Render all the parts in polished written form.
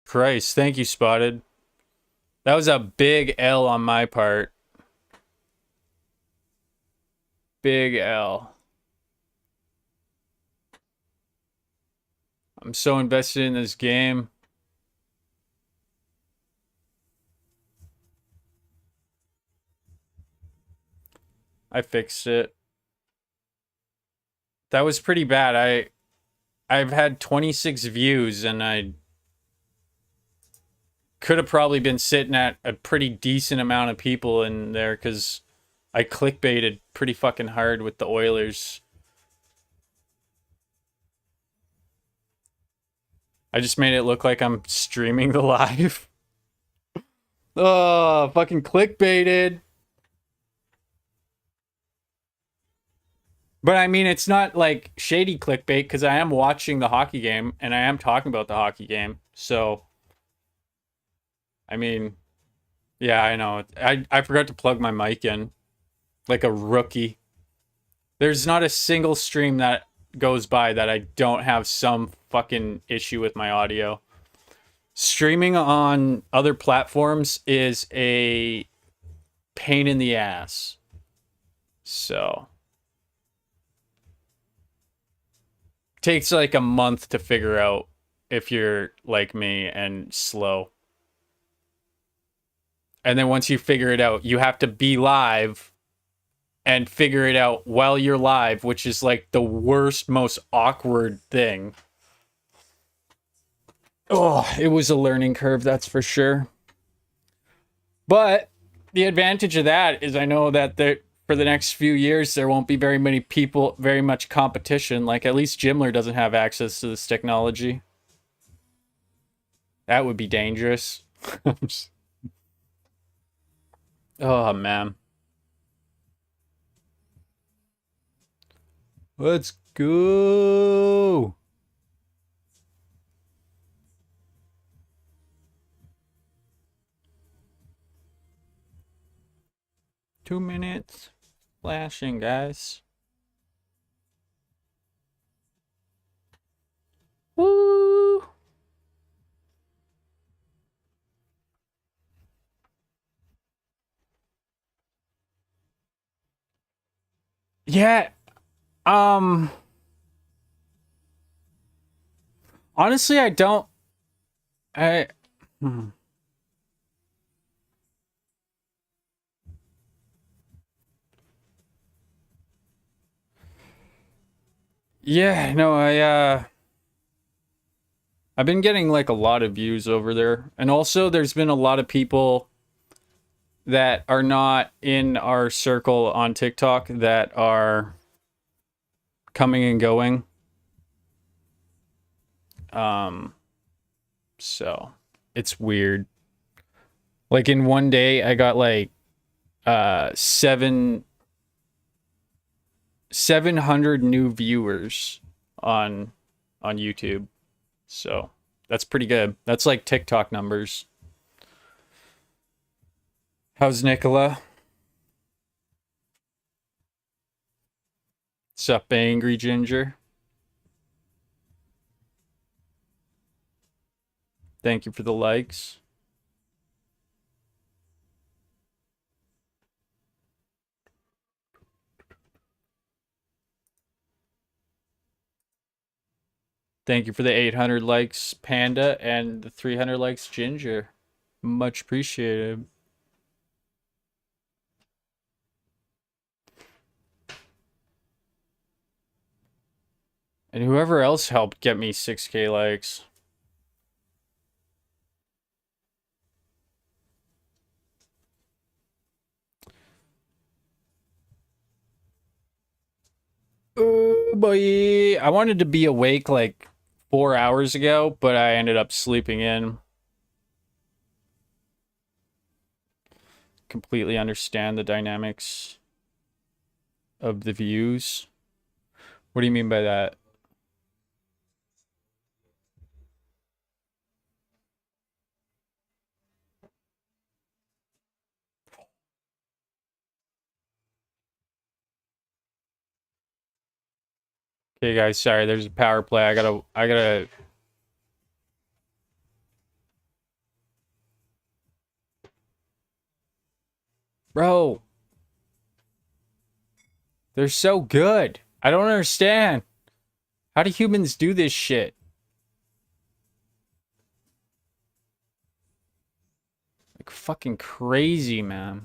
Christ, thank you, Spotted. That was a big L on my part. Big L. I'm so invested in this game. I fixed it. That was pretty bad. I've had 26 views and I could have probably been sitting at a pretty decent amount of people in there because I clickbaited pretty fucking hard with the Oilers. I just made it look like I'm streaming the live. Oh, fucking clickbaited. But I mean, it's not like shady clickbait because I am watching the hockey game and I am talking about the hockey game. So, I mean, yeah, I know. I forgot to plug my mic in like a rookie. There's not a single stream that goes by that I don't have some fucking issue with my audio. Streaming on other platforms is a pain in the ass. So, takes like a month to figure out if you're like me and slow. And then once you figure it out, you have to be live and figure it out while you're live, which is like the worst, most awkward thing. Oh, it was a learning curve, that's for sure. But the advantage of that is I know that for the next few years, there won't be very many people, very much competition. Like, at least Jimler doesn't have access to this technology. That would be dangerous. Oh, man. Let's go. Two minutes. Flashing, guys. Woo! Yeah. Um. Honestly, I don't. I. Hmm. Yeah. No. I've been getting like a lot of views over there, and also there's been a lot of people that are not in our circle on TikTok that are coming and going. Um. So it's weird. Like in one day, I got like 700 new viewers on YouTube. So that's pretty good. That's like TikTok numbers. How's Nicola? Sup, Angry Ginger? Thank you for the likes. Thank you for the 800 likes, Panda, and the 300 likes, Ginger. Much appreciated. And whoever else helped get me 6K likes. Oh boy. I wanted to be awake like 4 hours ago, but I ended up sleeping in. Completely understand the dynamics of the views. What do you mean by that? Okay, guys, sorry, there's a power play. I gotta Bro, they're so good. I don't understand. How do humans do this shit? Like fucking crazy, man.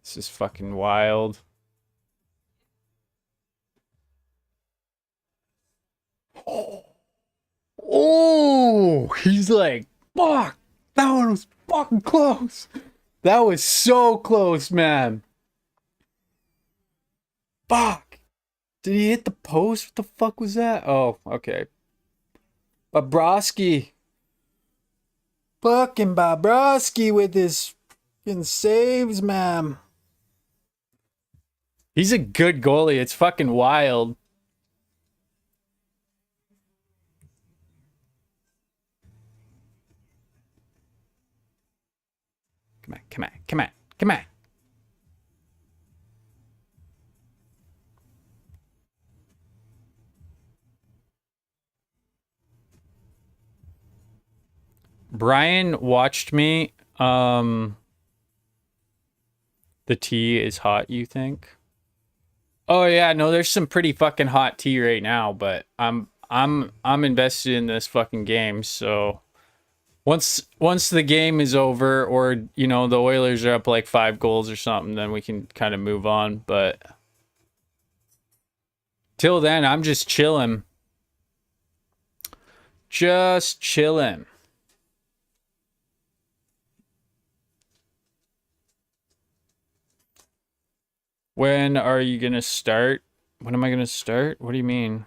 This is fucking wild. Oh, he's like, fuck. That one was fucking close. That was so close, man. Fuck. Did he hit the post? What the fuck was that? Oh, okay. Bobrovsky. Fucking Bobrovsky with his fucking saves, man. He's a good goalie. It's fucking wild. Come on, come on, come on, come on. Brian watched me. The tea is hot, you think? Oh yeah, no, there's some pretty fucking hot tea right now, but I'm invested in this fucking game, so once the game is over, or you know the Oilers are up like 5 goals or something, then we can kind of move on. But till then, I'm just chilling. Just chilling. When are you gonna start? When am I gonna start? What do you mean?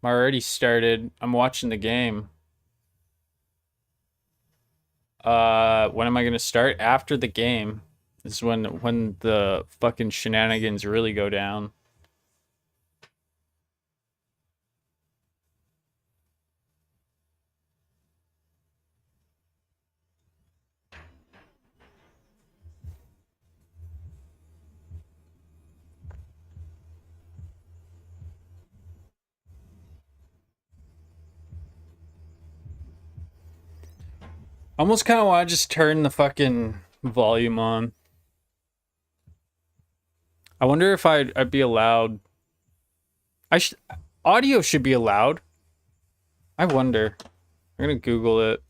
I already started. I'm watching the game. When am I gonna start? After the game. This is when the fucking shenanigans really go down. I almost kind of want to just turn the fucking volume on. I wonder if I'd be allowed. Audio should be allowed. I wonder. I'm gonna Google it.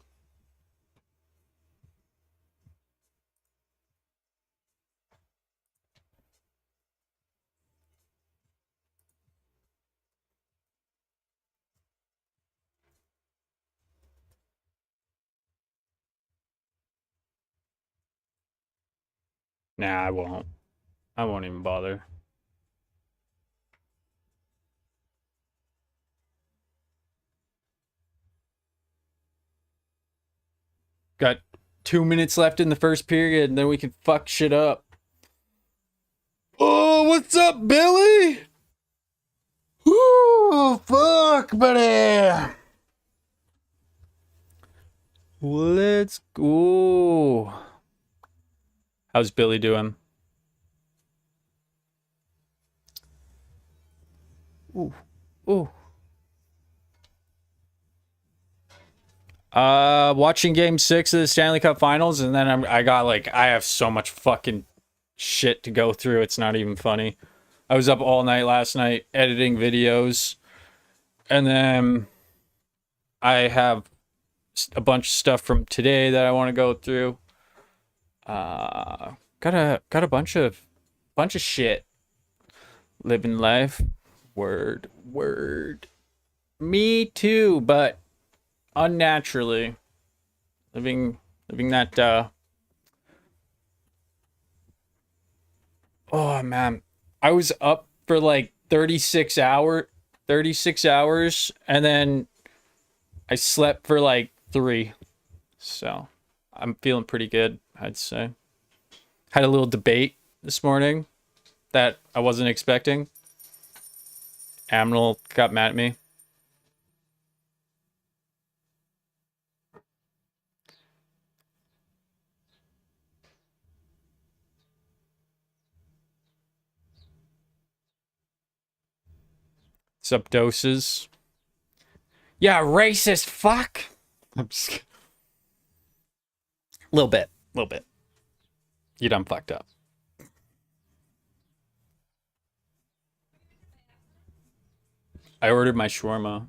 Nah, I won't. I won't even bother. Got 2 minutes left in the first period, and then we can fuck shit up. Oh, what's up, Billy? Ooh, fuck, buddy. Let's go. How's Billy doing? Ooh, ooh. Watching Game 6 of the Stanley Cup Finals, and then I have so much fucking shit to go through. It's not even funny. I was up all night last night editing videos, and then I have a bunch of stuff from today that I want to go through. Got a bunch of shit. Living life. Word. Me too, but unnaturally. Living that oh man. I was up for like 36 hours, and then I slept for like 3. So, I'm feeling pretty good, I'd say. Had a little debate this morning that I wasn't expecting. Admiral got mad at me. Sup, doses? Yeah, racist fuck. I'm just kidding. Little bit. Little bit. You done fucked up. I ordered my shawarma.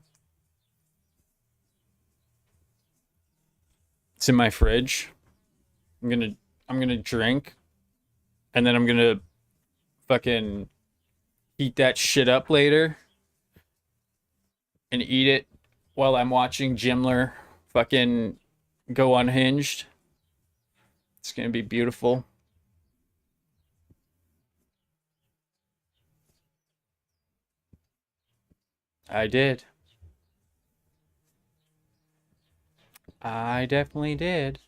It's in my fridge. I'm gonna I'm gonna drink and then I'm gonna fucking heat that shit up later and eat it while I'm watching Jimler fucking go unhinged. It's gonna be beautiful. I did. I definitely did.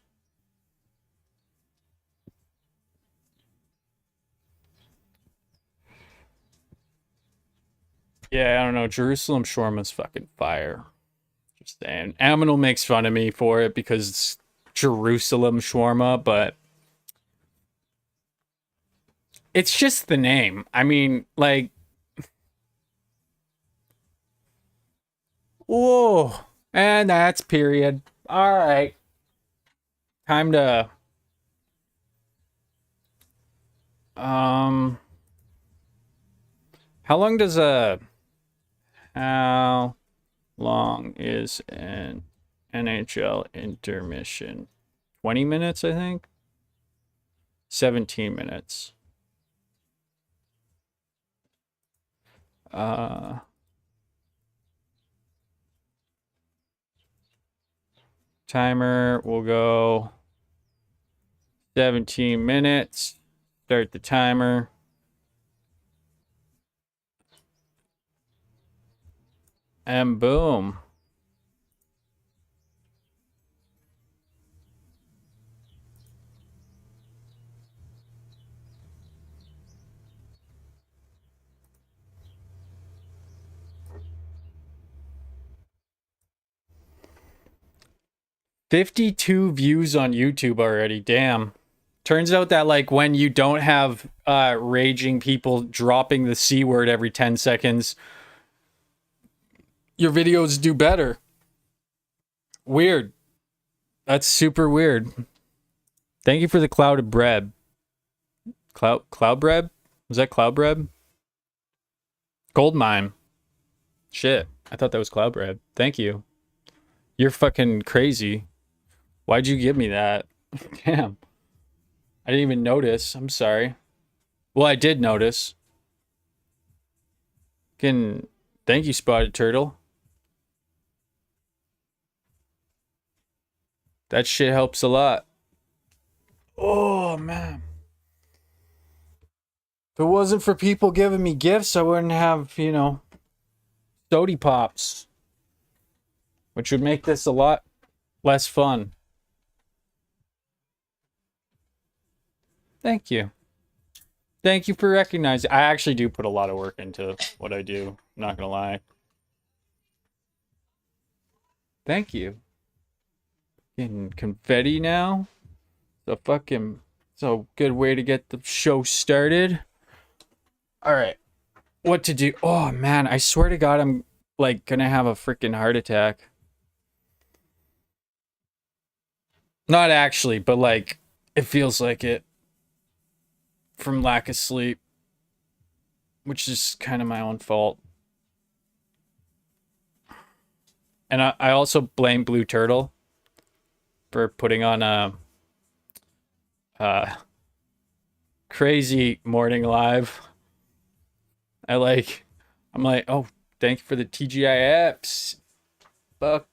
Yeah, I don't know. Jerusalem shawarma's fucking fire. Just saying. Aminal makes fun of me for it because it's Jerusalem shawarma, but it's just the name. I mean, like, whoa. And that's period. All right. Time to um how long does a how long is an NHL intermission? 20 minutes, I think. 17 minutes. Uh Timer will go 17 minutes. Start the timer. And boom. $52 views on YouTube already. Damn. Turns out that like when you don't have raging people dropping the C word every 10 seconds, your videos do better. Weird. That's super weird. Thank you for the cloud of bread. Cloud bread? Was that cloud bread? Gold mine. Shit. I thought that was cloud bread. Thank you. You're fucking crazy. Why'd you give me that? Damn. I didn't even notice. I'm sorry. Well, I did notice. Thank you, Spotted Turtle. That shit helps a lot. Oh, man. If it wasn't for people giving me gifts, I wouldn't have, Sody Pops. Which would make this a lot less fun. Thank you. Thank you for recognizing. I actually do put a lot of work into what I do. I'm not gonna lie. Thank you. Getting confetti now. It's a good way to get the show started. All right. What to do? Oh man, I swear to God, I'm like gonna have a freaking heart attack. Not actually, but like it feels like it from lack of sleep, which is kind of my own fault. And I also blame Blue Turtle for putting on a crazy morning live. I'm like, oh, thank you for the TGI apps. Fuck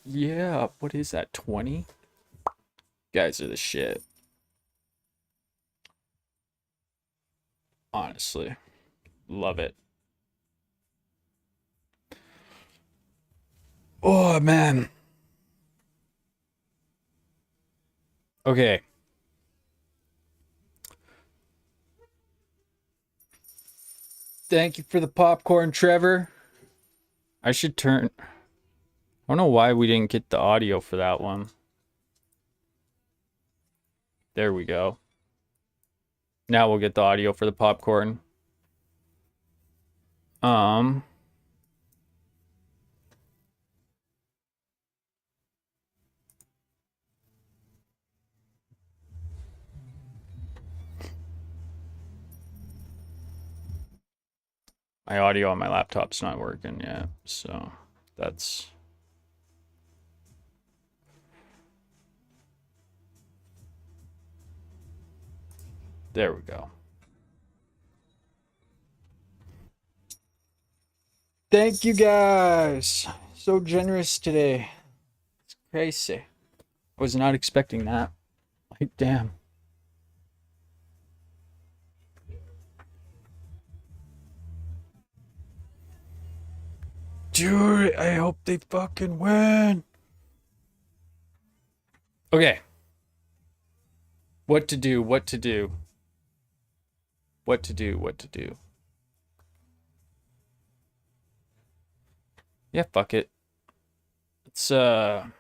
yeah. What is that? 20? Guys are the shit. Honestly. Love it. Oh man. Okay. Thank you for the popcorn, Trevor. I should turn. I don't know why we didn't get the audio for that one. There we go. Now we'll get the audio for the popcorn. Um. My audio on my laptop's not working yet, so that's... There we go. Thank you guys. So generous today. It's crazy. I was not expecting that. Like, damn. Dude, I hope they fucking win. Okay. What to do, what to do. What to do, what to do. Yeah, fuck it. It's, I'm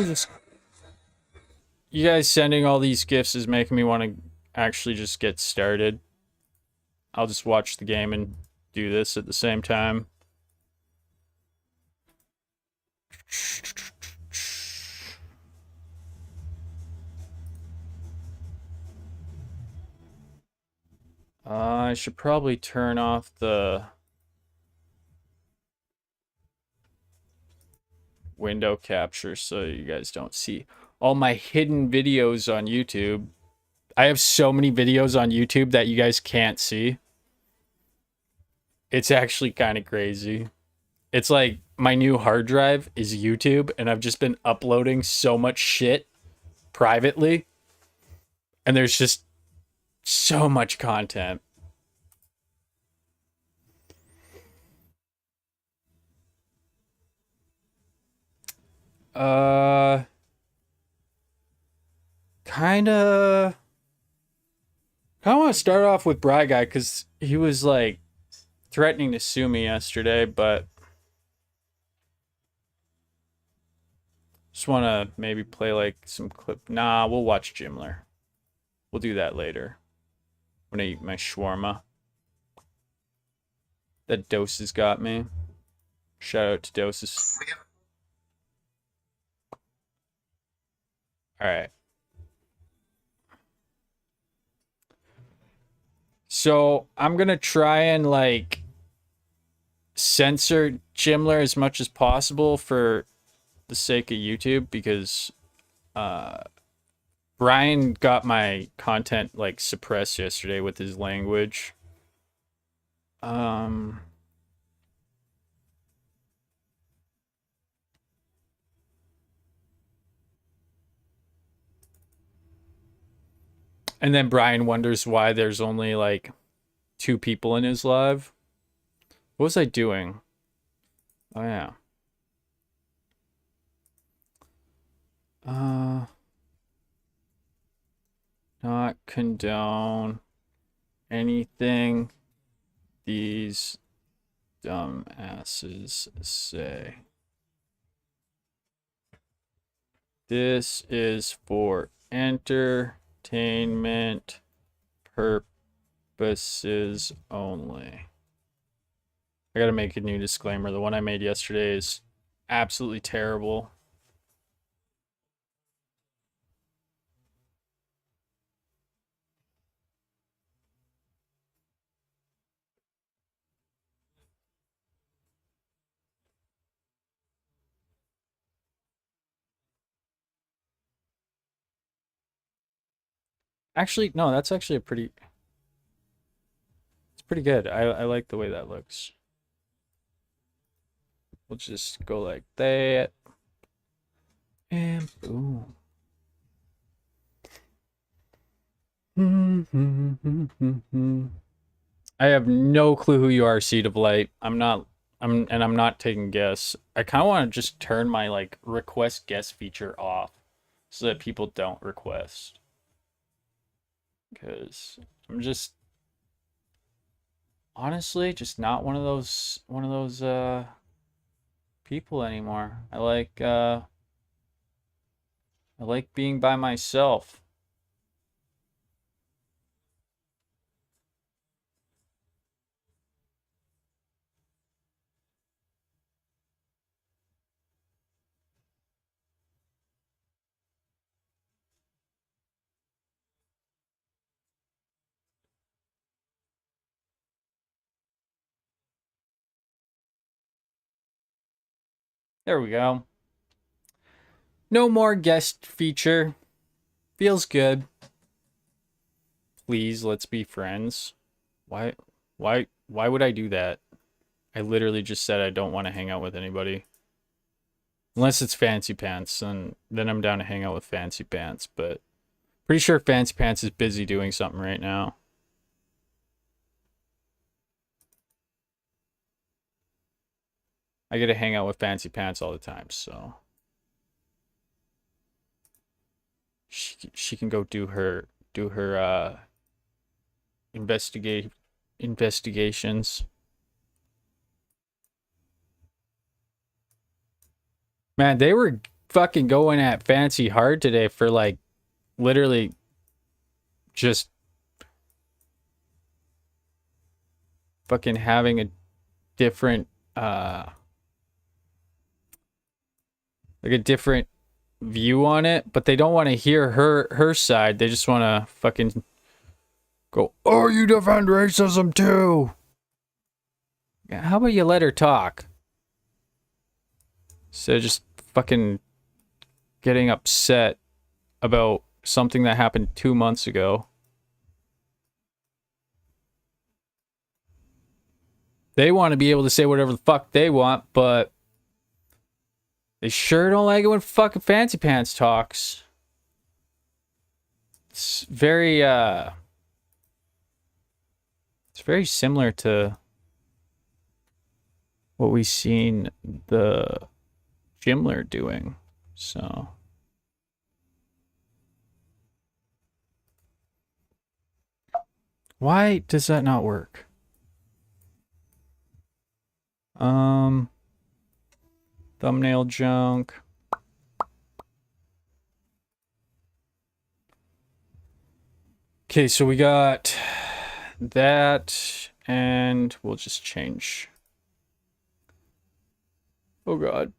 just... You guys sending all these gifts is making me want to actually just get started. I'll just watch the game and do this at the same time. I should probably turn off the window capture so you guys don't see all my hidden videos on YouTube. I have so many videos on YouTube that you guys can't see. It's actually kind of crazy. It's like my new hard drive is YouTube, and I've just been uploading so much shit privately, and there's just so much content. Uh, kind of want to start off with Bry Guy because he was like threatening to sue me yesterday, but just want to maybe play like some clip. Nah, we'll watch Jimler. We'll do that later when I eat my shawarma. That Doses got me. Shout out to Doses. All right. So I'm gonna try and like censor Jimler as much as possible for the sake of YouTube because Brian got my content like suppressed yesterday with his language. And then Brian wonders why there's only like 2 people in his live. What was I doing? Oh yeah. Not condone anything these dumbasses say. This is for entertainment purposes only. I gotta make a new disclaimer. The one I made yesterday is absolutely terrible. Actually, no, that's actually it's pretty good. I like the way that looks. We'll just go like that. And boom. I have no clue who you are, Seed of Light. I'm not taking guess. I kind of want to just turn my like request guest feature off so that people don't request. Cuz I'm just honestly just not one of those people anymore. I like being by myself. There we go. No more guest feature. Feels good. Please, let's be friends. Why why would I do that? I literally just said I don't want to hang out with anybody. Unless it's Fancy Pants, and then I'm down to hang out with Fancy Pants, but pretty sure Fancy Pants is busy doing something right now. I get to hang out with Fancy Pants all the time, so she can go do her investigations. Man, they were fucking going at Fancy hard today for like literally just fucking having a different like a different view on it, but they don't want to hear her side. They just want to fucking go, "Oh, you defend racism too." Yeah, how about you let her talk? So just fucking getting upset about something that happened 2 months ago. They want to be able to say whatever the fuck they want, but they sure don't like it when fucking Fancy Pants talks. It's very similar to what we've seen the Gimler doing. So why does that not work? Thumbnail junk. Okay, so we got that, and we'll just change. Oh god.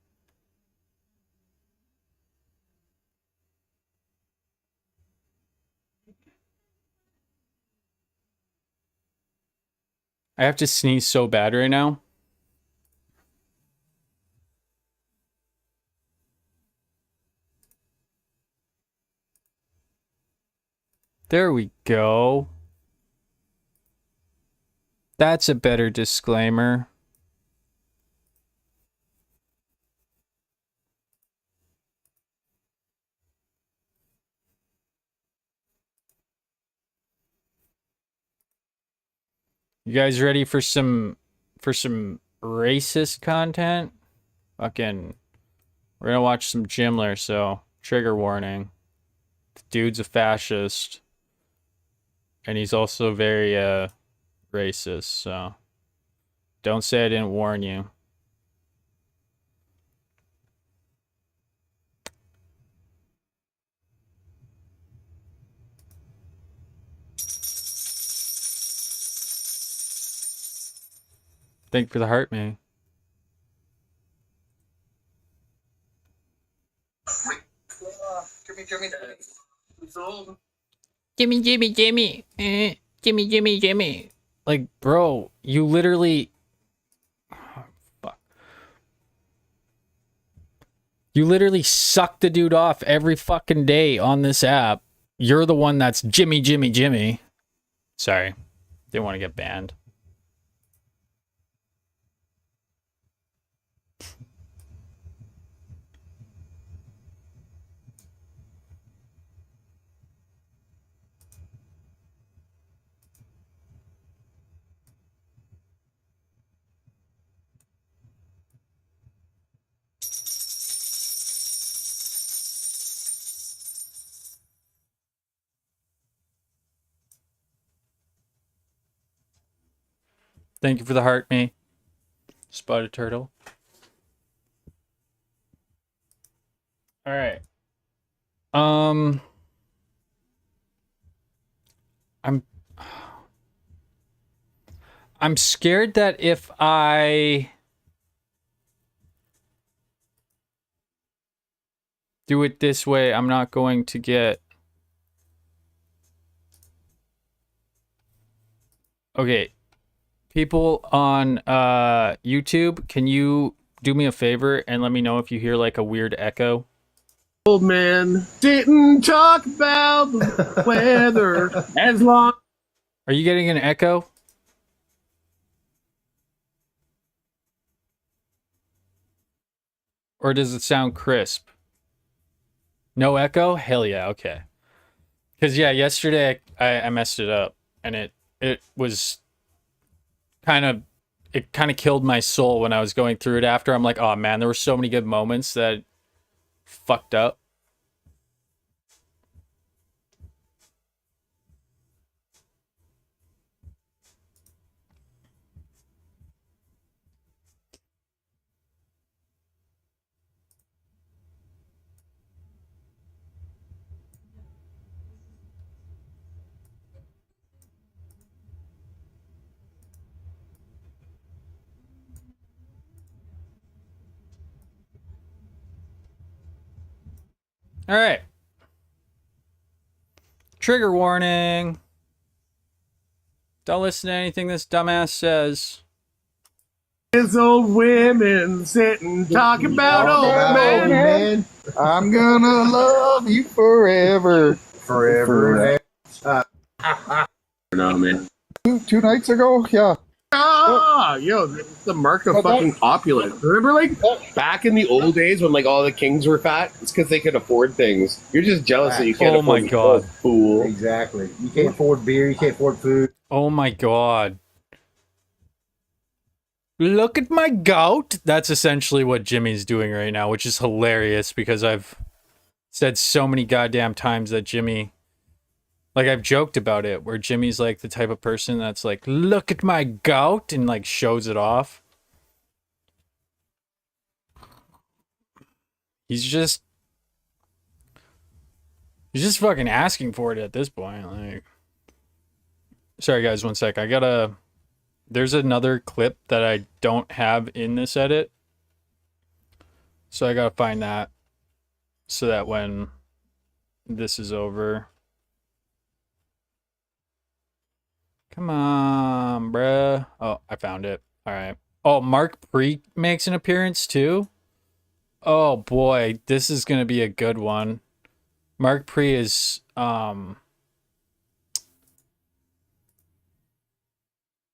I have to sneeze so bad right now. There we go. That's a better disclaimer. You guys ready for some racist content? Fucking, we're gonna watch some Gimler, so trigger warning. The dude's a fascist. And he's also very racist, so don't say I didn't warn you. Thank you for the heart, man. Jimmy. Like, bro, you literally... Oh, fuck. You literally suck the dude off every fucking day on this app. You're the one that's Jimmy. Sorry. Didn't want to get banned. Thank you for the heart, me. Spotted turtle. All right. I'm scared that if I do it this way, I'm not going to get... Okay. People on YouTube, can you do me a favor and let me know if you hear like a weird echo. Old man didn't talk about the weather as long. Are you getting an echo? Or does it sound crisp? No echo? Hell yeah, okay. Because yeah, yesterday I messed it up and it was kind of killed my soul when I was going through it after. I'm like, oh man, there were so many good moments that fucked up. All right. Trigger warning. Don't listen to anything this dumbass says. It's old women sitting talking about old man. I'm gonna love you forever. Forever. No, man. Two nights ago, yeah. Ah, yo, it's the mark of fucking opulence. Remember, like, back in the old days when, like, all the kings were fat? It's because they could afford things. You're just jealous that you can't afford my god. Fool. Exactly. You can't afford beer, you can't afford food. Oh my god. Look at my goat. That's essentially what Jimmy's doing right now, which is hilarious because I've said so many goddamn times that Jimmy, like I've joked about it, where Jimmy's like the type of person that's like, look at my goat, and like shows it off. He's just fucking asking for it at this point. Like, sorry guys, one sec. There's another clip that I don't have in this edit. So I gotta find that so that when this is over. Come on, bruh. Oh, I found it. All right. Oh, Mark Pre makes an appearance too. Oh boy, this is gonna be a good one. Mark Pre is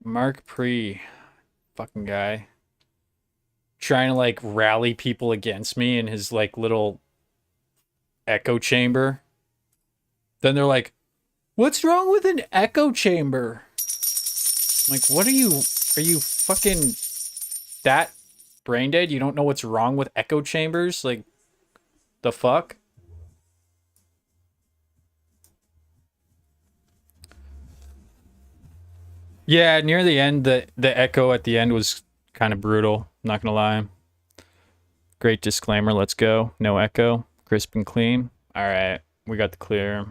Mark Pre, fucking guy, trying to like rally people against me in his like little echo chamber. Then they're like, what's wrong with an echo chamber? I'm like, what are you fucking that brain dead? You don't know what's wrong with echo chambers? Like, the fuck? Yeah, near the end, the echo at the end was kind of brutal. Not gonna lie. Great disclaimer. Let's go. No echo. Crisp and clean. All right, we got the clear.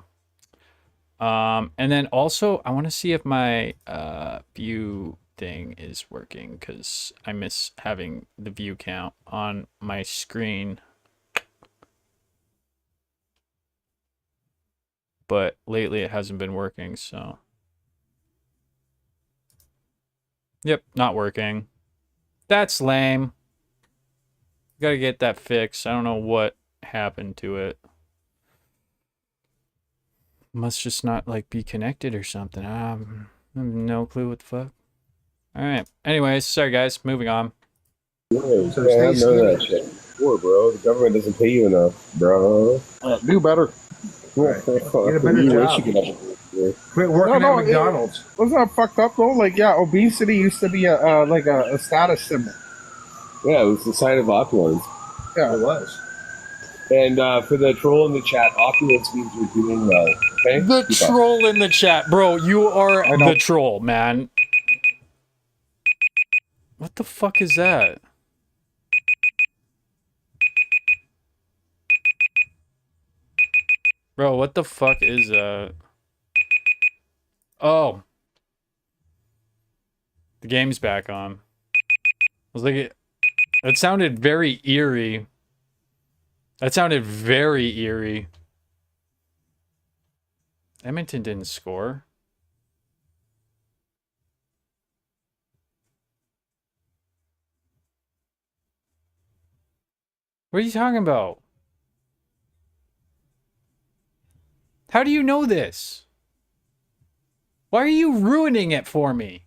And then also, I want to see if my view thing is working because I miss having the view count on my screen. But lately, it hasn't been working. So. Yep, not working. That's lame. Gotta get that fixed. I don't know what happened to it. Must just not like be connected or something. I have no clue what the fuck. Alright. Anyways, sorry guys, moving on. Yeah, so I know that shit. Poor, bro. The government doesn't pay you enough, bro. Do better. Right. Get a better job. Quit working at McDonald's. Wasn't that fucked up though? Like, yeah, obesity used to be a status symbol. Yeah, it was the sign of opulence. Yeah, it was. And for the troll in the chat, opulence means you're doing well. Okay? The troll in the chat. Bro, you are the troll, man. What the fuck is that? Bro, what the fuck is that? Oh. The game's back on. I was like, that sounded very eerie. That sounded very eerie. Edmonton didn't score. What are you talking about? How do you know this? Why are you ruining it for me?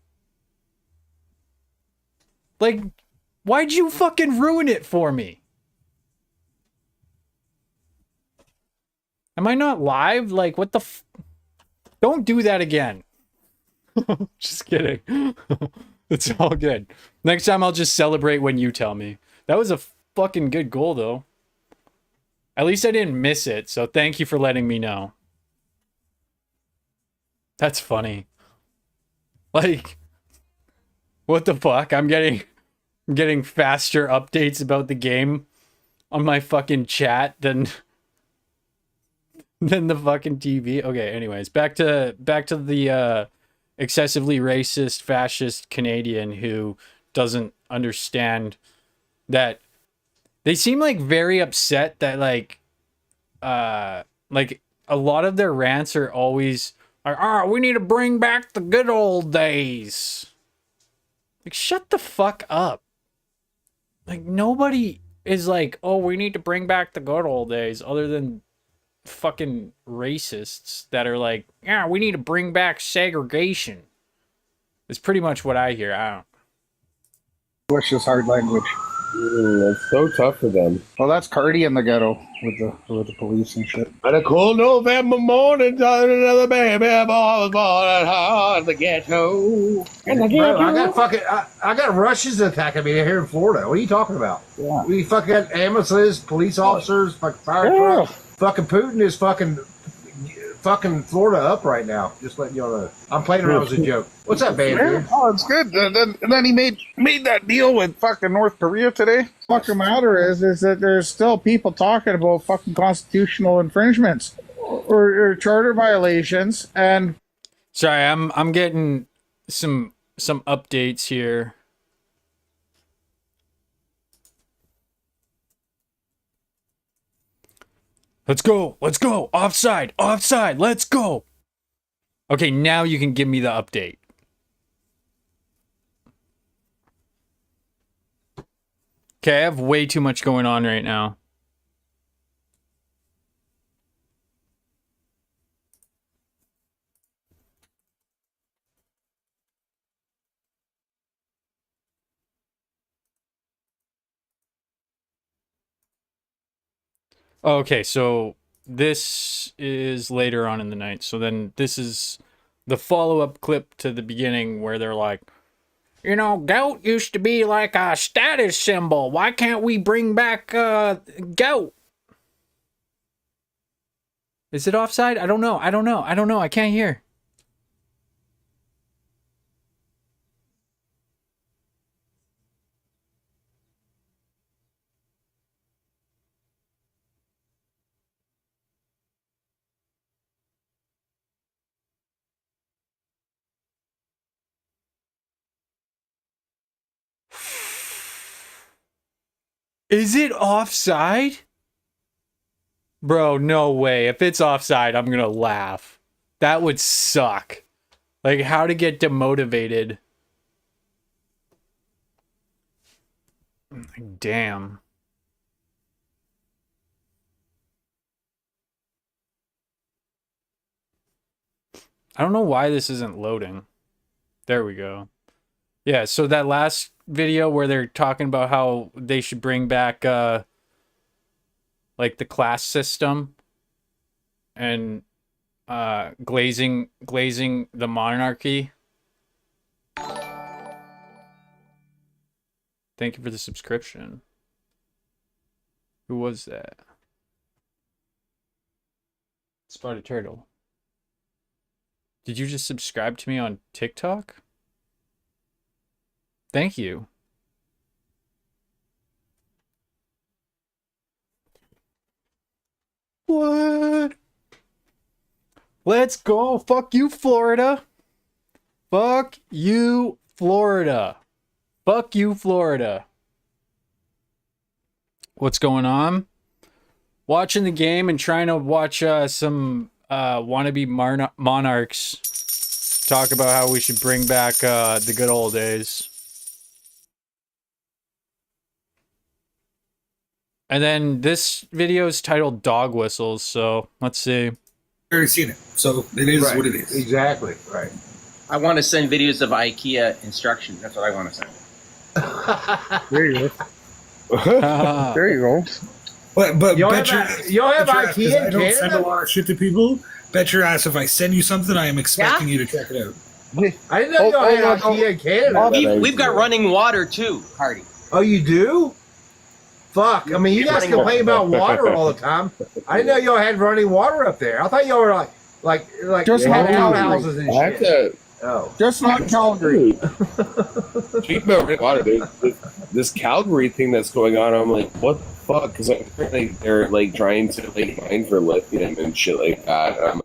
Like, why'd you fucking ruin it for me? Am I not live? Like, what the f... Don't do that again. Just kidding. It's all good. Next time I'll just celebrate when you tell me. That was a fucking good goal, though. At least I didn't miss it, so thank you for letting me know. That's funny. Like, what the fuck? I'm getting faster updates about the game on my fucking chat than the fucking TV. Okay, anyways, back to the excessively racist, fascist Canadian who doesn't understand that they seem like very upset that like a lot of their rants are always like, we need to bring back the good old days. Like, shut the fuck up. Like, nobody is like, oh, we need to bring back the good old days, other than fucking racists that are like, yeah, we need to bring back segregation. It's pretty much what I hear. I don't. Which is hard language. It's so tough for them. Well, that's Cardi in the ghetto with the police and shit. On a cool November morning, another baby boy was born at home in the ghetto. Bro, I got Russians attacking me here in Florida. What are you talking about? Yeah. We fucking got ambulances, police officers, fucking fire trucks. Fucking Putin is fucking Florida up right now. Just letting y'all know. I'm playing around as a joke. What's up, baby? Yeah. Oh, it's good. And then he made that deal with fucking North Korea today. Fucking matter is that there's still people talking about fucking constitutional infringements or charter violations. And Sorry, I'm getting some updates here. Let's go. Offside. Let's go. Okay, now you can give me the update. Okay, I have way too much going on right now. Okay, so this is later on in the night. So then this is the follow-up clip to the beginning where they're like, you know, goat used to be like a status symbol. Why can't we bring back goat? Is it offside? I don't know. I can't hear. Is it offside? Bro, no way. If it's offside, I'm gonna laugh. That would suck. Like, how to get demotivated. Damn. I don't know why this isn't loading. There we go. Yeah, so that last video where they're talking about how they should bring back like the class system and glazing the monarchy. Thank you for the subscription. Who was that? Spotted Turtle. Did you just subscribe to me on TikTok? Thank you. What? Let's go. Fuck you, Florida. Fuck you, Florida. Fuck you, Florida. What's going on? Watching the game and trying to watch some wannabe monarchs talk about how we should bring back the good old days. And then this video is titled Dog Whistles, so let's see. Already seen it, so it is Right. what it is. Exactly. Right. I want to send videos of IKEA instruction. That's what I want to send. There you go. Ah. There you go. But Y'all bet have, your y'all have bet your ass, 'cause IKEA I in don't send a Canada? lot of shit to people. Bet your ass if I send you something, I am expecting you to check it out. I didn't know y'all had hold on. IKEA in Canada. We've got running water too, Hardy. Oh, you do? Fuck. I mean, you guys complain about water all the time. I didn't know y'all had running water up there. I thought y'all were like Just had not outhouses and I have shit. to Oh. Just not Calgary. speak about running water. There's this Calgary thing that's going on. I'm like, what the fuck? Because they're like trying to like mine for lithium and shit like that. And I'm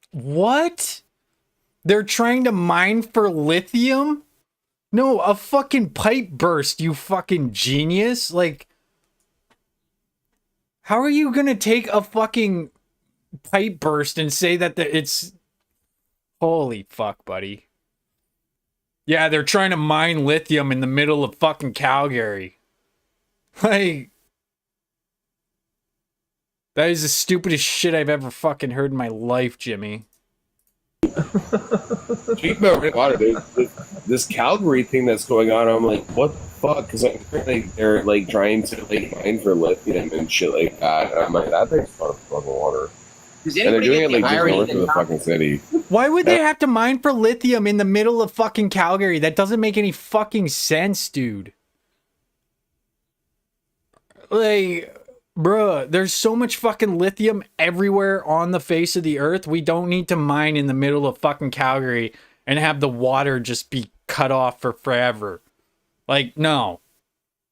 What? They're trying to mine for lithium? No, a fucking pipe burst, you fucking genius. Like, how are you gonna take a fucking pipe burst and say that it's... Holy fuck, buddy. Yeah, they're trying to mine lithium in the middle of fucking Calgary. Like... That is the stupidest shit I've ever fucking heard in my life, Jimmy. speaking about running water. There's this Calgary thing that's going on. I'm like, what the fuck? Because they're like trying to like mine for lithium and shit like that. And I'm like, that takes a lot of fucking water. Does And they're anybody doing get it like the just irony north of the that fucking city. Why would they have to mine for lithium in the middle of fucking Calgary? That doesn't make any fucking sense, dude. Like, bruh, there's so much fucking lithium everywhere on the face of the earth. We don't need to mine in the middle of fucking Calgary and have the water just be cut off for forever. Like, no.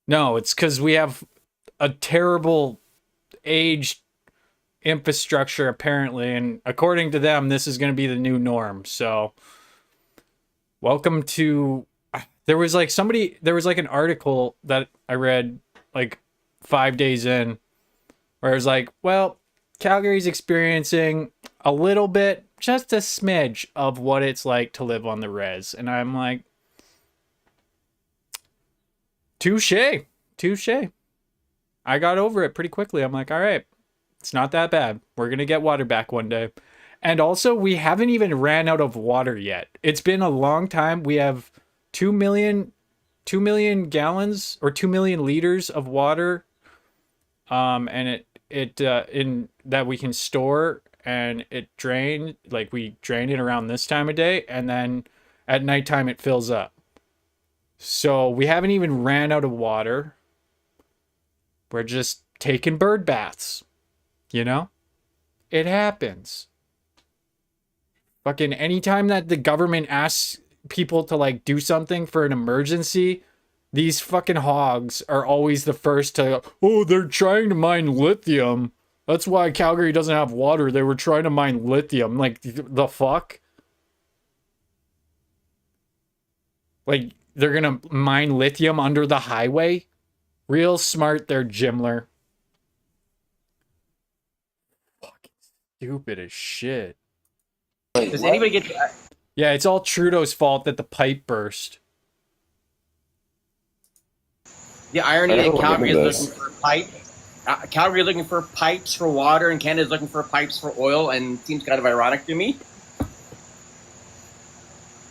No, it's because we have a terrible aged infrastructure apparently, and according to them this is going to be the new norm. So welcome to... there was like an article that I read like 5 days in where it was like, well, Calgary's experiencing a little bit, just a smidge of what it's like to live on the res. And I'm like, touche. I got over it pretty quickly. I'm like, all right, it's not that bad. We're going to get water back one day. And also, we haven't even ran out of water yet. It's been a long time. We have 2 million gallons or 2 million liters of water. And it in that we can store, and it we drain it around this time of day, and then at nighttime it fills up. So we haven't even ran out of water. We're just taking bird baths. You know? It happens. Fucking anytime that the government asks people to like do something for an emergency, these fucking hogs are always the first to, oh, they're trying to mine lithium. That's why Calgary doesn't have water. They were trying to mine lithium. Like, the fuck? Like, they're gonna mine lithium under the highway? Real smart there, Jimler. Fucking stupid as shit. Does anybody get the, Yeah, it's all Trudeau's fault that the pipe burst. irony I don't that know Calgary what is looking for a pipe? Calgary is looking for pipes for water, and Canada is looking for pipes for oil, and it seems kind of ironic to me.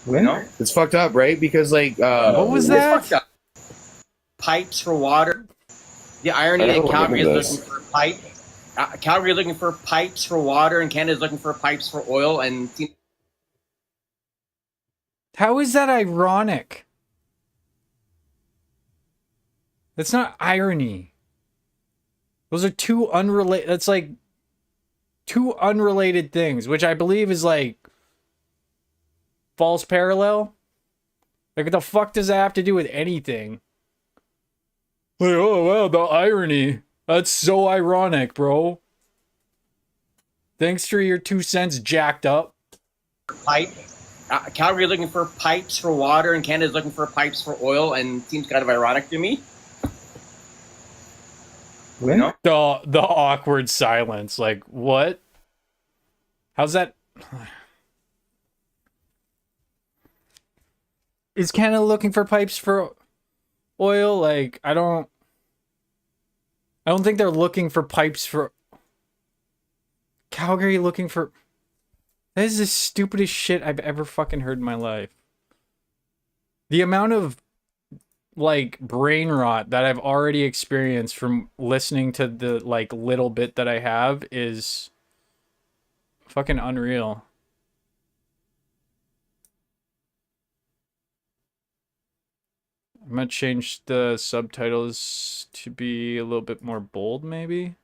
You know? It's fucked up, right? Because like, What was It's that? fucked up. Pipes for water. The irony I don't that know Calgary is what this. looking for a pipe. Calgary is looking for pipes for water, and Canada is looking for pipes for oil, and it seems How is that ironic? That's not irony. Those are two unrelated... That's like two unrelated things, which I believe is like false parallel. Like, what the fuck does that have to do with anything? Like, oh, wow, the irony. That's so ironic, bro. Thanks for your 2 cents jacked up. pipe. Calgary is looking for pipes for water, and Canada is looking for pipes for oil, and it seems kind of ironic to me. You know? The awkward silence. Like, what? How's that? Is Canada looking for pipes for oil? Like, I don't I don't think they're looking for pipes for Calgary looking for. That is the stupidest shit I've ever fucking heard in my life. The amount of like brain rot that I've already experienced from listening to the like little bit that I have is fucking unreal. I'm gonna change the subtitles to be a little bit more bold, maybe.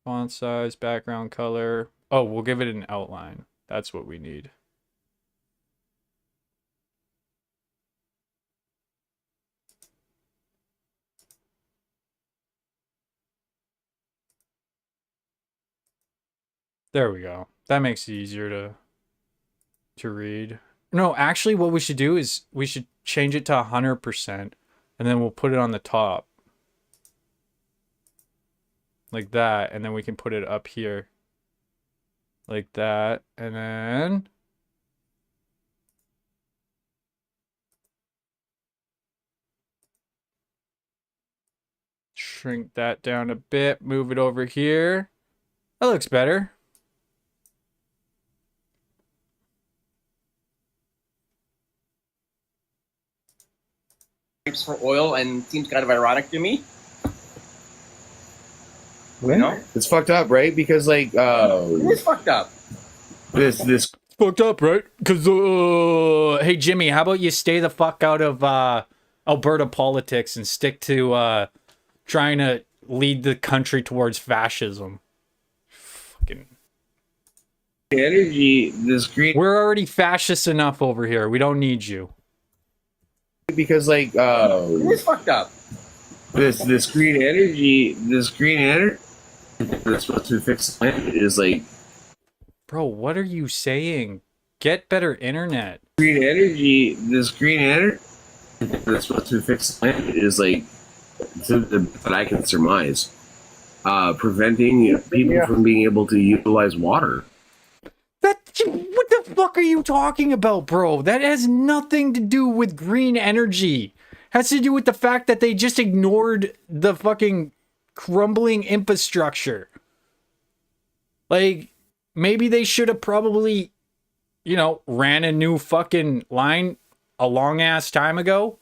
Font size, background color. Oh, we'll give it an outline. That's what we need. There we go. That makes it easier to read. No, actually what we should do is we should change it to 100% and then we'll put it on the top. Like that, and then we can put it up here. Like that, and then shrink that down a bit, move it over here. That looks better. Pipes for oil, and seems kind of ironic to me. You know? It's fucked up, right? Because like It's fucked up. this Fucked up, right? Because hey Jimmy, how about you stay the fuck out of Alberta politics and stick to trying to lead the country towards fascism. Fucking energy, this green. We're already fascist enough over here. We don't need you. Because like It's fucked up. this green energy that's supposed to fix the planet is like. Bro, what are you saying? Get better internet. Green energy that's supposed to fix the planet is like that I can surmise. Preventing people from being able to utilize water. What the fuck are you talking about, bro? That has nothing to do with green energy. Has to do with the fact that they just ignored the fucking crumbling infrastructure. Like, maybe they should have probably, you know, ran a new fucking line a long ass time ago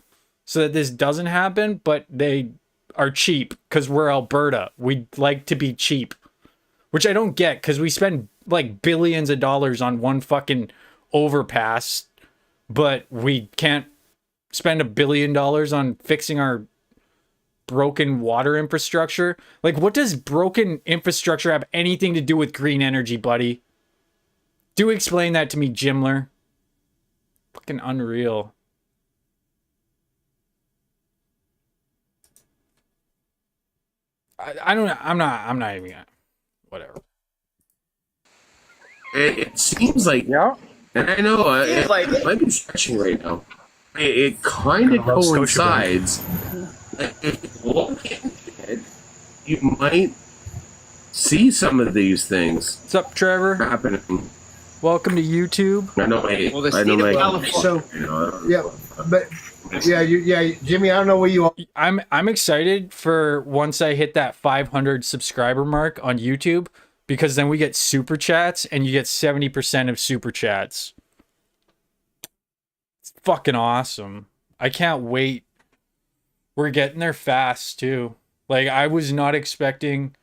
so that this doesn't happen, but they are cheap because we're Alberta. We like to be cheap, which I don't get because we spend like billions of dollars on one fucking overpass, but we can't spend $1 billion on fixing our broken water infrastructure. Like, what does broken infrastructure have anything to do with green energy, buddy? Do explain that to me, Jimler. Fucking unreal. I don't know. I'm not even gonna. Whatever. It seems like, Yeah. and I know Seems like it. might be stretching right now. It kind of coincides. If you look at it, you might see some of these things What's up, Trevor? happening. Welcome to YouTube. I know my. Well, the I know state of my. California- So You know, yeah, but yeah, Jimmy, I don't know where you are. I'm excited for once I hit that 500 subscriber mark on YouTube, because then we get super chats and you get 70% of super chats. It's fucking awesome. I can't wait. We're getting there fast too. Like, I was not expecting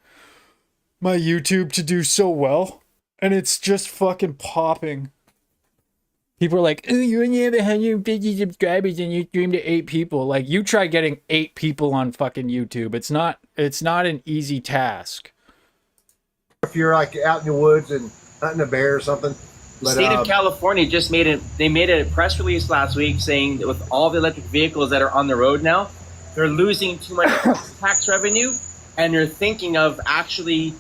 my YouTube to do so well, and it's just fucking popping. People are like, oh, you only have 150 subscribers and you stream to 8 people. Like, you try getting 8 people on fucking YouTube. It's not an easy task. If you're like out in the woods and hunting a bear or something. The But, state of California just made a press release last week saying that with all the electric vehicles that are on the road now, they're losing too much tax revenue, and they're thinking of actually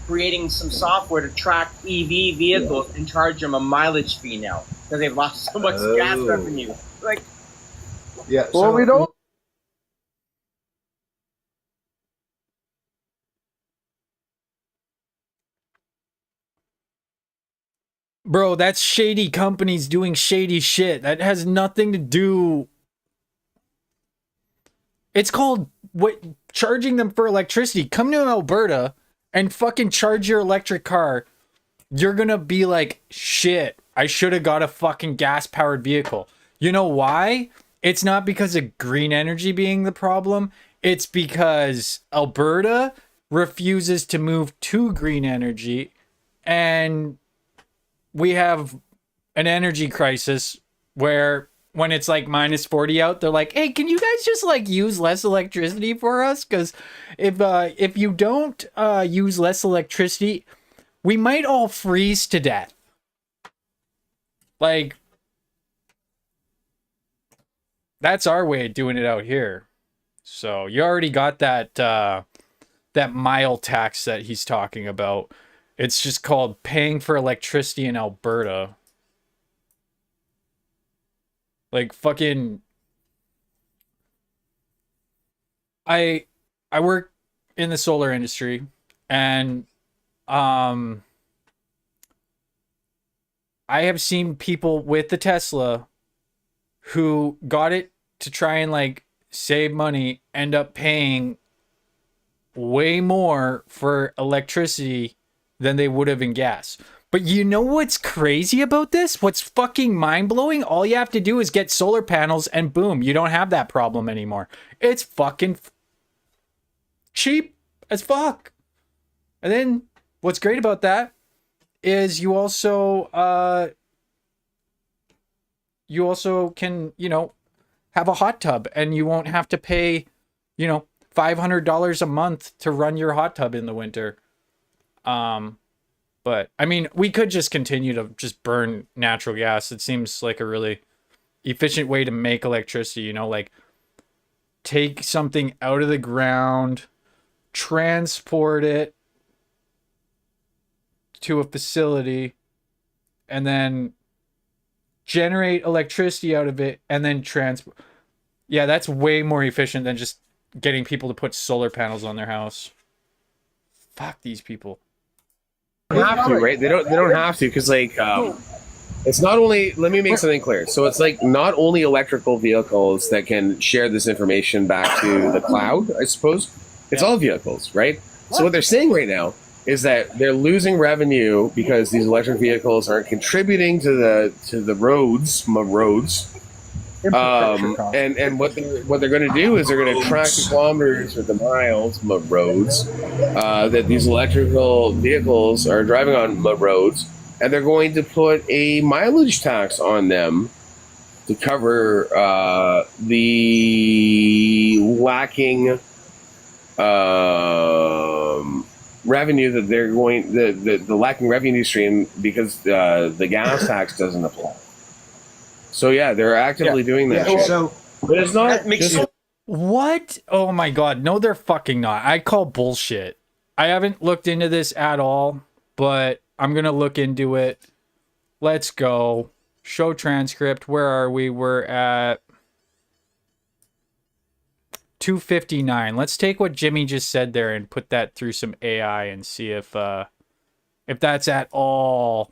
creating some software to track EV vehicles and charge them a mileage fee now because they've lost so much gas Oh. revenue. Like, yeah, Well, we don't. Bro, that's shady companies doing shady shit. That has nothing to do. It's called what charging them for electricity. Come to Alberta and fucking charge your electric car. You're gonna be like, shit, I should have got a fucking gas-powered vehicle. You know why? It's not because of green energy being the problem. It's because Alberta refuses to move to green energy, and we have an energy crisis where when it's like minus 40 out, they're like, hey, can you guys just like use less electricity for us? Because if you don't use less electricity, we might all freeze to death. Like, that's our way of doing it out here. So you already got that that mile tax that he's talking about. It's just called paying for electricity in Alberta. Like fucking I work in the solar industry, and I have seen people with the Tesla who got it to try and like save money end up paying way more for electricity than they would have in gas. But you know what's crazy about this? What's fucking mind-blowing? All you have to do is get solar panels and boom, you don't have that problem anymore. It's fucking cheap as fuck. And then what's great about that is you also can, you know, have a hot tub, and you won't have to pay, you know, $500 a month to run your hot tub in the winter. But I mean, we could just continue to just burn natural gas. It seems like a really efficient way to make electricity, you know, like take something out of the ground, transport it to a facility, and then generate electricity out of it, and then transport. Yeah, that's way more efficient than just getting people to put solar panels on their house. Fuck these people. They don't have to, right? They don't have to, because like it's not only, let me make something clear. So it's like not only electrical vehicles that can share this information back to the cloud, I suppose. It's all vehicles, right? So what they're saying right now is that they're losing revenue because these electric vehicles aren't contributing to the roads. And what they're going to do is they're going to track the kilometers or the miles, roads, that these electrical vehicles are driving on roads, and they're going to put a mileage tax on them to cover the lacking revenue that they're going, the lacking revenue stream, because the gas tax doesn't apply. So yeah, they're actively doing that. Yeah, shit. so But it's not just, What? Oh my god, no, they're fucking not. I call bullshit. I haven't looked into this at all, but I'm gonna look into it. Let's go. Show transcript. Where are we? We're at 2:59. Let's take what Jimmy just said there and put that through some AI and see if that's at all.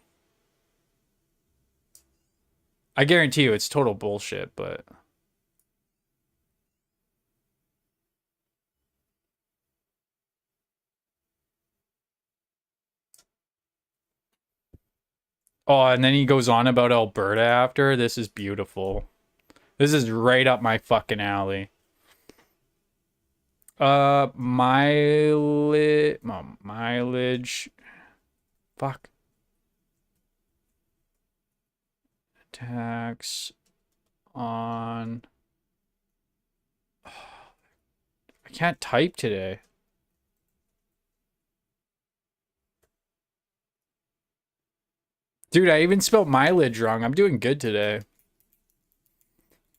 I guarantee you it's total bullshit, but oh, and then he goes on about Alberta after. This is beautiful. This is right up my fucking alley. Mileage. Fuck. Tax on. I can't type today. Dude, I even spelled mileage wrong. I'm doing good today.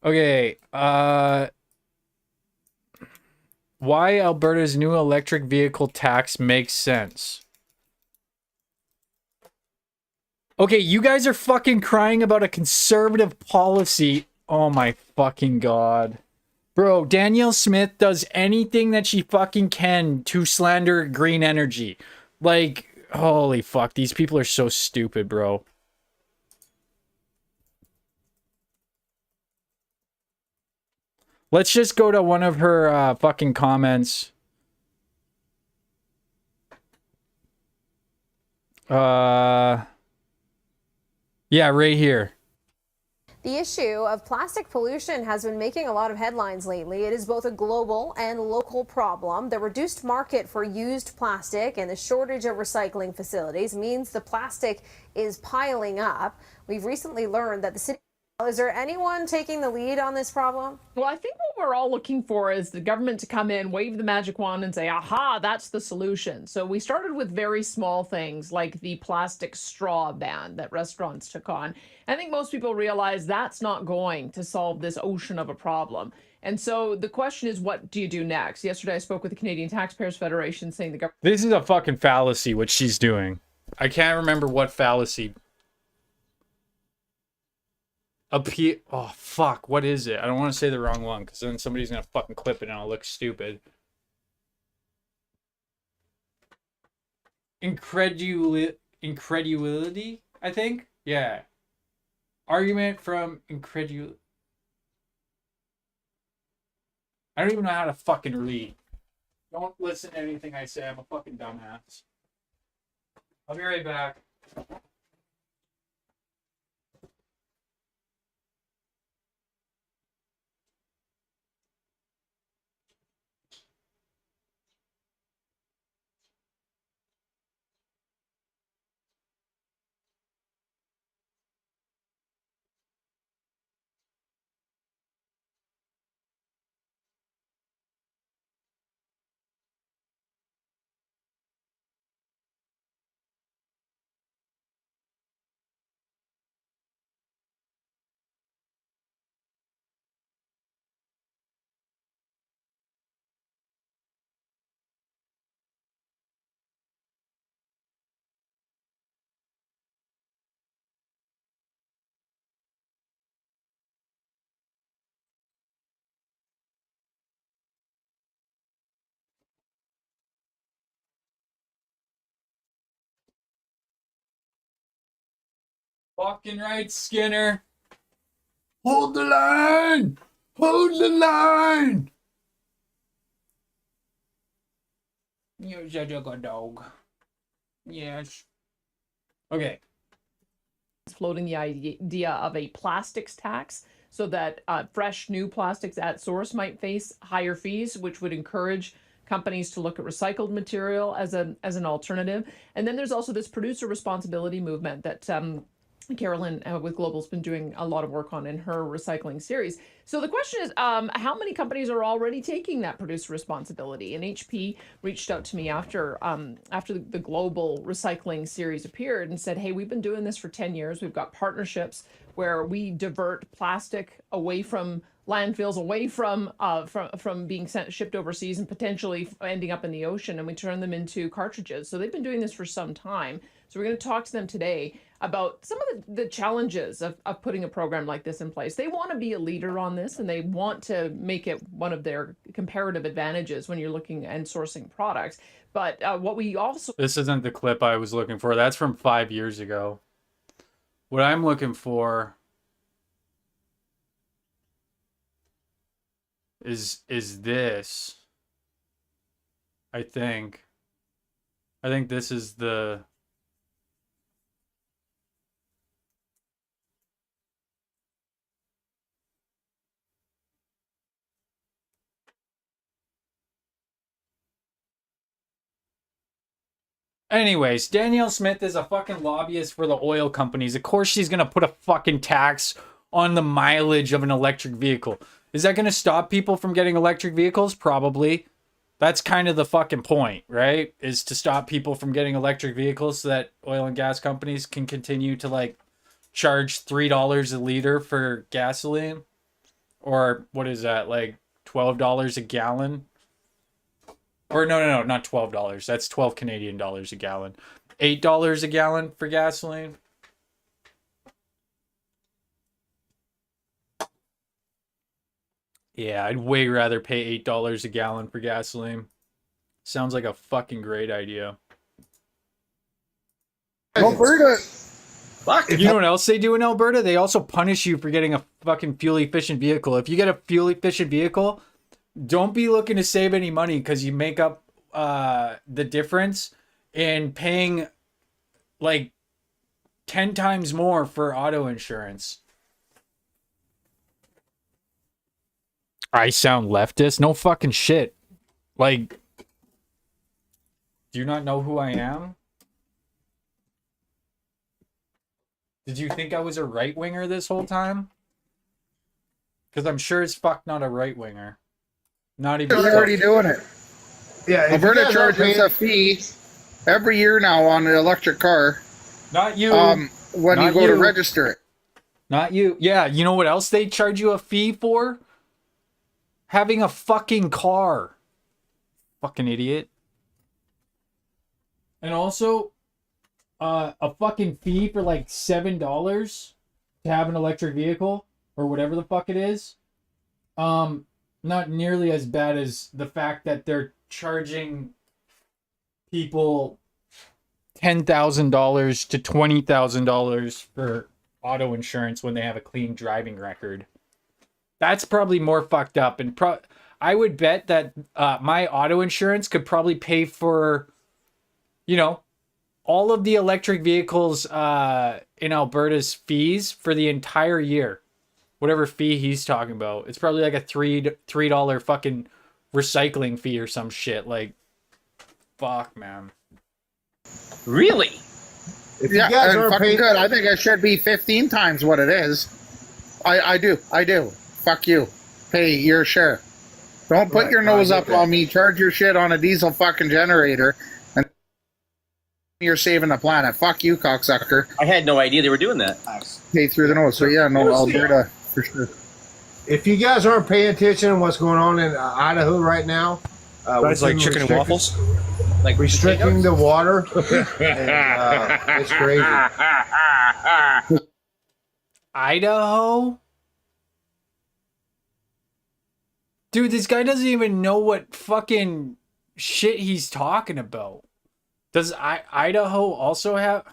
Okay, why Alberta's new electric vehicle tax makes sense. Okay, you guys are fucking crying about a conservative policy. Oh my fucking god. Bro, Danielle Smith does anything that she fucking can to slander green energy. Like, holy fuck, these people are so stupid, bro. Let's just go to one of her fucking comments. Yeah, right here. The issue of plastic pollution has been making a lot of headlines lately. It is both a global and local problem. The reduced market for used plastic and the shortage of recycling facilities means the plastic is piling up. We've recently learned that the city... Is there anyone taking the lead on this problem? Well, I think what we're all looking for is the government to come in, wave the magic wand, and say, aha, that's the solution. So we started with very small things like the plastic straw ban that restaurants took on. I think most people realize that's not going to solve this ocean of a problem. And so the question is, what do you do next? Yesterday, I spoke with the Canadian Taxpayers Federation saying the government... This is a fucking fallacy, what she's doing. I can't remember what fallacy. Oh, fuck. What is it? I don't want to say the wrong one, because then somebody's going to fucking clip it and I'll look stupid. Incredulity, I think? Yeah. Argument from incredulity. I don't even know how to fucking read. Don't listen to anything I say. I'm a fucking dumbass. I'll be right back. Fucking right, Skinner. Hold the line! Hold the line! You're such a good dog. Yes. Okay. Floating the idea of a plastics tax so that fresh new plastics at source might face higher fees, which would encourage companies to look at recycled material as an alternative. And then there's also this producer responsibility movement that Carolyn with Global's been doing a lot of work on in her recycling series. So the question is, how many companies are already taking that producer responsibility? And HP reached out to me after the Global recycling series appeared and said, hey, we've been doing this for 10 years. We've got partnerships where we divert plastic away from landfills, away from being shipped overseas and potentially ending up in the ocean, and we turn them into cartridges. So they've been doing this for some time. So we're going to talk to them today about some of the challenges of putting a program like this in place. They want to be a leader on this, and they want to make it one of their comparative advantages when you're looking and sourcing products. But what we also... This isn't the clip I was looking for. That's from 5 years ago. What I'm looking for is this. I think this is the... Anyways, Danielle Smith is a fucking lobbyist for the oil companies. Of course she's gonna put a fucking tax on the mileage of an electric vehicle. Is that gonna stop people from getting electric vehicles? Probably. That's kind of the fucking point, right? Is to stop people from getting electric vehicles so that oil and gas companies can continue to like charge $3 a liter for gasoline. Or what is that, like $12 a gallon? Or no, not $12. That's 12 Canadian dollars a gallon. $8 a gallon for gasoline. Yeah, I'd way rather pay $8 a gallon for gasoline. Sounds like a fucking great idea. Alberta Fuck. You know what else they do in Alberta? They also punish you for getting a fucking fuel efficient vehicle. If you get a fuel efficient vehicle, don't be looking to save any money because you make up the difference in paying like 10 times more for auto insurance. I sound leftist? No fucking shit. Like, do you not know who I am? Did you think I was a right winger this whole time? Because I'm sure as fuck not a right winger. Not even. They're already doing it. Yeah, if you Alberta guys aren't charges paying- a fee every year now on an electric car. Not you. When Not you go to you. register it. Not you. Yeah, you know what else they charge you a fee for? Having a fucking car. Fucking idiot. And also, a fucking fee for like $7 to have an electric vehicle or whatever the fuck it is. Not nearly as bad as the fact that they're charging people $10,000 to $20,000 for auto insurance when they have a clean driving record. That's probably more fucked up. And I would bet that my auto insurance could probably pay for, you know, all of the electric vehicles in Alberta's fees for the entire year. Whatever fee he's talking about. It's probably like a $3 fucking recycling fee or some shit. Like, fuck, man. Really? If Yeah, you guys and aren't fucking paying, good. I think it should be 15 times what it is. I do. Fuck you. Pay your share. Don't put Right, your nose I up get that. on me. Charge your shit on a diesel fucking generator, and you're saving the planet. Fuck you, cocksucker. I had no idea they were doing that. Pay through the nose. So yeah, no, Alberta for sure. if you guys aren't paying attention to what's going on in Idaho right now, It's like chicken and waffles. Like restricting the water, and, it's crazy. Idaho? Dude, this guy doesn't even know what fucking shit he's talking about. Does Idaho also have...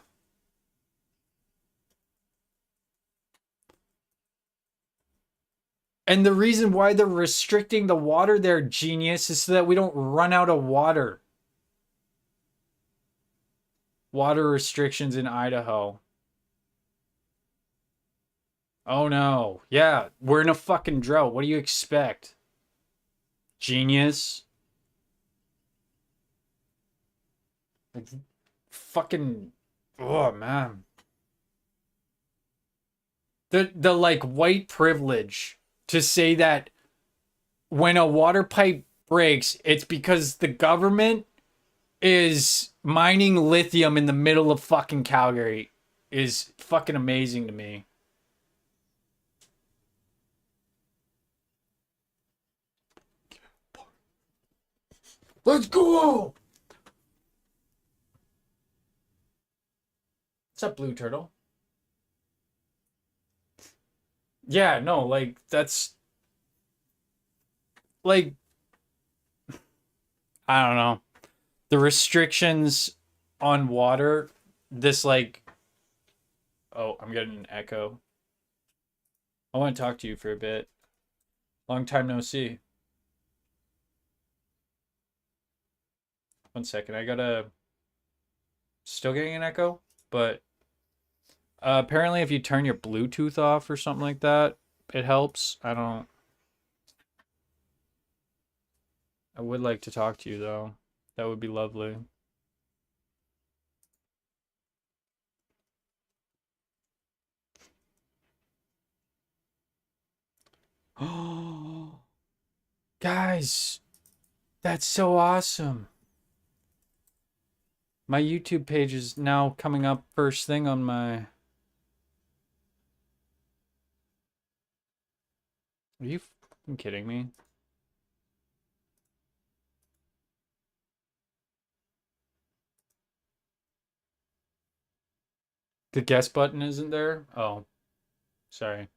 And the reason why they're restricting the water there, genius, is so that we don't run out of water. Water restrictions in Idaho. Oh no. Yeah, we're in a fucking drought. What do you expect? Genius. Like, fucking... Oh, man. The like, white privilege to say that when a water pipe breaks, it's because the government is mining lithium in the middle of fucking Calgary is fucking amazing to me. Let's go! What's up, Blue Turtle? Yeah, no, like, that's... Like... I don't know. The restrictions on water, this, like... Oh, I'm getting an echo. I want to talk to you for a bit. Long time no see. One second, I gotta... Still getting an echo? But... apparently if you turn your Bluetooth off or something like that, it helps. I would like to talk to you, though. That would be lovely. Oh, guys, that's so awesome. My YouTube page is now coming up first thing on my... Are you fucking kidding me? The guest button isn't there? Oh, sorry.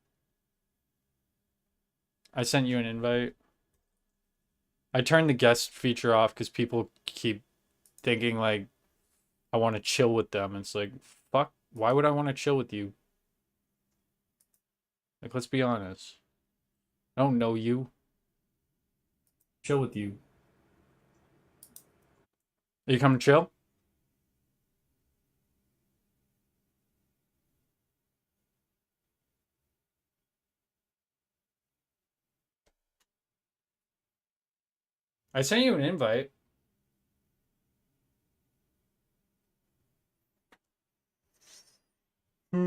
I sent you an invite. I turned the guest feature off because people keep thinking like I want to chill with them. It's like, fuck Why would I want to chill with you? Like, let's be honest. I don't know you. Chill with you. Are you coming to chill? I sent you an invite. You're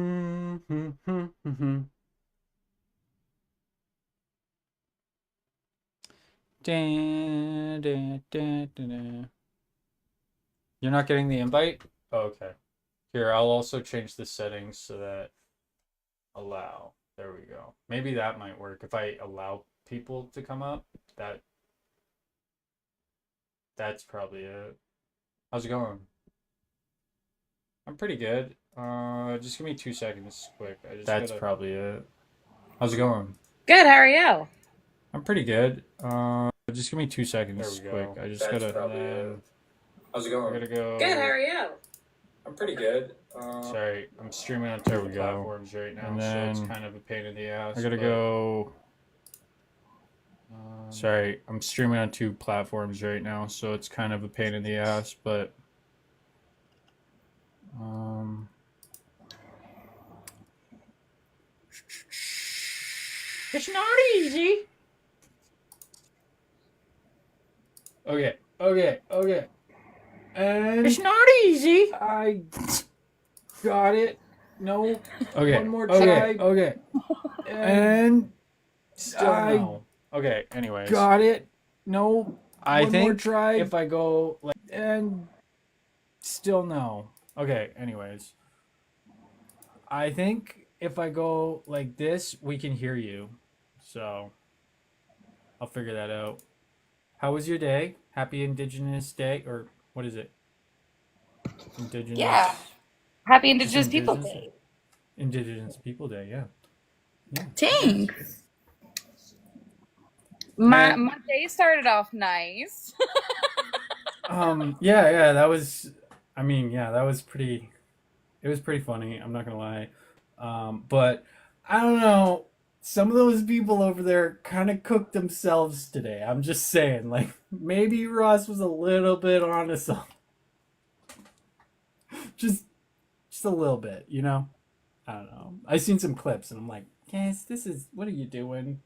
not getting the invite? Oh, okay. Here, I'll also change the settings so that allow. There we go. Maybe that might work. If I allow people to come up, that's probably it. How's it going? I'm pretty good. Just give me 2 seconds quick. That's probably it. How's it going? Good, how are you? I'm pretty good. Just give me 2 seconds quick. I just That's gotta. probably it. How's it going? I gotta go. Good, how are you? I'm pretty good. Sorry, I'm streaming on two platforms right now, so it's kind of a pain in the ass. I gotta go. Sorry, I'm streaming on 2 platforms right now, so it's kind of a pain in the ass, but It's not easy. okay. And It's not easy. I got it. No. Okay. One more try. Okay. And still no. Okay. Anyways. Got it. No. I One think more try. if I go like and still no. Okay. Anyways. I think if I go like this, we can hear you. So I'll figure that out. How was your day? Happy Indigenous Day, or what is it? Indigenous. Yeah. Happy Indigenous People Indigenous- Day. Indigenous People Day, yeah. Thanks. Man. My day started off nice. Yeah, that was that was pretty it was pretty funny, I'm not gonna lie. But I don't know, some of those people over there kind of cooked themselves today. I'm just saying, like, maybe Ross was a little bit honest on just a little bit, you know? I don't know. I seen some clips and I'm like, yes, what are you doing?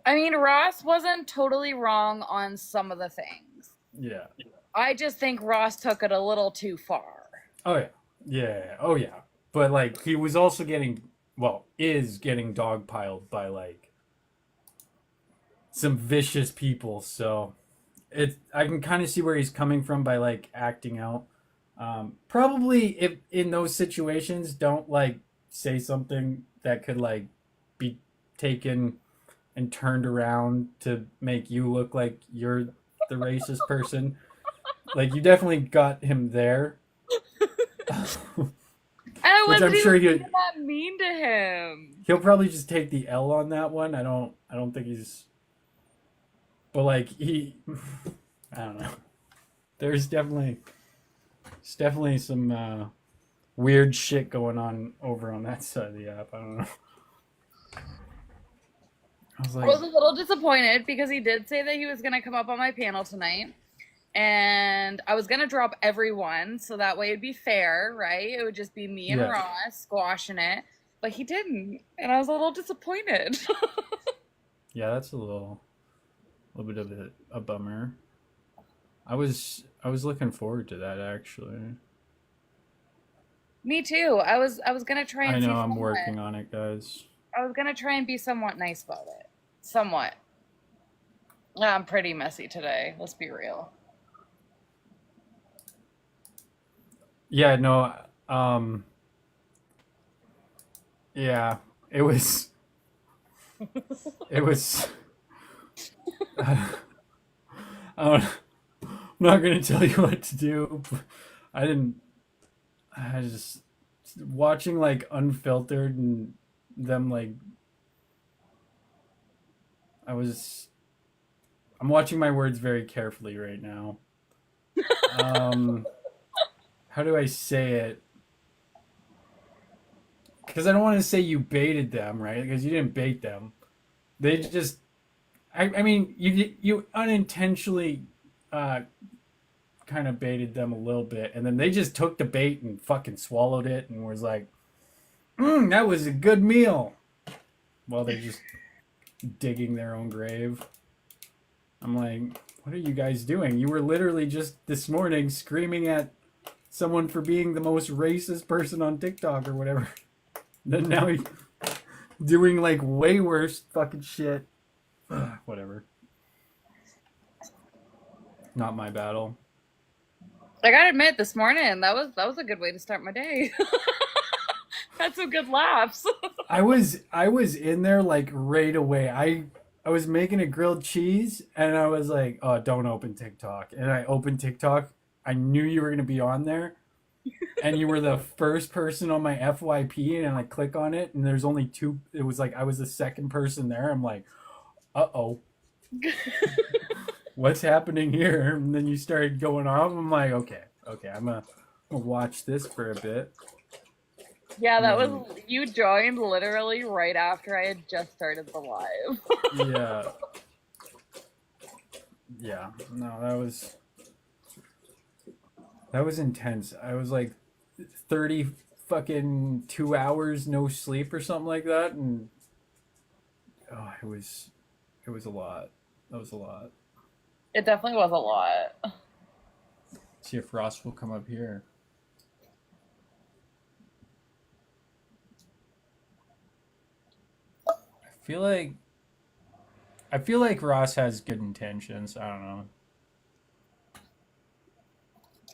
I mean, Ross wasn't totally wrong on some of the things. Yeah. I just think Ross took it a little too far. Oh yeah. Yeah. Oh yeah. But like he was also is getting dogpiled by like some vicious people, so I can kind of see where he's coming from by like acting out. Probably if in those situations, don't like say something that could like be taken and turned around to make you look like you're the racist person. Like, you definitely got him there. I Which wasn't I'm sure even that mean to him. He'll probably just take the L on that one. I don't think he's. But like I don't know. There's definitely some weird shit going on over on that side of the app. I don't know. I was I was a little disappointed because he did say that he was going to come up on my panel tonight. And I was going to drop everyone, so that way it'd be fair, right? It would just be me and Ross squashing it. But he didn't, and I was a little disappointed. Yeah, that's a little bit of a bummer. I was looking forward to that, actually. Me too. I was gonna try and. I know, I'm working on it, guys. I was gonna try and be somewhat nice about it. Somewhat. I'm pretty messy today. Let's be real. Yeah, no. Yeah, it was. I'm not gonna tell you what to do. I just watching like Unfiltered and them like. I'm watching my words very carefully right now. How do I say it? because I don't want to say you baited them, right? Because you didn't bait them. They just, I mean, you unintentionally kind of baited them a little bit, and then they just took the bait and fucking swallowed it and was like, that was a good meal. While they're just digging their own grave. I'm like, what are you guys doing? You were literally just this morning screaming at someone for being the most racist person on TikTok or whatever. Then now you're doing like way worse fucking shit. Whatever. Not my battle. I gotta admit, this morning that was a good way to start my day. Had some good laughs. I was in there like right away. I was making a grilled cheese and I was like, oh, don't open TikTok. And I opened TikTok. I knew you were gonna be on there. And you were the first person on my FYP, and I click on it, and there's only two. It was like I was the second person there. I'm like, uh-oh. What's happening here? And then you started going off. I'm like, okay, I'm gonna watch this for a bit. Yeah, that was, you joined literally right after I had just started the live. Yeah, no, that was intense. I was like 30 fucking 2 hours no sleep or something like that, and it was a lot. That was a lot. It definitely was a lot. See if Ross will come up here. I feel like Ross has good intentions. I don't know.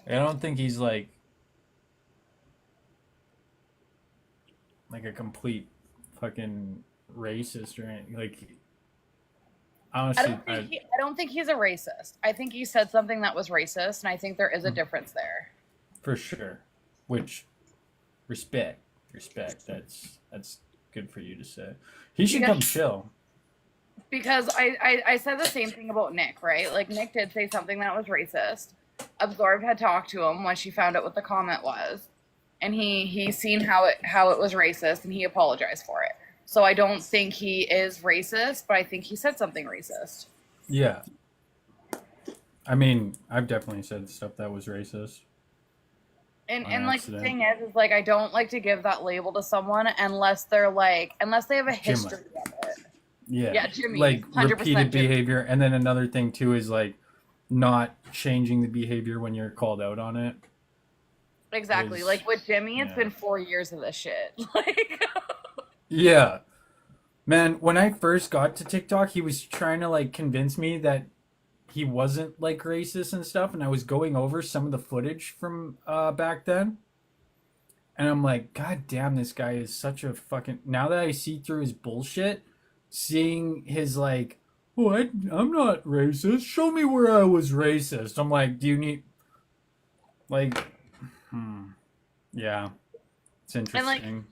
I don't think he's like a complete fucking racist or anything. Like, honestly, I don't think he's a racist. I think he said something that was racist, and I think there is a difference there. For sure. Which, respect. That's good for you to say. He should come chill. Because I said the same thing about Nick, right? Like, Nick did say something that was racist. Absorbed had talked to him when she found out what the comment was, and he seen how it was racist, and he apologized for it. So I don't think he is racist, but I think he said something racist. Yeah. I mean, I've definitely said stuff that was racist. And like, the thing is like, I don't like to give that label to someone unless they have a history of it. Yeah, Jimmy. Like 100% repeated Jimmy. behavior, and then another thing too is like not changing the behavior when you're called out on it. Exactly. Like with Jimmy, it's been 4 years of this shit. Like, yeah, man. When I first got to TikTok, he was trying to like convince me that he wasn't like racist and stuff, and I was going over some of the footage from back then, and I'm like, God damn, this guy is such a fucking. Now that I see through his bullshit, seeing his like, oh, I'm not racist. Show me where I was racist. I'm like, do you need like, yeah, it's interesting. And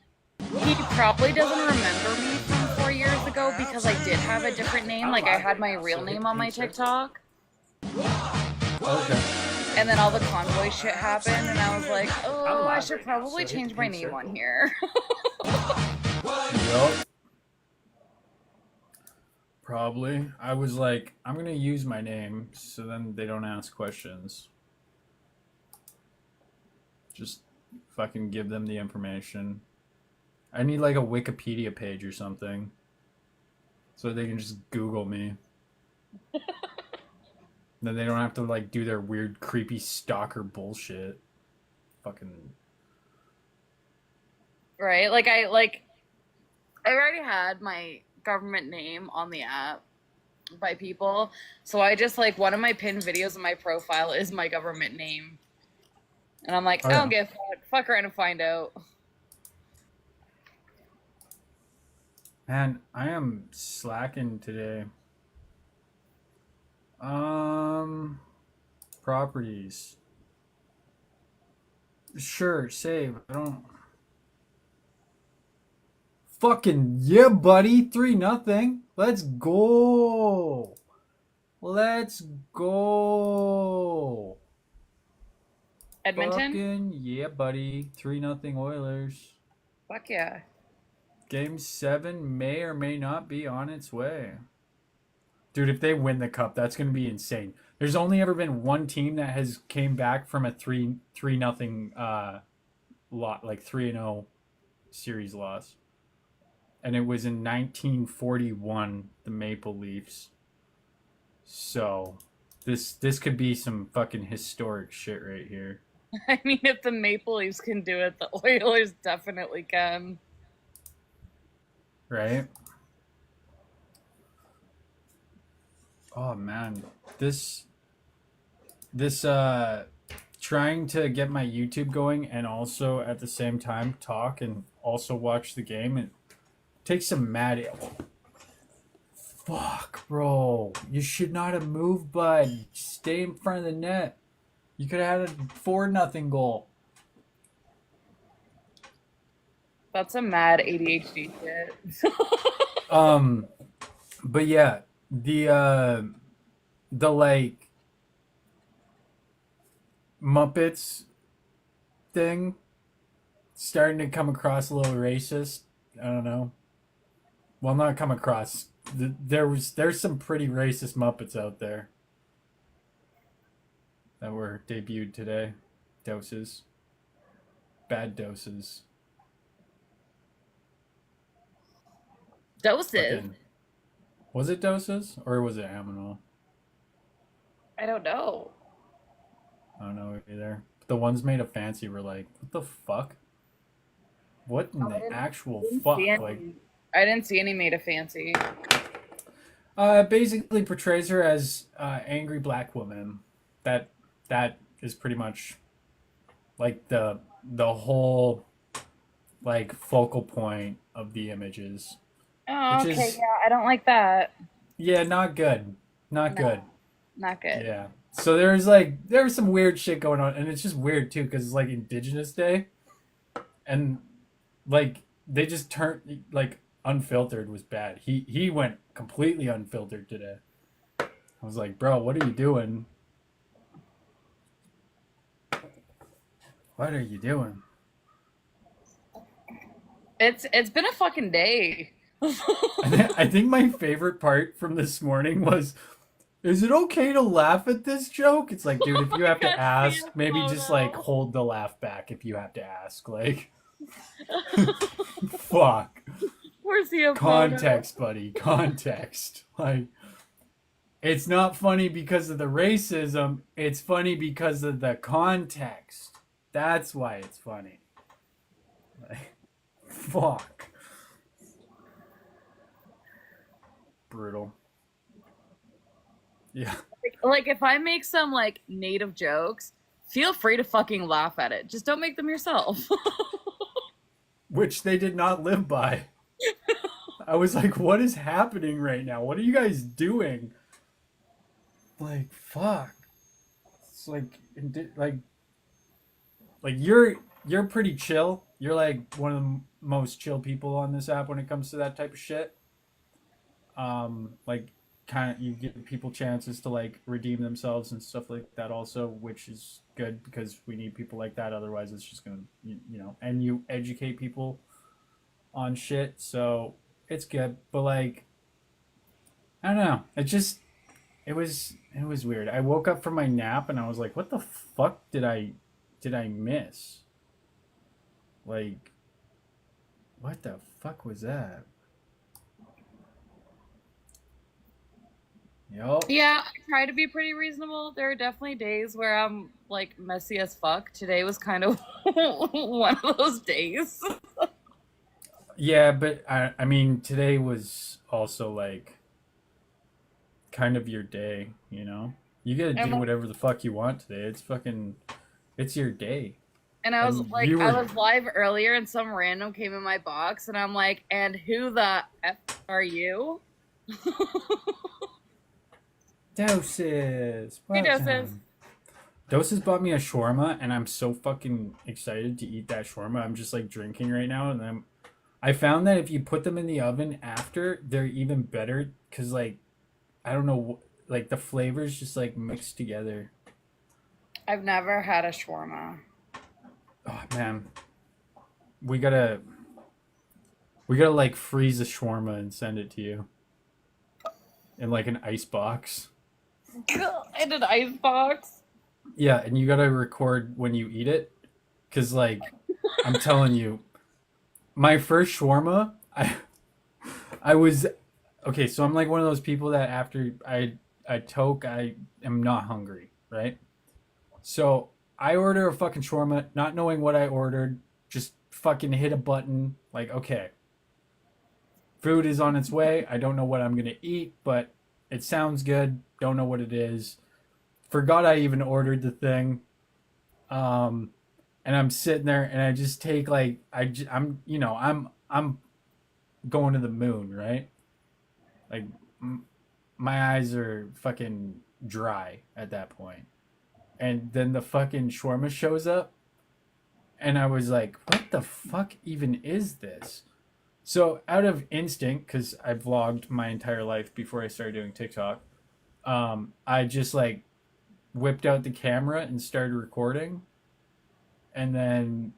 like, he probably doesn't remember me from 4 years ago because I did have a different name. Like, I had my real name on my TikTok. Okay. And then all the convoy shit happened, and I was like, oh, I should probably change my name on here. Yep. Probably. I was like, I'm going to use my name so then they don't ask questions. Just fucking give them the information. I need like a Wikipedia page or something so they can just Google me. Then they don't have to like do their weird creepy stalker bullshit. Fucking right? Like I already had my government name on the app by people, so I just like, one of my pinned videos in my profile is my government name, and I'm like, I don't give a fuck around and find out. Man, I am slacking today. Properties. Sure, save. I don't. Fucking yeah, buddy. 3-0. Let's go. Let's go. Edmonton? Fucking yeah, buddy. 3-0 Oilers. Fuck yeah. Game 7 may or may not be on its way. Dude, if they win the cup, that's going to be insane. There's only ever been one team that has came back from a 3-0 lot, like 3-0 series loss. And it was in 1941, the Maple Leafs. So, this could be some fucking historic shit right here. I mean, if the Maple Leafs can do it, the Oilers definitely can. Right? Oh man, this trying to get my YouTube going and also at the same time talk and also watch the game, it takes some mad. Fuck, bro, you should not have moved, bud. Stay in front of the net. You could have had a 4-0 goal. That's a mad ADHD shit. But yeah, the like Muppets thing starting to come across a little racist. I don't know. Well, not come across. There's some pretty racist Muppets out there that were debuted today. Doses. Bad doses. Doses? Fucking, was it doses or was it aminol? I don't know. I don't know either. The ones made of fancy were like, what the fuck? What in the actual fuck? Like, I didn't see any made of fancy. basically portrays her as angry black woman. That is pretty much like the whole like focal point of the images. Oh, Which okay, is- yeah, I don't like that. Yeah, not good. Not No. good. Not good. Yeah. So there was some weird shit going on, and it's just weird too because it's like Indigenous Day, and like they just turned like unfiltered was bad. He went completely unfiltered today. I was like, bro, what are you doing? What are you doing? It's been a fucking day. I think my favorite part from this morning was, is it okay to laugh at this joke? It's like, dude, if you have to God, ask, yeah, maybe oh just no. like hold the laugh back if you have to ask. Like, fuck. Where's the Context, buddy. Context. Like, it's not funny because of the racism. It's funny because of the context. That's why it's funny. Like, fuck. Brutal. Yeah. Like if I make some like native jokes, feel free to fucking laugh at it. Just don't make them yourself. Which they did not live by. I was like, what is happening right now? What are you guys doing? Like, fuck. It's like you're pretty chill. You're like one of the most chill people on this app when it comes to that type of shit. Like kind of you give people chances to like redeem themselves and stuff like that also, which is good because we need people like that. Otherwise, it's just gonna you know. And you educate people on shit, so it's good. But like, I don't know. It was weird. I woke up from my nap and I was like, what the fuck did I miss? Like, what the fuck was that? Yup. Yeah, I try to be pretty reasonable. There are definitely days where I'm like messy as fuck. Today was kind of one of those days. Yeah, but I mean, today was also like kind of your day, you know? You gotta do And- whatever the fuck you want today. It's your day. And I was And like, you I were- was live earlier and some random came in my box and I'm like, and who the F are you? Doses. Hey, Welcome. Doses. Doses bought me a shawarma, and I'm so fucking excited to eat that shawarma. I'm just like drinking right now, and I found that if you put them in the oven after, they're even better because like I don't know, like the flavors just like mix together. I've never had a shawarma. Oh man, we gotta We gotta like freeze a shawarma and send it to you in like an ice box. In an ice box. Yeah, and you gotta record when you eat it, cause like I'm telling you, my first shawarma, I was okay. So I'm like one of those people that after I toke, I am not hungry, right? So I order a fucking shawarma, not knowing what I ordered, just fucking hit a button, like okay, food is on its way. I don't know what I'm gonna eat, but it sounds good. Don't know what it is. Forgot I even ordered the thing. And I'm sitting there and I just take like I'm I'm going to the moon, right? Like my eyes are fucking dry at that point. And then the fucking shawarma shows up and I was like, what the fuck even is this? So out of instinct, because I vlogged my entire life before I started doing TikTok, I just like whipped out the camera and started recording. And then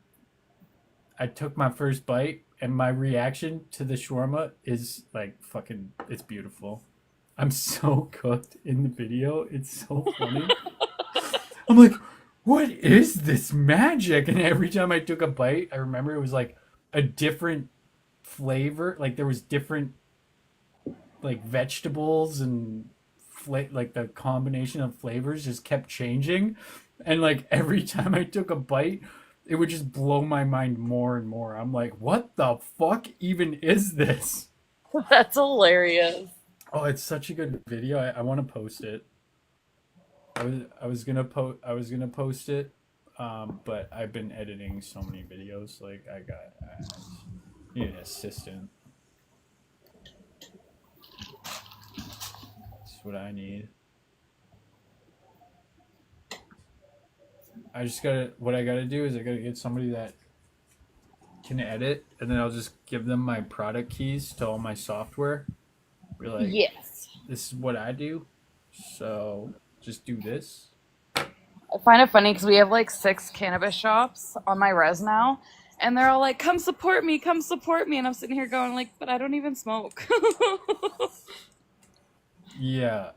I took my first bite, and my reaction to the shawarma is like fucking, it's beautiful. I'm so cooked in the video. It's so funny. I'm like, what is this magic? And every time I took a bite, I remember it was like a different flavor. Like there was different like vegetables and like the combination of flavors just kept changing. And like every time I took a bite, it would just blow my mind more and more. I'm like, what the fuck even is this? That's hilarious. Oh, it's such a good video. I want to post it. I was gonna post it, but I've been editing so many videos. Like I need an assistant. That's what I need. What I gotta do is I gotta get somebody that can edit, and then I'll just give them my product keys to all my software. We're like, Yes. this is what I do, so just do this. I find it funny because we have like 6 cannabis shops on my res now, and they're all like, come support me, and I'm sitting here going like, but I don't even smoke. Yeah,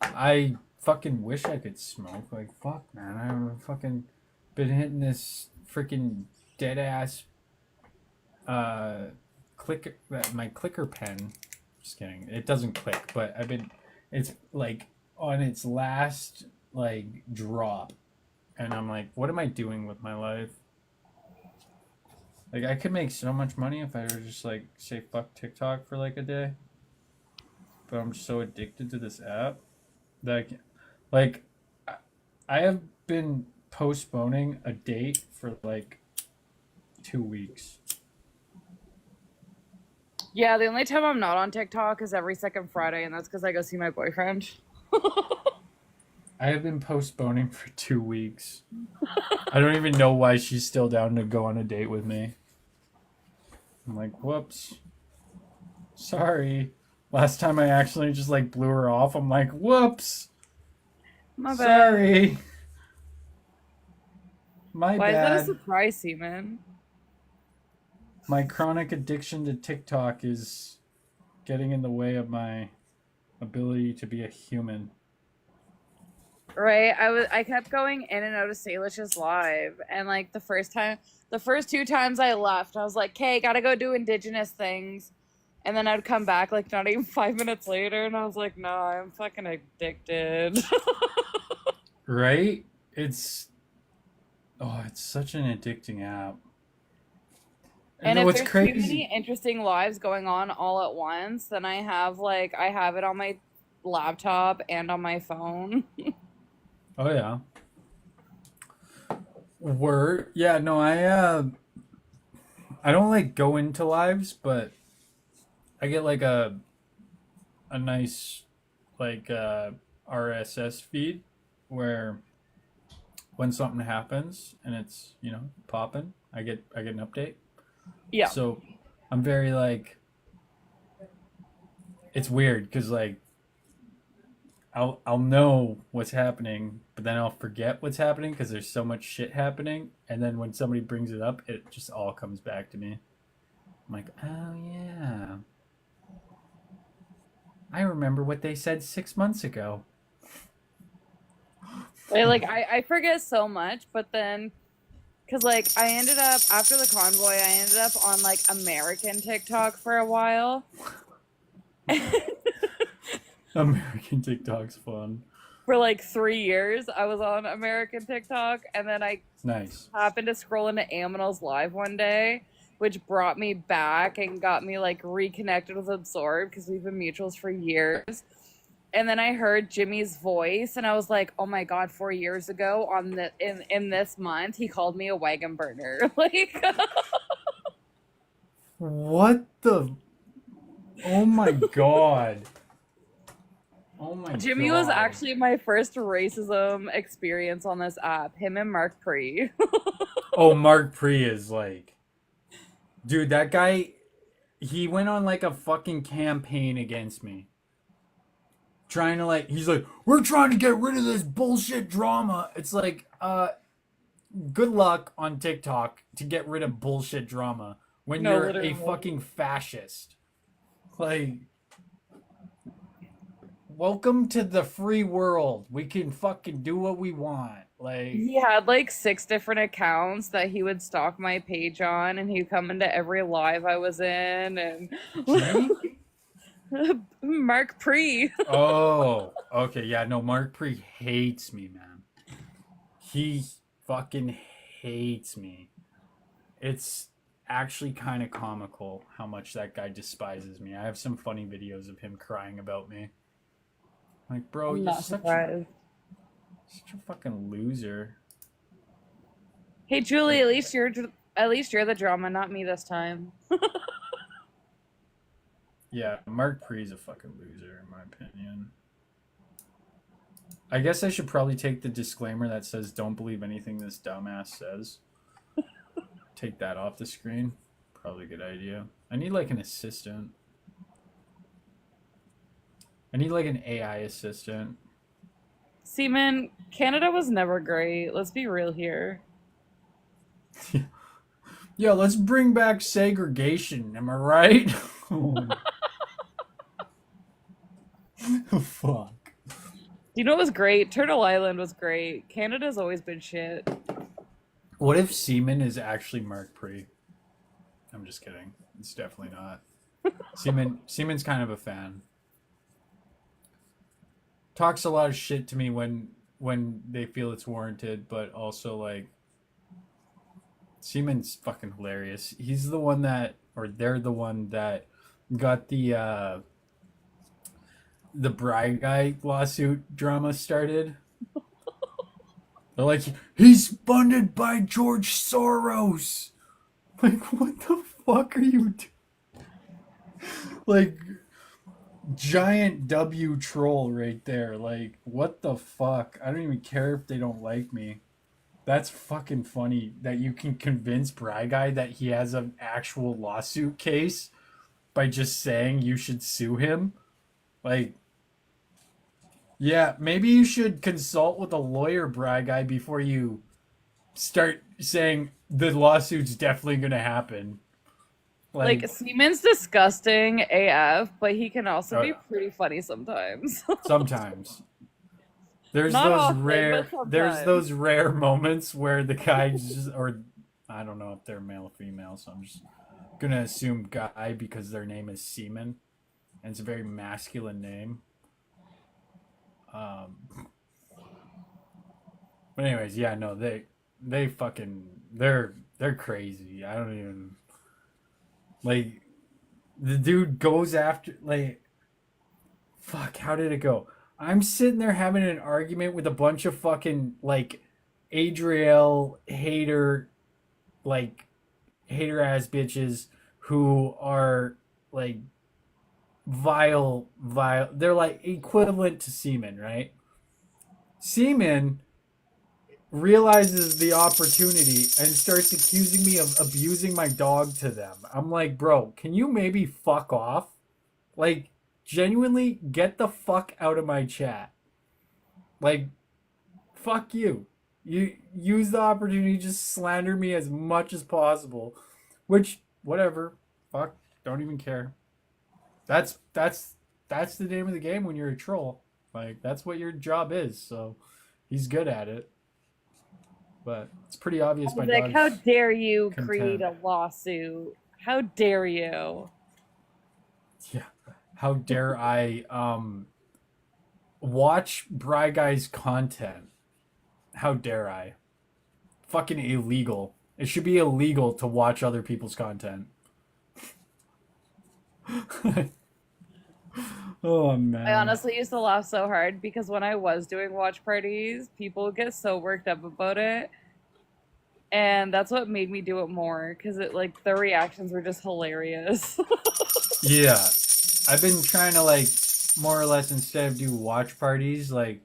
I fucking wish I could smoke. Like, fuck, man, I've fucking been hitting this freaking dead ass clicker, my clicker pen. Just kidding, it doesn't click, but it's like on its last like drop, and I'm like, what am I doing with my life? Like I could make so much money if I were just like say fuck TikTok for like a day, but I'm so addicted to this app that I have been postponing a date for like 2 weeks. Yeah, the only time I'm not on TikTok is every second Friday, and that's because I go see my boyfriend. I have been postponing for 2 weeks. I don't even know why she's still down to go on a date with me. I'm like, whoops. Sorry. Last time I actually just like blew her off. I'm like, whoops. My bad. Sorry. My Why bad. is that a surprise, Seaman? My chronic addiction to TikTok is getting in the way of my ability to be a human. Right, I kept going in and out of Salish's live, and like the first 2 times I left, I was like, "Okay, gotta go do indigenous things," and then I'd come back like not even 5 minutes later, and I was like, "No, I'm fucking addicted." Right? It's such an addicting app. And then if what's there's crazy? too many interesting lives going on all at once, then I have it on my laptop and on my phone. Oh yeah. Yeah, no, I don't like go into lives, but I get like a nice like RSS feed where when something happens and it's, popping, I get an update. Yeah. So I'm very like, it's weird because like I'll know what's happening, but then I'll forget what's happening because there's so much shit happening. And then when somebody brings it up, it just all comes back to me. I'm like, oh yeah. I remember what they said 6 months ago. I forget so much, but then because like I ended up after the convoy, I ended up on like American TikTok for a while. American TikTok's fun. For like 3 years, I was on American TikTok, and then I Nice. happened to scroll into Aminal's live one day, which brought me back and got me like reconnected with Absorb because we've been mutuals for years. And then I heard Jimmy's voice, and I was like, "Oh my god!" 4 years ago, on the in this month, he called me a wagon burner. Like, What the? Oh my god. Oh my god. Jimmy was actually my first racism experience on this app. Him and Mark Pre. Oh, Mark Pre is like, dude, that guy, he went on like a fucking campaign against me. Trying to like, he's like, we're trying to get rid of this bullshit drama. It's like, good luck on TikTok to get rid of bullshit drama when No, you're literally. a fucking fascist. Like, welcome to the free world. We can fucking do what we want. Like, He had like 6 different accounts that he would stalk my page on, and he'd come into every live I was in, and Jimmy? Mark Pre. Oh, okay. Yeah, no, Mark Pre hates me, man. He fucking hates me. It's actually kind of comical how much that guy despises me. I have some funny videos of him crying about me. Like, bro, I'm you're not surprised. such a fucking loser. Hey Julie, at least you're the drama, not me this time. Yeah, Mark Pre's a fucking loser, in my opinion. I guess I should probably take the disclaimer that says don't believe anything this dumbass says. Take that off the screen. Probably a good idea. I need like an assistant. I need like an AI assistant. Seaman, Canada was never great. Let's be real here. Yo, let's bring back segregation. Am I right? Oh, fuck. You know what was great? Turtle Island was great. Canada's always been shit. What if Seaman is actually Mark Pre? I'm just kidding. It's definitely not. Seaman's kind of a fan. Talks a lot of shit to me when they feel it's warranted, but also like Seaman's fucking hilarious. He's the one that, or they're the one that got the Bride Guy lawsuit drama started. They're like, he's funded by George Soros. Like, what the fuck are you doing? Like, giant W troll right there. Like, what the fuck? I don't even care if they don't like me. That's fucking funny that you can convince Bride Guy that he has an actual lawsuit case by just saying you should sue him. Like, yeah, maybe you should consult with a lawyer, Bride Guy, before you start saying the lawsuit's definitely going to happen. Like Seaman's disgusting AF, but he can also be pretty funny sometimes. Sometimes. There's Not those often, rare but sometimes. there's those rare moments where the guy just, or I don't know if they're male or female, so I'm just gonna assume guy because their name is Seaman and it's a very masculine name. But anyways, yeah, no, they fucking they're crazy. I don't even like the dude goes after like fuck, how did it go? I'm sitting there having an argument with a bunch of fucking like Adriel hater ass bitches who are like vile. They're like equivalent to Seaman, right? Seaman realizes the opportunity and starts accusing me of abusing my dog to them. I'm like, bro, can you maybe fuck off? Like, genuinely get the fuck out of my chat. Like, fuck you. You use the opportunity to just slander me as much as possible. Which, whatever. fuck, don't even care. That's the name of the game when you're a troll. Like, that's what your job is. So he's good at it. But it's pretty obvious my Like, dog's how dare you content. create a lawsuit? How dare you? Yeah. How dare I watch Bry Guy's content? How dare I? Fucking illegal. It should be illegal to watch other people's content. Oh man. I honestly used to laugh so hard because when I was doing watch parties, people would get so worked up about it. And that's what made me do it more because it like their reactions were just hilarious. Yeah. I've been trying to like more or less instead of do watch parties, like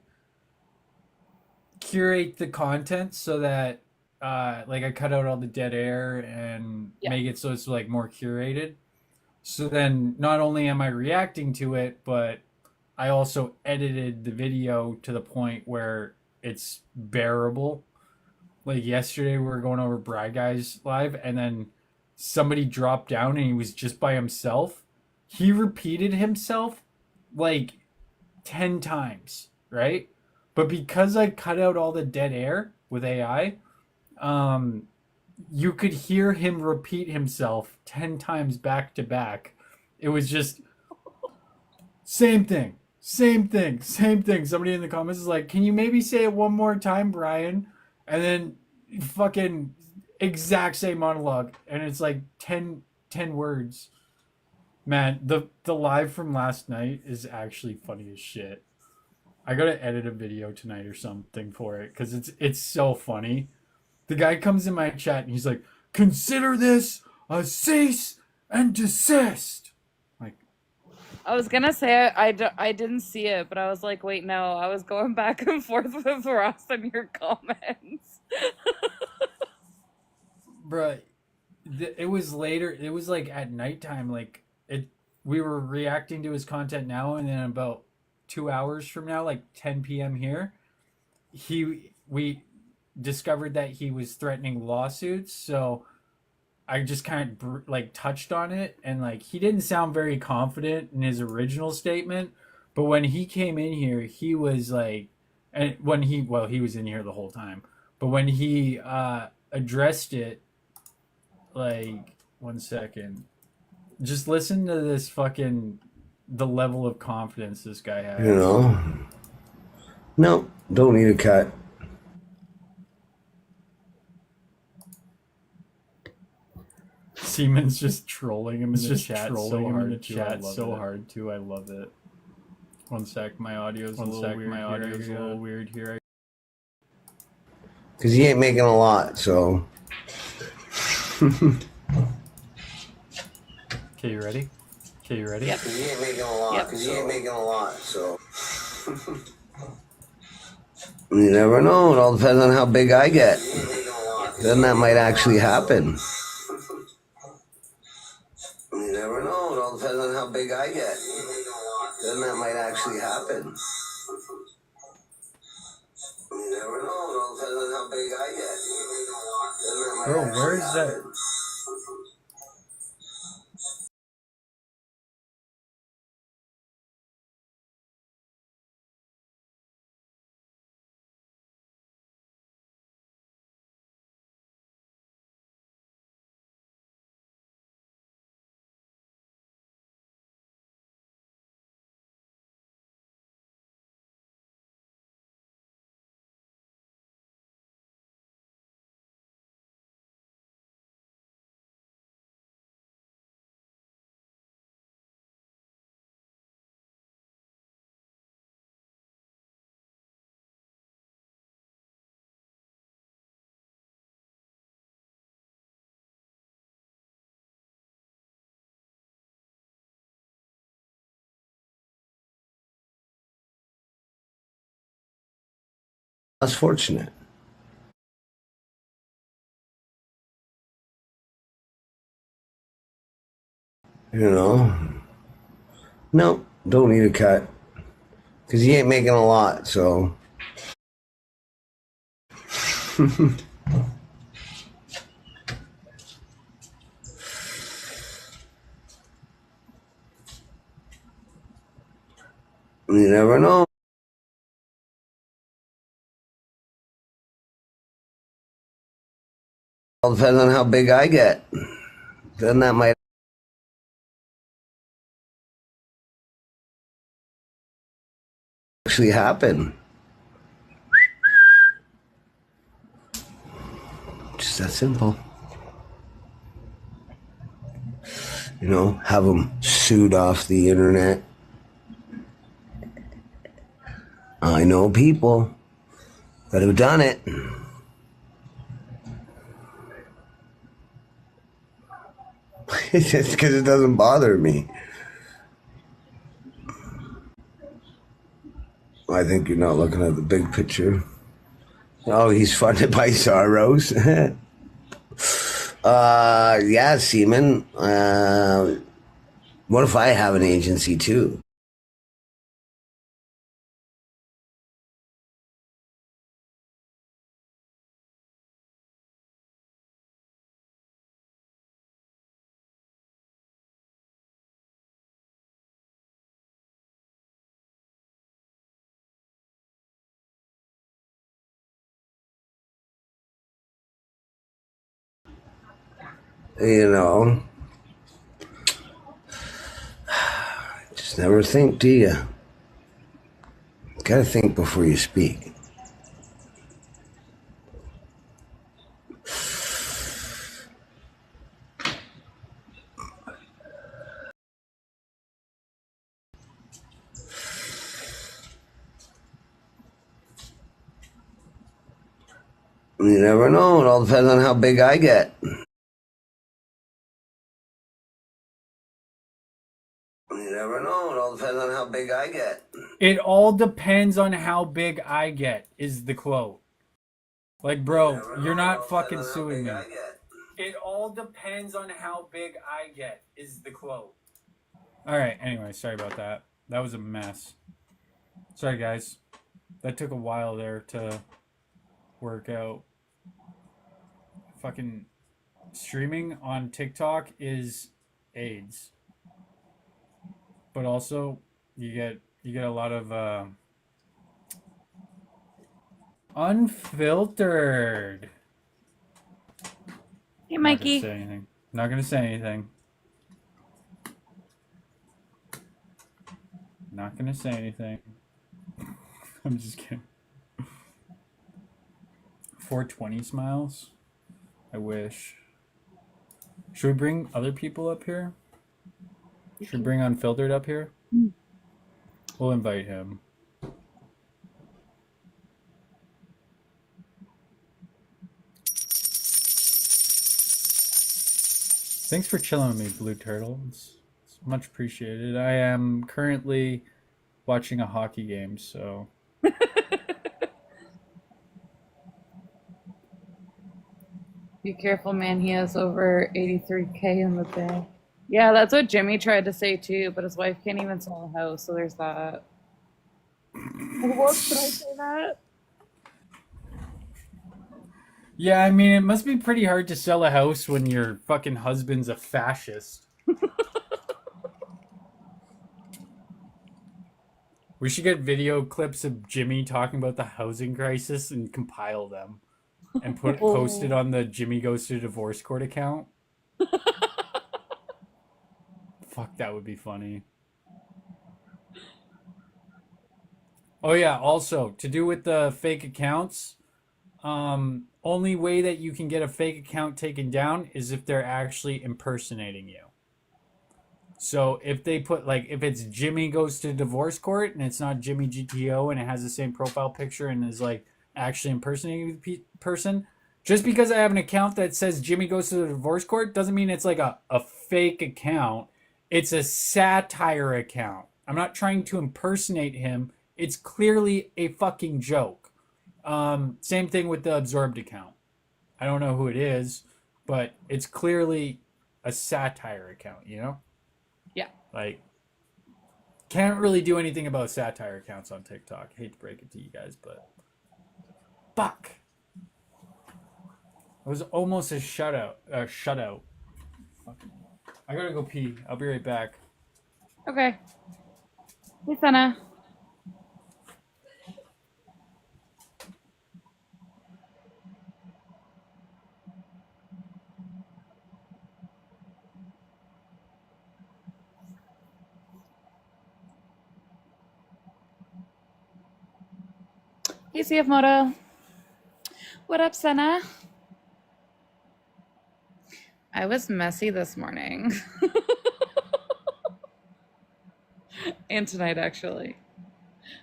curate the content so that like I cut out all the dead air and make it so it's like more curated. So then not only am I reacting to it, but I also edited the video to the point where it's bearable. Like yesterday we were going over Bry Guys live and then somebody dropped down and he was just by himself. He repeated himself like 10 times, right? But because I cut out all the dead air with AI, you could hear him repeat himself 10 times back to back. It was just same thing. Somebody in the comments is like, can you maybe say it one more time, Brian? And then fucking exact same monologue. And it's like 10 words. Man, the live from last night is actually funny as shit. I gotta edit a video tonight or something for it because it's so funny. The guy comes in my chat and he's like, consider this a cease and desist. Like, I was gonna say I didn't see it, but I was like, wait, no. I was going back and forth with Ross in your comments. bruh, it was later. It was like at nighttime. Like we were reacting to his content now, and then about 2 hours from now, like 10 p.m. here, we discovered that he was threatening lawsuits. So I just kind of like touched on it, and like he didn't sound very confident in his original statement, but when he came in here, he was like, and when he was in here the whole time, but when he addressed it, like, one second, just listen to this fucking the level of confidence this guy has. You know, no, don't need a cut. Siemens just trolling him in the chat so hard too. I love it. One sec, my audio's a little weird here. Because he ain't making a lot, so. Okay, you ready? Yep. Because he ain't making a lot, so. You never know. It all depends on how big I get. Then that might actually happen. You never know. It all depends on how big I get. Then that might actually happen. You never know. It all depends on how big I get. Bro, where is that? That's fortunate. You know? No, don't need a cut. Because he ain't making a lot, so. All depends on how big I get. Then that might actually happen. Just that simple. You know, have them sued off the internet. I know people that have done it. It's just because it doesn't bother me. I think you're not looking at the big picture. Oh, he's funded by Soros. Yeah, Seaman. What if I have an agency too? You know, just never think, do you? Gotta think before you speak. You never know. It all depends on how big I get. You never know. It all depends on how big I get. It all depends on how big I get, is the quote. Like, bro, you're not fucking suing me. It all depends on how big I get, is the quote. Alright, anyway, sorry about that. That was a mess. Sorry, guys. That took a while there to work out. Fucking streaming on TikTok is AIDS. But also, you get a lot of unfiltered. Hey, Mikey. Not gonna say anything. Not gonna say anything. I'm just kidding. 420 smiles? I wish. Should we bring other people up here? Should we bring Unfiltered up here? We'll invite him. Thanks for chilling with me, Blue Turtle. It's much appreciated. I am currently watching a hockey game, so... Be careful, man. He has over 83K in the bank. Yeah, that's what Jimmy tried to say too, but his wife can't even sell a house, so there's that. What, did I say that? Yeah, I mean, it must be pretty hard to sell a house when your fucking husband's a fascist. We should get video clips of Jimmy talking about the housing crisis and compile them. And post it on the Jimmy Goes to Divorce Court account. Fuck, that would be funny. Oh yeah, also, to do with the fake accounts, only way that you can get a fake account taken down is if they're actually impersonating you. So if they put, like, if it's Jimmy Goes to Divorce Court and it's not Jimmy GTO and it has the same profile picture and is, like, actually impersonating the person, just because I have an account that says Jimmy Goes to the Divorce Court doesn't mean it's like a fake account. It's a satire account. I'm not trying to impersonate him. It's clearly a fucking joke. Same thing with the Absorbed account. I don't know who it is, but it's clearly a satire account, you know? Yeah. Like, can't really do anything about satire accounts on TikTok. Hate to break it to you guys, but fuck. It was almost a shutout. I gotta go pee. I'll be right back. Okay. Hey, Sana. Hey, CF Moto. What up, Senna? I was messy this morning. And tonight, actually.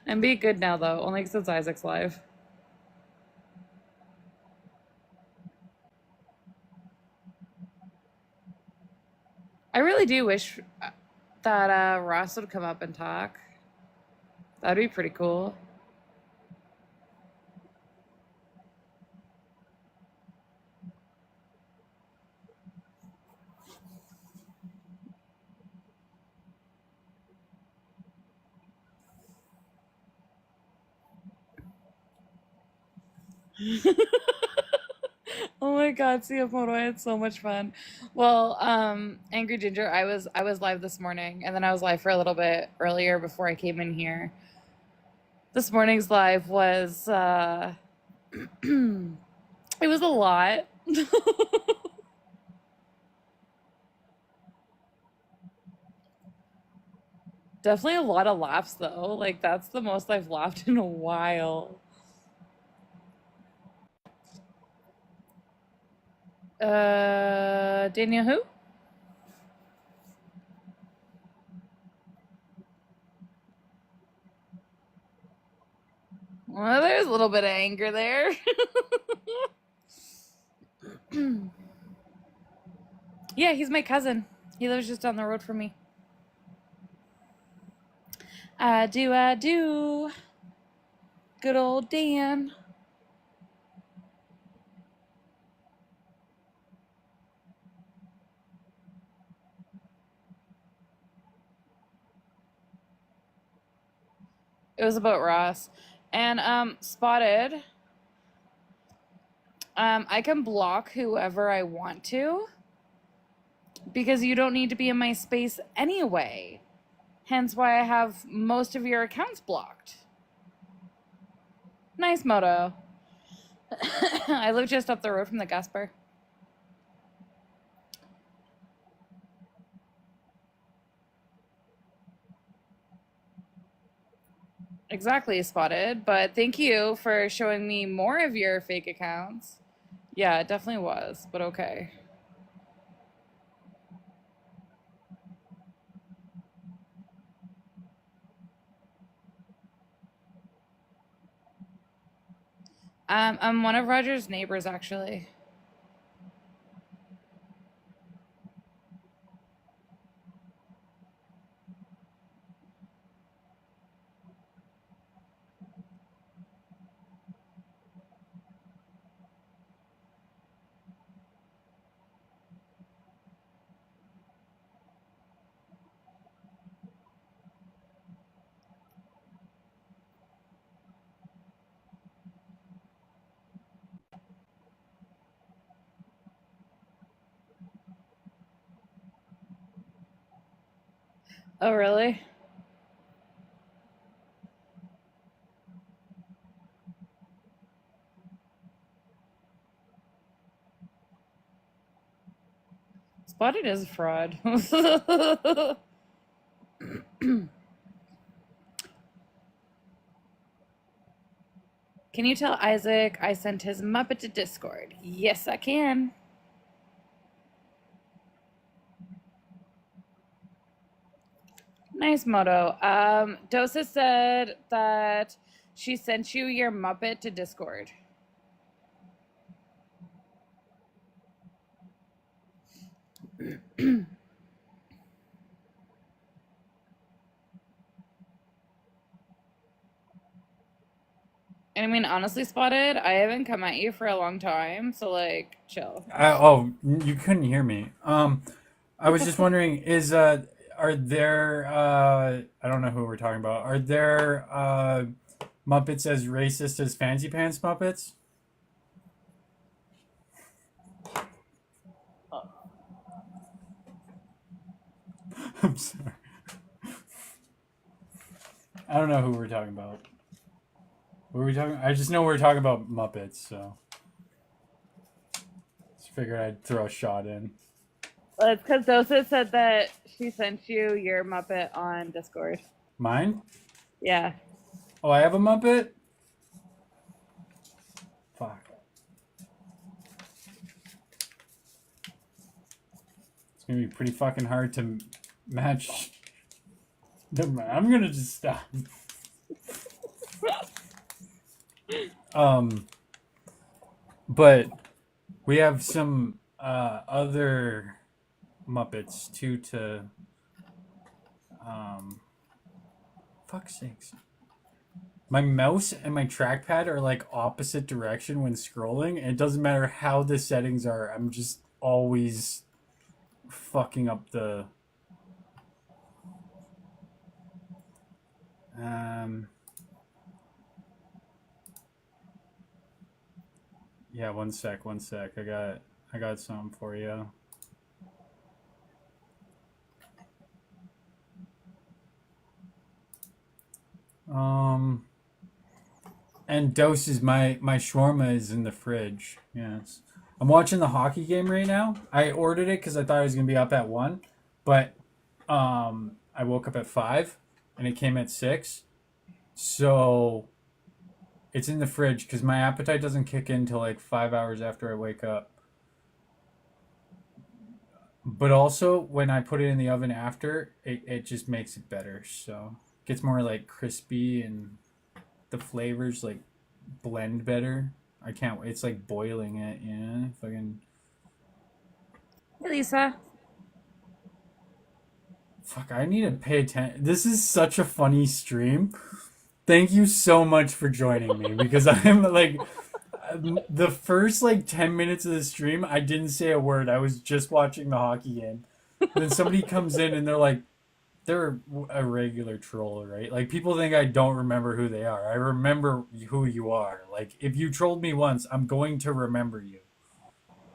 I'm being good now, though, only since Isaac's live. I really do wish that Ross would come up and talk. That'd be pretty cool. Oh my god, CF Moto, I had so much fun. Well, Angry Ginger, I was live this morning, and then I was live for a little bit earlier before I came in here. This morning's live was it was a lot. Definitely a lot of laughs though. Like that's the most I've laughed in a while. Daniel who? Well, there's a little bit of anger there. Yeah, he's my cousin. He lives just down the road from me. I do. Good old Dan. It was about Ross. And Spotted. I can block whoever I want to because you don't need to be in my space anyway. Hence why I have most of your accounts blocked. Nice, Moto. I live just up the road from the gas bar. Exactly, Spotted. But thank you for showing me more of your fake accounts. Yeah, it definitely was, but okay. I'm one of Roger's neighbors, actually. Oh, really? Spotted is a fraud. Can you tell Isaac I sent his Muppet to Discord? Yes, I can. Nice, Moto. Dosa said that she sent you your Muppet to Discord. And I mean, honestly, Spotted, I haven't come at you for a long time, so like, chill. You couldn't hear me. I was just wondering, are there I don't know who we're talking about. Are there Muppets as racist as Fancy Pants Muppets? I'm sorry. I don't know who we're talking about. What were we talking? I just know we're talking about Muppets, so just figured I'd throw a shot in. Well, it's because Dosa said that she sent you your Muppet on Discord. Mine? Yeah. Oh, I have a Muppet? gonna be pretty fucking hard to match. Never mind. I'm gonna just stop. But we have some other Muppets too to fuck's sakes. My mouse and my trackpad are like opposite direction when scrolling. It doesn't matter how the settings are. I'm just always fucking up the yeah, one sec. I got something for you. And doses, my shawarma is in the fridge. Yes. I'm watching the hockey game right now. I ordered it because I thought I was gonna be up at 1, but I woke up at 5 and it came at 6. So it's in the fridge because my appetite doesn't kick in till like 5 hours after I wake up. But also when I put it in the oven after, it just makes it better. So it gets more like crispy and the flavors like blend better. I can't. It's like boiling it. Yeah, fucking. Hey, Lisa. Fuck, I need to pay attention. This is such a funny stream. Thank you so much for joining me because I'm like the first like 10 minutes of the stream, I didn't say a word. I was just watching the hockey game. Then somebody comes in and they're like, they're a regular troll, right? Like people think I don't remember who they are. I remember who you are. Like if you trolled me once, I'm going to remember you.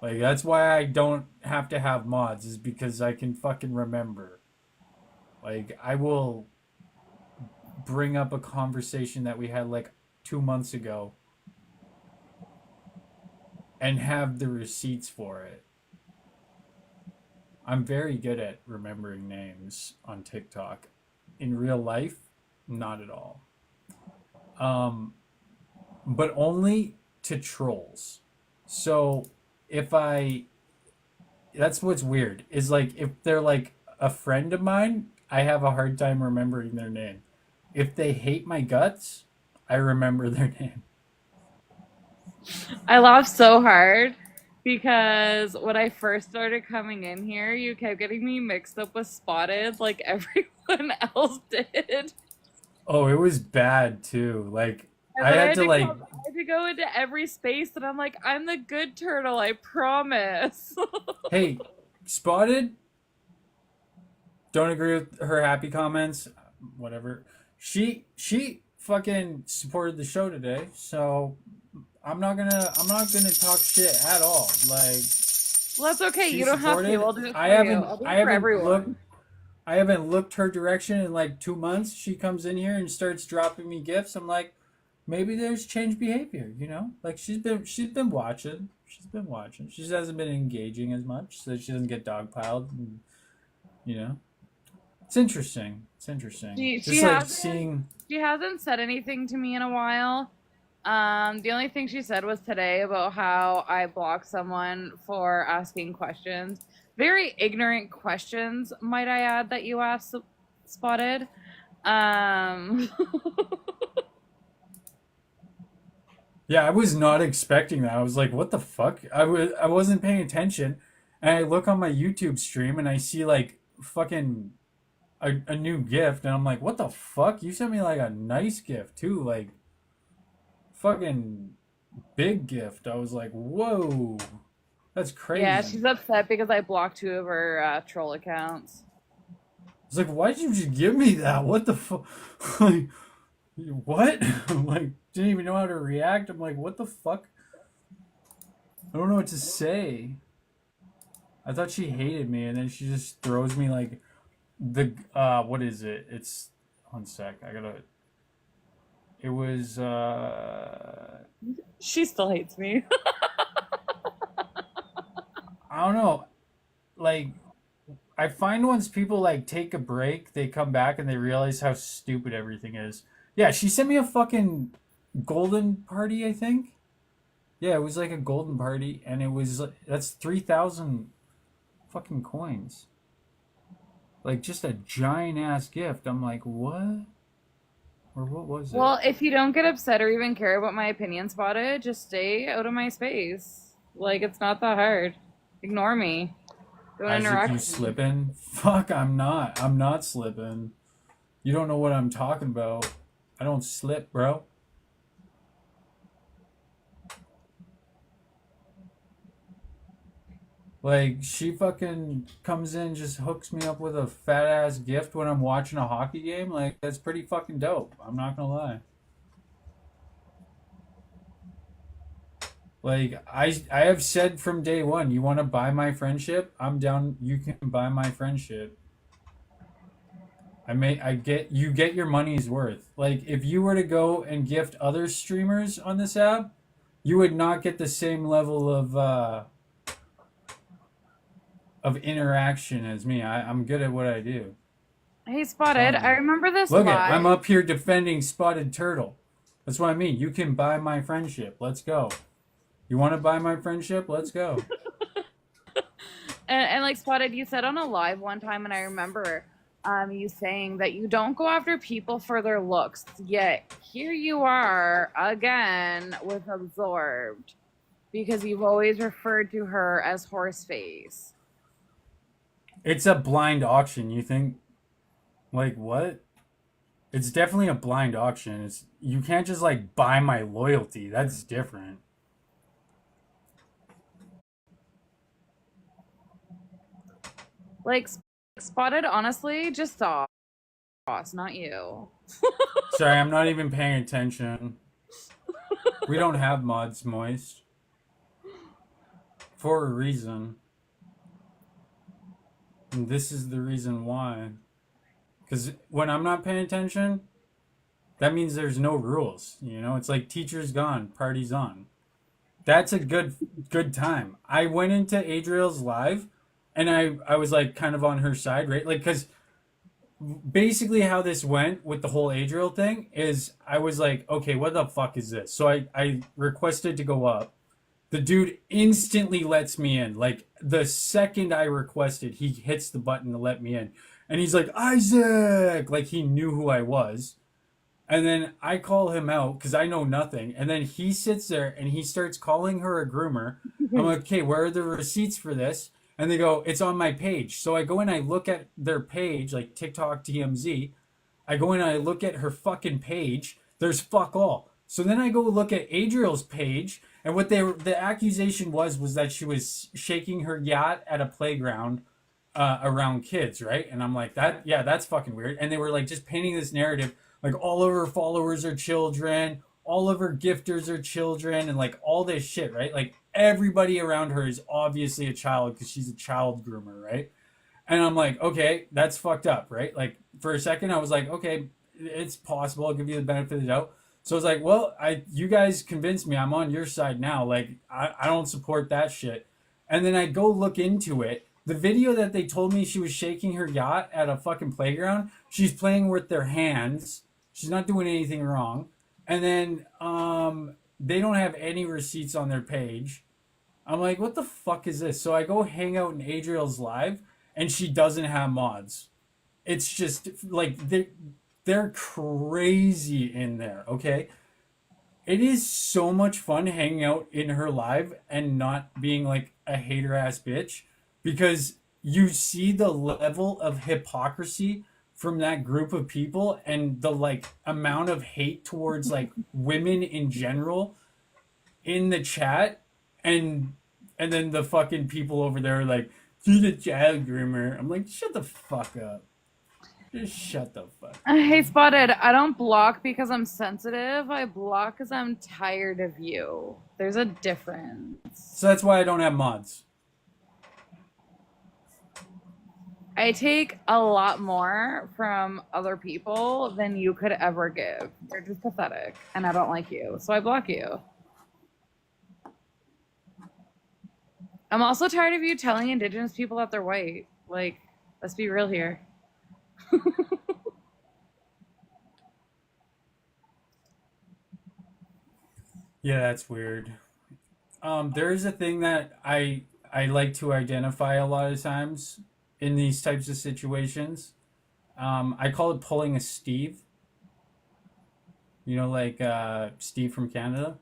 Like that's why I don't have to have mods, is because I can fucking remember. Like I will bring up a conversation that we had like 2 months ago and have the receipts for it. I'm very good at remembering names on TikTok. In real life, not at all. But only to trolls. So that's what's weird, is like if they're like a friend of mine, I have a hard time remembering their name. If they hate my guts, I remember their name. I laughed so hard because when I first started coming in here, you kept getting me mixed up with Spotted like everyone else did. Oh, it was bad too. Like And I then had to like I had to go into every space, and I'm like, I'm the good turtle, I promise. hey, Spotted, don't agree with her happy comments, whatever. She fucking supported the show today, so I'm not gonna talk shit at all. Like Well, that's okay. she You don't have to. supported. I'll do it for I you. haven't I'll do I it for haven't everyone. looked I haven't looked her direction in like 2 months. She comes in here and starts dropping me gifts. I'm like, maybe there's changed behavior, you know? Like she's been watching. She's been watching. She just hasn't been engaging as much, so she doesn't get dogpiled. And, you know, it's interesting. It's interesting. Just like seeing. She hasn't said anything to me in a while. The only thing she said was today about how I blocked someone for asking questions. Very ignorant questions, might I add, that you asked, Spotted. Yeah, I was not expecting that. I was like, what the fuck? I wasn't paying attention. And I look on my YouTube stream and I see like fucking a new gift. And I'm like, what the fuck? You sent me like a nice gift too. Like fucking big gift. I was like, whoa. That's crazy. Yeah, she's upset because I blocked 2 of her troll accounts. It's like, why'd you just give me that? What the fuck? Like, what? I'm like, didn't even know how to react. I'm like, what the fuck? I don't know what to say. I thought she hated me, and then she just throws me like the what is it? It's 1 sec. It was She still hates me. I don't know. Like I find once people like take a break, they come back and they realize how stupid everything is. Yeah, she sent me a fucking golden party, I think. Yeah, it was like a golden party, and it was that's 3,000 fucking coins. Like, just a giant-ass gift. I'm like, what? Or what was it? Well, if you don't get upset or even care about my opinion, Spotted, just stay out of my space. Like, it's not that hard. Ignore me. Don't Isaac, interact you with me. slipping? Fuck, I'm not. I'm not slipping. You don't know what I'm talking about. I don't slip, bro. Like, she fucking comes in, just hooks me up with a fat ass gift when I'm watching a hockey game. Like, that's pretty fucking dope. I'm not gonna lie. Like, I have said from day one, you want to buy my friendship? I'm down. You can buy my friendship. You get your money's worth. Like, if you were to go and gift other streamers on this app, you would not get the same level of interaction as me. I'm good at what I do. Hey, Spotted, I remember this Look live. at, I'm up here defending Spotted Turtle. That's what I mean. You can buy my friendship. Let's go. You want to buy my friendship? Let's go. And like Spotted, you said on a live one time, and I remember you saying that you don't go after people for their looks. Yet here you are again with Absorbed, because you've always referred to her as Horseface. It's a blind auction. You think, like, what? It's definitely a blind auction. You can't just like buy my loyalty. That's different. Like, Spotted, honestly, just saw us, not you. Sorry, I'm not even paying attention. We don't have mods, Moist. For a reason. And this is the reason why. Because when I'm not paying attention, that means there's no rules. You know, it's like teacher's gone, party's on. That's a good time. I went into Adriel's live, and I was like kind of on her side, right? Like, because basically how this went with the whole Adriel thing is I was like, okay, what the fuck is this? So I requested to go up. The dude instantly lets me in. Like, the second I requested, he hits the button to let me in. And he's like, Isaac! Like, he knew who I was. And then I call him out because I know nothing. And then he sits there and he starts calling her a groomer. I'm like, okay, where are the receipts for this? And they go, it's on my page. So I go and I look at their page, like TikTok TMZ. I go and I look at her fucking page. There's fuck all. So then I go look at Adriel's page. And what the accusation was that she was shaking her yacht at a playground around kids, right? And I'm like, that's fucking weird. And they were like just painting this narrative, like all of her followers are children, all of her gifters are children, and like all this shit, right? Like everybody around her is obviously a child because she's a child groomer, right? And I'm like, okay, that's fucked up, right? Like for a second, I was like, okay, it's possible. I'll give you the benefit of the doubt. So I was like, well, you guys convinced me. I'm on your side now. Like, I don't support that shit. And then I go look into it. The video that they told me she was shaking her yacht at a fucking playground, she's playing with their hands. She's not doing anything wrong. And then they don't have any receipts on their page. I'm like, what the fuck is this? So I go hang out in Adriel's live, and she doesn't have mods. It's just like they're crazy in there, okay? It is so much fun hanging out in her live and not being like a hater ass bitch, because you see the level of hypocrisy from that group of people and the like amount of hate towards like women in general in the chat, and then the fucking people over there are like, she's a child groomer. I'm like, shut the fuck up. Just shut the fuck. Hey, Spotted, I don't block because I'm sensitive. I block because I'm tired of you. There's a difference. So that's why I don't have mods. I take a lot more from other people than you could ever give. You're just pathetic, and I don't like you, so I block you. I'm also tired of you telling Indigenous people that they're white. Like, let's be real here. Yeah, that's weird. There is a thing that I I like to identify a lot of times in these types of situations. I call it pulling a Steve. You know, like Steve from Canada.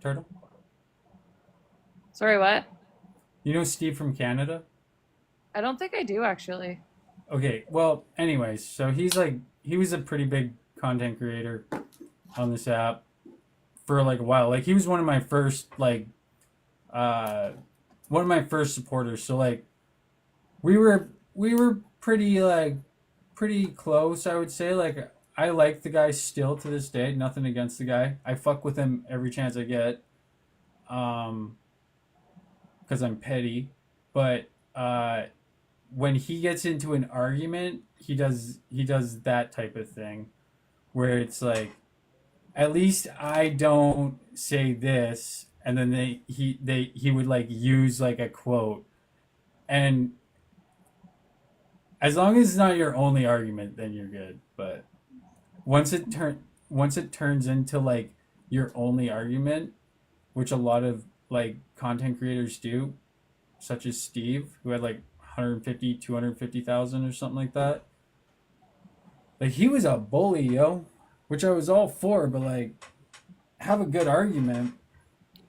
Turtle. Sorry, what? You know Steve from Canada? I don't think I do actually. Okay, well, anyways, so he was a pretty big content creator on this app for like a while. Like he was one of my first supporters. So like we were pretty close, I would say. Like I like the guy still to this day. Nothing against the guy. I fuck with him every chance I get. Because I'm petty, but when he gets into an argument, he does that type of thing, where it's like, at least I don't say this, and then he would like use like a quote, and as long as it's not your only argument, then you're good. But once it turns into like your only argument, which a lot of like content creators do, such as Steve, who had like 150, 250,000 or something like that. Like he was a bully, yo, which I was all for, but like have a good argument.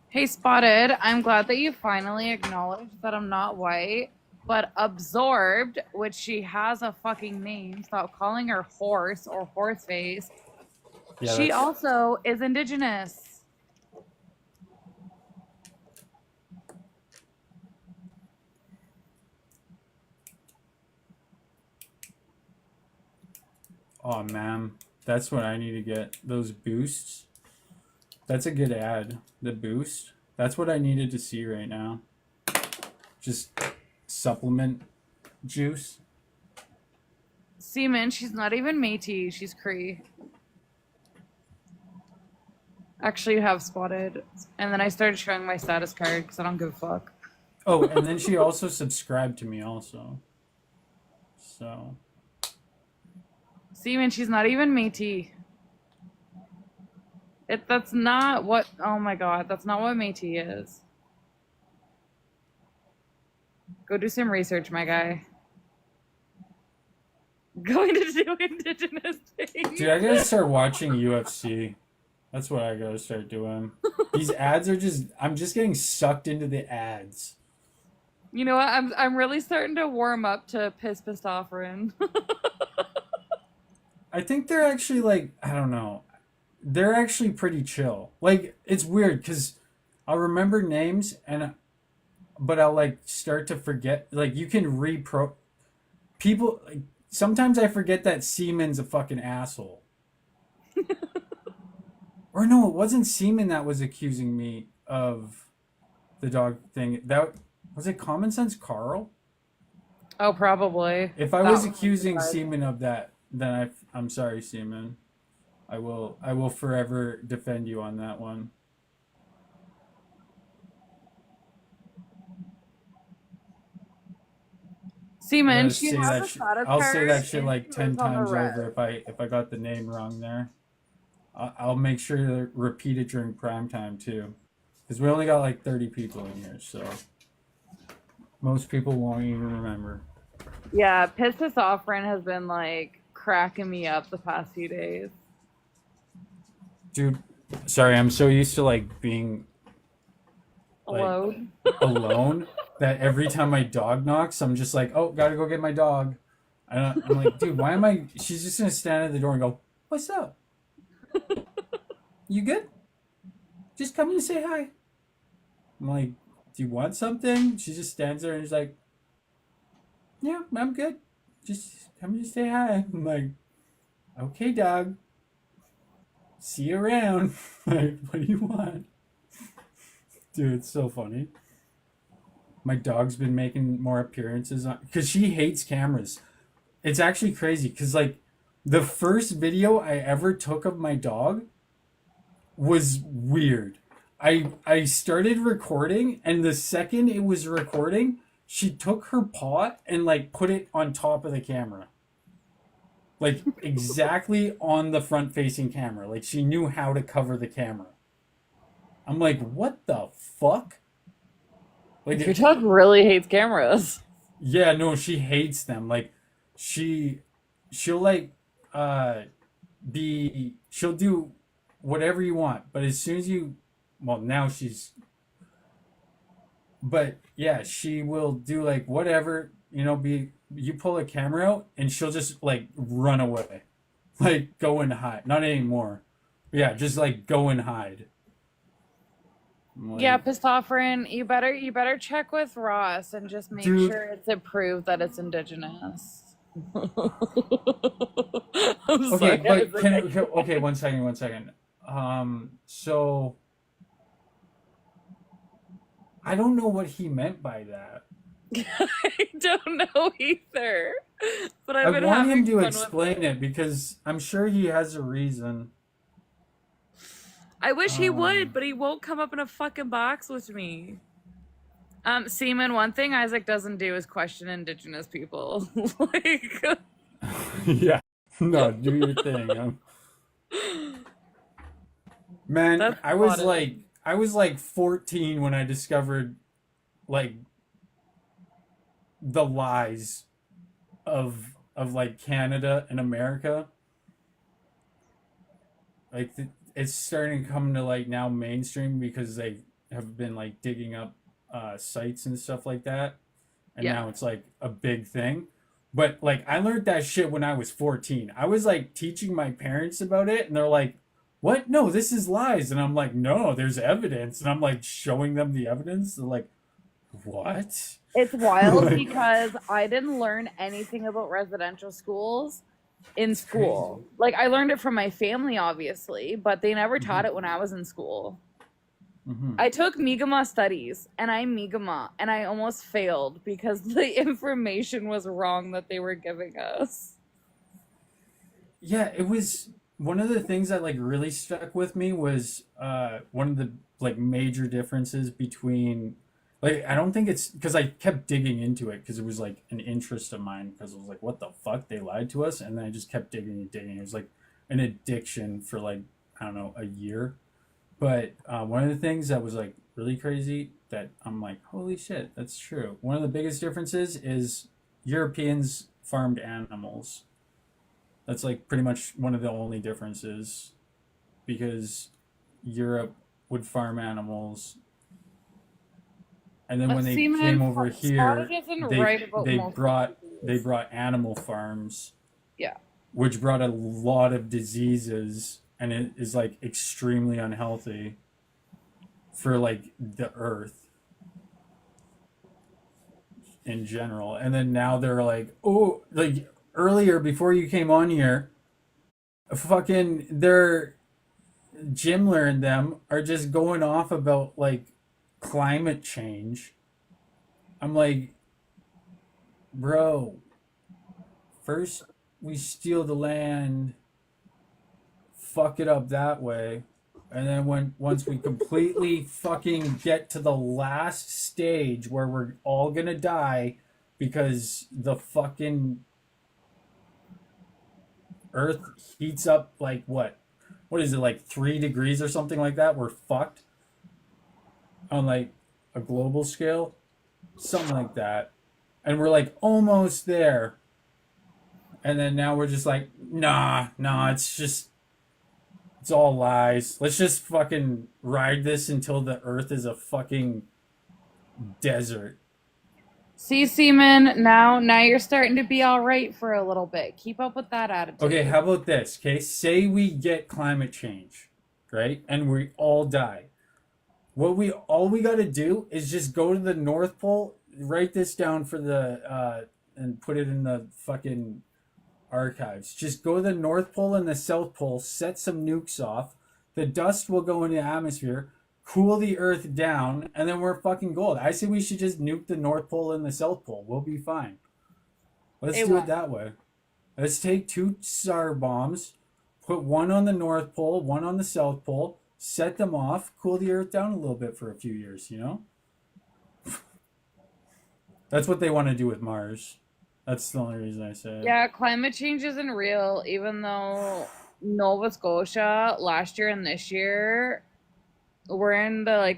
Hey, Spotted, I'm glad that you finally acknowledged that I'm not white, but Absorbed, which she has a fucking name, stop calling her horse or horseface. Yeah, She also is indigenous. Oh man, that's what I need to get. Those boosts. That's a good ad. The boost. That's what I needed to see right now. Just supplement juice. Seaman, she's not even Métis, she's Cree. Actually, you have Spotted. And then I started showing my status card because I don't give a fuck. Oh, and then she also subscribed to me also. So. Seaman, she's not even Métis. That's not what, oh my god, that's not what Métis is. Go do some research, my guy. Going to do indigenous things. Dude, I gotta start watching UFC. That's what I gotta start doing. These ads are I'm just getting sucked into the ads. You know what? I'm really starting to warm up to Pissed Offering. I think they're actually like, I don't know. They're actually pretty chill. Like, it's weird because I'll remember names but I'll like start to forget. Like, you can people. Like, sometimes I forget that Seaman's a fucking asshole. Or no, it wasn't Seaman that was accusing me of the dog thing. That was it. Common Sense Carl. Oh, probably. If I was accusing Seaman of that, then I'm sorry, Seaman. I will forever defend you on that one. Seaman, she has a status I'll say card that shit like and 10 it's on the times red. over if I got the name wrong there. I'll make sure to repeat it during prime time too, because we only got like 30 people in here, so most people won't even remember. Yeah, Pissed Offering has been like cracking me up the past few days. Dude, sorry, I'm so used to like being alone that every time my dog knocks, I'm just like, oh, gotta go get my dog. I'm like, dude, why am I? She's just gonna stand at the door and go, what's up? You good? Just come and say hi. I'm like, do you want something? She just stands there and is like, yeah, I'm good. Just come and say hi. I'm like, okay, dog. See you around. Like, what do you want? Dude, it's so funny. My dog's been making more appearances because she hates cameras. It's actually crazy because like the first video I ever took of my dog was weird. I started recording, and the second it was recording, she took her paw and like put it on top of the camera. Like exactly on the front-facing camera. Like she knew how to cover the camera. I'm like, what the fuck? Like, Your dog really hates cameras. yeah, no, she hates them. Like, she'll like, uh, she'll do whatever you want, but as soon as you, well, now she's, but yeah, she will do like whatever, you pull a camera out and she'll just like run away, like go and hide. Not anymore. Yeah, just like go and hide. Like, Yeah, Pistofferin, you better check with Ross and just make dude, sure it's approved that it's indigenous. I'm okay, sorry. but okay, one second. So I don't know what he meant by that. I don't know either. But I I've been want him having to fun explain it because I'm sure he has a reason. I wish he would, but he won't come up in a fucking box with me. Seaman, one thing Isaac doesn't do is question indigenous people. Like, Yeah. No, do your thing. Man, that's I was like 14 when I discovered like the lies of like Canada and America. Like it's starting to come to like now mainstream because they have been like digging up sites and stuff like that, and Yeah. now it's like a big thing. But like I learned that shit when I was 14. I was like teaching my parents about it, and they're like, "What? No, this is lies." And I'm like, "No, there's evidence." And I'm like showing them the evidence. They're like, "What?" it's wild Like, because I didn't learn anything about residential schools in school. Like, I learned it from my family, obviously, but they never taught it when I was in school. mhm. I took Mi'kmaq studies, and I'm Mi'kmaq, and I almost failed because the information was wrong that they were giving us. Yeah, it was one of the things that like really stuck with me was one of the like major differences between like I don't think it's because I kept digging into it because it was like an interest of mine because it was like what the fuck they lied to us, and then I just kept digging and digging. It was like an addiction for like I don't know, a year. But one of the things that was like really crazy that I'm like, holy shit, that's true. One of the biggest differences is Europeans farmed animals. That's like pretty much one of the only differences because Europe would farm animals, and then when they Seaman, came over here, Spotted isn't right about they most brought animal farms, Yeah. which brought a lot of diseases, and it is like extremely unhealthy for like the earth in general. And then now they're like, oh, like earlier before you came on here, fucking their gym learned them are just going off about like climate change. I'm like, bro, first we steal the land, fuck it up that way, and then once we completely fucking get to the last stage where we're all gonna die because the fucking earth heats up like what is it, like 3 degrees or something like that, we're fucked on like a global scale, something like that, and we're like almost there, and then now we're just like nah, it's all lies. Let's just fucking ride this until the earth is a fucking desert. See, Seaman, now you're starting to be all right for a little bit. Keep up with that attitude. Okay, how about this? Okay, say we get climate change, right? And we all die. All we got to do is just go to the North Pole, write this down for the and put it in the fucking archives. Just go to the North Pole and the South Pole, set some nukes off. The dust will go into the atmosphere, cool the Earth down, and then we're fucking gold. I say we should just nuke the North Pole and the South Pole. We'll be fine. Let's do it that way. Let's take 2 SAR bombs, put one on the North Pole, one on the South Pole, set them off, cool the Earth down a little bit for a few years, you know? That's what they want to do with Mars. That's the only reason I say it. Yeah, climate change isn't real, even though Nova Scotia last year and this year we're in the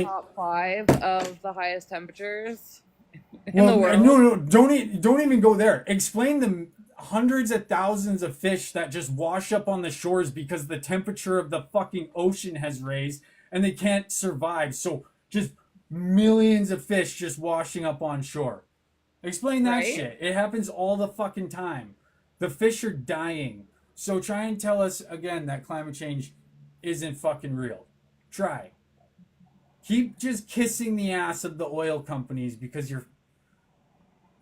top 5 of the highest temperatures in the world. No, don't even go there. Explain the hundreds of thousands of fish that just wash up on the shores because the temperature of the fucking ocean has raised and they can't survive. So just millions of fish just washing up on shore. Explain that shit. It happens all the fucking time. The fish are dying. So try and tell us again that climate change isn't fucking real. Try. Keep just kissing the ass of the oil companies because you're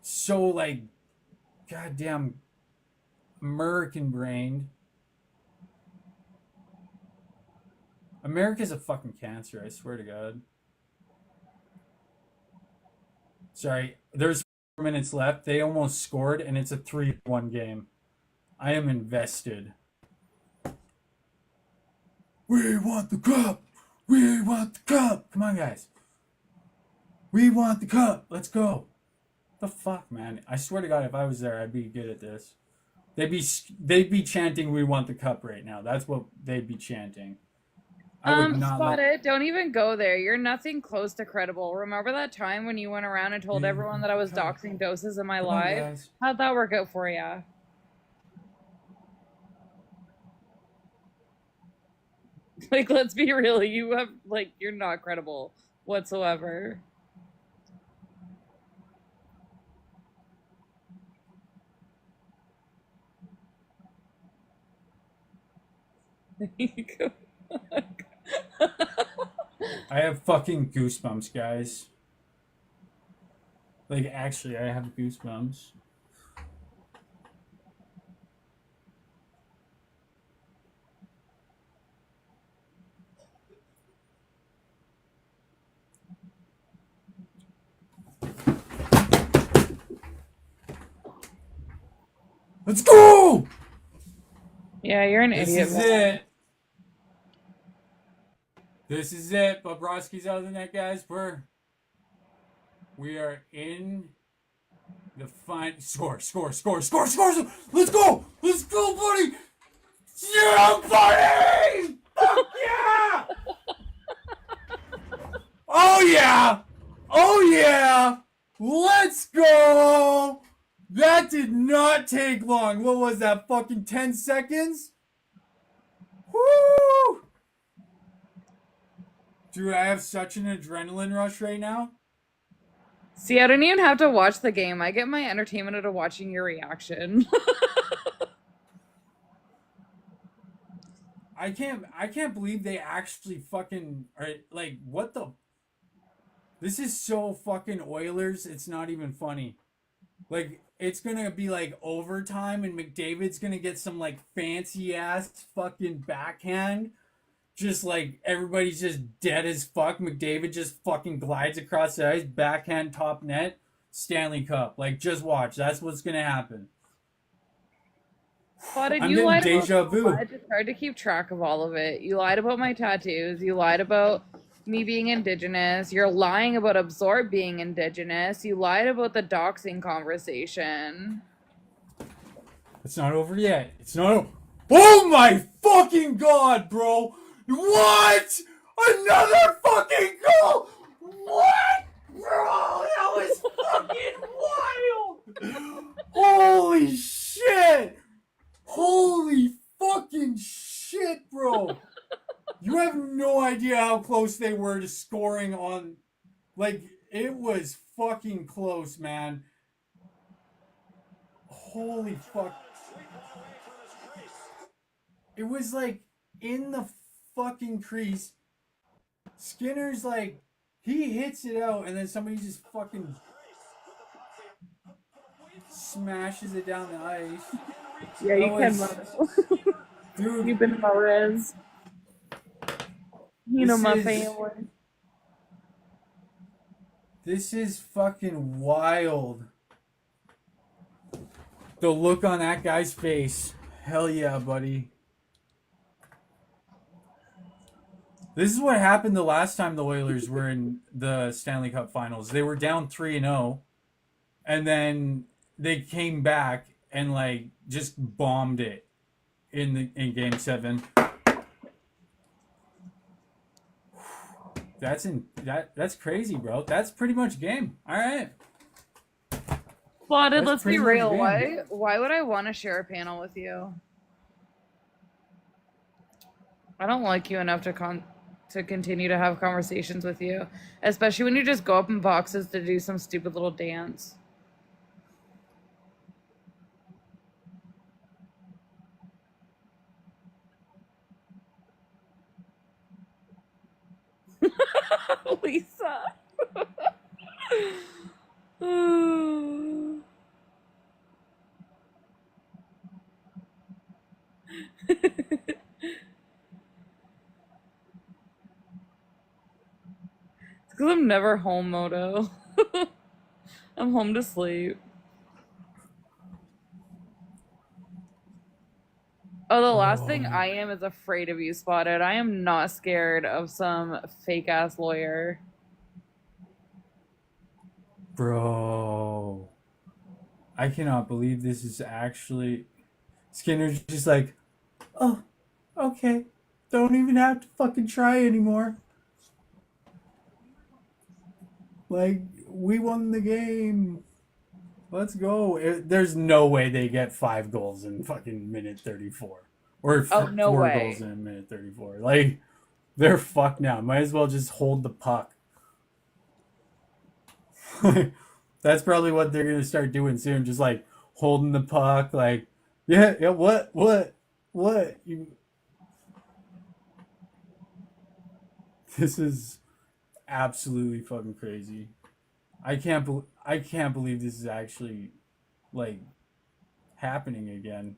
so like goddamn American brained. America's a fucking cancer, I swear to God. Sorry, there's 4 minutes left. They almost scored and it's a 3-1 game. I am invested. We want the cup. We want the cup. Come on, guys. We want the cup. Let's go. The fuck, man. I swear to God, if I was there, I'd be good at this. They'd be chanting, "We want the cup" right now. That's what they'd be chanting. I would not Spot it. Don't even go there. You're nothing close to credible. Remember that time when you went around and told everyone that I was doxing doses in my live? How'd that work out for you? Like, let's be real. You have, like, you're not credible whatsoever. There you go. I have fucking goosebumps, guys. Like, actually, I have goosebumps. Let's go! Yeah, you're an idiot. This is it. This is it. Bobrovsky's out of the net, guys. We are in the final. Score. Let's go! Let's go, buddy! Yeah, buddy! Fuck yeah! Oh yeah! Let's go! That did not take long. What was that? Fucking 10 seconds? Woo! Dude, I have such an adrenaline rush right now. See, I don't even have to watch the game. I get my entertainment out of watching your reaction. I can't believe they actually fucking are like, what the? This is so fucking Oilers. It's not even funny. Like, it's gonna be like overtime and McDavid's gonna get some like fancy ass fucking backhand. Just like everybody's just dead as fuck. McDavid just fucking glides across the ice, backhand top net, Stanley Cup. Like, just watch. That's what's gonna happen. What did I'm you getting lie deja about? vu. It's hard to keep track of all of it. You lied about my tattoos. You lied about me being Indigenous. You're lying about Absorb being Indigenous. You lied about the doxing conversation. It's not over yet. It's not over. Oh my fucking God, bro! What? Another fucking goal! What? Bro, that was fucking wild! Holy shit! Holy fucking shit, bro! You have no idea how close they were to scoring on... Like, it was fucking close, man. Holy fuck. It was like in the fucking crease. Skinner's like, he hits it out and then somebody just fucking smashes it down the ice. Yeah, you can run it. Dude, you've been in my res. You know my family. This is fucking wild. The look on that guy's face. Hell yeah, buddy. This is what happened the last time the Oilers were in the Stanley Cup Finals. They were down 3-0, and then they came back and like just bombed it in game 7. That's crazy, bro. That's pretty much game. All right. Spotted, That's let's be pretty much real. game. Why would I want to share a panel with you? I don't like you enough to continue to have conversations with you, especially when you just go up in boxes to do some stupid little dance. Lisa. Because I'm never home, Moto. I'm home to sleep. Oh, the last thing I am is afraid of you, Spotted. I am not scared of some fake-ass lawyer. Bro. I cannot believe this is actually... Skinner's just like, oh, okay. Don't even have to fucking try anymore. Like, we won the game. Let's go. There's no way they get 5 goals in fucking minute 34. Or no 4 way. goals in minute 34. Like, they're fucked now. Might as well just hold the puck. That's probably what they're going to start doing soon. Just, like, holding the puck. Like, yeah, what? This is absolutely fucking crazy. I can't believe this is actually like happening again.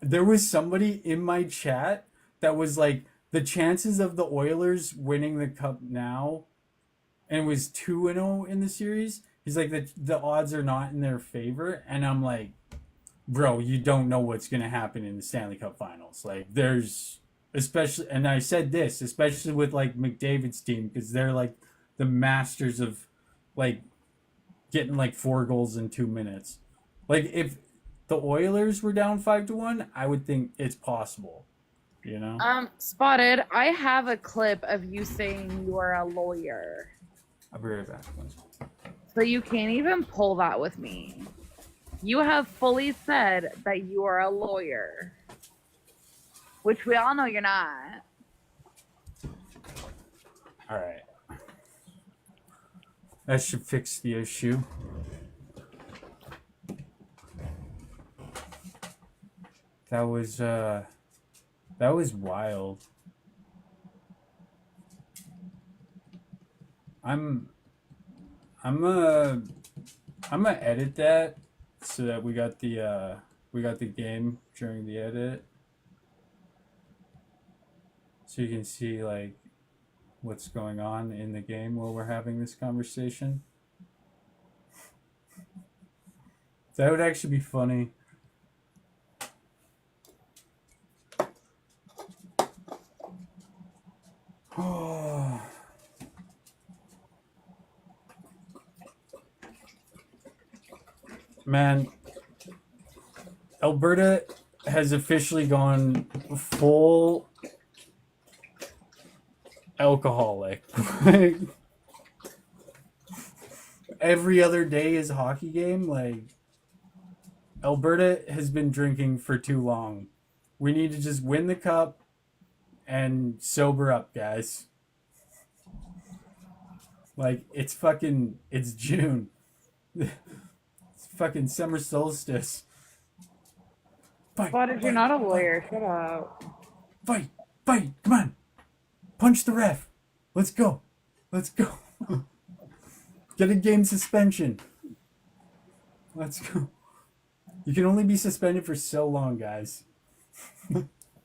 There was somebody in my chat that was like, the chances of the Oilers winning the cup now, and it was 2-0 in the series. He's like, the odds are not in their favor, and I'm like, bro, you don't know what's gonna happen in the Stanley Cup Finals. Like, there's especially, and I said this, especially with like McDavid's team, because they're like the masters of like getting like 4 goals in 2 minutes. Like, if the Oilers were down 5-1, I would think it's possible. You know? Spotted, I have a clip of you saying you are a lawyer. I'll be right back. So you can't even pull that with me. You have fully said that you are a lawyer. Which we all know you're not. Alright. That should fix the issue. That was wild. I'm gonna edit that so that we got the game during the edit, so you can see like what's going on in the game while we're having this conversation. That would actually be funny. Oh. Man, Alberta has officially gone full alcoholic. Every other day is a hockey game. Like, Alberta has been drinking for too long. We need to just win the cup and sober up, guys. Like, it's June. It's fucking summer solstice. Fight. But if you're not a lawyer, shut up. Fight. Come on. Punch the ref. Let's go. Get a game suspension. Let's go. You can only be suspended for so long, guys.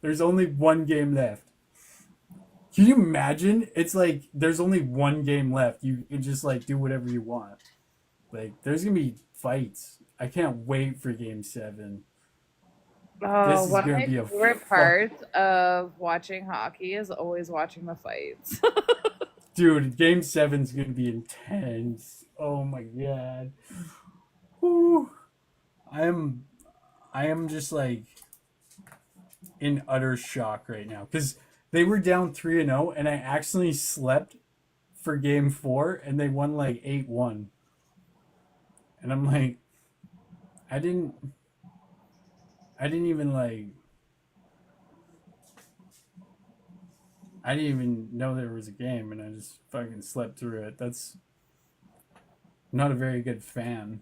There's only 1 game left. Can you imagine? It's like there's only 1 game left. You can just like do whatever you want. Like, there's gonna be fights. I can't wait for game 7. Oh, one of my favorite parts of watching hockey is always watching the fights. Dude, game 7's gonna be intense. Oh my god. Whew. I am just like in utter shock right now because they were down 3-0 and I actually slept for game 4 and they won like 8-1. And I'm like, I didn't even know there was a game and I just fucking slept through it. That's not a very good fan.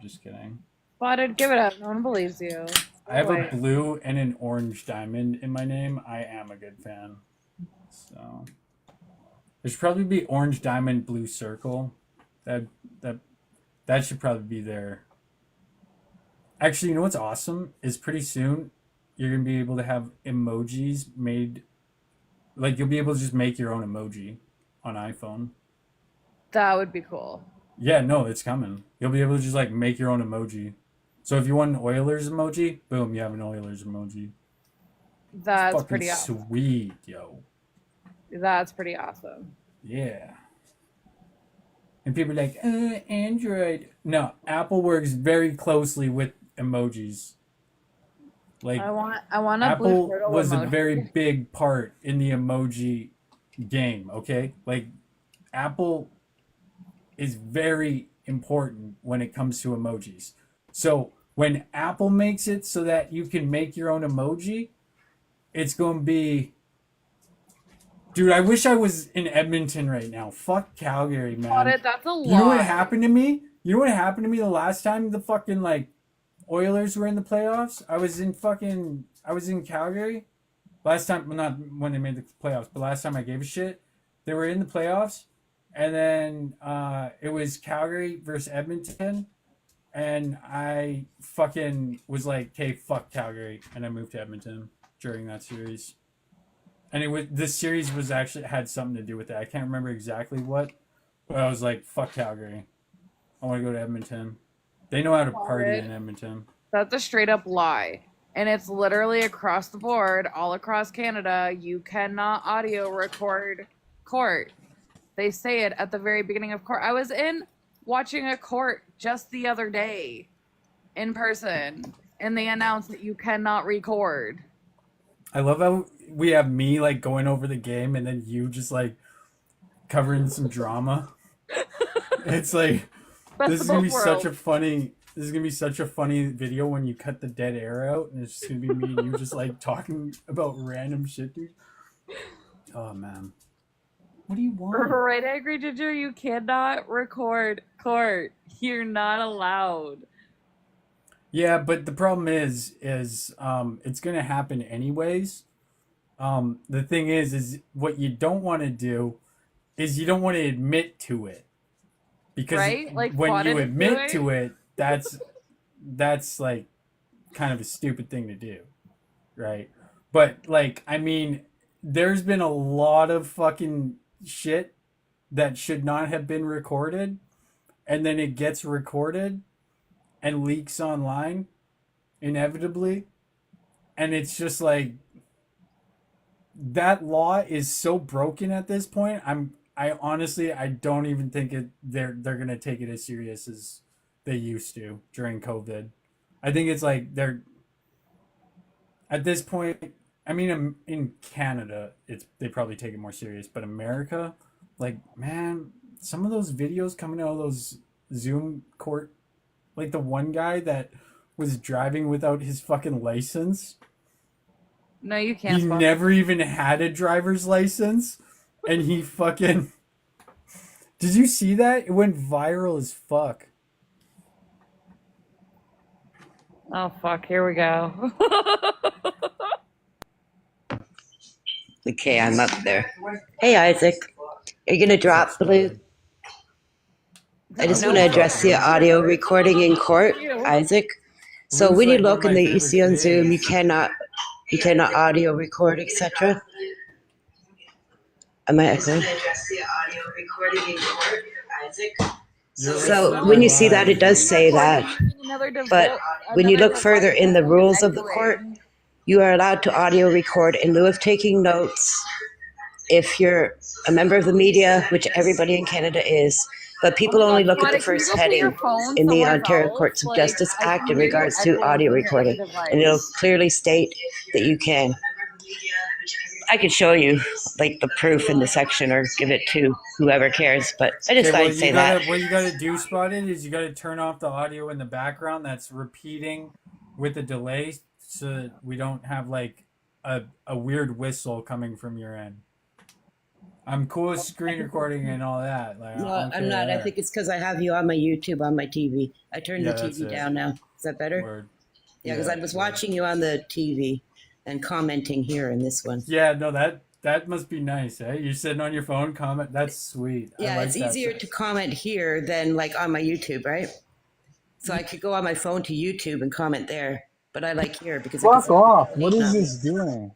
Just kidding. Spotted, give it up. No one believes you. I have a blue and an orange diamond in my name. I am a good fan. So there should probably be orange diamond, blue circle. That should probably be there. Actually, you know what's awesome is pretty soon you're gonna be able to have emojis made. Like you'll be able to just make your own emoji on iPhone. That would be cool. Yeah, no, it's coming. You'll be able to just like make your own emoji. So if you want an Oilers emoji, boom, you have an Oilers emoji. That's pretty awesome. Sweet, yo. That's pretty awesome. Yeah. And people are like, Android. No, Apple works very closely with emojis. Like I want a Apple blue turtle was emoji. a very big part in the emoji game, okay? Like Apple is very important when it comes to emojis. So when Apple makes it so that you can make your own emoji, it's going to be... Dude, I wish I was in Edmonton right now. Fuck Calgary, man. That's a lot. You know what happened to me? You know what happened to me the last time the fucking, like, Oilers were in the playoffs? I was in Calgary. Last time, well, not when they made the playoffs, but last time I gave a shit. They were in the playoffs. And then it was Calgary versus Edmonton. And I fucking was like, okay, fuck Calgary. And I moved to Edmonton during that series. And this series was actually had something to do with it. I can't remember exactly what. But I was like, fuck Calgary. I want to go to Edmonton. They know how to party in Edmonton. That's a straight up lie. And it's literally across the board, all across Canada. You cannot audio record court. They say it at the very beginning of court. I was watching a court just the other day in person, and they announced that you cannot record. I love how we have me like going over the game and then you just like covering some drama. It's like this is gonna be such a funny video when you cut the dead air out and it's just gonna be me and you just like talking about random shit, dude. Oh man. What do you want? Right, I agree, Ginger. You cannot record court. You're not allowed. Yeah, but the problem is it's gonna happen anyways. The thing is what you don't want to do is you don't want to admit to it. Because right? Like when you admit to it, that's like kind of a stupid thing to do. Right? But like, I mean, there's been a lot of fucking shit that should not have been recorded, and then it gets recorded and leaks online inevitably, and it's just like that law is so broken at this point. I honestly don't even think they're gonna take it as serious as they used to during COVID. I think it's like they're at this point. I mean, in Canada, they probably take it more serious, but America, like, man, some of those videos coming out of those Zoom court, like the one guy that was driving without his fucking license. No, you can't. He never even had a driver's license, and he fucking... Did you see that? It went viral as fuck. Oh, fuck. Here we go. Okay, I'm up there. Hey, Isaac. Are you going to drop Blue? I just want to address the audio recording in court, Isaac. So when you look and you see on Zoom, you cannot audio record, etc. Am I echoing? So when you see that, it does say that. But when you look further in the rules of the court, you are allowed to audio record in lieu of taking notes if you're a member of the media, which everybody in Canada is, but people only look at the Monica, can you first go put your heading phone in the somewhere Ontario else? Courts of Like, Justice I Act can in hear you regards to echoing audio from your other recording, and it'll device. clearly state that you can. I could show you like the proof in the section or give it to whoever cares, but I just Okay, thought well I'd say that. what you gotta do, Spotted, is you gotta turn off the audio in the background that's repeating with a delay, so that we don't have like a weird whistle coming from your end. I'm cool with screen recording and all that. Like, No, I'm I'm not. I think it's because I have you on my YouTube on my TV. I turned the that's TV it. down now. Is that better? Word. Yeah, because I was watching you on the TV and commenting here in this one. Yeah, no, that must be nice, eh? You're sitting on your phone, comment. That's sweet. I Yeah, like it's that easier stuff. to comment here than like on my YouTube, right? So I could go on my phone to YouTube and comment there, but I like here because it Fuck can off. What is this doing?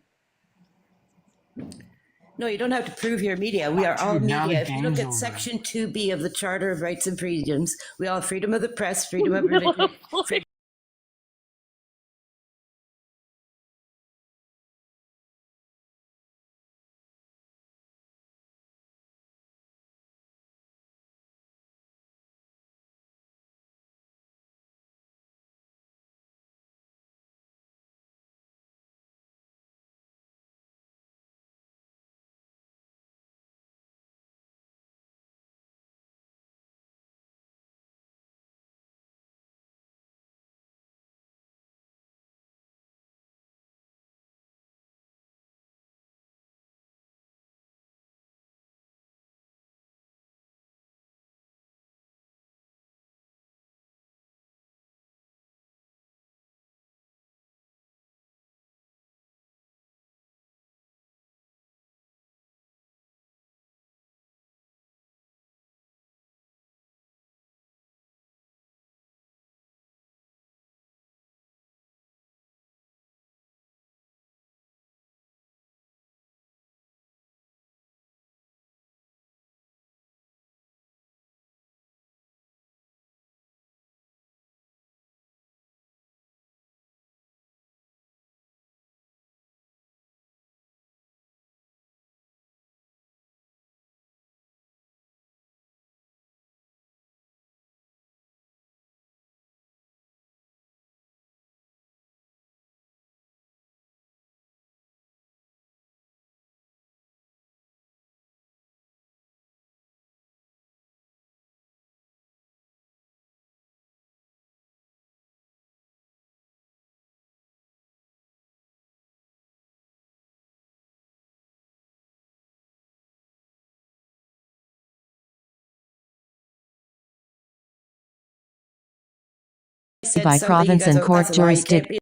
No, you don't have to prove your media. We are all Dude, now the media. If you look game's at over. Section 2B of the Charter of Rights and Freedoms, we all have freedom of the press, freedom of religion, freedom. By province and court jurisdiction.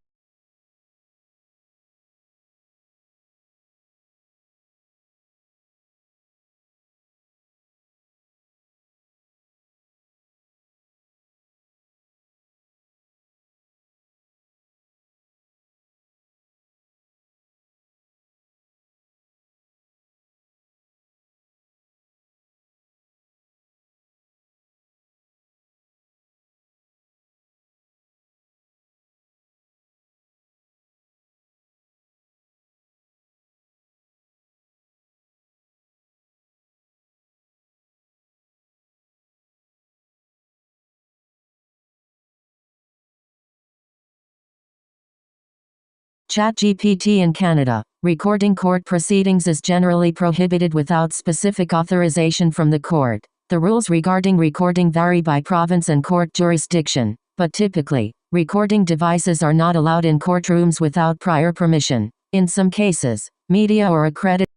ChatGPT in Canada. Recording court proceedings is generally prohibited without specific authorization from the court. The rules regarding recording vary by province and court jurisdiction, but typically, recording devices are not allowed in courtrooms without prior permission. In some cases, media or accredited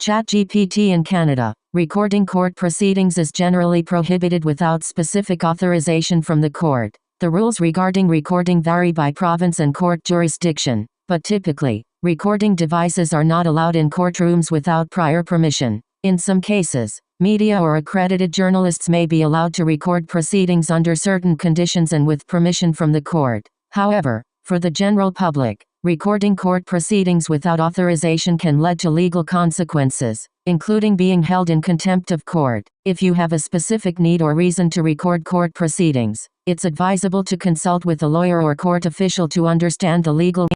ChatGPT in Canada. Recording court proceedings is generally prohibited without specific authorization from the court. The rules regarding recording vary by province and court jurisdiction, but typically, recording devices are not allowed in courtrooms without prior permission. In some cases, media or accredited journalists may be allowed to record proceedings under certain conditions and with permission from the court. However, for the general public, recording court proceedings without authorization can lead to legal consequences, including being held in contempt of court. If you have a specific need or reason to record court proceedings, it's advisable to consult with a lawyer or court official to understand the legal.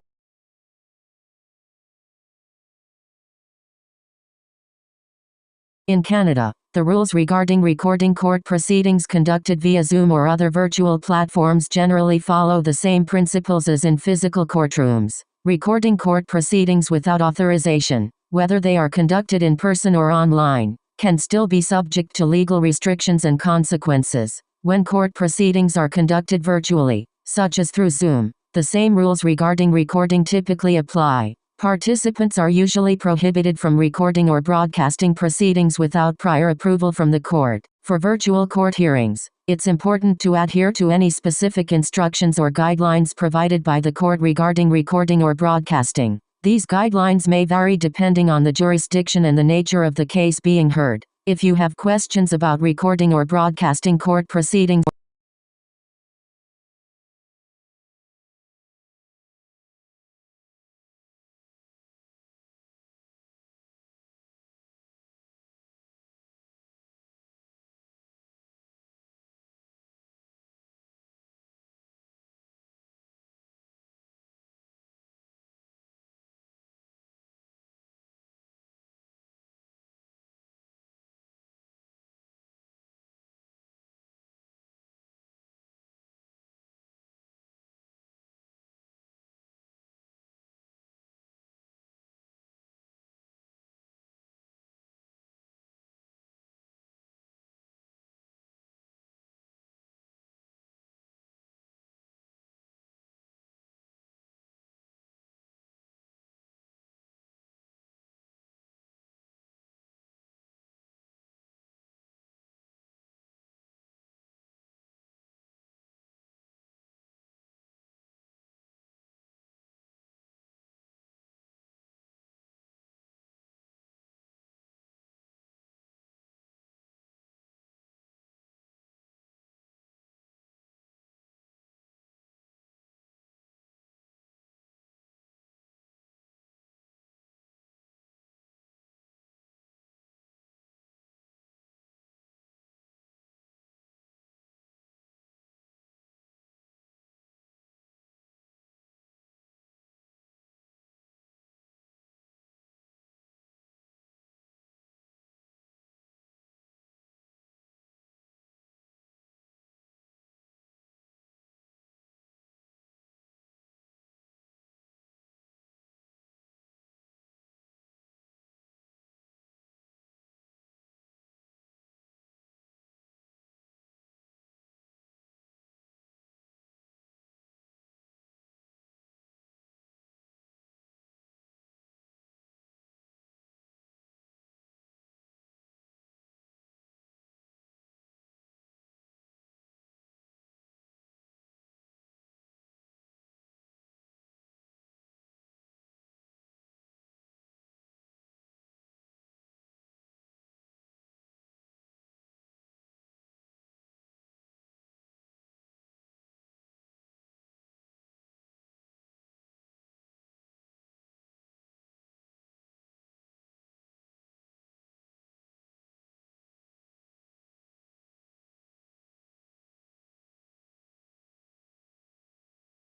In Canada, the rules regarding recording court proceedings conducted via Zoom or other virtual platforms generally follow the same principles as in physical courtrooms. Recording court proceedings without authorization, whether they are conducted in person or online, can still be subject to legal restrictions and consequences. When court proceedings are conducted virtually, such as through Zoom, the same rules regarding recording typically apply. Participants are usually prohibited from recording or broadcasting proceedings without prior approval from the court. For virtual court hearings, it's important to adhere to any specific instructions or guidelines provided by the court regarding recording or broadcasting. These guidelines may vary depending on the jurisdiction and the nature of the case being heard. If you have questions about recording or broadcasting court proceedings,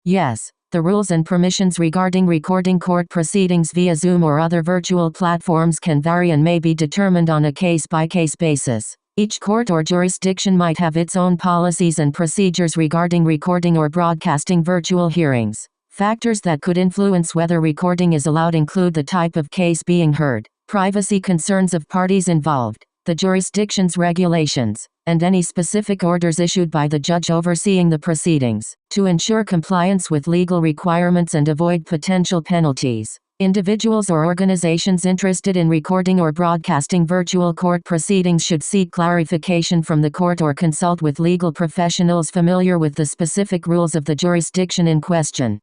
yes, the rules and permissions regarding recording court proceedings via Zoom or other virtual platforms can vary and may be determined on a case-by-case basis. Each court or jurisdiction might have its own policies and procedures regarding recording or broadcasting virtual hearings. Factors that could influence whether recording is allowed include the type of case being heard, privacy concerns of parties involved, the jurisdiction's regulations, and any specific orders issued by the judge overseeing the proceedings. To ensure compliance with legal requirements and avoid potential penalties, individuals or organizations interested in recording or broadcasting virtual court proceedings should seek clarification from the court or consult with legal professionals familiar with the specific rules of the jurisdiction in question.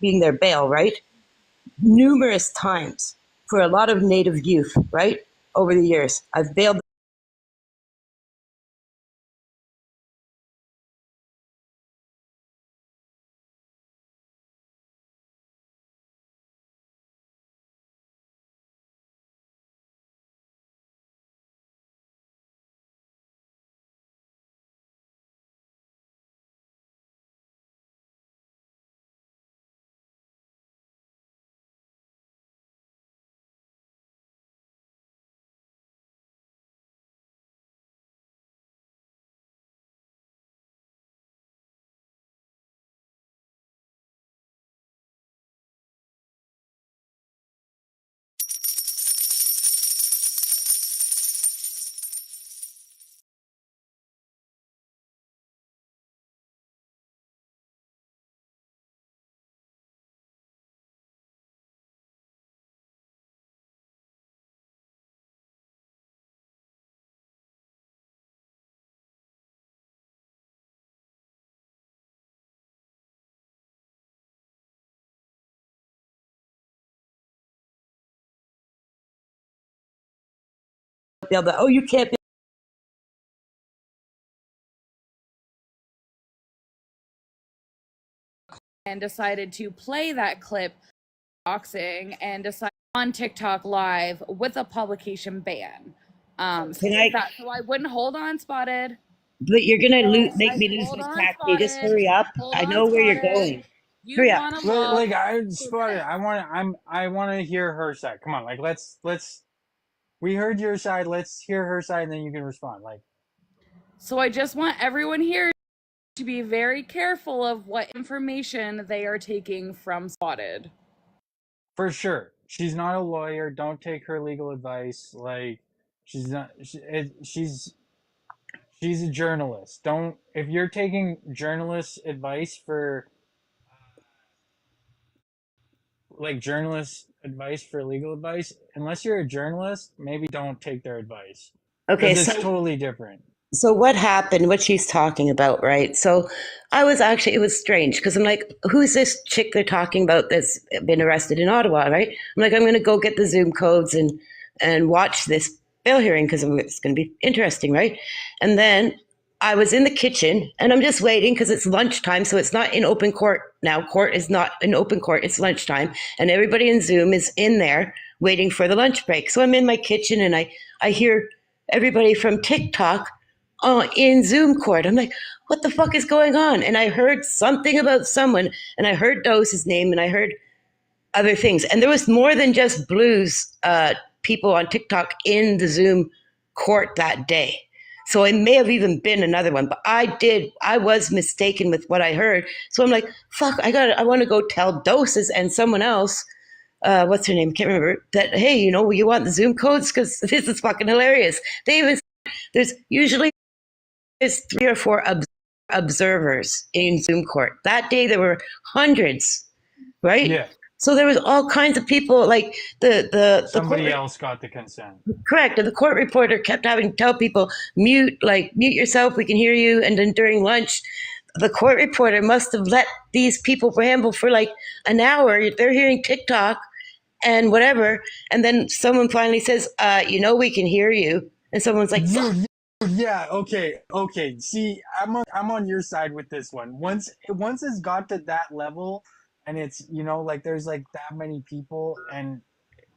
being their bail, right? Numerous times for a lot of Native youth, right? Over the years, I've bailed that. Oh, you can't be. And decided to play that clip boxing and decided on TikTok live with a publication ban. So I wouldn't hold on, Spotted. But you're gonna make me lose my taxi. Just hurry up. I know where you're going. Hurry up. I Spotted. I want to hear her side. Come on, like let's. We heard your side. Let's hear her side, and then you can respond. Like. So I just want everyone here to be very careful of what information they are taking from Spotted. For sure. She's not a lawyer. Don't take her legal advice. Like, she's not. She's a journalist. Don't. If you're taking journalist advice for, journalist advice for legal advice, unless you're a journalist, maybe don't take their advice. Okay, it's totally different. So what happened, what she's talking about, right? So it was strange because I'm like, who's this chick they're talking about that's been arrested in Ottawa, right? I'm like, I'm going to go get the Zoom codes and watch this bail hearing because it's going to be interesting, right? And then I was in the kitchen and I'm just waiting because it's lunchtime. So it's not in open court now. Court is not in open court. It's lunchtime. And everybody in Zoom is in there waiting for the lunch break. So I'm in my kitchen and I hear everybody from TikTok in Zoom court. I'm like, what the fuck is going on? And I heard something about someone, and I heard Dose's name, and I heard other things. And there was more than just Blues people on TikTok in the Zoom court that day. So it may have even been another one, but I was mistaken with what I heard. So I'm like, fuck, I want to go tell Doses and someone else, what's her name? I can't remember, that, hey, you want the Zoom codes? Because this is fucking hilarious. There's usually 3 or 4 observers in Zoom court. That day there were hundreds, right? Yeah. So there was all kinds of people, like somebody else got the consent. Correct. And the court reporter kept having to tell people, mute yourself, we can hear you. And then during lunch, the court reporter must have let these people ramble for like an hour. They're hearing TikTok and whatever. And then someone finally says, we can hear you. And someone's like, yeah, okay. See, I'm on your side with this one. Once it's got to that level, and it's there's like that many people, and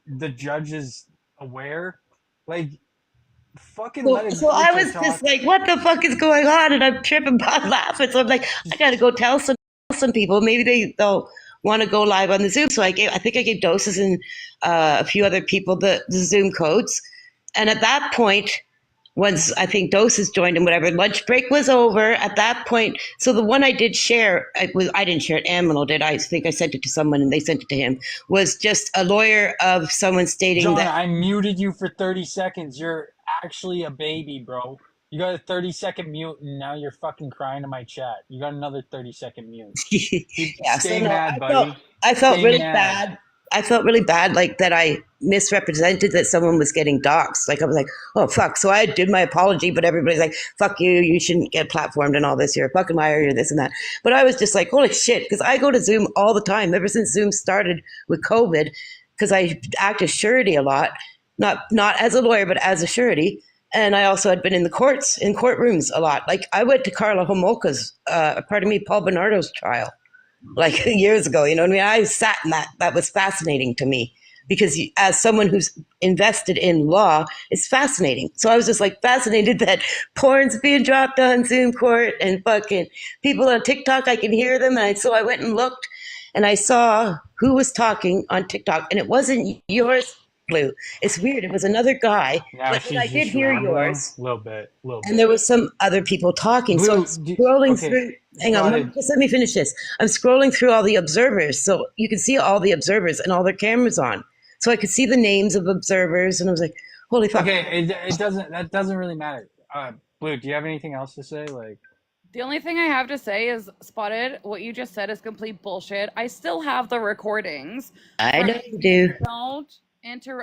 the judge is aware, like fucking let it. So I was just like, what the fuck is going on? And I'm tripping by laughing. So I'm like, I gotta go tell some people. Maybe they'll want to go live on the Zoom. So I think I gave Doses and a few other people the Zoom codes, and at that point. Once I think Doses joined and whatever, lunch break was over at that point. So the one I did share, I didn't share it, Aminal did. I think I sent it to someone and they sent it to him, was just a lawyer of someone stating John, that. I muted you for 30 seconds. You're actually a baby, bro. You got a 30-second mute and now you're fucking crying to my chat. You got another 30-second mute. Stay mad, buddy. I felt really bad. I felt really bad, like that I misrepresented that someone was getting doxxed. Like I was like, oh fuck. So I did my apology, but everybody's like, fuck you, you shouldn't get platformed and all this. You're a fucking liar, you're this and that. But I was just like, holy shit, because I go to Zoom all the time ever since Zoom started with COVID, because I act as surety a lot, not as a lawyer, but as a surety. And I also had been in the courts, in courtrooms a lot. Like I went to Carla Homolka's, Paul Bernardo's trial, like years ago. You know what I mean? I sat in that. That was fascinating to me because as someone who's invested in law, it's fascinating. So I was just like fascinated that porn's being dropped on Zoom court and fucking people on TikTok, I can hear them. So I went and looked and I saw who was talking on TikTok, and it wasn't yours, Blue. It's weird. It was another guy. Now But she's I did just hear rambling yours. a little bit. And there was some other people talking. So I'm scrolling okay, through. Hang on, spotted. just let me finish this. I'm scrolling through all the observers. So you can see all the observers and all their cameras on. So I could see the names of observers, and I was like, holy fuck. Okay, it doesn't. That doesn't really matter. Blue, do you have anything else to say? Like, The only thing I have to say is, Spotted, what you just said is complete bullshit. I still have the recordings. I know you do. Don't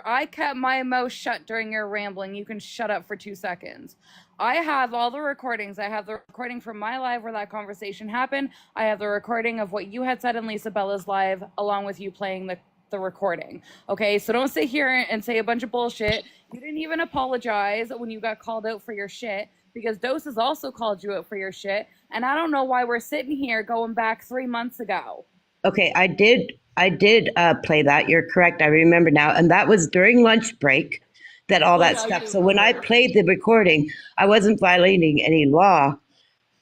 I kept my mouth shut during your rambling. You can shut up for 2 seconds. I have all the recordings. I have the recording from my live where that conversation happened. I have the recording of what you had said in Lisa Bella's live, along with you playing the recording. Okay, so don't sit here and say a bunch of bullshit. You didn't even apologize when you got called out for your shit, because Dose has also called you out for your shit. And I don't know why we're sitting here going back 3 months ago. Okay, I did play that. You're correct. I remember now. And that was during lunch break, that all that stuff. So when I played the recording, I wasn't violating any law.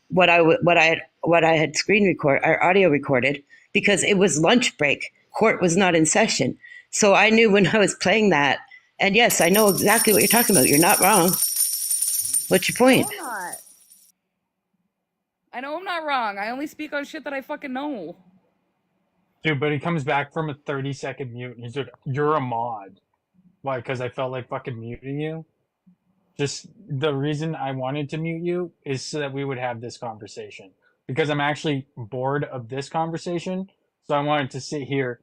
What I had screen record or audio recorded, because it was lunch break. Court was not in session. So I knew when I was playing that. And yes, I know exactly what you're talking about. You're not wrong. What's your point? No, I'm not. I know I'm not wrong. I only speak on shit that I fucking know. dude, but he comes back from a 30-second mute and he's like, "You're a mod." Why? Because I felt like fucking muting you. Just the reason I wanted to mute you is so that we would have this conversation. Because I'm actually bored of this conversation, so I wanted to sit here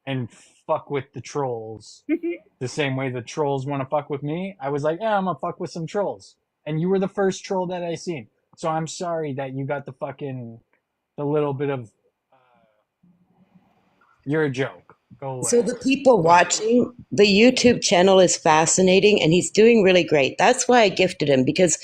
and fuck with the trolls the same way the trolls want to fuck with me. I was like, yeah, I'm gonna fuck with some trolls. And you were the first troll that I seen. So I'm sorry that you got the little bit of, you're a joke. Go away. So the people watching the YouTube channel is fascinating, and he's doing really great. That's why I gifted him, because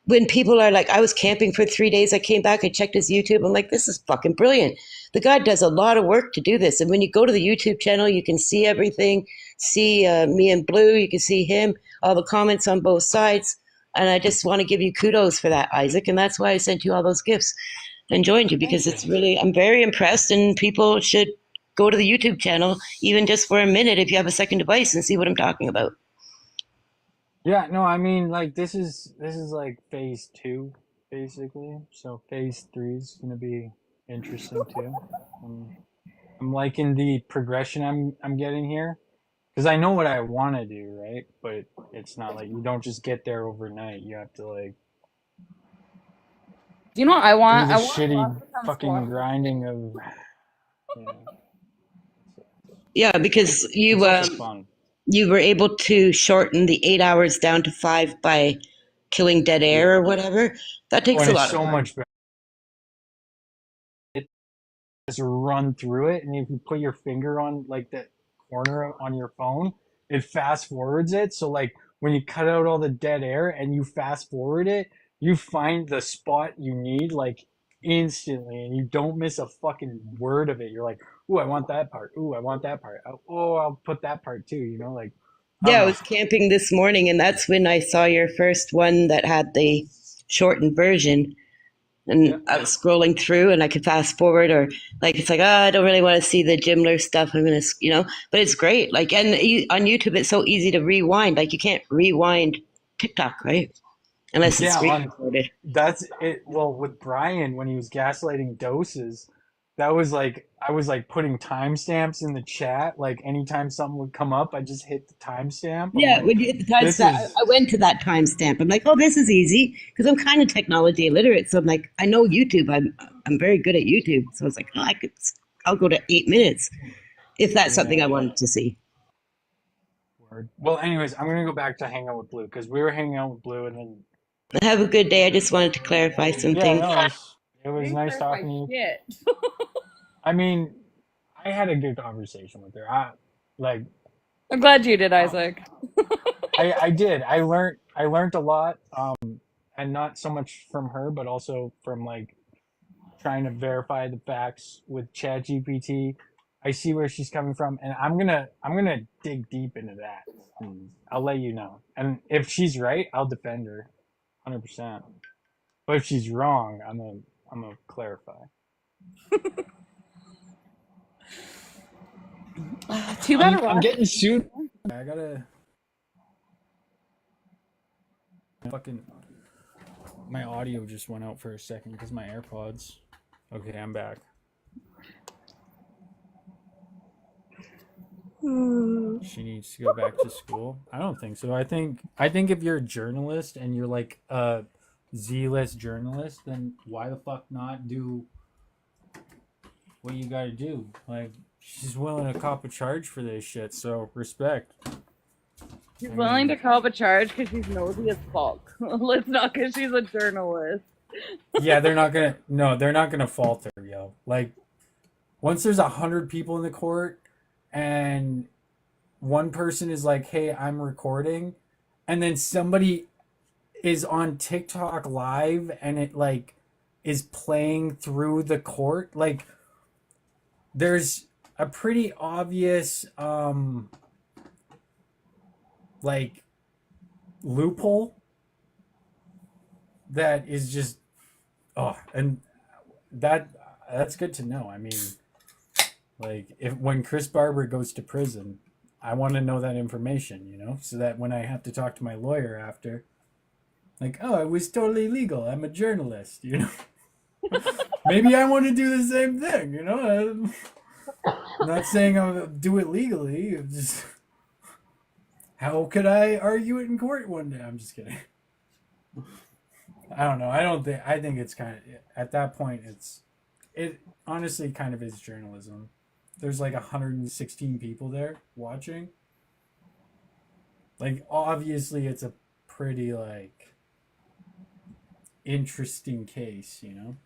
when people are like, I was camping for 3 days, I came back, I checked his YouTube, I'm like, this is fucking brilliant. The guy does a lot of work to do this. And when you go to the YouTube channel, you can see everything, see me and Blue, you can see him, all the comments on both sides. And I just want to give you kudos for that, Isaac. And that's why I sent you all those gifts and joined you, because it's really, I'm very impressed, and people should go to the YouTube channel, even just for a minute, if you have a second device, and see what I'm talking about. Yeah, no, I mean, like, this is like phase 2, basically. So phase 3 is gonna be interesting too. I'm liking the progression I'm getting here, because I know what I want to do, right? But it's not like you don't just get there overnight. You have to like. Do you know what I want? Do the I want shitty fucking grinding of. You know. Yeah, because you fun. you were able to shorten the 8 hours down to 5 by killing dead air or whatever. That takes a lot of so time. much better. Just run through it, and if you put your finger on like that corner on your phone, it fast forwards it. So like when you cut out all the dead air and you fast forward it, you find the spot you need like instantly, and you don't miss a fucking word of it. You're like, ooh, I want that part. Ooh, I want that part. Oh, I'll put that part too. You know, like. Yeah, I was camping this morning, and that's when I saw your first one that had the shortened version. And I was scrolling through, and I could fast forward, or like it's like, I don't really want to see the Jimler stuff. I'm gonna, but it's great. Like, and on YouTube, it's so easy to rewind. Like, you can't rewind TikTok, right? Unless it's recorded. That's it. Well, with Brian, when he was gaslighting Doses, that was like, I was like putting timestamps in the chat. Like anytime something would come up, I just hit the timestamp. Yeah, like, when you hit the timestamp, I went to that timestamp. I'm like, oh, this is easy, because I'm kind of technology illiterate. So I'm like, I know YouTube. I'm very good at YouTube. So I was like, oh, I'll go to 8 minutes. if that's something I wanted to see. Word. Well, anyways, I'm gonna go back to hang out with Blue because we were hanging out with Blue, and then Have a good day. I just wanted to clarify some yeah, things. no, it was Didn't nice clarify talking to you. shit. I mean, I had a good conversation with her. I'm glad you did, Isaac. I did. I learned a lot, and not so much from her, but also from like trying to verify the facts with ChatGPT. I see where she's coming from, and I'm gonna dig deep into that. And I'll let you know. And if she's right, I'll defend her, 100%. But if she's wrong, I'm gonna clarify. Too bad. I'm getting sued. I gotta fucking. My audio just went out for a second because my AirPods. Okay, I'm back. She needs to go back to school. I don't think so. I think if you're a journalist and you're like a Z-list journalist, then why the fuck not do what you gotta do? Like, she's willing to cop a charge for this shit, so respect. She's willing to call up a charge because she's nosy as fuck. It's not because she's a journalist. Yeah, they're not gonna falter, yo. Like, once there's 100 people in the court and one person is like, hey, I'm recording, and then somebody is on TikTok live and it like is playing through the court, like there's a pretty obvious like loophole that is just and that's good to know. I mean, like, when Chris Barber goes to prison, I want to know that information, you know, so that when I have to talk to my lawyer after, like, oh, it was totally legal, I'm a journalist, you know. Maybe I want to do the same thing, you know. I'm not saying I'll do it legally. I'm just, how could I argue it in court one day? I'm just kidding. I don't know. I think it's kind of, at that point, it honestly kind of is journalism. There's like 116 people there watching. Like, obviously it's a pretty like interesting case, you know?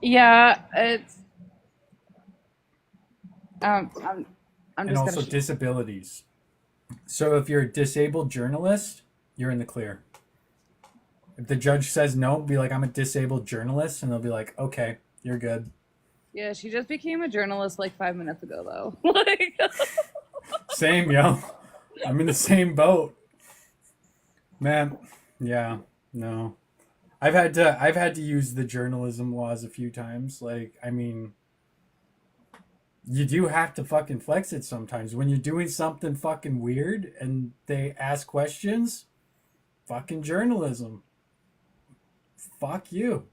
Yeah, it's I'm And just also disabilities. So if you're a disabled journalist, you're in the clear. If the judge says no, be like, I'm a disabled journalist, and they'll be like, okay, you're good. Yeah, she just became a journalist like 5 minutes ago, though. Like, Same, yo. I'm in the same boat. Man, yeah, no. I've had to use the journalism laws a few times. Like, I mean, you do have to fucking flex it sometimes. When you're doing something fucking weird and they ask questions, fucking journalism. Fuck you.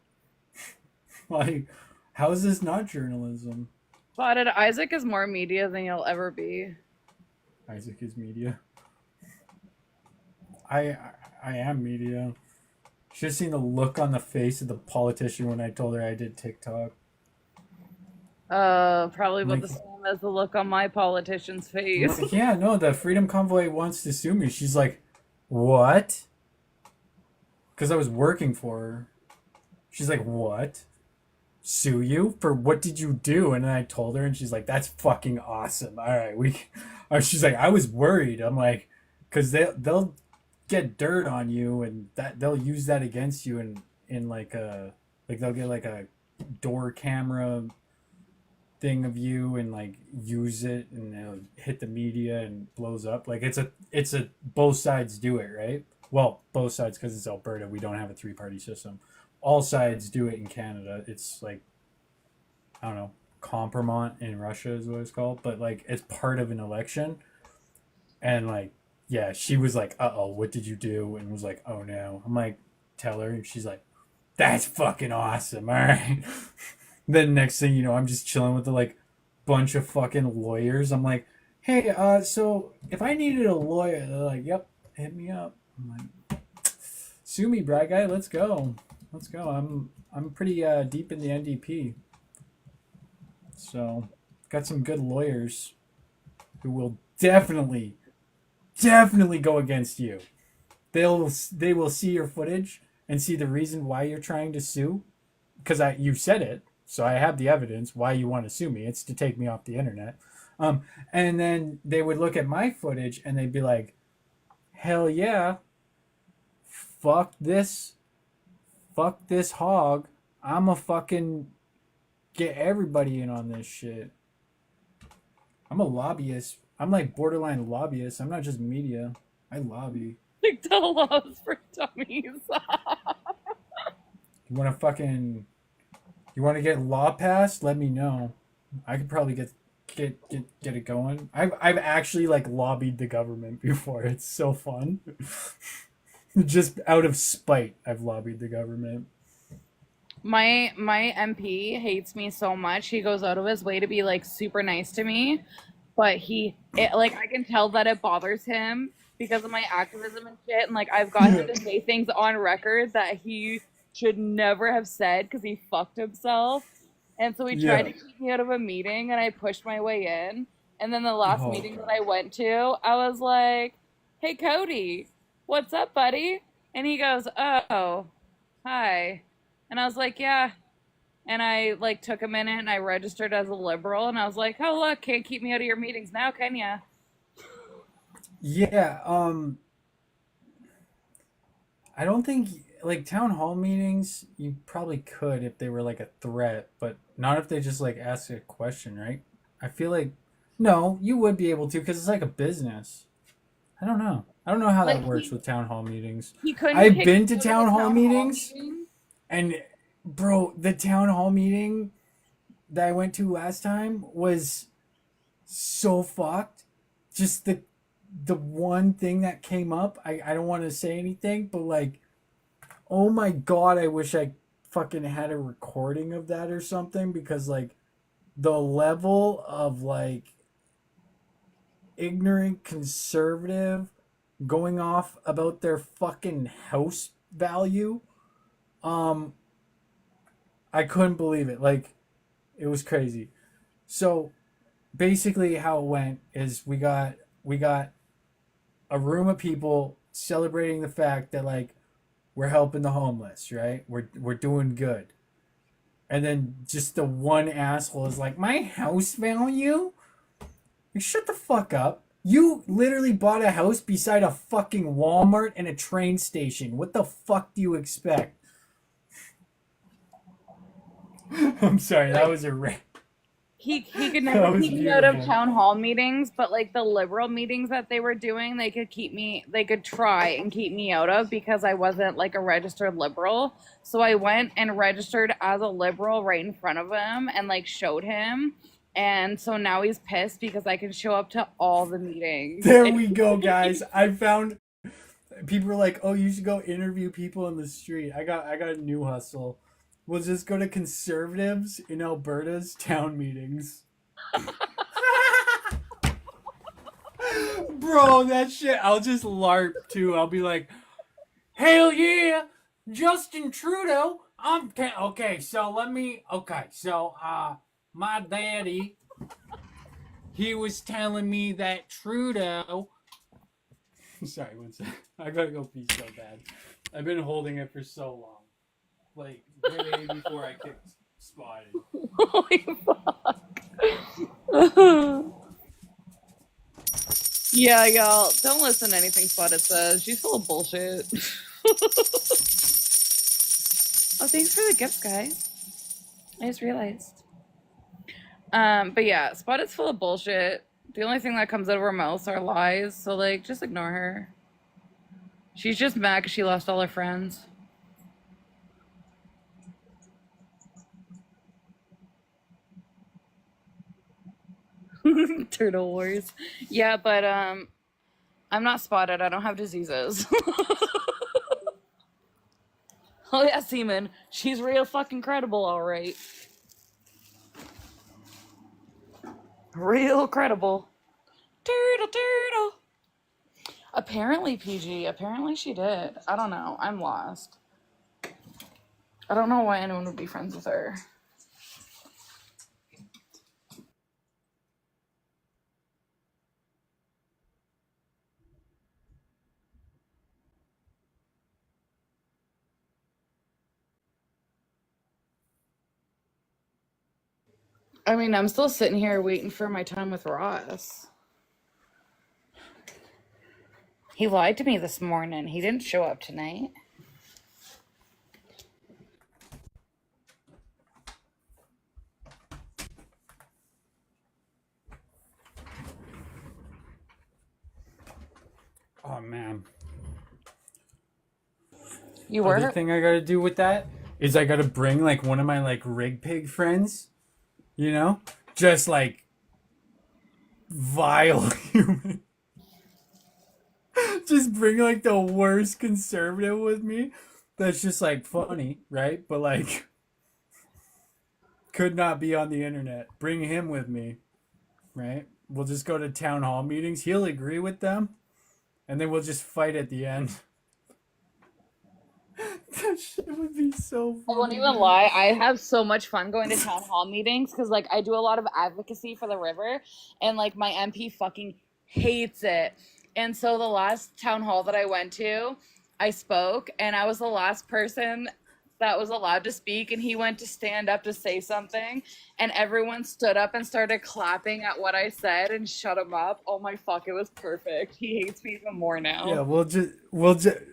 Like, how is this not journalism? Spotted, Isaac is more media than you'll ever be. Isaac is media. I am media. Should have seen the look on the face of the politician when I told her I did TikTok. Probably about Like, the same as the look on my politician's face. like, yeah, no, the Freedom Convoy wants to sue me. She's like, what? Because I was working for her. She's like, what? Sue you? For what did you do? And then I told her, and she's like, that's fucking awesome. All right, she's like, I was worried. I'm like, because they'll get dirt on you, and that they'll use that against you, in like they'll get like a door camera thing of you and like use it, and it'll hit the media and blows up. Like, it's a both sides do it, right? Well, both sides, because it's Alberta, we don't have a 3-party system. All sides do it in Canada. It's like, I don't know, compromat in Russia is what it's called, but like, it's part of an election. And like, yeah, she was like, uh-oh, what did you do? And was like, oh no. I'm like, tell her. And she's like, that's fucking awesome. All right. Then next thing you know, I'm just chilling with the like bunch of fucking lawyers. I'm like, hey, so if I needed a lawyer, they're like, yep, hit me up. I'm like, sue me, brat guy. Let's go. I'm pretty deep in the NDP. So, got some good lawyers who will definitely go against you. They will see your footage and see the reason why you're trying to sue, because you said it, so I have the evidence why you want to sue me. It's to take me off the internet. And then they would look at my footage and they'd be like, hell yeah, fuck this hog. I'm a fucking get everybody in on this shit. I'm a lobbyist. I'm like borderline lobbyist. I'm not just media. I lobby. TikTok laws for dummies. You want to get law passed? Let me know. I could probably get it going. I've actually like lobbied the government before. It's so fun. Just out of spite, I've lobbied the government. My MP hates me so much. He goes out of his way to be like super nice to me, but like I can tell that it bothers him because of my activism and shit. And like I've got him to say things on record that he should never have said because he fucked himself. And so he tried to keep me out of a meeting, and I pushed my way in. And then the last meeting that I went to, I was like, "Hey Cody, what's up, buddy?" And he goes, "Oh, hi." And I was like, "Yeah." And I like took a minute and I registered as a liberal, and I was like, "Oh look, can't keep me out of your meetings now, can ya?" Yeah, I don't think like town hall meetings you probably could if they were like a threat, but not if they just like ask a question, right? I feel like no, you would be able to because it's like a business. I don't know. I don't know how Like, that works with town hall meetings. He couldn't I've kick been me to out of town the hall meetings, meeting. and bro, the town hall meeting that I went to last time was so fucked. Just the one thing that came up, I don't want to say anything, but like, oh my god, I wish I fucking had a recording of that or something, because like the level of like ignorant conservative going off about their fucking house value, I couldn't believe it. Like, it was crazy. So basically how it went is we got a room of people celebrating the fact that like we're helping the homeless, right? We're doing good. And then just the one asshole is like, my house value? Like, shut the fuck up. You literally bought a house beside a fucking Walmart and a train station. What the fuck do you expect? I'm sorry, that was a rant. He could That never was keep me out of beautiful. town hall meetings, but like the liberal meetings that they were doing, they could try and keep me out of because I wasn't like a registered liberal. So I went and registered as a liberal right in front of him and like showed him. And so now he's pissed because I can show up to all the meetings. There we go, guys. I found people were like, "Oh, you should go interview people in the street." I got a new hustle. We'll just go to conservatives in Alberta's town meetings. Bro, that shit, I'll just LARP too. I'll be like, hell yeah, Justin Trudeau. Okay, so my daddy, he was telling me that Trudeau. Sorry, one sec. I gotta go pee so bad. I've been holding it for so long. Like, way before I kicked Spotted. Holy fuck. Yeah, y'all, don't listen to anything Spotted says. She's full of bullshit. Oh, thanks for the gift, guys. I just realized. But yeah, Spotted's full of bullshit. The only thing that comes out of her mouth are lies, so like, just ignore her. She's just mad because she lost all her friends. Turtle Wars. Yeah, but I'm not spotted. I don't have diseases. Oh yeah, Seaman. She's real fucking credible, all right. Real credible. Turtle. Apparently, PG. Apparently she did. I don't know. I'm lost. I don't know why anyone would be friends with her. I mean, I'm still sitting here waiting for my time with Ross. He lied to me this morning. He didn't show up tonight. Oh man. You were? Other thing I gotta do with that is I gotta bring like one of my like rig pig friends, you know, just like vile human. Just bring like the worst conservative with me. That's just like funny, right? But like could not be on the internet. Bring him with me, right? We'll just go to town hall meetings. He'll agree with them, and then we'll just fight at the end. That shit would be so funny. I won't even lie. I have so much fun going to town hall meetings because, like, I do a lot of advocacy for the river, and like my MP fucking hates it. And so the last town hall that I went to, I spoke, and I was the last person that was allowed to speak, and he went to stand up to say something, and everyone stood up and started clapping at what I said and shut him up. Oh my fuck, it was perfect. He hates me even more now.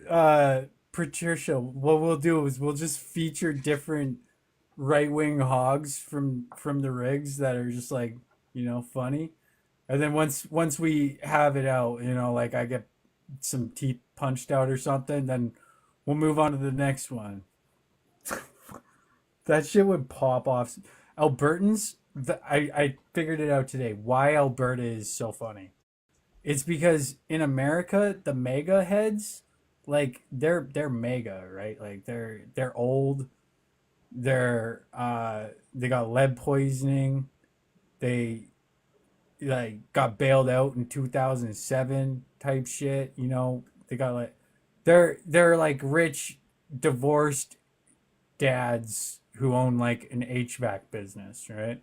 Yeah, Patricia, what we'll do is we'll just feature different right-wing hogs from the rigs that are just like, you know, funny. And then once we have it out, you know, like I get some teeth punched out or something, then we'll move on to the next one. That shit would pop off. Albertans, I figured it out today. Why Alberta is so funny. It's because in America, the mega heads, like they're mega, right? Like they're old. They got lead poisoning. They like got bailed out in 2007 type shit, you know. They got like they're like rich divorced dads who own like an HVAC business, right?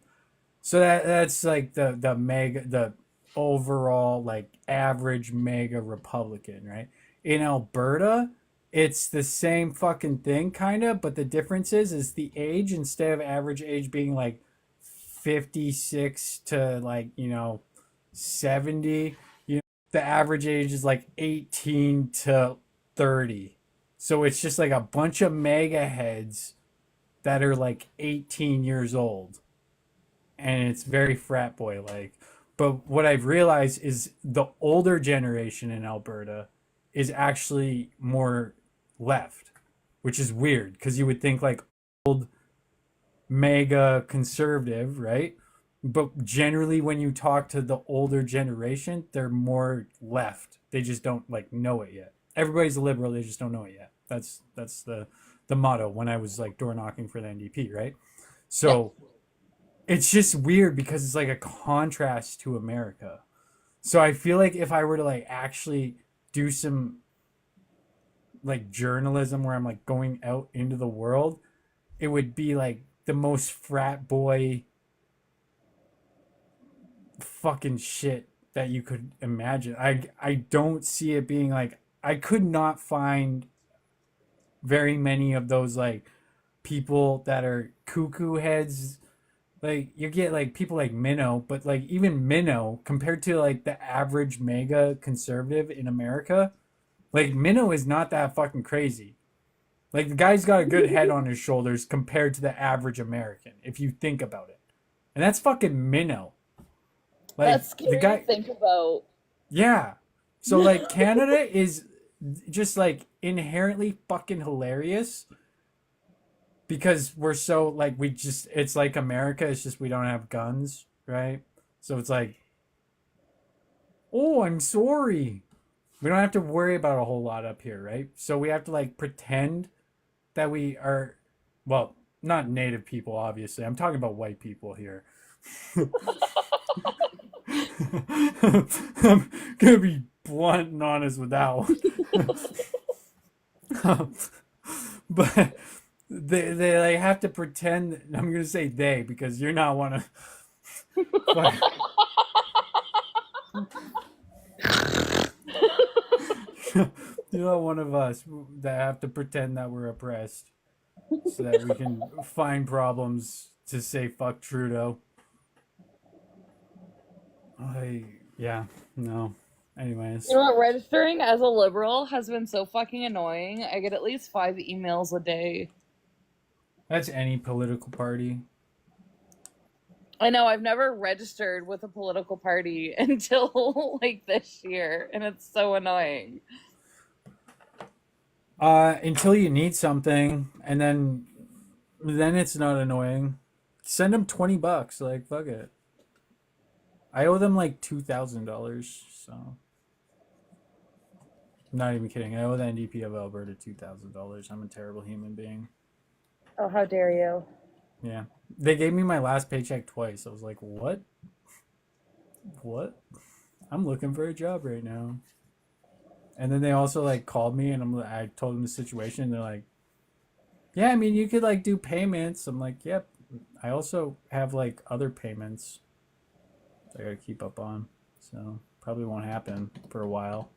So that's like the overall like average mega Republican, right? In Alberta, it's the same fucking thing kind of, but the difference is the age, instead of average age being like 56 to like, you know, 70, you know, the average age is like 18 to 30. So it's just like a bunch of mega heads that are like 18 years old. And it's very frat boy like. But what I've realized is the older generation in Alberta is actually more left, which is weird because you would think like old mega conservative, right? But generally when you talk to the older generation, they're more left. They just don't like know it yet. Everybody's a liberal, they just don't know it yet. That's the motto when I was like door knocking for the NDP, right? So it's just weird because it's like a contrast to America. So I feel like if I were to like actually do some like journalism where I'm like going out into the world, it would be like the most frat boy fucking shit that you could imagine. I don't see it being like, I could not find very many of those like people that are cuckoo heads. Like you get like people like Minnow, but like even Minnow compared to like the average mega conservative in America, like Minnow is not that fucking crazy. Like the guy's got a good head on his shoulders compared to the average American, if you think about it. And that's fucking Minnow. Like That's scary the guy, to think about. yeah. So like Canada is just like inherently fucking hilarious because we're so like it's like America, it's just we don't have guns, right? So it's like, oh, I'm sorry. We don't have to worry about a whole lot up here, right? So we have to like pretend that we are, well, not native people, obviously. I'm talking about white people here. I'm gonna be blunt and honest with that one. But they like have to pretend. I'm gonna say they because you're not one of. You're not one of us that have to pretend that we're oppressed so that we can find problems to say fuck Trudeau. Yeah, no. Anyways. You know what? Registering as a liberal has been so fucking annoying. I get at least 5 emails a day. That's any political party. I know, I've never registered with a political party until like this year, and it's so annoying. Until you need something, and then it's not annoying. Send them $20. Like, fuck it. I owe them like $2,000, so I'm not even kidding. I owe the NDP of Alberta $2,000. I'm a terrible human being. Oh, how dare you? Yeah. They gave me my last paycheck twice. I was like, what? What? I'm looking for a job right now. And then they also like called me, and I told them the situation. And they're like, yeah, I mean, you could like do payments. I'm like, yep. I also have like other payments I gotta keep up on. So probably won't happen for a while.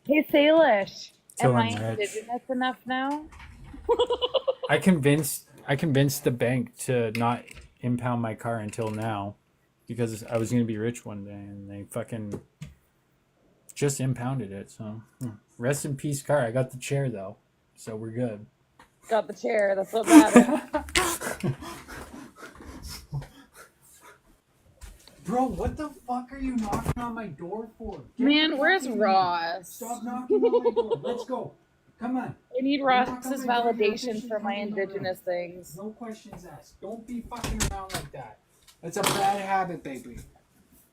Hey, Salish. Till Am I'm I rich. indigenous enough now? I convinced the bank to not impound my car until now, because I was gonna be rich one day, and they fucking just impounded it. So rest in peace, car. I got the chair though, so we're good. Got the chair. That's what matters. Bro, what the fuck are you knocking on my door for? Man, where's Ross? Stop knocking on my door. Let's go. Come on. I need Ross's validation for my indigenous things. No questions asked. Don't be fucking around like that. That's a bad habit, baby.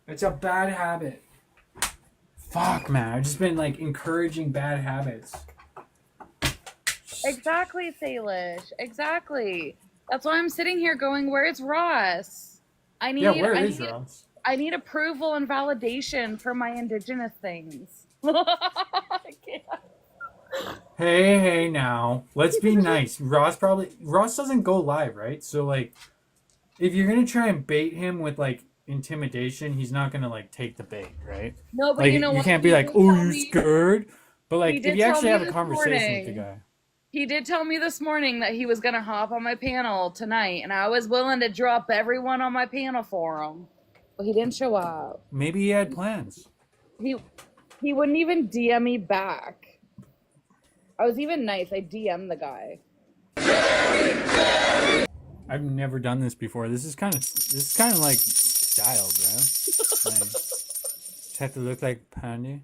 It's a bad habit. Fuck, man. I've just been like encouraging bad habits. Exactly, Salish. Exactly. That's why I'm sitting here going, where's Ross? I need Ross? I need approval and validation for my indigenous things. I can't. Hey, now. Let's be nice. Ross doesn't go live, right? So like if you're gonna try and bait him with like intimidation, he's not gonna like take the bait, right? No, but like, you know what? can't be like, oh, you're scared. But like if you actually have a conversation with the guy. He did tell me this morning that he was going to hop on my panel tonight, and I was willing to drop everyone on my panel for him, but he didn't show up. Maybe he had plans. He wouldn't even DM me back. I was even nice. I DM'd the guy. I've never done this before. This is kind of like style, bro. Like, just have to look like Pandy.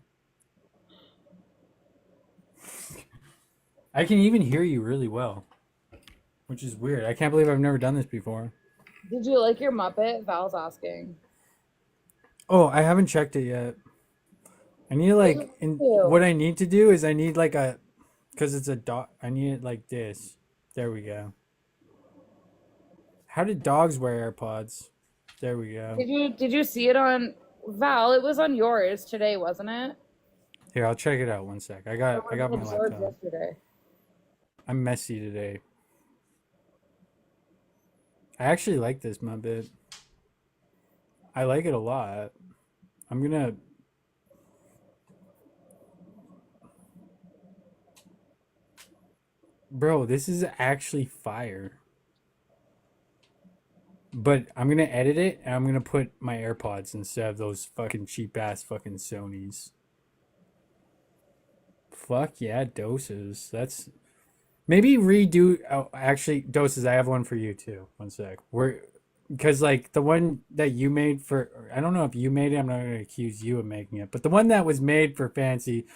I can even hear you really well, which is weird. I can't believe I've never done this before. Did you like your Muppet? Val's asking. Oh, I haven't checked it yet. I need like, what I need to do is I need like because it's a dog. I need it like this. There we go. How did dogs wear AirPods? There we go. Did you see it on Val? It was on yours today, wasn't it? Here, I'll check it out. One sec. I got my laptop. Yesterday. I'm messy today. I actually like this Muppet. I like it a lot. I'm gonna... Bro, this is actually fire. But I'm gonna edit it, and I'm gonna put my AirPods instead of those fucking cheap-ass fucking Sonys. Fuck yeah, Doses. That's... Maybe redo... Oh, actually, Doses, I have one for you, too. One sec. Because, like, the one that you made for... I don't know if you made it. I'm not going to accuse you of making it. But the one that was made for Fancy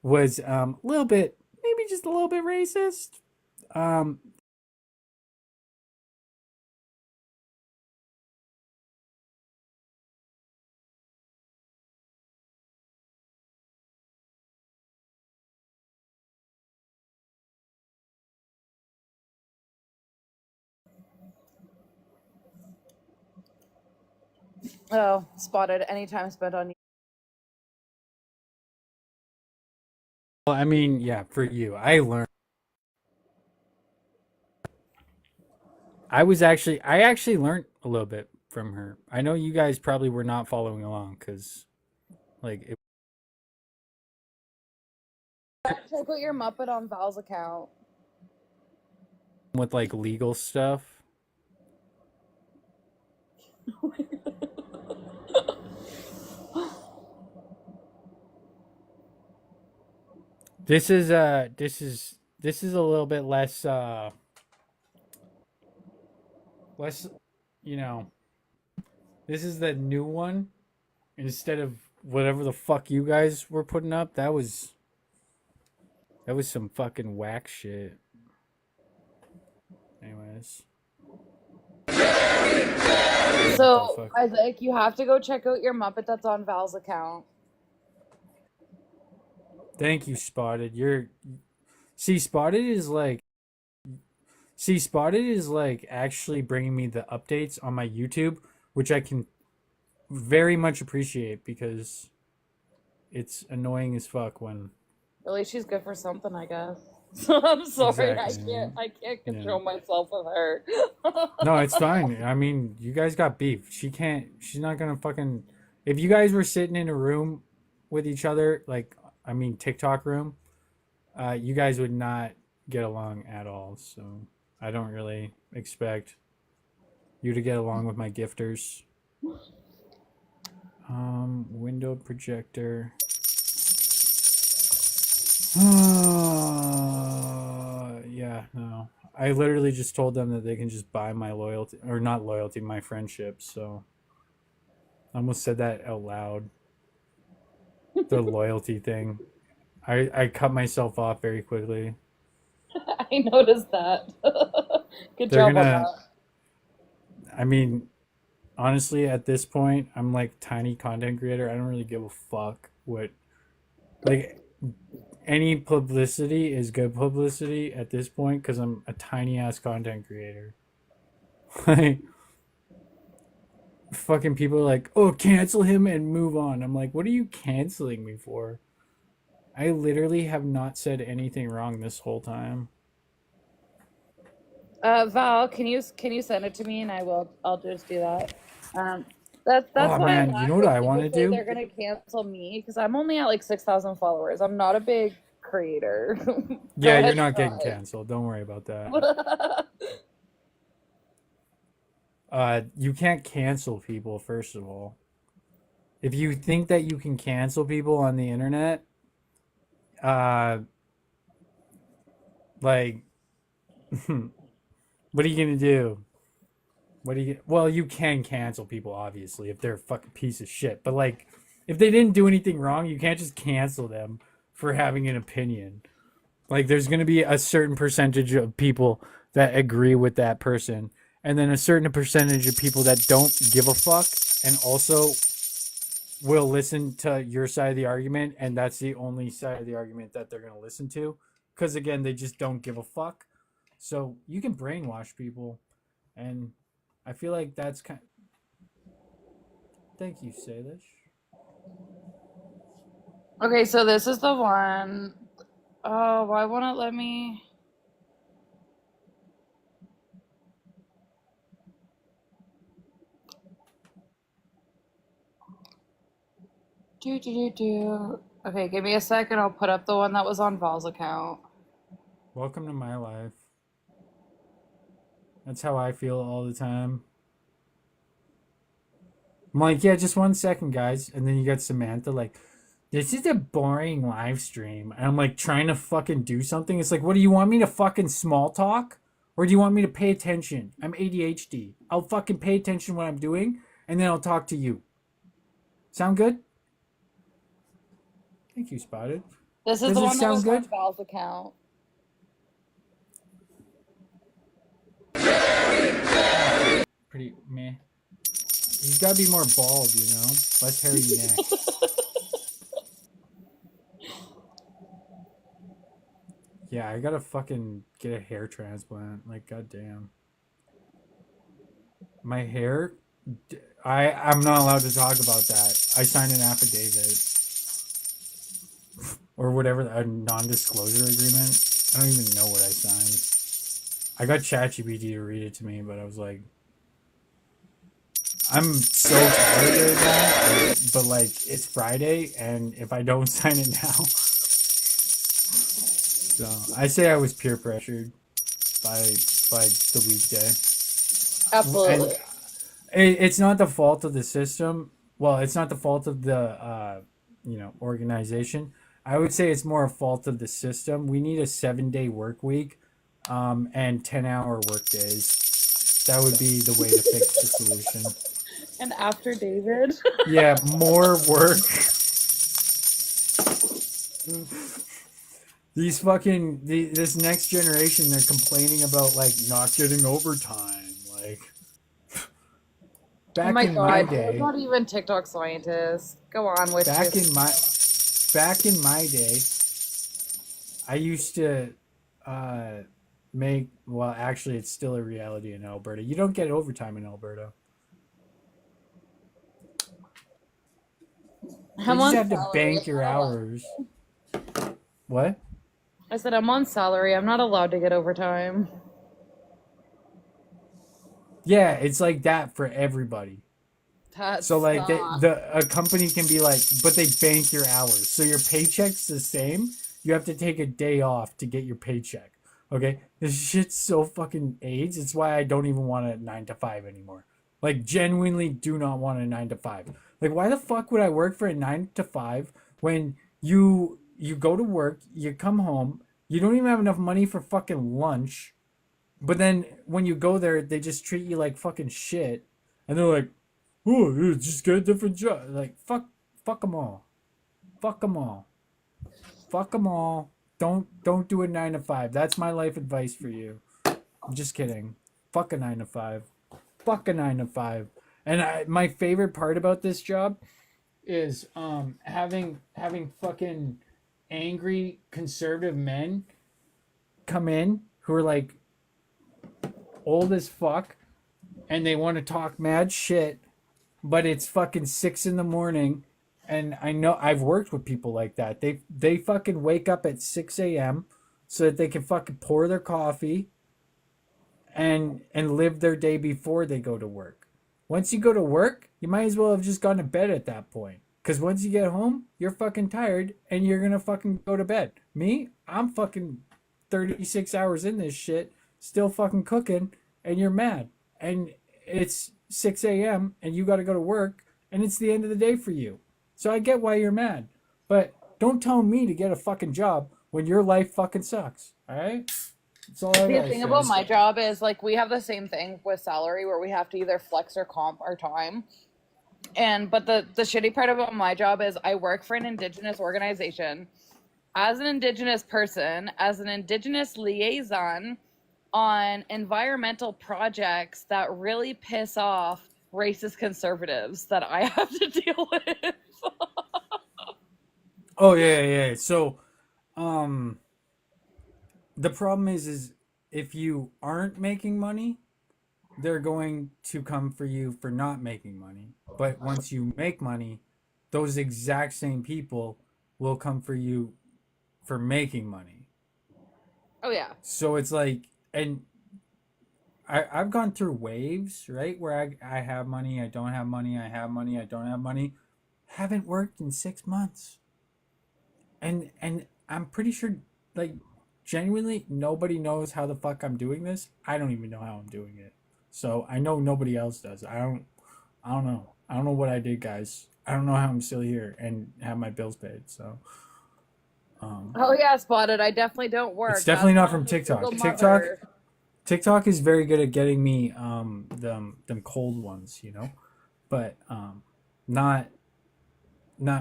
was a little bit... Maybe just a little bit racist. Oh, spotted. Any time spent on you. Well, I mean, yeah, for you. I actually learned a little bit from her. I know you guys probably were not following along because, like, Check out your Muppet on Val's account. with like legal stuff. This is a little bit less less, you know, this is the new one instead of whatever the fuck you guys were putting up. That was some fucking whack shit. Anyways. So, Isaac, you have to go check out your Muppet that's on Val's account. Thank you, Spotted. Spotted is like actually bringing me the updates on my YouTube, which I can very much appreciate because it's annoying as fuck when. At least she's good for something, I guess. I'm sorry, Exactly. I can't control myself with her. No, it's fine. I mean, you guys got beef. She's not gonna fucking. If you guys were sitting in a room with each other, TikTok room, you guys would not get along at all. So I don't really expect you to get along with my gifters. Window projector. Yeah, no. I literally just told them that they can just buy my loyalty, or not loyalty, my friendship. So I almost said that out loud. The loyalty thing. I cut myself off very quickly. I noticed that. Good job on that. I mean, honestly, at this point, I'm like tiny content creator. I don't really give a fuck what, like, any publicity is good publicity at this point because I'm a tiny ass content creator. Like, fucking people are like, oh, cancel him and move on. I'm like, what are you canceling me for? I literally have not said anything wrong this whole time. Val, can you send it to me and I'll just do that. That's Oh, why man, you know what I want to do? They're gonna cancel me because I'm only at like 6,000 followers. I'm not a big creator. Yeah, you're not getting canceled. Don't worry about that. You can't cancel people, first of all. If you think that you can cancel people on the internet, like, what are you gonna do? Well, you can cancel people, obviously, if they're a fucking piece of shit. But, like, if they didn't do anything wrong, you can't just cancel them for having an opinion. Like, there's gonna be a certain percentage of people that agree with that person, and then a certain percentage of people that don't give a fuck and also will listen to your side of the argument, and that's the only side of the argument that they're going to listen to. Because, again, they just don't give a fuck. So you can brainwash people, and I feel like that's kind of... Thank you, Salish. Okay, so this is the one. Oh, why won't it let me? Okay, give me a second. I'll put up the one that was on Val's account. Welcome to my life. That's how I feel all the time. I'm like, yeah, just 1 second, guys. And then you got Samantha like, this is a boring live stream. And I'm like trying to fucking do something. It's like, what do you want me to fucking small talk? Or do you want me to pay attention? I'm ADHD. I'll fucking pay attention what I'm doing, and then I'll talk to you. Sound good? Thank you, Spotted. This is Does the it one that sound was good? on Val's account. Pretty meh. He's gotta be more bald, you know? Less hairy neck. Yeah, I gotta fucking get a hair transplant. Like, goddamn. My hair? I'm not allowed to talk about that. I signed an affidavit. Or whatever, a non-disclosure agreement. I don't even know what I signed. I got ChatGPT to read it to me, but I was like, I'm so tired right now, but like, it's Friday, and if I don't sign it now... So, I say I was peer pressured by the weekday. Absolutely. And it's not the fault of the system. Well, it's not the fault of the, organization. I would say it's more a fault of the system. We need a 7-day work week, and 10-hour work days. That would be the way to fix the solution. And after David. Yeah, more work. These fucking this next generation, they're complaining about like not getting overtime. Like back Oh my in god, my we're day, not even TikTok scientists. Go on with back this. in my day, I used to make, well, actually it's still a reality in Alberta. You don't get overtime in Alberta. You I'm just on have to salary. bank your hours. What? I said I'm on salary. I'm not allowed to get overtime. Yeah, it's like that for everybody. That So like sucks. a company can be like, but they bank your hours. So your paycheck's the same. You have to take a day off to get your paycheck. Okay? This shit's so fucking AIDS. It's why I don't even want a 9 to 5 anymore. Like genuinely do not want a 9 to 5. Like why the fuck would I work for a 9 to 5 when you go to work, you come home, you don't even have enough money for fucking lunch. But then when you go there, they just treat you like fucking shit. And they're like, oh, yeah, just get a different job. Like, fuck them all. Fuck them all. Fuck them all. Don't do a 9 to 5. That's my life advice for you. I'm just kidding. Fuck a 9 to 5. Fuck a 9 to 5. And my favorite part about this job is having fucking angry conservative men come in who are like old as fuck and they want to talk mad shit, but it's fucking 6 in the morning. And I know I've worked with people like that. They fucking wake up at 6 a.m. so that they can fucking pour their coffee and live their day before they go to work. Once you go to work, you might as well have just gone to bed at that point. Because once you get home, you're fucking tired and you're gonna fucking go to bed. Me, I'm fucking 36 hours in this shit, still fucking cooking, and you're mad. And it's 6 a.m. and you gotta go to work, and it's the end of the day for you. So I get why you're mad. But don't tell me to get a fucking job when your life fucking sucks. Alright? That's all I The gotta thing say. about my job is like we have the same thing with salary where we have to either flex or comp our time. But the shitty part about my job is I work for an Indigenous organization. As an Indigenous person, as an Indigenous liaison on environmental projects that really piss off racist conservatives that I have to deal with. Oh yeah. So the problem is if you aren't making money, they're going to come for you for not making money. But once you make money, those exact same people will come for you for making money. Oh yeah. So it's like, and I've gone through waves, right? Where I have money, I don't have money, I have money, I don't have money. Haven't worked in 6 months. And I'm pretty sure, like, genuinely, nobody knows how the fuck I'm doing this. I don't even know how I'm doing it. So I know nobody else does. I don't know. I don't know what I did, guys. I don't know how I'm still here and have my bills paid. So Oh yeah, Spotted. I definitely don't work. it's definitely That's not from a single TikTok. mother. TikTok is very good at getting me them cold ones, you know, but not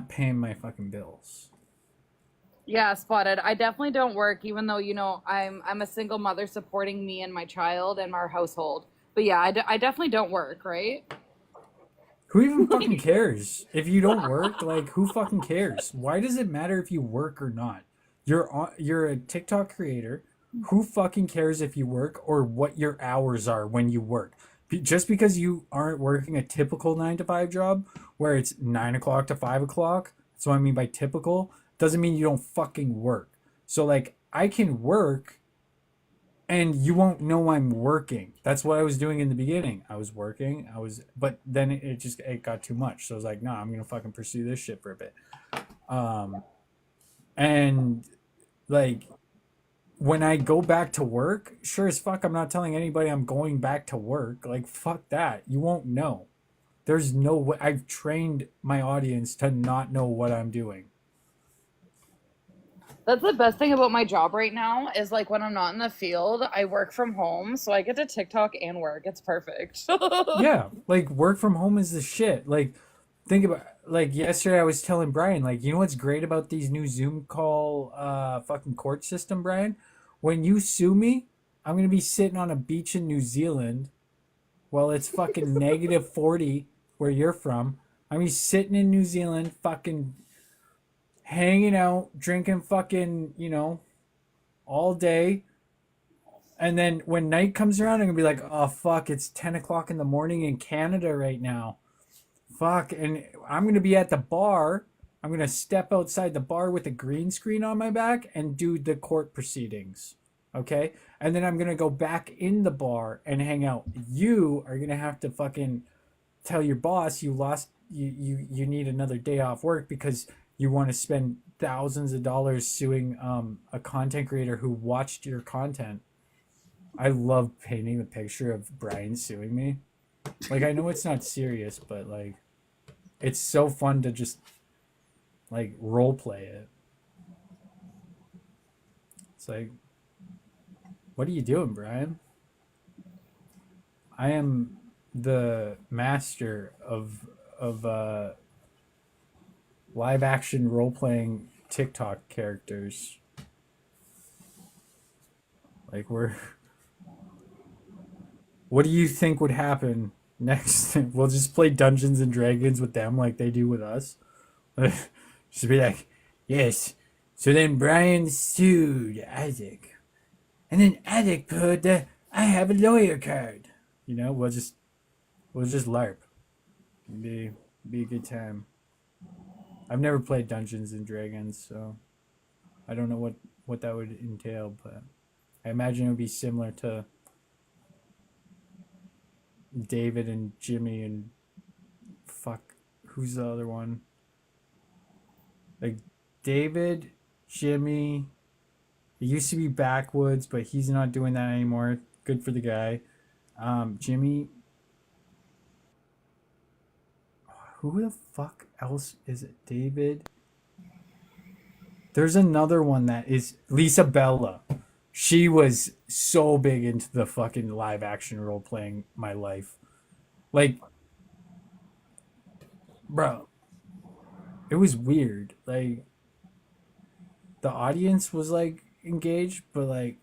paying my fucking bills. Yeah, Spotted. I definitely don't work, even though I'm a single mother supporting me and my child and our household. But yeah, I definitely don't work, right? Who even fucking cares if you don't work? Like, who fucking cares? Why does it matter if you work or not? You're a TikTok creator. Who fucking cares if you work or what your hours are when you work? Just because you aren't working a typical 9 to 5 job where it's 9 o'clock to 5 o'clock. That's what I mean by typical. Doesn't mean you don't fucking work. So like, I can work and you won't know I'm working. That's what I was doing in the beginning. I was working, but then it got too much. So I was like, nah, I'm gonna fucking pursue this shit for a bit. And like, when I go back to work, sure as fuck, I'm not telling anybody I'm going back to work. Like, fuck that. You won't know. There's no way. I've trained my audience to not know what I'm doing. That's the best thing about my job right now is like when I'm not in the field, I work from home, so I get to TikTok and work. It's perfect. Yeah, like work from home is the shit. Like think about like yesterday I was telling Brian, like, you know what's great about these new Zoom call fucking court system, Brian? When you sue me, I'm gonna be sitting on a beach in New Zealand while it's fucking negative 40 where you're from. I'm gonna be sitting in New Zealand fucking hanging out, drinking fucking, all day. And then when night comes around, I'm gonna be like, oh fuck, it's 10 o'clock in the morning in Canada right now. Fuck, and I'm gonna be at the bar. I'm gonna step outside the bar with a green screen on my back and do the court proceedings. Okay? And then I'm gonna go back in the bar and hang out. You are gonna have to fucking tell your boss you need another day off work because you want to spend thousands of dollars suing a content creator who watched your content. I love painting the picture of Brian suing me. Like, I know it's not serious, but like it's so fun to just like role play it. It's like, what are you doing, Brian? I am the master of live action role playing TikTok characters. Like what do you think would happen next? We'll just play Dungeons and Dragons with them like they do with us. Just be like, yes. So then Brian sued Isaac. And then Isaac put I have a lawyer card. We'll just LARP. Be a good time. I've never played Dungeons and Dragons, so I don't know what that would entail, but I imagine it would be similar to David and Jimmy and fuck, who's the other one? Like David, Jimmy. It used to be Backwoods, but he's not doing that anymore. Good for the guy. Jimmy. Who the fuck else is it? David. There's another one that is Lisa Bella. She was so big into the fucking live action role playing my life. Like, bro, it was weird. Like, the audience was like engaged, but like,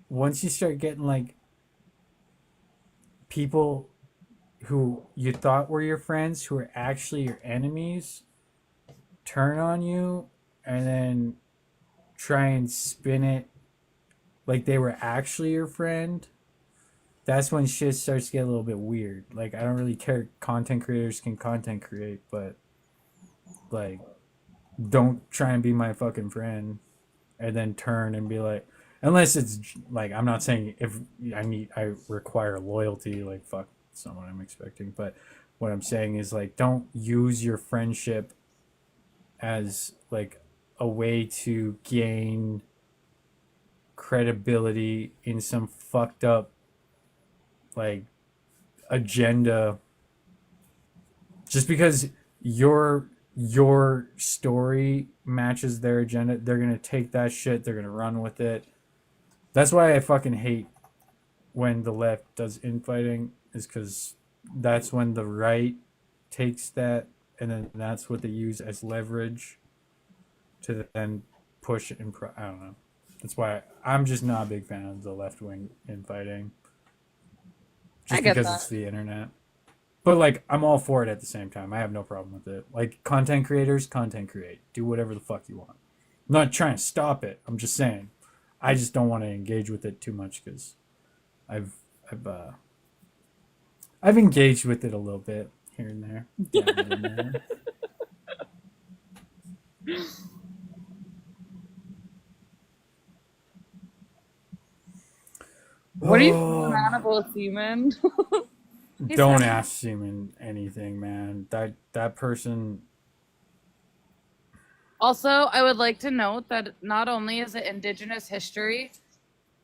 once you start getting like people who you thought were your friends who are actually your enemies turn on you and then try and spin it like they were actually your friend, that's when shit starts to get a little bit weird. Like, I don't really care. Content creators can content create, but like, don't try and be my fucking friend and then turn and be like, unless it's like, I'm not saying if I require loyalty, like, fuck, that's not what I'm expecting. But what I'm saying is, like, don't use your friendship as like a way to gain credibility in some fucked up like agenda just because your story matches their agenda. They're gonna take that shit, they're gonna run with it. That's why I fucking hate when the left does infighting, is because that's when the right takes that and then that's what they use as leverage to then push it I don't know. That's why I'm just not a big fan of the left wing infighting. Just because it's the internet. But like, I'm all for it at the same time. I have no problem with it. Like, content creators, content create. Do whatever the fuck you want. I'm not trying to stop it. I'm just saying, I just don't want to engage with it too much because I've engaged with it a little bit here and there. Down and there. What are you feeling out about Seaman? Don't ask Seaman anything, man. That person. Also, I would like to note that not only is it Indigenous History,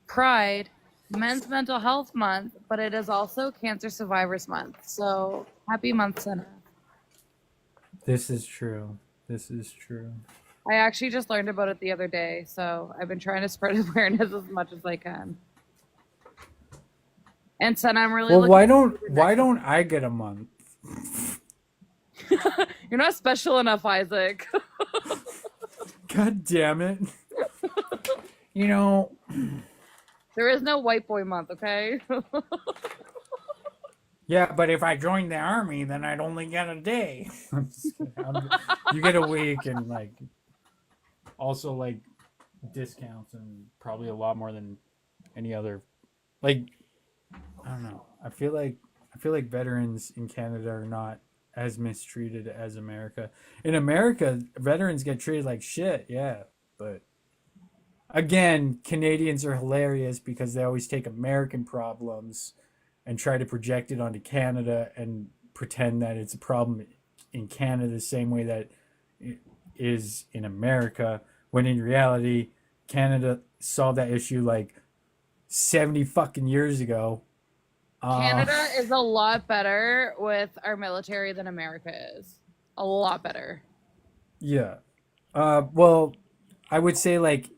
Pride, Men's Mental Health Month, but it is also Cancer Survivors Month. So happy month, Senna. This is true. This is true. I actually just learned about it the other day, so I've been trying to spread awareness as much as I can. And son, I'm really Well, looking why don't I get a month? You're not special enough, Isaac. God damn it. You know, There is no white boy month, okay? yeah, but if I joined the army, then I'd only get a day. You get a week and like also like discounts and probably a lot more than any other. Like, I don't know. I feel like veterans in Canada are not as mistreated as America. In America, veterans get treated like shit, yeah, but again, Canadians are hilarious because they always take American problems and try to project it onto Canada and pretend that it's a problem in Canada the same way that it is in America, when in reality, Canada solved that issue like 70 fucking years ago. Canada is a lot better with our military than America is. A lot better. Yeah. Well, I would say like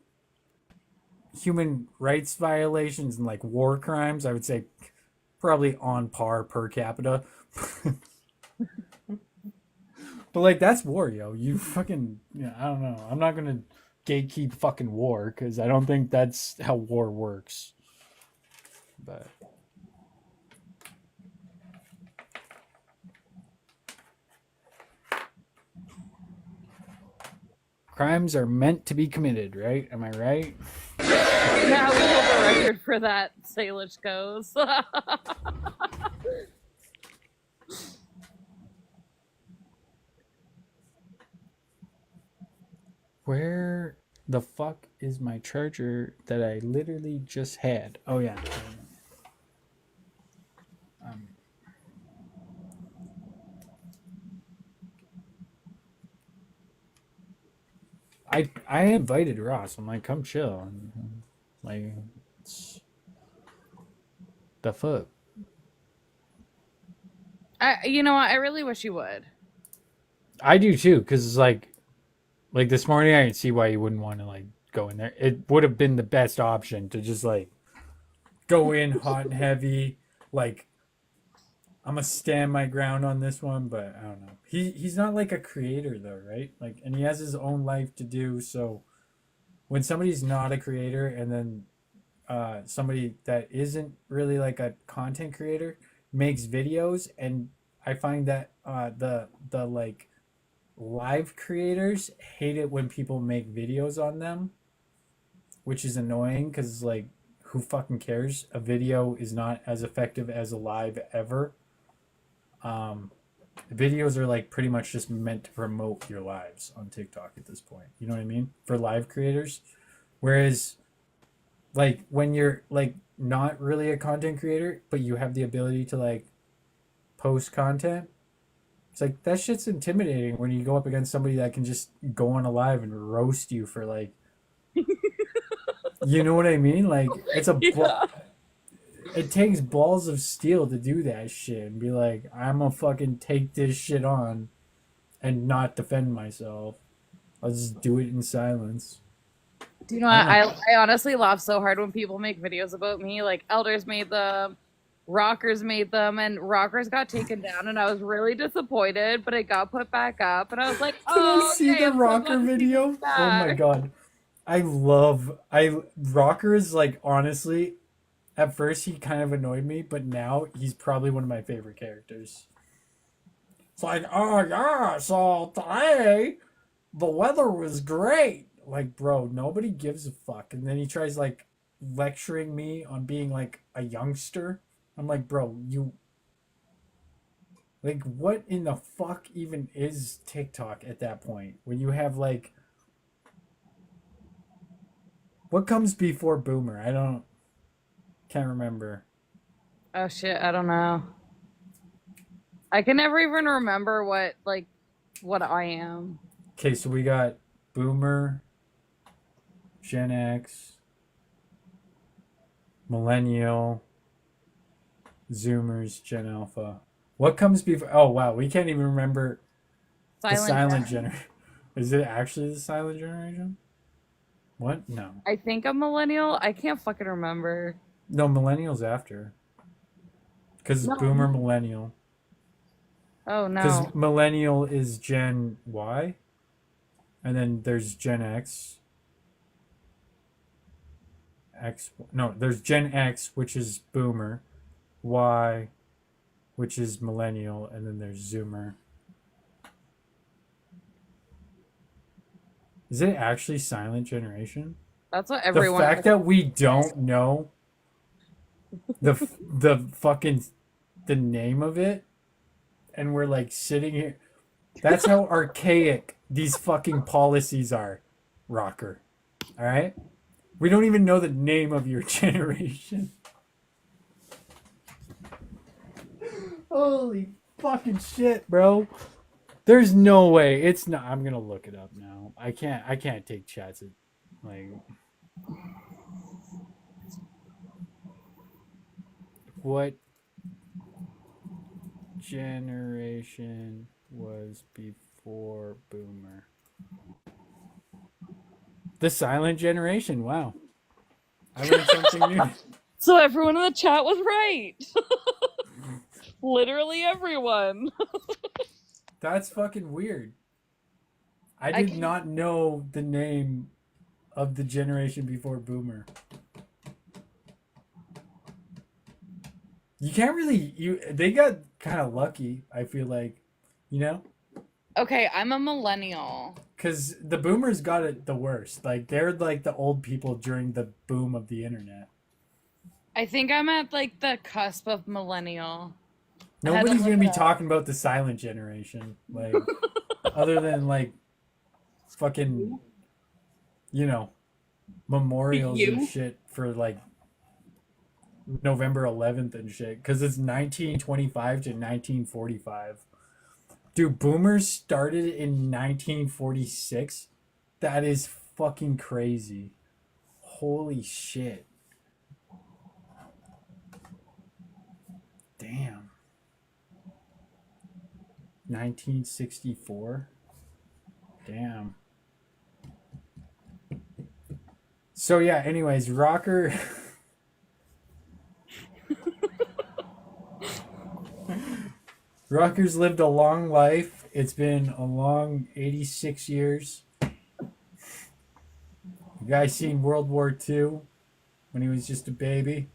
human rights violations and like war crimes, I would say probably on par per capita. But like that's war, yo. You fucking I don't know. I'm not gonna gatekeep fucking war because I don't think that's how war works. But crimes are meant to be committed, right? Am I right? Yeah, we have a record for that, Salish goes. Where the fuck is my charger that I literally just had? Oh yeah. I invited Ross. I'm like, come chill. And, like, it's the fuck. You know what? I really wish you would. I do too, because it's like this morning I didn't see why you wouldn't want to like go in there. It would have been the best option to just like go in hot and heavy. Like I'm gonna stand my ground on this one, but I don't know. He's not like a creator though, right? Like, and he has his own life to do. So when somebody's not a creator and then somebody that isn't really like a content creator makes videos, and I find that the like live creators hate it when people make videos on them, which is annoying because like who fucking cares? A video is not as effective as a live ever. Videos are like pretty much just meant to promote your lives on TikTok at this point. You know what I mean? For live creators. Whereas like when you're like not really a content creator, but you have the ability to like post content, it's like that shit's intimidating when you go up against somebody that can just go on a live and roast you for like you know what I mean? Like it's a it takes balls of steel to do that shit and be like, I'm gonna fucking take this shit on and not defend myself. I'll just do it in silence. Do you know what? I honestly laugh so hard when people make videos about me. Like Elders made them, Rockers made them, and Rockers got taken down, and I was really disappointed, but it got put back up, and I was like, oh, Did you see the Rocker video? Oh my god. Rocker is like honestly, at first he kind of annoyed me, but now he's probably one of my favorite characters. It's like, oh yeah, so today the weather was great. Like, bro, nobody gives a fuck. And then he tries like lecturing me on being like a youngster. I'm like, bro, you like what in the fuck even is TikTok at that point? When you have like what comes before boomer? Can't remember. oh shit, I don't know. I can never even remember what I am. Okay, so we got boomer, Gen X, millennial, Zoomers, Gen Alpha. What comes before? Oh wow, we can't even remember the silent generation. Is it actually the silent generation? What? No. I think a millennial. I can't fucking remember. No, millennials after. Because it's No. boomer millennial. Oh Because no. millennial is Gen Y. And then there's Gen X. No, there's Gen X, which is boomer. Y, which is millennial. And then there's Zoomer. Is it actually silent generation? That's what everyone. The fact that we don't know the fucking the name of it, and we're like sitting here. That's how archaic these fucking policies are, Rocker. All right, we don't even know the name of your generation. Holy fucking shit, bro. There's no way. It's not. I'm gonna look it up now. I can't take chats at like. What generation was before boomer? The silent generation. Wow. I learned something new. So everyone in the chat was right. Literally everyone. That's fucking weird. I did not know the name of the generation before boomer. You can't really they got kind of lucky, I feel like, you know? Okay, I'm a millennial. Cuz the boomers got it the worst. Like they're like the old people during the boom of the internet. I think I'm at like the cusp of millennial. Nobody's going to be talking about the silent generation like other than like fucking memorials and shit for like November 11th and shit, because it's 1925 to 1945. Dude, boomers started in 1946. That is fucking crazy. Holy shit. Damn. 1964. Damn. So yeah, anyways, Rocker Rocker's lived a long life. It's been a long 86 years. The guy seen World War II when he was just a baby.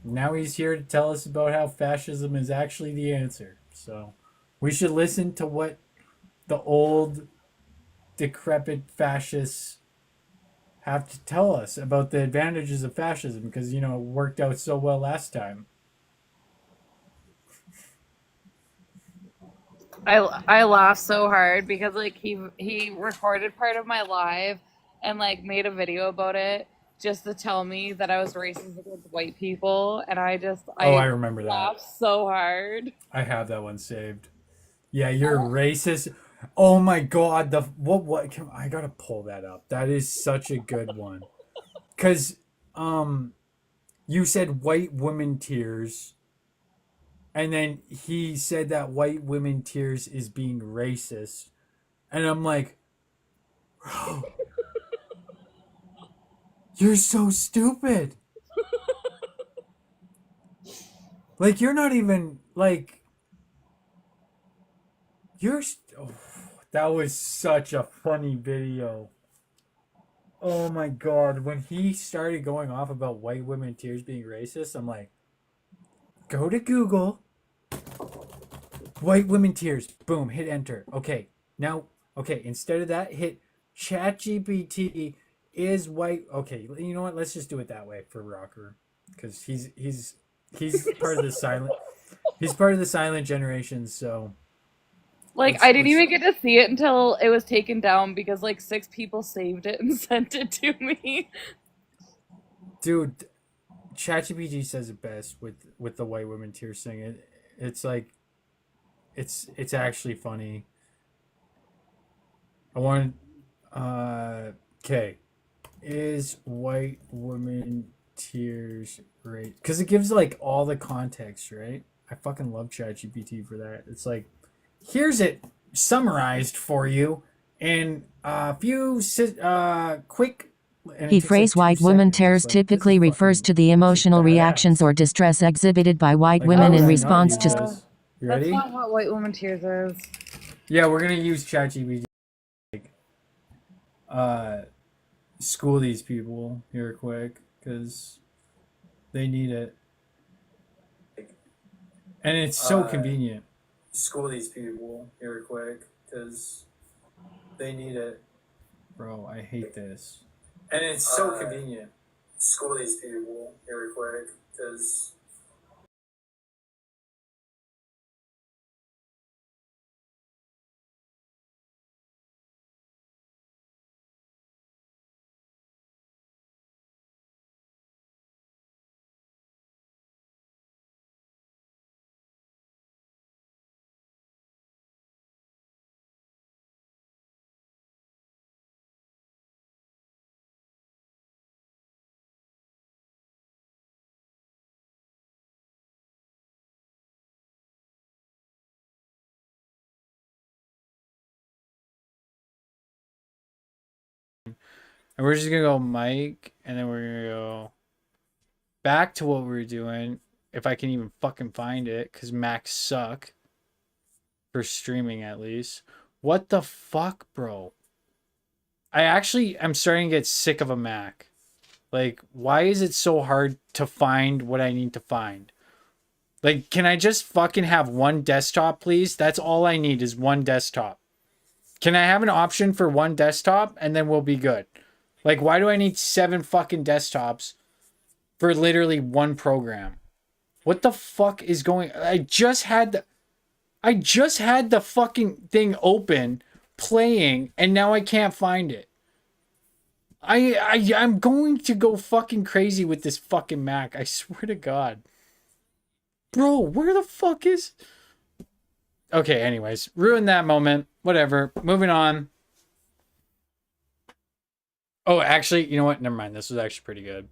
Now he's here to tell us about how fascism is actually the answer. So we should listen to what the old, decrepit fascists have to tell us about the advantages of fascism, because, it worked out so well last time. I laughed so hard because like he recorded part of my live and like made a video about it just to tell me that I was racist against white people, and I remember that. Laughed so hard. I have that one saved. Yeah, you're racist. Oh my god, I gotta pull that up. That is such a good one. Cause you said white women tears. And then he said that white women tears is being racist. And I'm like, bro, you're so stupid. Like, you're not even, like, that was such a funny video. Oh my god. When he started going off about white women tears being racist, I'm like, go to Google. White women tears. Boom. Hit enter. Okay. Now, instead of that, hit ChatGPT is white. Okay. You know what? Let's just do it that way for Rocker, because he's part of the silent. He's part of the silent generation. So, like, I didn't even get to see it until it was taken down because like 6 people saved it and sent it to me. Dude, ChatGPT says it best with the white women tears thing. It's like, it's actually funny. I want, okay, is white woman tears right? Because it gives like all the context, right? I fucking love ChatGPT for that. It's like, here's it. summarized for you in a few quick. And He it takes like phrase 2 white woman seconds. tears It's like, this is typically refers fucking to the emotional badass. reactions or distress exhibited by white Like, women why in would I not response use to this? You That's ready? not what White Woman Tears is. Yeah, we're gonna use ChatGPT. School these people here quick because they need it, and it's so convenient. School these people here quick because they need it, bro. I hate this, and it's so convenient. School these people here quick because. And we're just gonna go Mike, and then we're gonna go back to what we were doing. If I can even fucking find it, because Macs suck for streaming at least. What the fuck, bro? I actually am starting to get sick of a Mac. Like, why is it so hard to find what I need to find? Like, can I just fucking have one desktop, please? That's all I need is one desktop. Can I have an option for one desktop and then we'll be good? Like, why do I need 7 fucking desktops for literally one program? What the fuck is going? I just had the fucking thing open playing and now I can't find it. I'm going to go fucking crazy with this fucking Mac. I swear to God. Bro, where the fuck is... Okay, anyways. Ruined that moment. Whatever. Moving on. Oh, actually, you know what? Never mind. This was actually pretty good.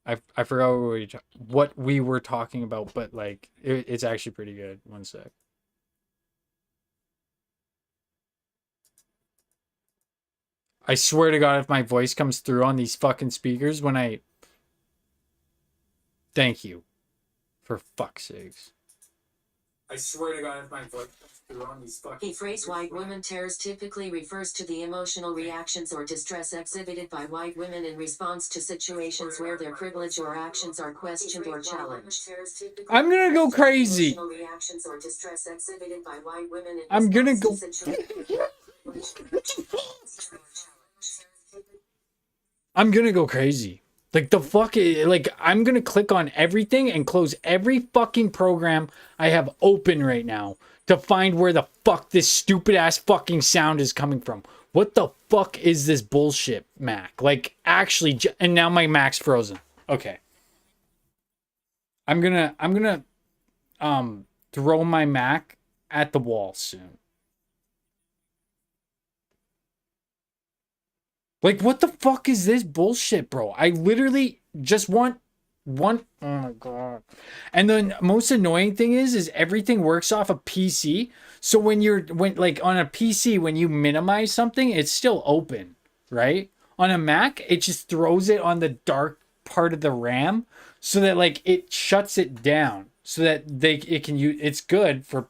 I forgot what we were talking about, but like it's actually pretty good. One sec. I swear to God, if my voice comes through on these fucking speakers when I... Thank you. For fuck's sakes. I swear to God, if my voice comes through on these fucking... He phrase white woman tears typically refers to the emotional reactions or distress exhibited by white women in response to situations where their privilege or actions are questioned or challenged. I'm gonna go crazy. I'm gonna go... I'm gonna go crazy. Like, the fuck... Like, I'm gonna click on everything and close every fucking program I have open right now to find where the fuck this stupid-ass fucking sound is coming from. What the fuck is this bullshit, Mac? Like, actually... And now my Mac's frozen. Okay. I'm gonna throw my Mac at the wall soon. Like, what the fuck is this bullshit, bro? I literally just want one... Oh my God. And the most annoying thing is everything works off a PC. So when like on a PC, when you minimize something, it's still open, right? On a Mac, it just throws it on the dark part of the RAM so that like it shuts it down so that it can use... It's good for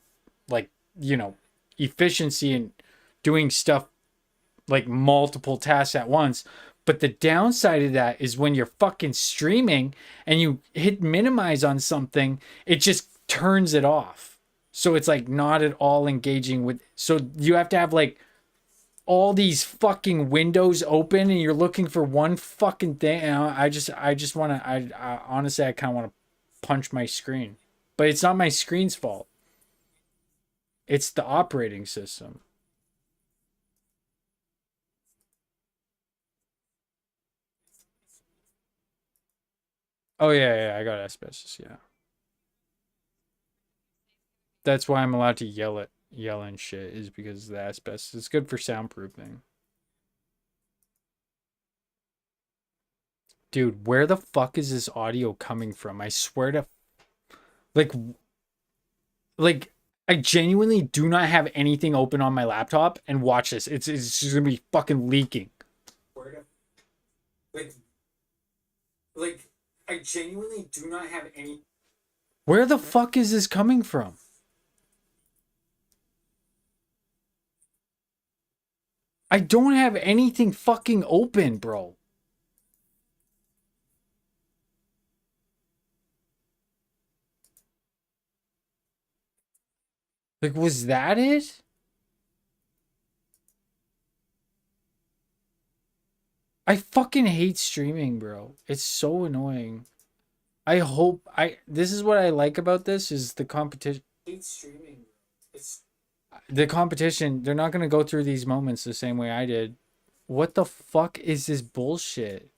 like, you know, efficiency and doing stuff like multiple tasks at once. But the downside of that is when you're fucking streaming and you hit minimize on something, it just turns it off. So it's like not at all engaging with... So you have to have like all these fucking windows open and you're looking for one fucking thing. And I just want to... I honestly, I kind of want to punch my screen. But it's not my screen's fault. It's the operating system. Oh yeah, I got asbestos, yeah. That's why I'm allowed to yell and shit, is because of the asbestos. It's good for soundproofing. Dude, where the fuck is this audio coming from? I swear to... Like I genuinely do not have anything open on my laptop, and watch this. It's just gonna be fucking leaking. Like, I genuinely do not have any. Where the fuck is this coming from? I don't have anything fucking open, bro. Like, was that it? I fucking hate streaming, bro. It's so annoying. I hope this is what I like about this is the competition. I hate streaming. It's the competition. They're not going to go through these moments the same way I did. What the fuck is this bullshit?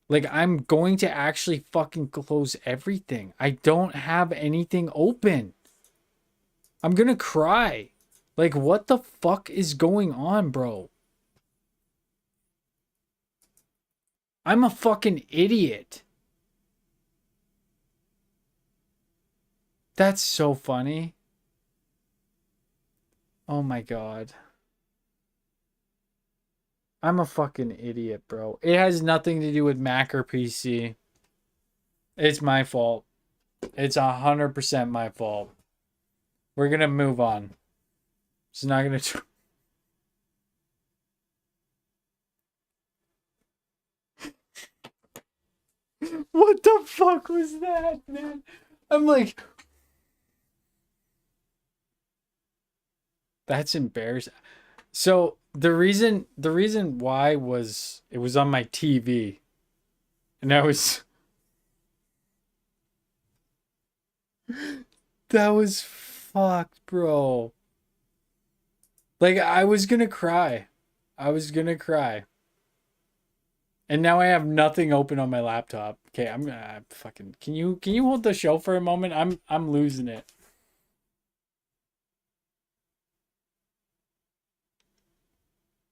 Like, I'm going to actually fucking close everything. I don't have anything open. I'm gonna cry. Like, what the fuck is going on, bro? I'm a fucking idiot. That's so funny. Oh my god. I'm a fucking idiot, bro. It has nothing to do with Mac or PC. It's my fault. It's 100% my fault. We're gonna move on. It's not gonna... What the fuck was that, man? I'm like... That's embarrassing. So the reason why was it was on my TV. And that was fucked, bro. Like, I was gonna cry. I was gonna cry. And now I have nothing open on my laptop. Okay, I'm gonna fucking can you hold the show for a moment? I'm losing it.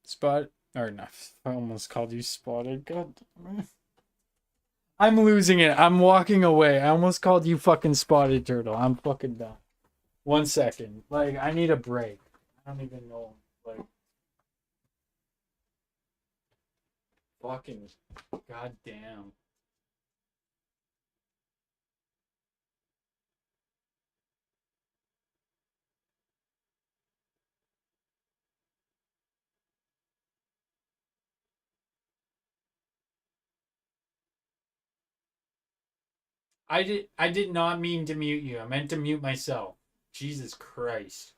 Spot or not. I almost called you Spotted. God damn it. I'm losing it. I'm walking away. I almost called you fucking Spotted Turtle. I'm fucking done. 1 second. Like, I need a break. I don't even know. Like, fucking goddamn. I did not mean to mute you. I meant to mute myself. Jesus Christ.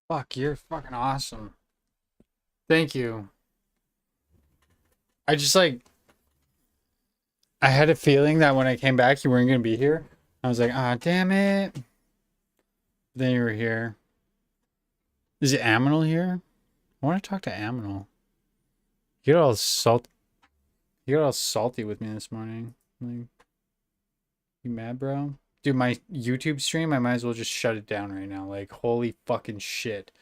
Fuck, you're fucking awesome. Thank you. I just like, I had a feeling that when I came back, you weren't gonna be here. I was like, ah, damn it. Then you were here. Is it Aminal here? I want to talk to Aminal. You got all salty with me this morning. Like, you mad, bro? Dude, my YouTube stream, I might as well just shut it down right now. Like, holy fucking shit.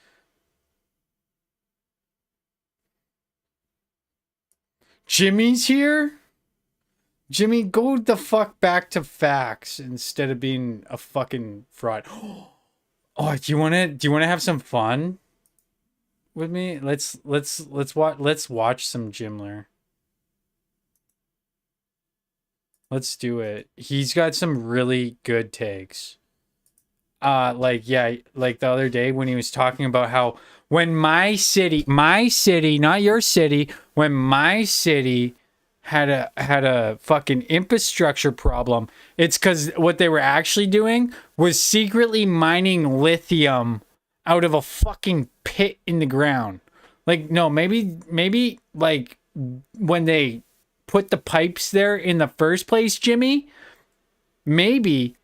Jimmy's here? Jimmy, go the fuck back to facts instead of being a fucking fraud. Oh, do you wanna have some fun with me? Let's watch some Jimler. Let's do it. He's got some really good takes. Like, yeah, like the other day when he was talking about how when my city, not your city, when my city had a fucking infrastructure problem, it's because what they were actually doing was secretly mining lithium out of a fucking pit in the ground. Like, no, maybe like when they put the pipes there in the first place, Jimmy, maybe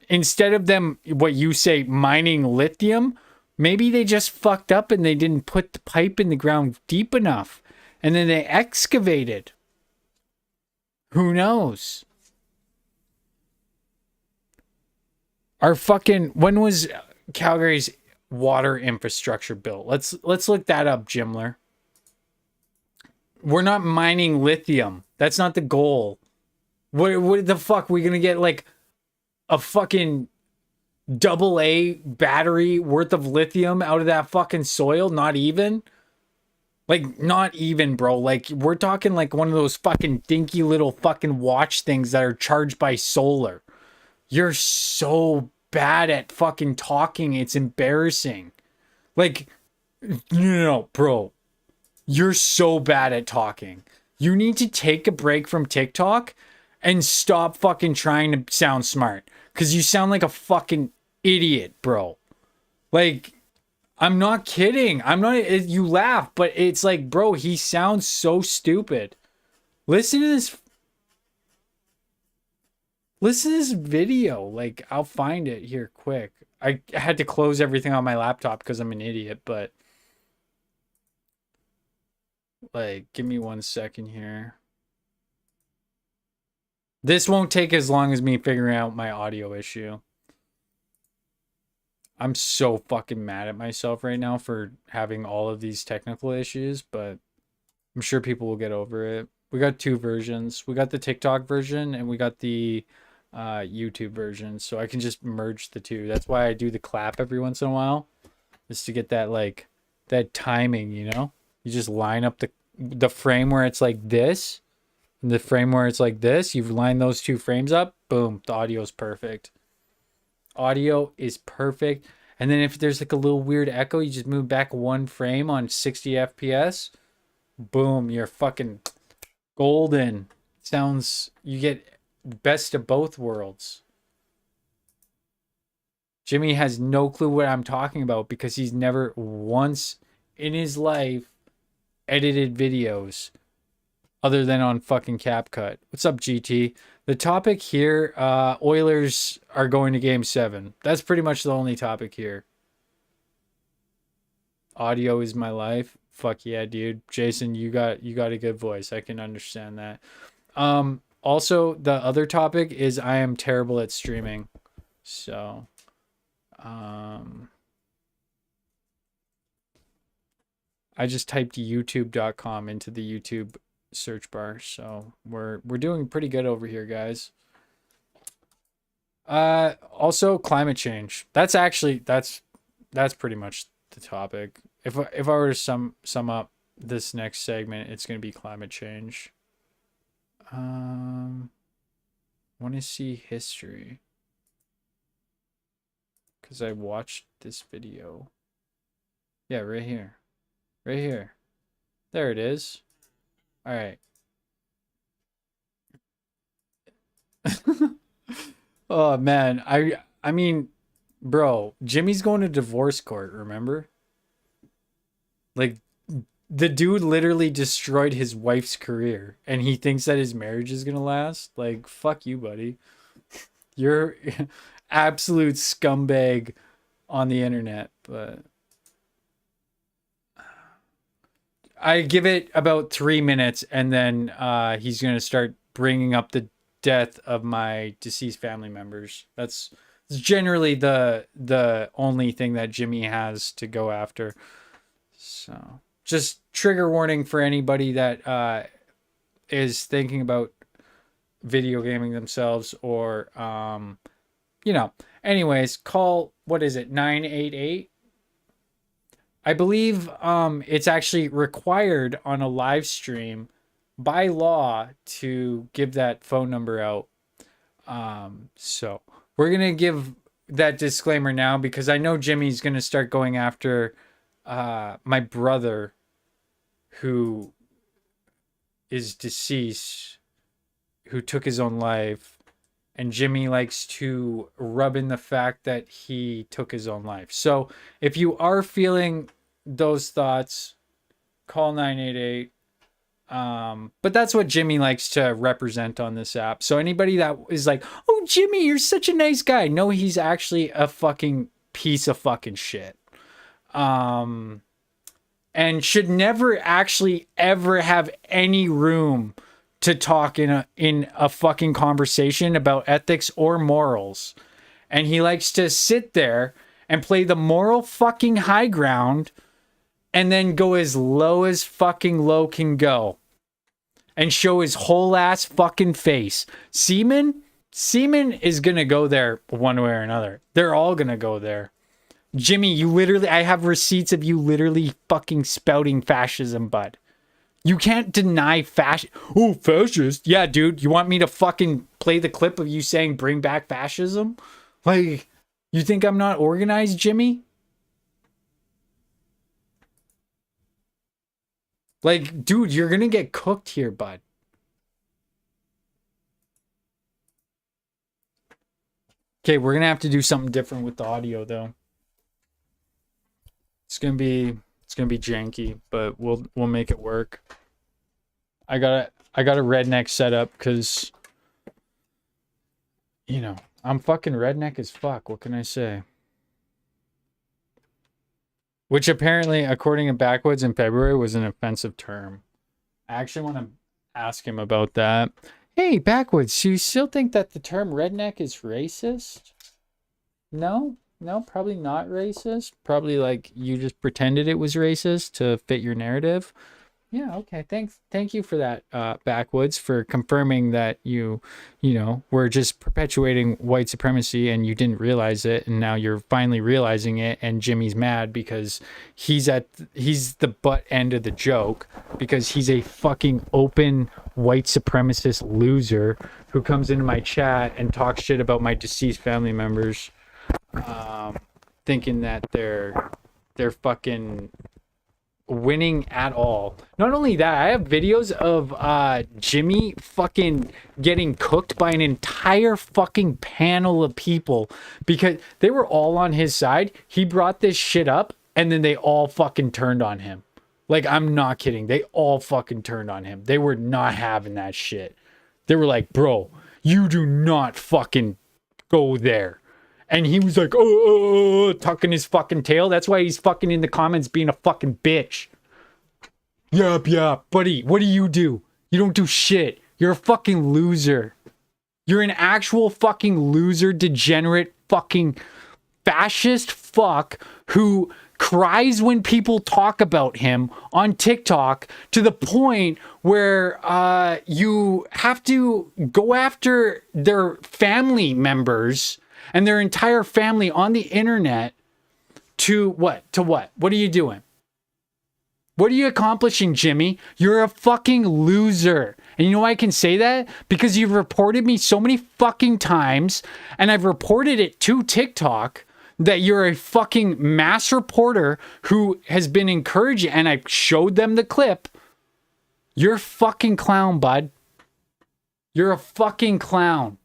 instead of them, what you say, mining lithium, maybe they just fucked up and they didn't put the pipe in the ground deep enough. And then they excavated. Who knows? When was Calgary's water infrastructure built? Let's look that up, Jimler. We're not mining lithium. That's not the goal. What the fuck? We're gonna get like a fucking AA battery worth of lithium out of that fucking soil? Not even. Like, not even, bro. Like, we're talking like one of those fucking dinky little fucking watch things that are charged by solar. You're so bad at fucking talking. It's embarrassing. Like, no, bro. You're so bad at talking. You need to take a break from TikTok and stop fucking trying to sound smart. Because you sound like a fucking idiot, bro. Like, I'm not kidding. You laugh, but it's like, bro, he sounds so stupid. Listen to this video. Like, I'll find it here quick. I had to close everything on my laptop because I'm an idiot, but like, give me 1 second here. This won't take as long as me figuring out my audio issue. I'm so fucking mad at myself right now for having all of these technical issues, but I'm sure people will get over it. We got two versions. We got the TikTok version and we got the YouTube version, so I can just merge the two. That's why I do the clap every once in a while, is to get that like that timing, you know? You just line up the frame where it's like this and the frame where it's like this. You've lined those two frames up, boom, the audio's perfect. Audio is perfect. And then if there's like a little weird echo, you just move back one frame on 60 FPS. Boom, you're fucking golden. You get best of both worlds. Jimmy has no clue what I'm talking about because he's never once in his life edited videos other than on fucking CapCut. What's up, GT? The topic here, Oilers are going to Game 7. That's pretty much the only topic here. Audio is my life. Fuck yeah, dude. Jason, you got a good voice. I can understand that. Also, the other topic is I am terrible at streaming. So, I just typed youtube.com into the YouTube search bar, so we're doing pretty good over here, guys. Also climate change. That's pretty much the topic. If I were to sum up this next segment, it's going to be climate change. Want to see history because I watched this video. Yeah, right here. Right here. There it is. All right. Oh man, I mean, Bro, Jimmy's going to divorce court, remember? Like, the dude literally destroyed his wife's career, and he thinks that his marriage is gonna last? Like, fuck you, buddy. You're absolute scumbag on the internet, but I give it about 3 minutes, and then he's gonna start bringing up the death of my deceased family members. That's generally the only thing that Jimmy has to go after. So, just trigger warning for anybody that is thinking about video gaming themselves, or anyways, call, what is it, 988? I believe it's actually required on a live stream by law to give that phone number out. So we're going to give that disclaimer now, because I know Jimmy's going to start going after my brother, who is deceased, who took his own life. And Jimmy likes to rub in the fact that he took his own life. So if you are feeling those thoughts, call 988. But that's what Jimmy likes to represent on this app. So anybody that is like, oh, Jimmy, you're such a nice guy. No, he's actually a fucking piece of fucking shit. And should never actually ever have any room to talk in a fucking conversation about ethics or morals. And he likes to sit there and play the moral fucking high ground, and then go as low as fucking low can go, and show his whole ass fucking face. Seaman is gonna go there one way or another. They're all gonna go there. Jimmy, I have receipts of you literally fucking spouting fascism, bud. You can't deny fascist. Oh, fascist. Yeah, dude. You want me to fucking play the clip of you saying bring back fascism? Like, you think I'm not organized, Jimmy? Like, dude, you're gonna get cooked here, bud. Okay, we're gonna have to do something different with the audio, though. It's gonna be janky, but we'll make it work. I got a redneck set up because, I'm fucking redneck as fuck. What can I say? Which apparently, according to Backwoods in February, was an offensive term. I actually want to ask him about that. Hey, Backwoods, do you still think that the term redneck is racist? No, probably not racist. Probably like you just pretended it was racist to fit your narrative. Yeah, okay. Thank you for that, Backwoods, for confirming that you were just perpetuating white supremacy and you didn't realize it, and now you're finally realizing it, and Jimmy's mad because he's the butt end of the joke, because he's a fucking open white supremacist loser who comes into my chat and talks shit about my deceased family members, thinking that they're fucking winning at all. Not only that, I have videos of Jimmy fucking getting cooked by an entire fucking panel of people because they were all on his side. He brought this shit up and then they all fucking turned on him. Like, I'm not kidding. They all fucking turned on him. They were not having that shit. They were like, bro, you do not fucking go there. And he was like, tucking his fucking tail. That's why he's fucking in the comments being a fucking bitch. Yeah, buddy, what do? You don't do shit. You're a fucking loser. You're an actual fucking loser, degenerate, fucking fascist fuck who cries when people talk about him on TikTok, to the point where you have to go after their family members and their entire family on the internet to what? What are you doing? What are you accomplishing, Jimmy? You're a fucking loser. And you know why I can say that? Because you've reported me so many fucking times, and I've reported it to TikTok, that you're a fucking mass reporter who has been encouraging, and I showed them the clip. You're a fucking clown, bud. You're a fucking clown.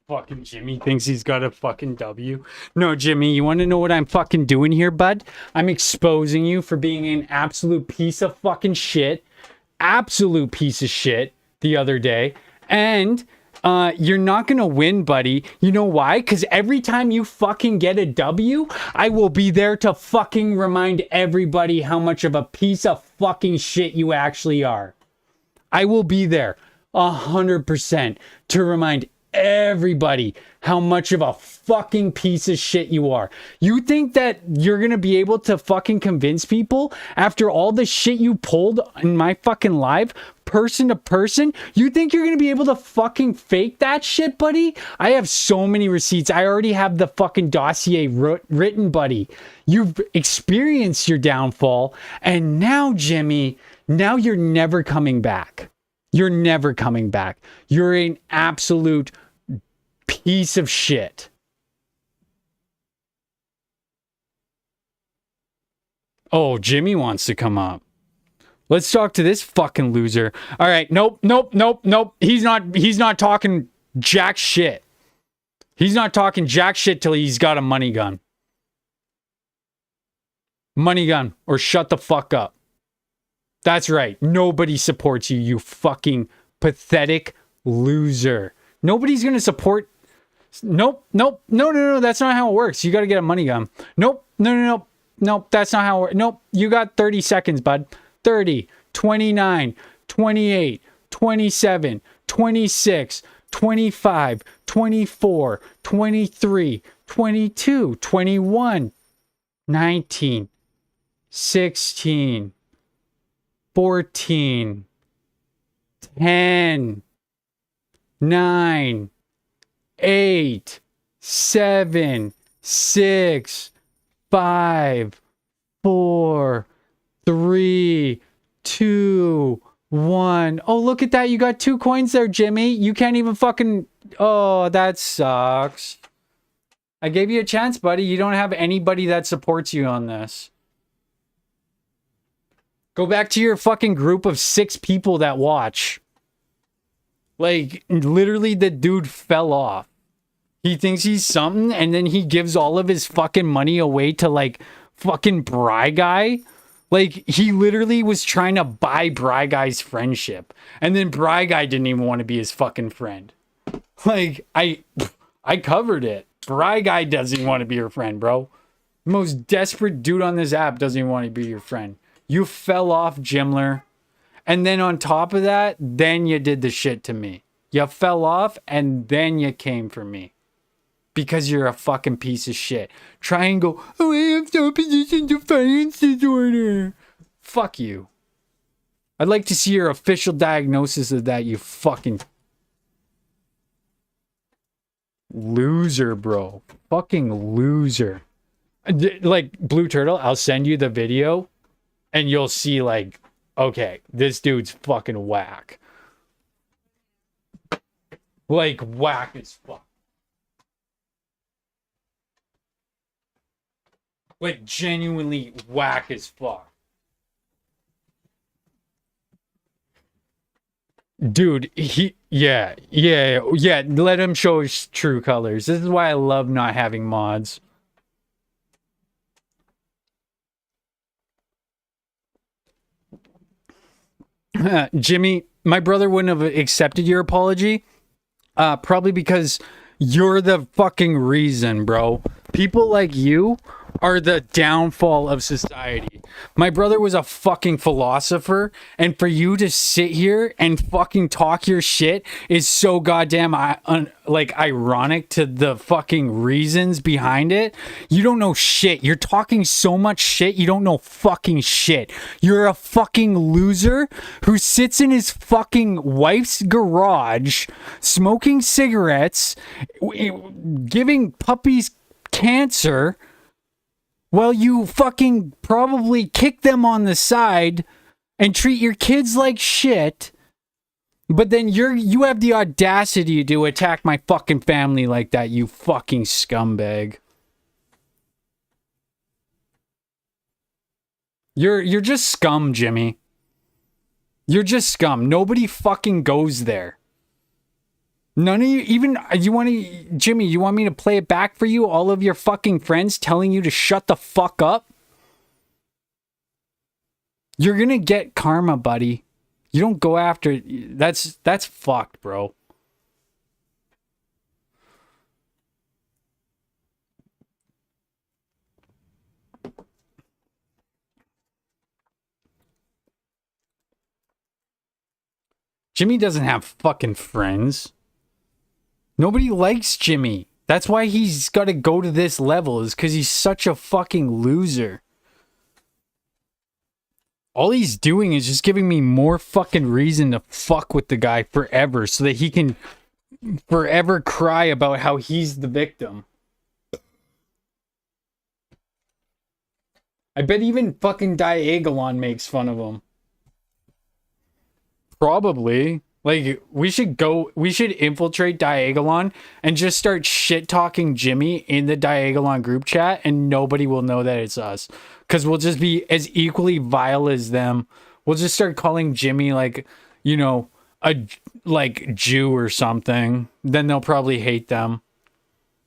Fucking Jimmy thinks he's got a fucking W. No, Jimmy, you want to know what I'm fucking doing here, bud? I'm exposing you for being an absolute piece of fucking shit. Absolute piece of shit the other day. And you're not gonna win, buddy. You know why? Because every time you fucking get a W, I will be there to fucking remind everybody how much of a piece of fucking shit you actually are. I will be there 100% to remind everybody how much of a fucking piece of shit you are. You think that you're gonna be able to fucking convince people after all the shit you pulled in my fucking live, person to person? You think you're gonna be able to fucking fake that shit, buddy? I have so many receipts. I already have the fucking dossier written, buddy. You've experienced your downfall, and now, Jimmy, now you're never coming back. You're never coming back. You're an absolute piece of shit. Oh, Jimmy wants to come up. Let's talk to this fucking loser. All right, nope. He's not talking jack shit. He's not talking jack shit till he's got a money gun. Money gun, or shut the fuck up. That's right. Nobody supports you, you fucking pathetic loser. Nobody's going to support. Nope. No. That's not how it works. You got to get a money gun. Nope. No. That's not how it works. Nope. You got 30 seconds, bud. 30, 29, 28, 27, 26, 25, 24, 23, 22, 21, 19, 16, 14, 10, 9, 8, 7, 6, 5, 4, 3, 2, 1. Oh, look at that. You got 2 coins there, Jimmy. You can't even fucking... Oh, that sucks. I gave you a chance, buddy. You don't have anybody that supports you on this. Go back to your fucking group of 6 people that watch. Like, literally the dude fell off. He thinks he's something, and then he gives all of his fucking money away to, like, fucking Bry Guy. Like, he literally was trying to buy Bry Guy's friendship. And then Bry Guy didn't even want to be his fucking friend. Like, I covered it. Bry Guy doesn't want to be your friend, bro. The most desperate dude on this app doesn't even want to be your friend. You fell off, Jimler. And then on top of that, then you did the shit to me. You fell off, and then you came for me. Because you're a fucking piece of shit. Try and go, oh, I have no opposition to finance disorder. Fuck you. I'd like to see your official diagnosis of that, you fucking loser, bro. Fucking loser. Like, Blue Turtle, I'll send you the video, and you'll see, like, okay, this dude's fucking whack. Like, whack as fuck. Like, genuinely whack as fuck. Dude, yeah, let him show his true colors. This is why I love not having mods. Jimmy, my brother wouldn't have accepted your apology. Probably because you're the fucking reason, bro. People like you are the downfall of society. My brother was a fucking philosopher, and for you to sit here and fucking talk your shit is so goddamn like ironic to the fucking reasons behind it. You don't know shit. You're talking so much shit, you don't know fucking shit. You're a fucking loser who sits in his fucking wife's garage smoking cigarettes, giving puppies cancer, while you fucking probably kick them on the side and treat your kids like shit. But then you have the audacity to attack my fucking family like that, you fucking scumbag. You're just scum, Jimmy. You're just scum. Nobody fucking goes there. None of you, even, Jimmy, you want me to play it back for you? All of your fucking friends telling you to shut the fuck up? You're gonna get karma, buddy. You don't go after, that's fucked, bro. Jimmy doesn't have fucking friends. Nobody likes Jimmy. That's why he's got to go to this level, is because he's such a fucking loser. All he's doing is just giving me more fucking reason to fuck with the guy forever so that he can forever cry about how he's the victim. I bet even fucking Diagolon makes fun of him. Probably. Like, we should infiltrate Diagolon and just start shit-talking Jimmy in the Diagolon group chat, and nobody will know that it's us. Because we'll just be as equally vile as them. We'll just start calling Jimmy, like, you know, a, like, Jew or something. Then they'll probably hate them.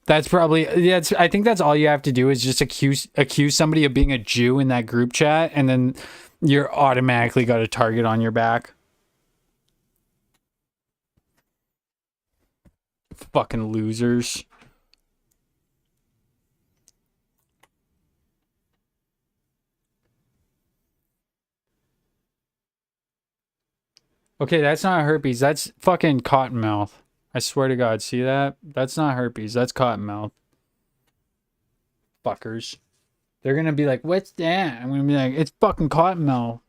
That's probably, I think that's all you have to do is just accuse somebody of being a Jew in that group chat, and then you're automatically got a target on your back. Fucking losers. Okay, that's not herpes. That's fucking cottonmouth. I swear to God, see that? That's not herpes. That's cottonmouth. Fuckers. They're gonna be like, what's that? I'm gonna be like, it's fucking cottonmouth.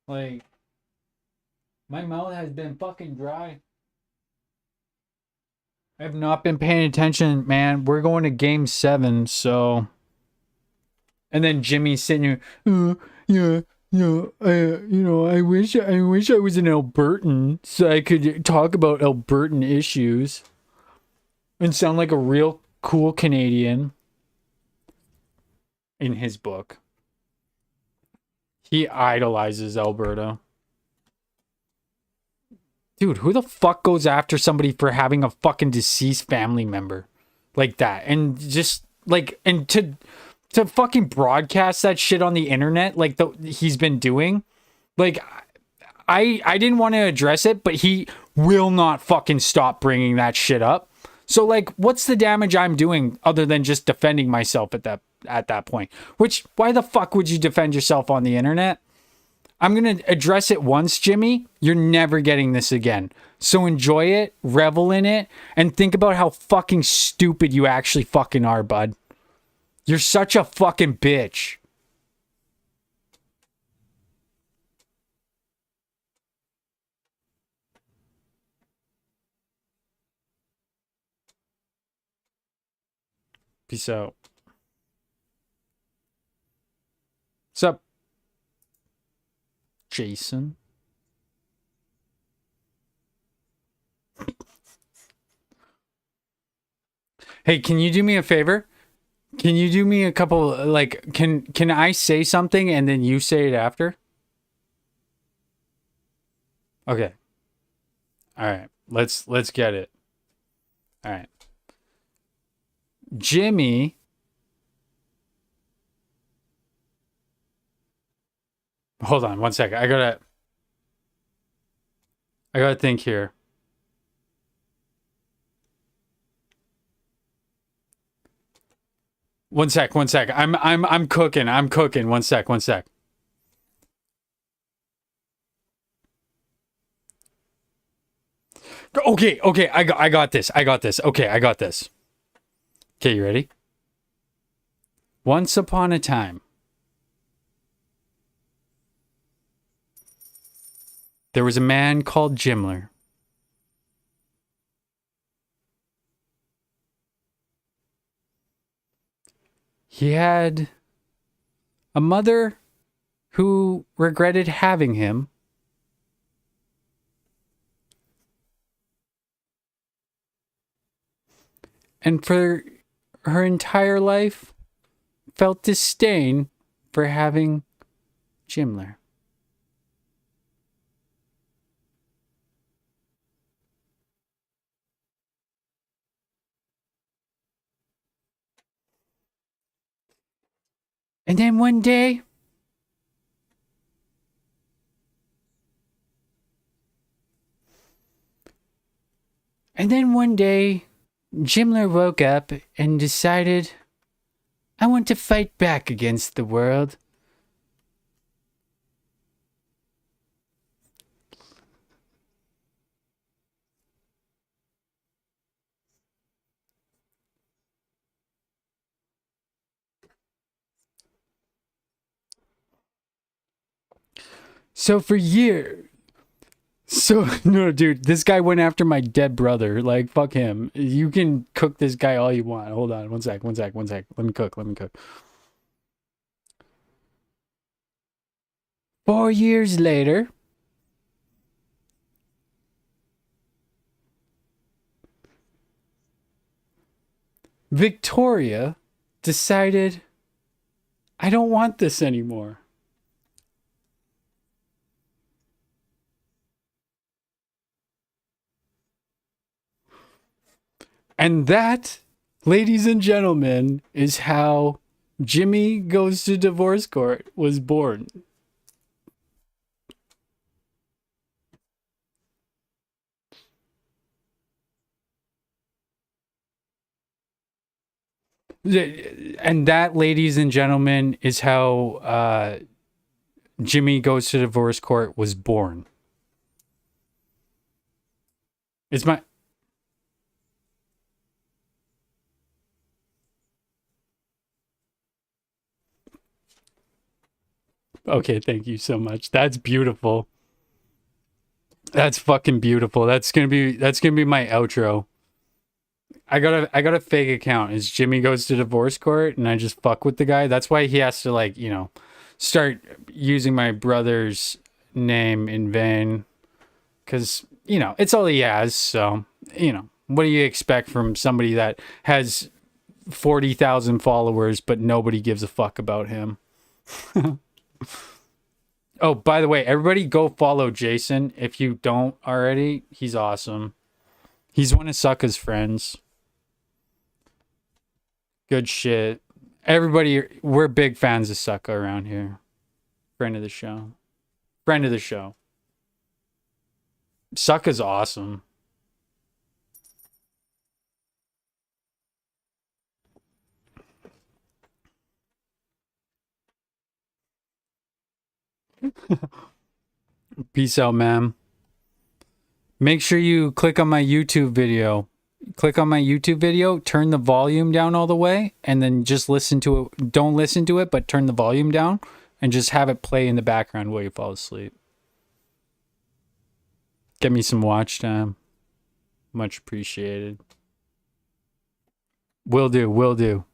Like, my mouth has been fucking dry. I have not been paying attention, man. We're going to game 7, so. And then Jimmy's sitting here, I wish I was an Albertan so I could talk about Albertan issues and sound like a real cool Canadian. In his book, he idolizes Alberta. Dude, who the fuck goes after somebody for having a fucking deceased family member like that? And just like, and to fucking broadcast that shit on the internet like he's been doing. Like, I didn't want to address it, but he will not fucking stop bringing that shit up. So like, what's the damage I'm doing other than just defending myself at that point? Which, why the fuck would you defend yourself on the internet? I'm going to address it once, Jimmy. You're never getting this again. So enjoy it, revel in it, and think about how fucking stupid you actually fucking are, bud. You're such a fucking bitch. Peace out. What's up, Jason? Hey, can you do me a favor? Can you do me a couple, like, can I say something and then you say it after? Okay. All right. Let's get it. All right. Jimmy. Hold on one second. I gotta think here. One sec. I'm cooking. One sec. Okay. I got this. Okay, I got this. Okay, you ready? Once upon a time, there was a man called Jimler. He had a mother who regretted having him. And for her entire life, felt disdain for having Jimler. And then one day, Jimler woke up and decided, I want to fight back against the world. No, dude, this guy went after my dead brother. Like, fuck him. You can cook this guy all you want. Hold on, one sec. Let me cook. 4 years later, Victoria decided, I don't want this anymore. And that, ladies and gentlemen, is how Jimmy Goes to Divorce Court was born. And that, ladies and gentlemen, is how Jimmy Goes to Divorce Court was born. It's my... Okay, thank you so much. That's beautiful. That's fucking beautiful. That's gonna be my outro. I got a fake account. It's Jimmy Goes to Divorce Court, and I just fuck with the guy. That's why he has to, like, start using my brother's name in vain. Cause, it's all he has, so, what do you expect from somebody that has 40,000 followers, but nobody gives a fuck about him? Oh, by the way, everybody go follow Jason. If you don't already, he's awesome. He's one of Sucka's friends. Good shit. Everybody, we're big fans of Sucka around here. Friend of the show. Sucka's awesome. Peace out, man. Make sure you click on my YouTube video. Turn the volume down all the way, and then just listen to it. Don't listen to it, but turn the volume down and just have it play in the background while you fall asleep. Get me some watch time. Much appreciated. Will do.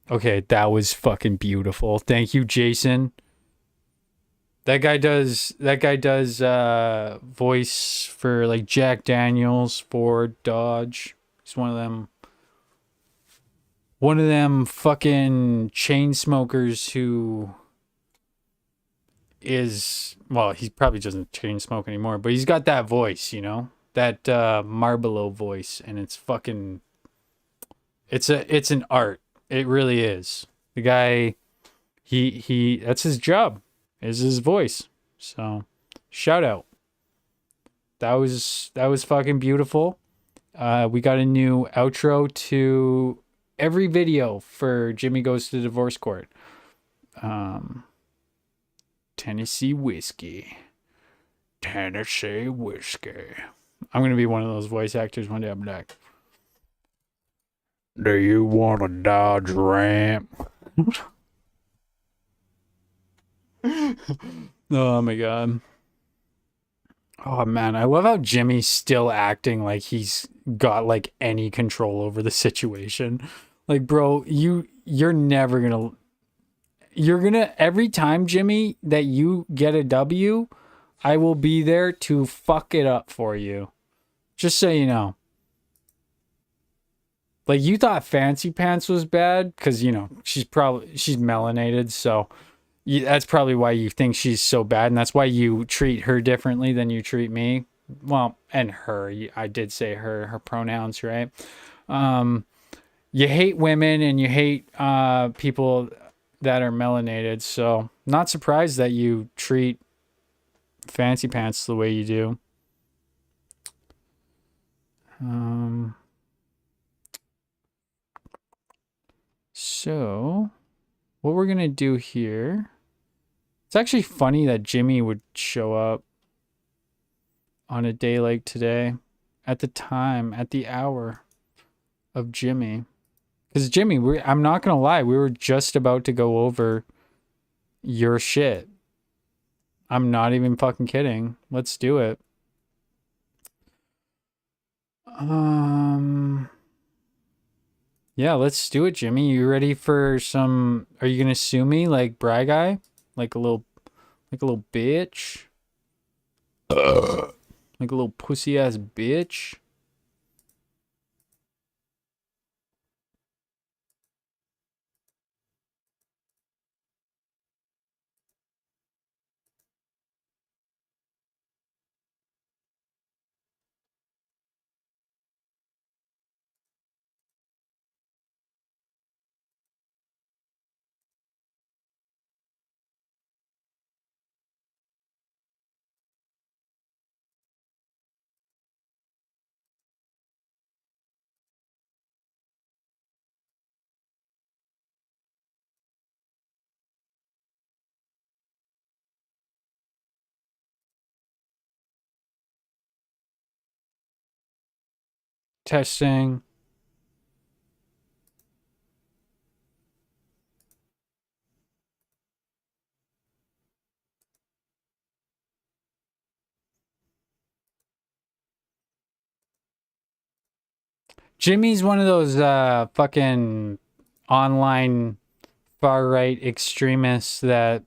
Okay, that was fucking beautiful. Thank you, Jason. That guy does voice for like Jack Daniels, Ford, Dodge. He's one of them fucking chain smokers who is, well, he probably doesn't chain smoke anymore, but he's got that voice, that Marlboro voice, and it's fucking, it's an art. It really is. The guy, he that's his job. Is his voice. So shout out. That was fucking beautiful. We got a new outro to every video for Jimmy Goes to Divorce Court. Tennessee whiskey. I'm gonna be one of those voice actors one day. I'm like, do you want a Dodge Ram? Oh my god. Oh man, I love how Jimmy's still acting like he's got like any control over the situation. Like, bro, you're never gonna every time, Jimmy, that you get a W, I will be there to fuck it up for you. Just so you know. Like, you thought Fancy Pants was bad because, she's melanated, so that's probably why you think she's so bad, and that's why you treat her differently than you treat me. Well, and her. I did say her pronouns, right? you hate women and you hate people that are melanated. So not surprised that you treat Fancy Pants the way you do. So what we're gonna do here, it's actually funny that Jimmy would show up on a day like today at the hour of Jimmy. Because Jimmy, I'm not gonna lie, we were just about to go over your shit. I'm not even fucking kidding. Let's do it. Yeah, let's do it, Jimmy. You ready for some? Are you gonna sue me like Bry Guy, like a little bitch, like a little pussy ass bitch? Testing. Jimmy's one of those fucking online far right extremists that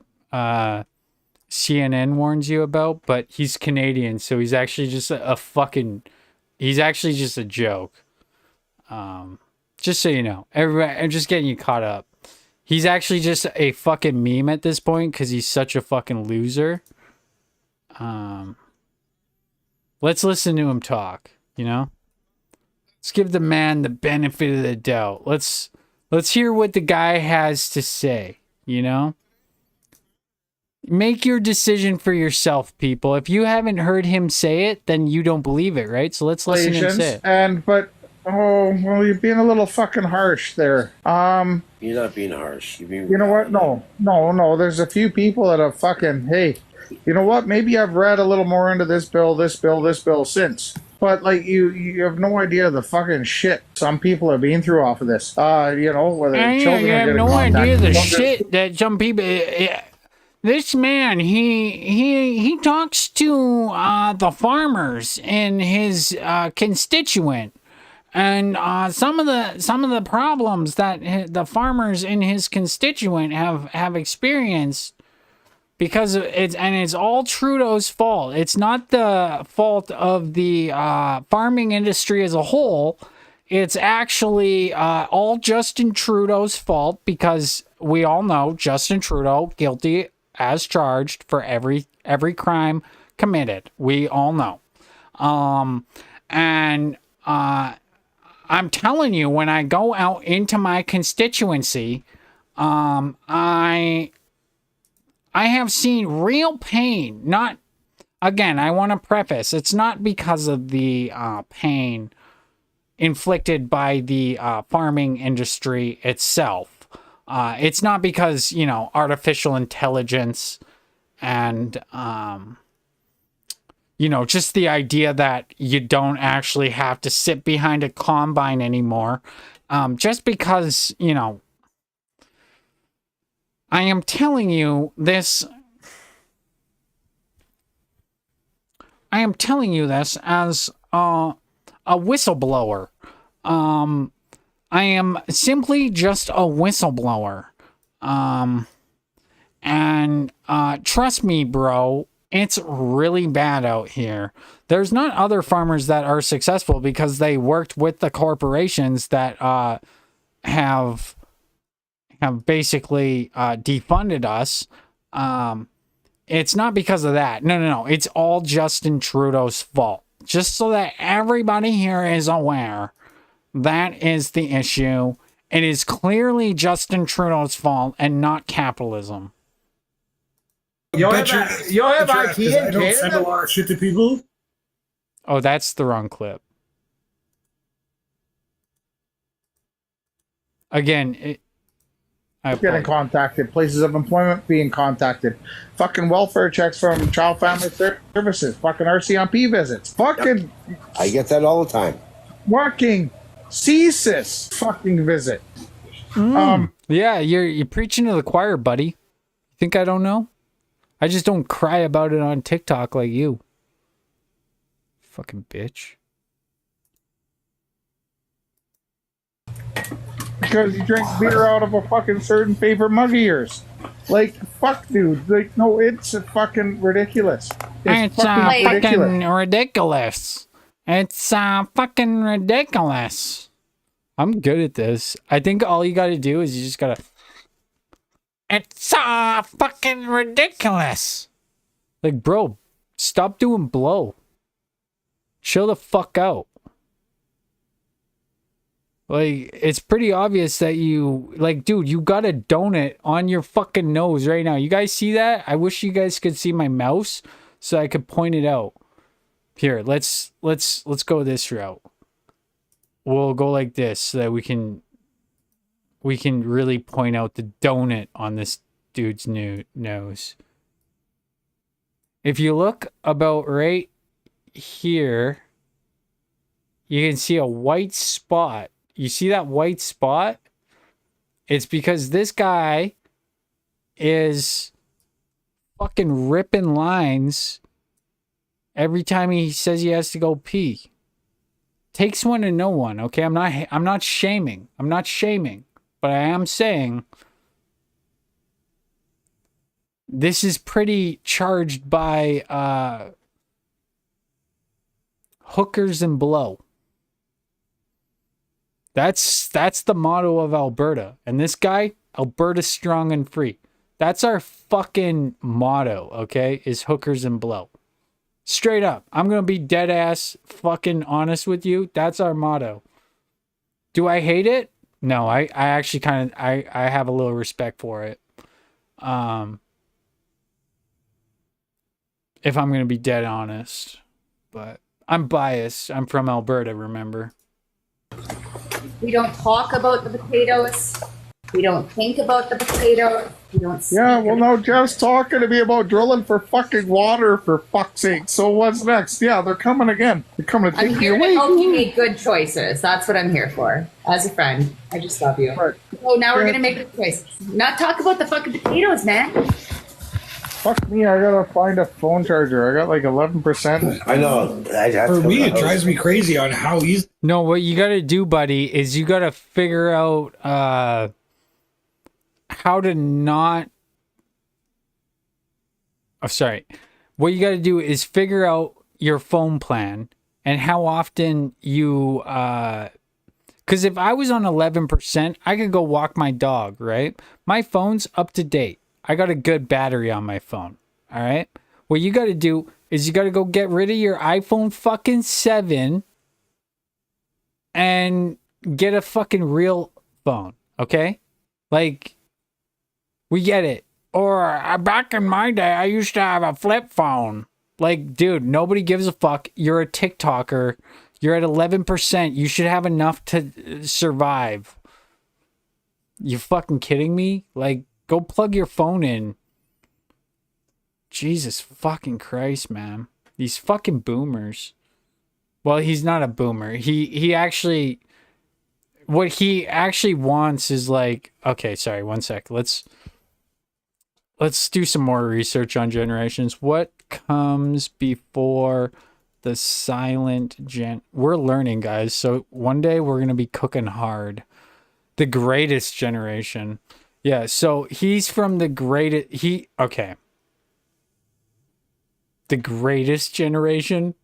CNN warns you about, but he's Canadian, so he's actually just he's actually just a joke. Just so you know, everybody, I'm just getting you caught up. He's actually just a fucking meme at this point because he's such a fucking loser. Let's listen to him talk, you know? Let's give the man the benefit of the doubt. Let's hear what the guy has to say, you know? Make your decision for yourself, people. If you haven't heard him say it, then you don't believe it, right? So let's listen to him say it. Oh, well, you're being a little fucking harsh there. You're not being harsh. You're being. You know what? No. There's a few people that have fucking, hey, you know what? Maybe I've read a little more into this bill since. But, like, you have no idea the fucking shit some people are being through off of this. You know, whether children you are have getting no contact. idea the shit that some people... This man, he talks to the farmers in his constituent. And some of the problems that the farmers in his constituent have experienced, because it's all Trudeau's fault. It's not the fault of the farming industry as a whole. It's actually all Justin Trudeau's fault, because we all know Justin Trudeau guilty as charged for every crime committed. We all know. I'm telling you, when I go out into my constituency, I have seen real pain. Not, again, I want to preface, it's not because of the pain inflicted by the farming industry itself. It's not because, you know, artificial intelligence and, you know, just the idea that you don't actually have to sit behind a combine anymore. Just because, you know, I am telling you this. I am telling you this as a whistleblower. I am simply just a whistleblower. And trust me, bro, it's really bad out here. There's not other farmers that are successful because they worked with the corporations that have basically defunded us. It's not because of that. No. It's all Justin Trudeau's fault. Just so that everybody here is aware That is the issue. It is clearly Justin Trudeau's fault and not capitalism. You have IT in I don't send a Canada? lot of shit to people. Oh, that's the wrong clip. Again, Getting contacted, places of employment being contacted, fucking welfare checks from Child Family Services, fucking RCMP visits, fucking I get that all the time. working CSIS fucking visit. Yeah, you're preaching to the choir, buddy. Think I don't know? I just don't cry about it on TikTok like you. Fucking bitch. Because you drink beer out of a fucking certain favorite mug of yours. Like, fuck, dude. Like, no, it's fucking ridiculous. It's fucking ridiculous. It's fucking ridiculous. I'm good at this. I think all you gotta do is you just gotta... It's fucking ridiculous. Like, bro, stop doing blow. Chill the fuck out. Like, it's pretty obvious that you... Like, dude, you got a donut on your fucking nose right now. You guys see that? I wish you guys could see my mouse so I could point it out. Here, let's go this route. We'll go like this so that we can really point out the donut on this dude's nose. If you look about right here, you can see a white spot. You see that white spot? It's because this guy is fucking ripping lines every time he says he has to go pee. Takes one to know one, okay? I'm not shaming. I'm not shaming. But I am saying this is pretty charged by hookers and blow. That's the motto of Alberta. And this guy, Alberta's strong and free. That's our fucking motto, okay? Is hookers and blow. Straight up. I'm going to be dead ass fucking honest with you. That's our motto. Do I hate it? No, I actually kind of I have a little respect for it. If I'm going to be dead honest. But I'm biased. I'm from Alberta, remember? We don't talk about the potatoes. We don't think about the potatoes. We don't. Yeah, well, no, Jeff's talking to me about drilling for fucking water, for fuck's sake. So what's next? Yeah, they're coming again. They're coming to I'm take you here away. to help you make good choices. That's what I'm here for. As a friend, I just love you. Right. So now we're gonna make good choices. Not talk about the fucking potatoes, man. Fuck me, I gotta find a phone charger. I got like 11%. I know. For me, it drives me crazy on how easy. No, what you got to do, buddy, is you got to figure out how to not... Oh, sorry. What you got to do is figure out your phone plan and how often you... Because if I was on 11%, I could go walk my dog, right? My phone's up to date. I got a good battery on my phone, all right? What you got to do is you got to go get rid of your iPhone fucking 7 and get a fucking real phone, okay? Like, we get it. Or back in my day, I used to have a flip phone. Like, dude, nobody gives a fuck. You're a TikToker. You're at 11%. You should have enough to survive. You fucking kidding me? Like, go plug your phone in. Jesus fucking Christ, man. These fucking boomers. Well, he's not a boomer. He actually... What he actually wants is like... Okay, sorry, one sec. Let's do some more research on generations. What comes before the silent gen... We're learning, guys. So one day we're going to be cooking hard. The greatest generation. Yeah, so he's from the greatest... Okay. The greatest generation?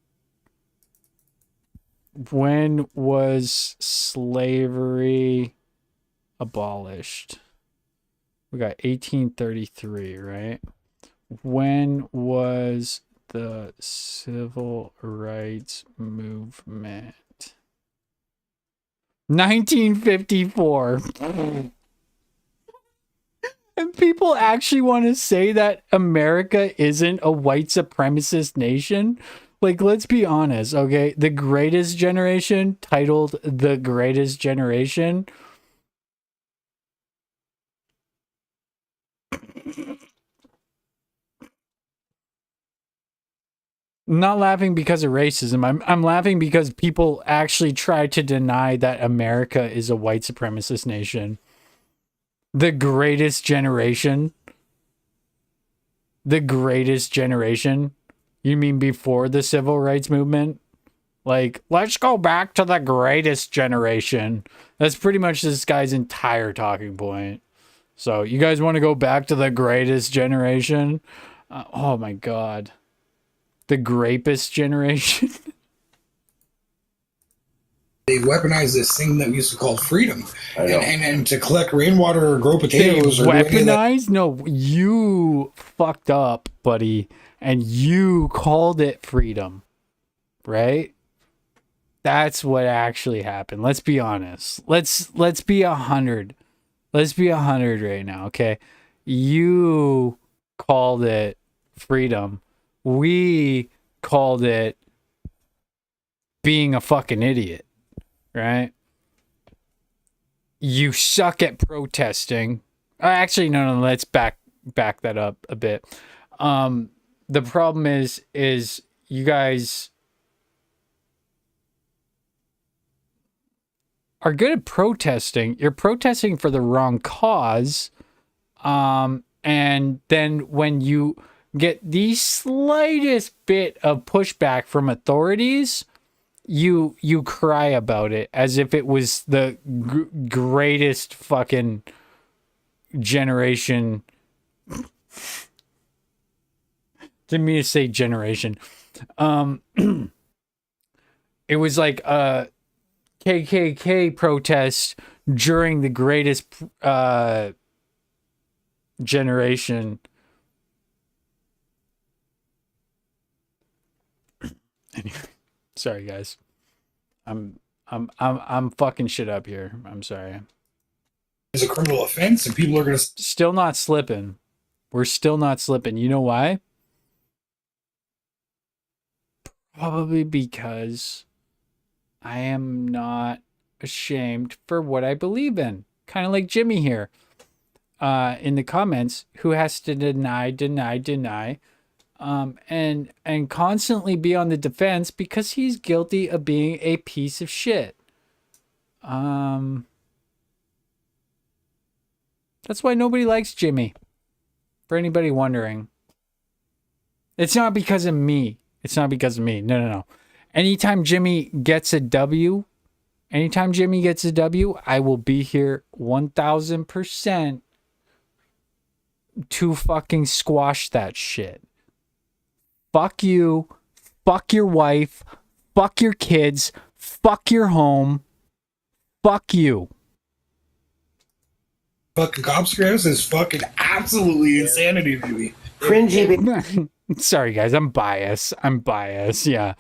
When was slavery abolished? We got 1833, right? When was the civil rights movement? 1954. And people actually want to say that America isn't a white supremacist nation? Like, let's be honest, okay? The Greatest Generation, titled The Greatest Generation. I'm not laughing because of racism. I'm laughing because people actually try to deny that America is a white supremacist nation. The Greatest Generation. The Greatest Generation. You mean before the Civil Rights Movement? Like, let's go back to the Greatest Generation. That's pretty much this guy's entire talking point. So, you guys want to go back to the Greatest Generation? Oh my God. The Grapist Generation? They weaponized this thing that we used to call freedom, and to collect rainwater or grow potatoes. They weaponized? No, you fucked up, buddy, and you called it freedom, right? That's what actually happened. Let's be honest. Let's be 100. Let's be 100 right now, okay? You called it freedom. We called it being a fucking idiot, right? You suck at protesting. Actually, no, let's back that up a bit. The problem is you guys are good at protesting. You're protesting for the wrong cause. And then when you get the slightest bit of pushback from authorities, you cry about it as if it was the greatest fucking generation. Didn't mean to say generation. It was like a KKK protest during the greatest generation. Anyway, sorry guys. I'm fucking shit up here. I'm sorry. It's a criminal offense, and people are gonna still not slipping. We're still not slipping. You know why? Probably because I am not ashamed for what I believe in. Kind of like Jimmy here in the comments, who has to deny, and constantly be on the defense because he's guilty of being a piece of shit. That's why nobody likes Jimmy. For anybody wondering. It's not because of me. It's not because of me. No. Anytime Jimmy gets a W, I will be here 1000% to fucking squash that shit. Fuck you. Fuck your wife. Fuck your kids. Fuck your home. Fuck you. Fucking cops grass is fucking absolutely insanity to me. Cringy. Sorry guys, I'm biased. Yeah.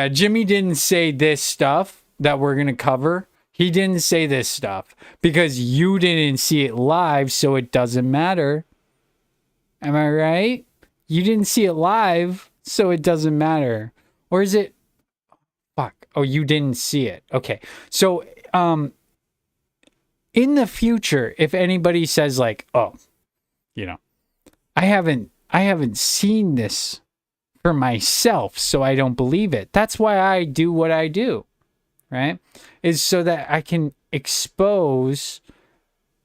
Jimmy didn't say this stuff that we're gonna cover. He didn't say this stuff because you didn't see it live, so it doesn't matter. Am I right? You didn't see it live, so it doesn't matter. Or is it? Fuck. Oh, you didn't see it. Okay. So, in the future, if anybody says like, oh, I haven't seen this for myself, so I don't believe it. That's why I do what I do, right? Is so that I can expose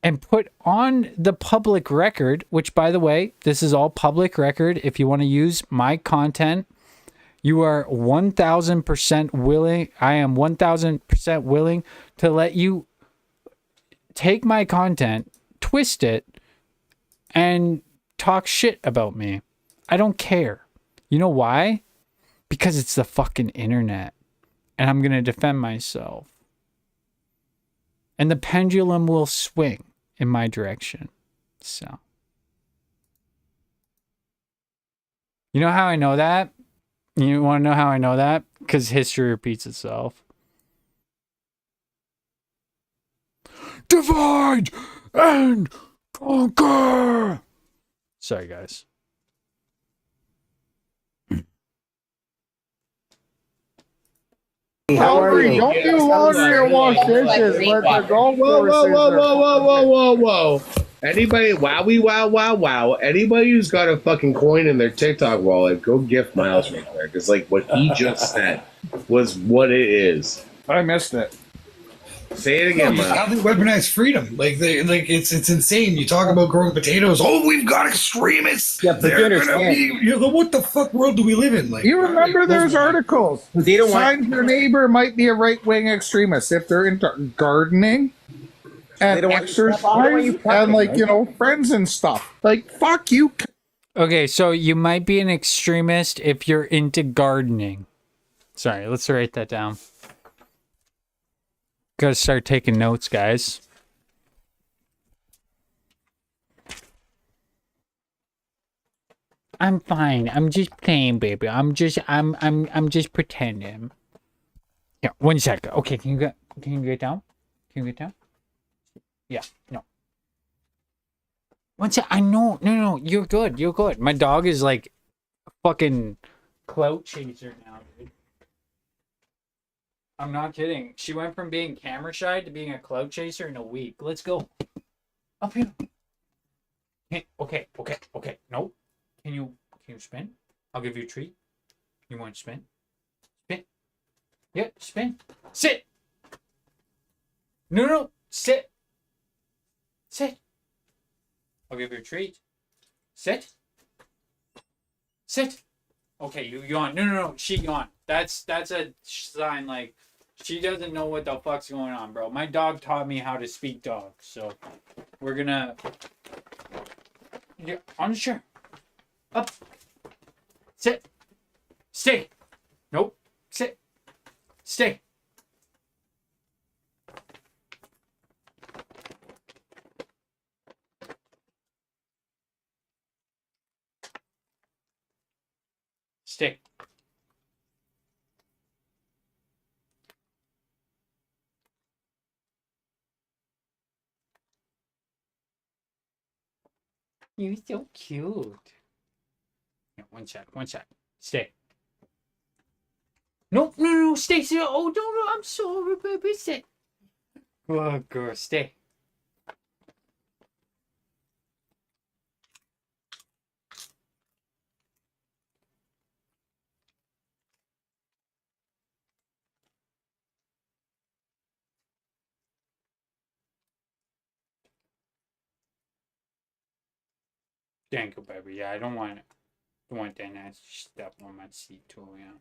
and put on the public record, which, by the way, this is all public record. If you want to use my content, you are 1000% willing. I am 1000% willing to let you take my content, twist it, and talk shit about me. I don't care. You know why? Because it's the fucking internet. And I'm going to defend myself. And the pendulum will swing in my direction. So. You know how I know that? You want to know how I know that? Because history repeats itself. divide and conquer. Sorry, guys. Calgary, don't do laundry or wash dishes. Let the golf Whoa, course whoa, in whoa, there. whoa, whoa, whoa, whoa, whoa. Anybody, wow. Anybody who's got a fucking coin in their TikTok wallet, go gift Miles right there. Because, like, what he just said was what it is. I missed it. Say it again, No, just how Miles. they weaponize freedom. Like it's insane. You talk about growing potatoes. Oh, we've got extremists. Yeah, but They're you gonna understand. be. You know, what the fuck world do we live in? Like, You remember there's articles. They don't want. Signs your neighbor might be a right-wing extremist if they're into gardening and don't want you exercise prepping, and, like, right? you know, friends and stuff. Like, fuck you. Okay, so you might be an extremist if you're into gardening. Sorry, let's write that down. Gotta start taking notes, guys. I'm fine. I'm just playing, baby. I'm just pretending. Yeah, 1 second. Okay, can you get down? Can you get down? Yeah, no. 1 sec. I know. No, you're good. You're good. My dog is like a fucking clout chaser now, dude. I'm not kidding. She went from being camera shy to being a clout chaser in a week. Let's go. Up here. Okay. No. Can you spin? I'll give you a treat. You want to spin? Spin. Yeah, spin. Sit. No. Sit. Sit. I'll give you a treat. Sit. Sit. Okay, you yawn. No. She yawned. That's a sign like she doesn't know what the fuck's going on, bro. My dog taught me how to speak dog, so we're gonna. Yeah, on the chair. Up. Sit. Stay. Nope. Sit. Stay. Stay. You're so cute. Yeah, 1 sec. Stay. No, stay. Oh, no, I'm sorry, baby. Stay. Oh, girl, stay. Thank you, baby. Yeah, I don't want that nasty stuff on my seat too, yeah.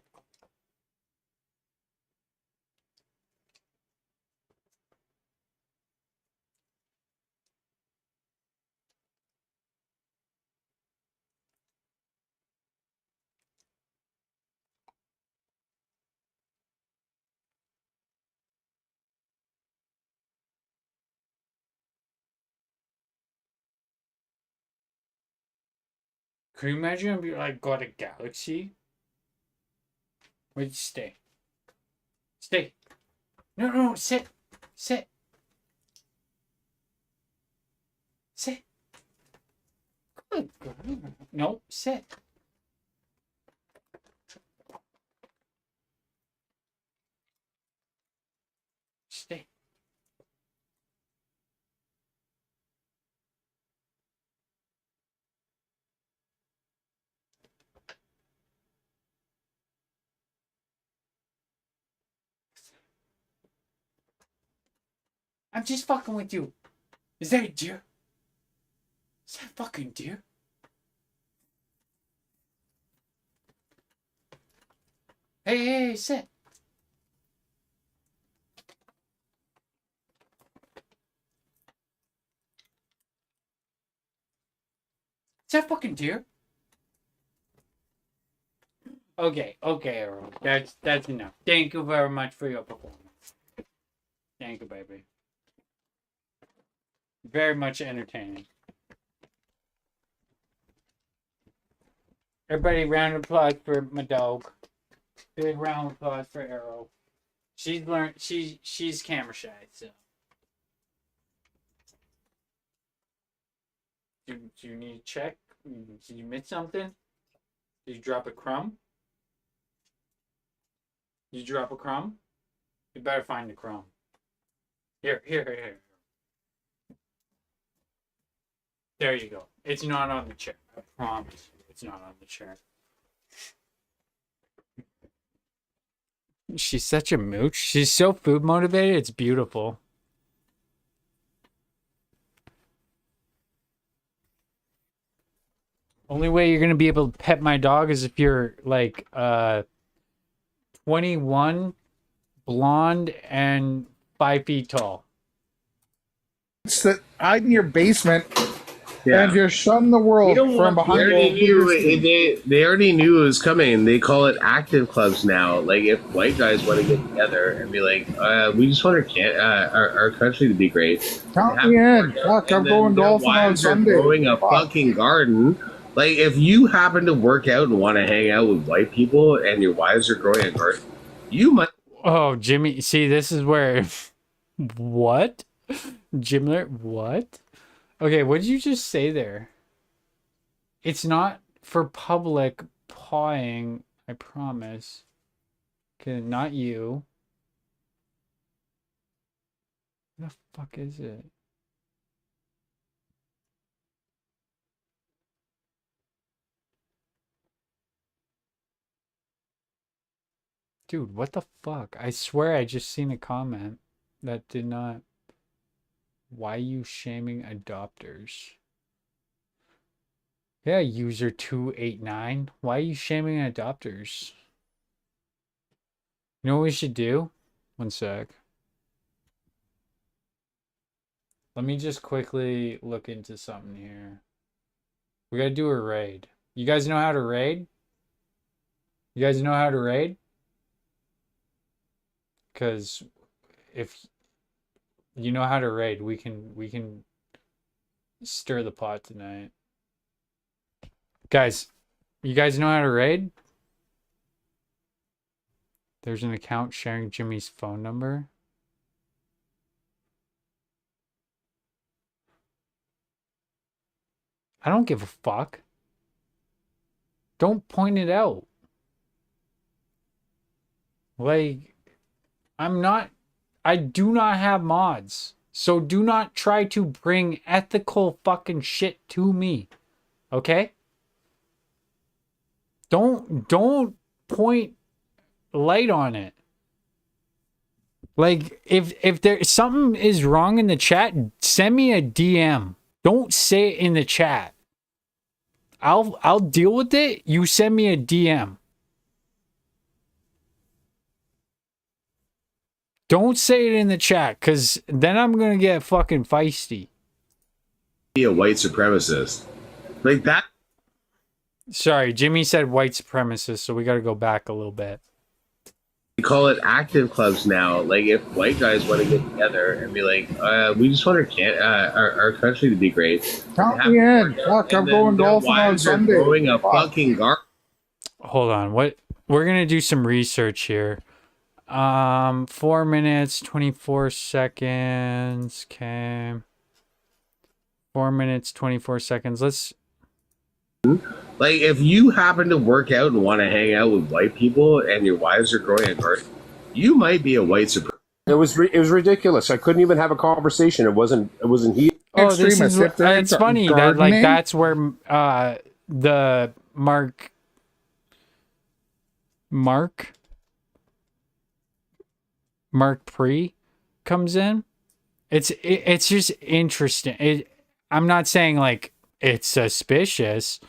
Can you imagine if you like got a galaxy? Wait, stay. Stay. No, sit. Sit. Sit. Good girl. No, sit. Stay. I'm just fucking with you. Is that a deer? Is that a fucking deer? Hey, sit. Is that a fucking deer? Okay, Earl. That's enough. Thank you very much for your performance. Thank you, baby. Very much entertaining. Everybody, round of applause for my dog. Big round of applause for Arrow. She's camera shy, so Do you need to check? Did you miss something? Did you drop a crumb? Did you drop a crumb? You better find the crumb. Here. There you go. It's not on the chair. I promise you, it's not on the chair. She's such a mooch. She's so food motivated. It's beautiful. Only way you're gonna be able to pet my dog is if you're like 21, blonde, and 5 feet tall. It's that hide in your basement and just shun the world from behind. They already knew it was coming. They call it active clubs now. Like if white guys want to get together and be like, we just want our country to be great. Count me in. Fuck, I'm going golfing on Sunday. Growing a fucking garden. Like if you happen to work out and want to hang out with white people and your wives are growing a garden, you might. Oh, Jimmy. See, this is where. What? Jimler? What? Okay, what did you just say there? It's not for public pawing, I promise. Okay, not you. What the fuck is it? Dude, what the fuck? I swear I just seen a comment that did not. Why you shaming adopters? Yeah, user 289. Why are you shaming adopters? You know what we should do? One sec. Let me just quickly look into something here. We gotta do a raid. You guys know how to raid? You guys know how to raid? Because if you know how to raid, we can stir the pot tonight. Guys, you guys know how to raid? There's an account sharing Jimmy's phone number. I don't give a fuck. Don't point it out. Like, I do not have mods. So do not try to bring ethical fucking shit to me. Okay? Don't point light on it. Like, if there something is wrong in the chat, send me a DM. Don't say it in the chat. I'll deal with it. You send me a DM. Don't say it in the chat, because then I'm going to get fucking feisty. Be a white supremacist. Like that. Sorry, Jimmy said white supremacist, so we got to go back a little bit. We call it active clubs now. Like if white guys want to get together and be like, we just want our country to be great. Count me in. Fuck, I'm going golfing on Sunday. Growing a fucking garden. Hold on. What? We're going to do some research here. 4 minutes, 24 seconds. Okay. 4 minutes, 24 seconds. Let's. Like, if you happen to work out and want to hang out with white people and your wives are growing a garden, you might be a white supremacist. It was ridiculous. I couldn't even have a conversation. It wasn't he. Oh, this is it's funny that like that's where the Mark Pre comes in. It's just interesting. I'm not saying like it's suspicious.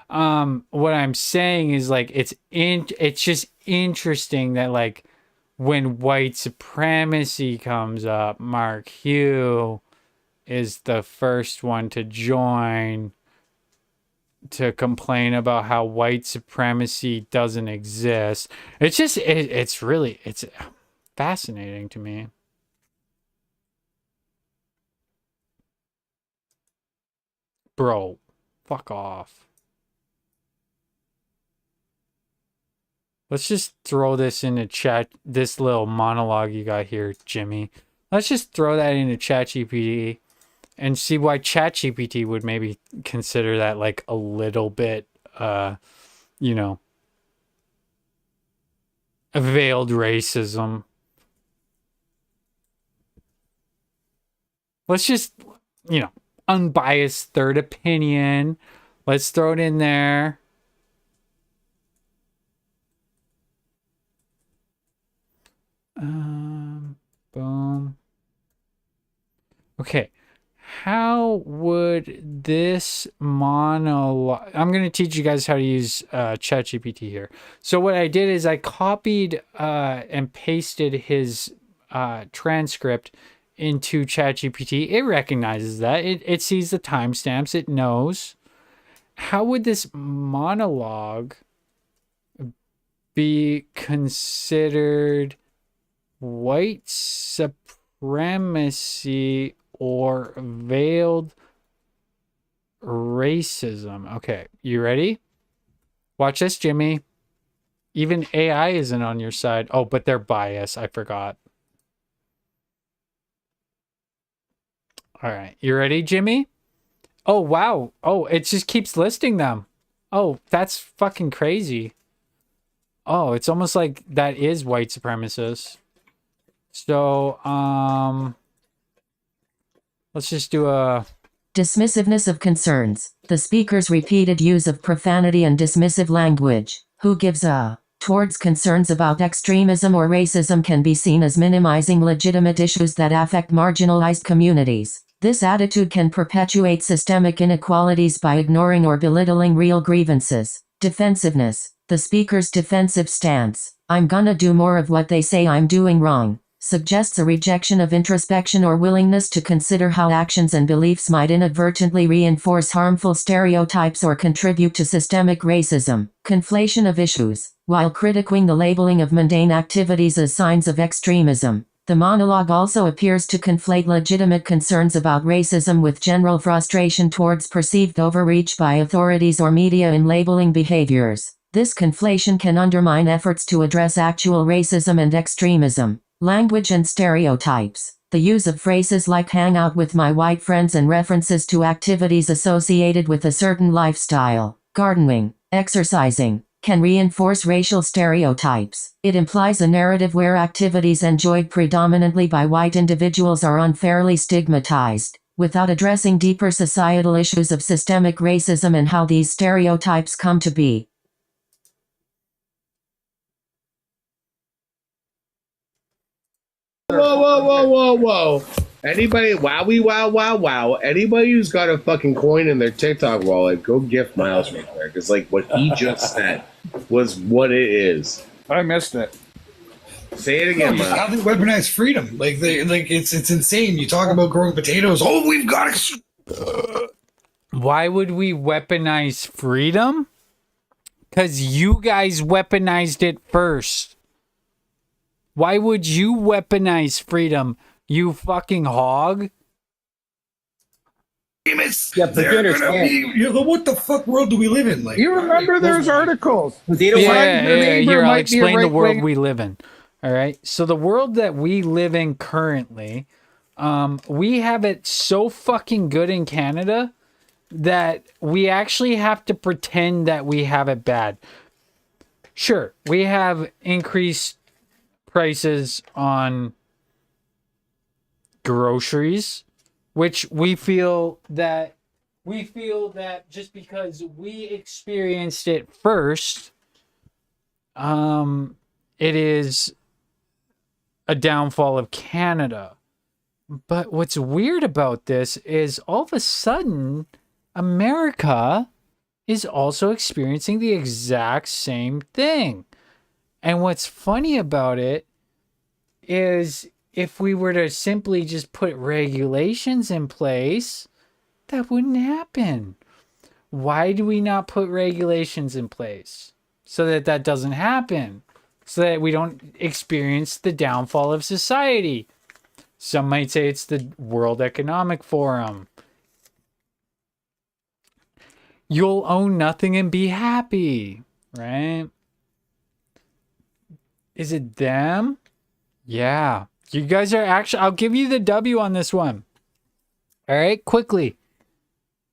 What I'm saying is like it's just interesting that like when white supremacy comes up, Mark Hugh is the first one to join to complain about how white supremacy doesn't exist. It's just it's really fascinating to me. Bro, fuck off. Let's just throw this in the chat, this little monologue you got here, Jimmy. Let's just throw that into ChatGPT and see why ChatGPT would maybe consider that like a little bit, you know, a veiled racism. Let's just, you know, unbiased third opinion. Let's throw it in there. Boom. Okay. How would this monologue... I'm going to teach you guys how to use ChatGPT here. So what I did is I copied and pasted his transcript into ChatGPT. It recognizes that. It sees the timestamps. It knows. How would this monologue be considered white supremacy or veiled racism? Okay, you ready? Watch this, Jimmy. Even AI isn't on your side. Oh, but they're biased. I forgot. All right, you ready, Jimmy? Oh, wow. Oh, it just keeps listing them. Oh, that's fucking crazy. Oh, it's almost like that is white supremacist. So, let's just do a... Dismissiveness of concerns. The speaker's repeated use of profanity and dismissive language. Who gives a... towards concerns about extremism or racism can be seen as minimizing legitimate issues that affect marginalized communities. This attitude can perpetuate systemic inequalities by ignoring or belittling real grievances. Defensiveness. The speaker's defensive stance. I'm gonna do more of what they say I'm doing wrong. Suggests a rejection of introspection or willingness to consider how actions and beliefs might inadvertently reinforce harmful stereotypes or contribute to systemic racism. Conflation of issues. While critiquing the labeling of mundane activities as signs of extremism, the monologue also appears to conflate legitimate concerns about racism with general frustration towards perceived overreach by authorities or media in labeling behaviors. This conflation can undermine efforts to address actual racism and extremism. Language and stereotypes. The use of phrases like hang out with my white friends and references to activities associated with a certain lifestyle, gardening, exercising, can reinforce racial stereotypes. It implies a narrative where activities enjoyed predominantly by white individuals are unfairly stigmatized, without addressing deeper societal issues of systemic racism and how these stereotypes come to be. Whoa. Anybody, wow. Anybody who's got a fucking coin in their TikTok wallet, go gift Miles right there. Because, like, what he just said was what it is. I missed it. Say it again, Miles. How they weaponize freedom? Like, it's insane. You talk about growing potatoes. Oh, we've got to... Why would we weaponize freedom? Because you guys weaponized it first. Why would you weaponize freedom, you fucking hog? Yeah, but what the fuck world do we live in? Like, you remember there's articles. Here, I'll explain the world we live in. All right. So the world that we live in currently, we have it so fucking good in Canada that we actually have to pretend that we have it bad. Sure, we have increased prices on groceries, which we feel that just because we experienced it first, it is a downfall of Canada. But what's weird about this is all of a sudden America is also experiencing the exact same thing. And what's funny about it is if we were to simply just put regulations in place, that wouldn't happen. Why do we not put regulations in place? So that that doesn't happen. So that we don't experience the downfall of society. Some might say it's the World Economic Forum. You'll own nothing and be happy, right? Is it them? Yeah. You guys are actually... I'll give you the W on this one. All right, quickly.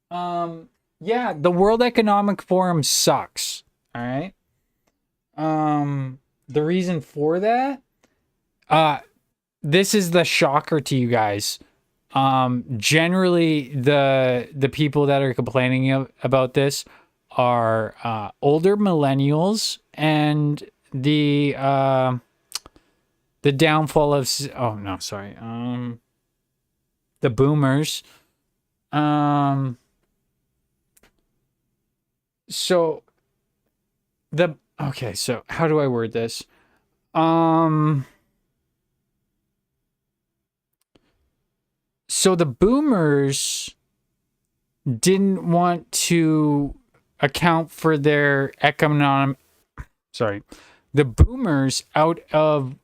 Yeah, the World Economic Forum sucks. All right. The reason for that, this is the shocker to you guys. Generally the people that are complaining about this are older millennials and the downfall of the boomers. So how do I word this? So the boomers didn't want to account for their economic. Sorry, the boomers, out of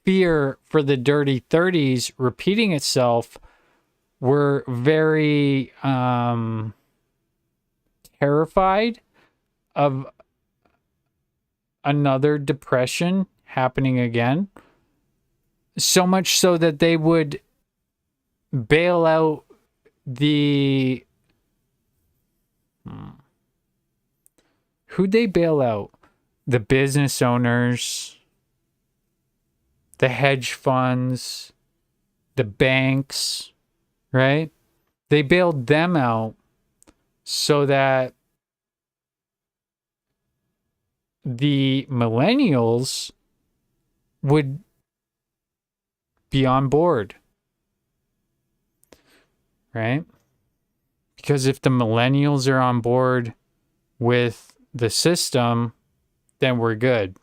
fear for the dirty 30s repeating itself, were very terrified of another depression happening again. So much so that they would bail out the who'd they bail out? The business owners, the hedge funds, the banks, right? They bailed them out so that the millennials would be on board. Right? Because if the millennials are on board with the system, then we're good.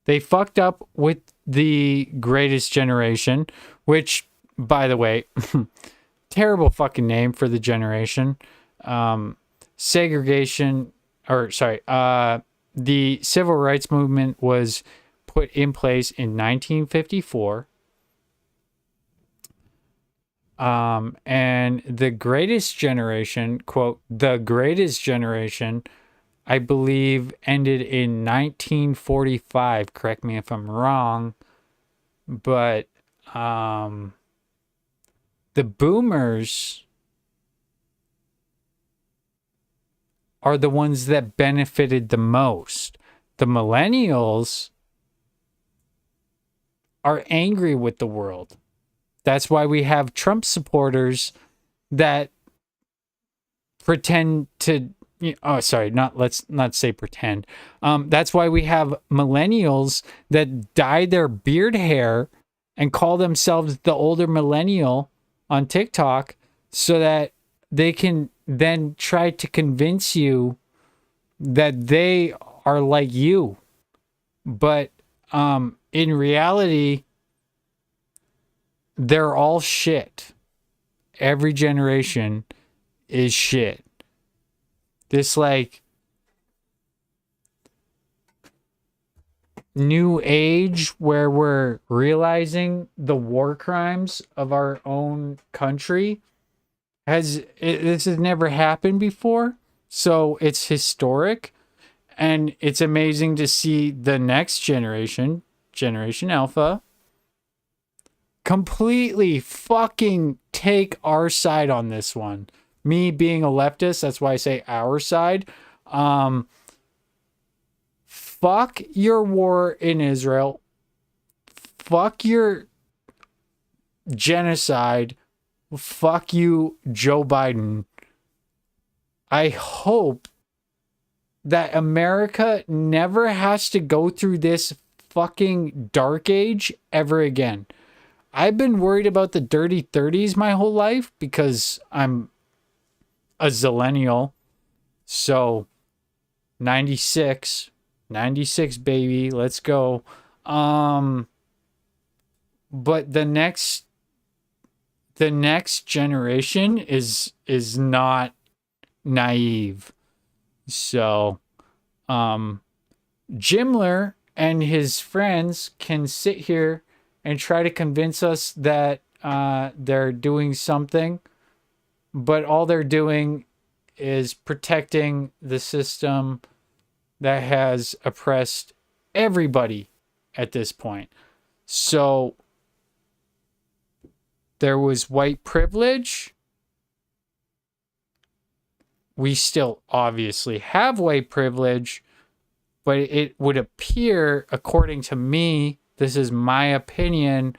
They fucked up with the greatest generation, which, by the way, terrible fucking name for the generation. The civil rights movement was put in place in 1954. And the greatest generation, quote, the greatest generation, I believe ended in 1945. Correct me if I'm wrong. But the boomers are the ones that benefited the most. The millennials are angry with the world. That's why we have Trump supporters that pretend to, let's not say pretend. That's why we have millennials that dye their beard hair and call themselves the older millennial on TikTok so that they can then try to convince you that they are like you. But in reality, they're all shit. Every generation is shit. This new age where we're realizing the war crimes of our own country this has never happened before. So it's historic, and it's amazing to see the next generation, Generation Alpha, completely fucking take our side on this one. Me being a leftist, that's why I say our side. Fuck your war in Israel. Fuck your genocide. Fuck you, Joe Biden. I hope that America never has to go through this fucking dark age ever again. I've been worried about the dirty 30s my whole life because I'm a zillennial. So 96 baby, let's go. But the next generation is not naive. So Jimler and his friends can sit here and try to convince us that they're doing something, but all they're doing is protecting the system that has oppressed everybody at this point. So there was white privilege, we still obviously have white privilege, but it would appear, according to me, this is my opinion,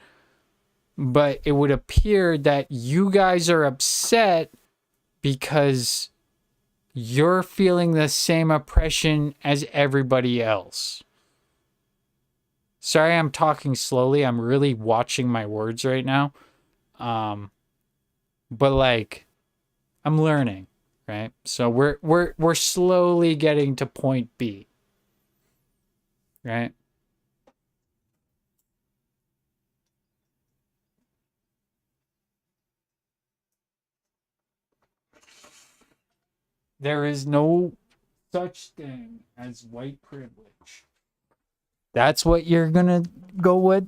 but it would appear that you guys are upset because you're feeling the same oppression as everybody else. Sorry, I'm talking slowly. I'm really watching my words right now. But like, I'm learning, right? So we're slowly getting to point B, right? There is no such thing as white privilege. That's what you're gonna go with?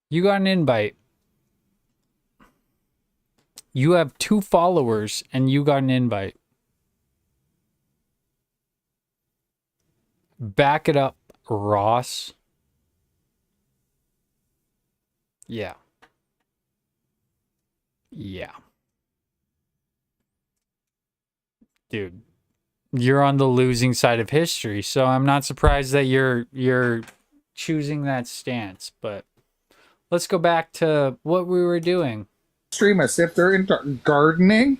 You got an invite. You have 2 followers and you got an invite. Back it up, Ross. Yeah. Yeah. Dude, you're on the losing side of history, so I'm not surprised that you're choosing that stance, but let's go back to what we were doing. Extremists, if they're into gardening,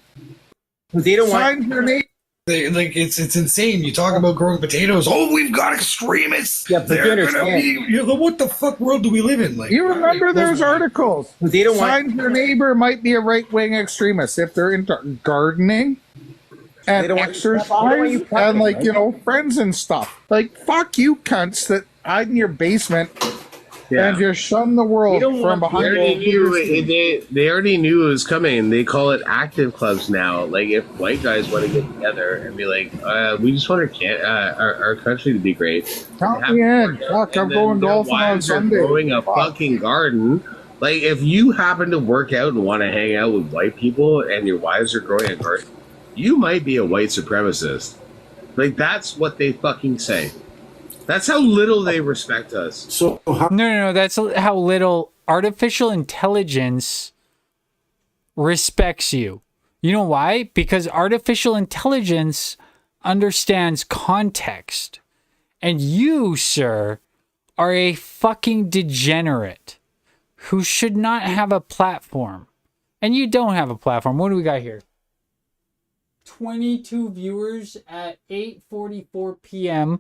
they don't find your name. Like it's insane. You talk about growing potatoes. Oh, we've got extremists. Yeah, but They're gonna be. What the fuck world do we live in? Like, You remember there's articles. They don't Find your neighbor might be a right-wing extremist if they're into gardening and exercise and like, you know, friends and stuff. Like, fuck you cunts that hide in your basement and just shun the world from behind. They already knew it was coming. They call it active clubs now. Like, if white guys want to get together and be like, we just want our country to be great. Count me in. Fuck, I'm going golfing on Sunday. Growing a fucking garden. Like, if you happen to work out and want to hang out with white people and your wives are growing a garden, you might be a white supremacist. Like, that's what they fucking say. That's how little they respect us. So No, that's how little artificial intelligence respects you. You know why? Because artificial intelligence understands context. And you, sir, are a fucking degenerate who should not have a platform. And you don't have a platform. What do we got here? 22 viewers at 8:44 p.m.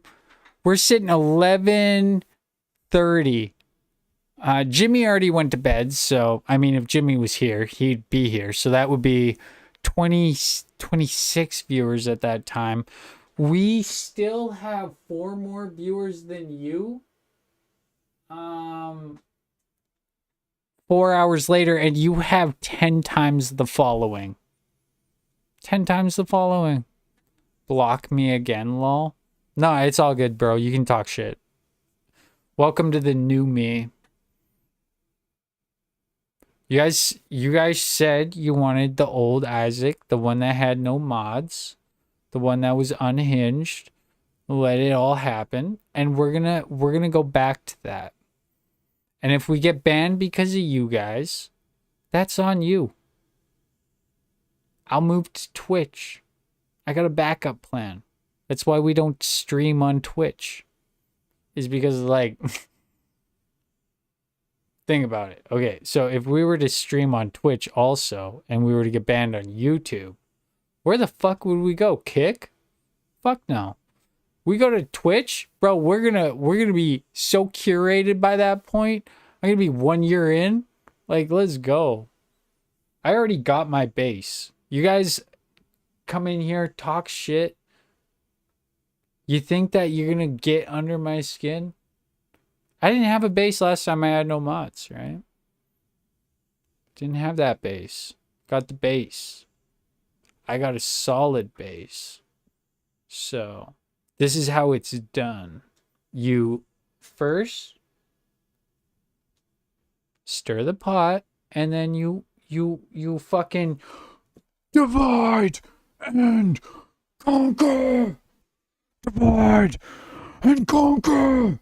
We're sitting 11:30. Jimmy already went to bed, so I mean, if Jimmy was here, he'd be here. So that would be 26 viewers at that time. We still have 4 more viewers than you. 4 hours later, and you have 10 times the following. 10 times the following. Block me again, lol. No, it's all good, bro. You can talk shit. Welcome to the new me. You guys said you wanted the old Isaac, the one that had no mods, the one that was unhinged. Let it all happen, and we're gonna go back to that. And if we get banned because of you guys, that's on you. I'll move to Twitch. I got a backup plan. That's why we don't stream on Twitch. Is because, like, think about it. Okay, so if we were to stream on Twitch also, and we were to get banned on YouTube, where the fuck would we go? Kick? Fuck no. We go to Twitch, bro. We're gonna be so curated by that point. I'm gonna be 1 year in. Like, let's go. I already got my base. You guys come in here, talk shit. You think that you're gonna get under my skin? I didn't have a base last time I had no mods, right? Didn't have that base. Got the base. I got a solid base. So, this is how it's done. You first stir the pot, and then you fucking divide and conquer. Divide and conquer.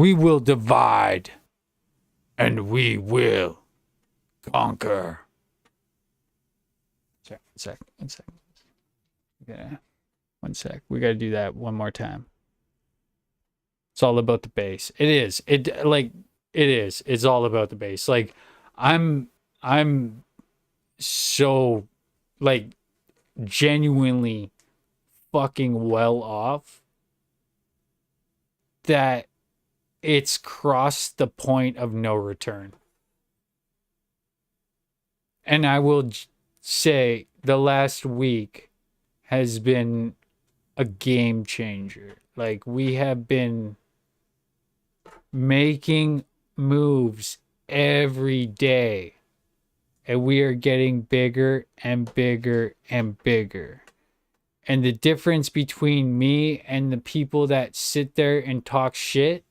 We will divide and we will conquer. Sorry, one sec. Yeah, one sec. We gotta do that one more time. It's all about the bass. It is. It is. It's all about the bass. Like, I'm so, like, genuinely fucking well off that it's crossed the point of no return. And I will say the last week has been a game changer. Like, we have been making moves every day, and we are getting bigger and bigger and bigger. And the difference between me and the people that sit there and talk shit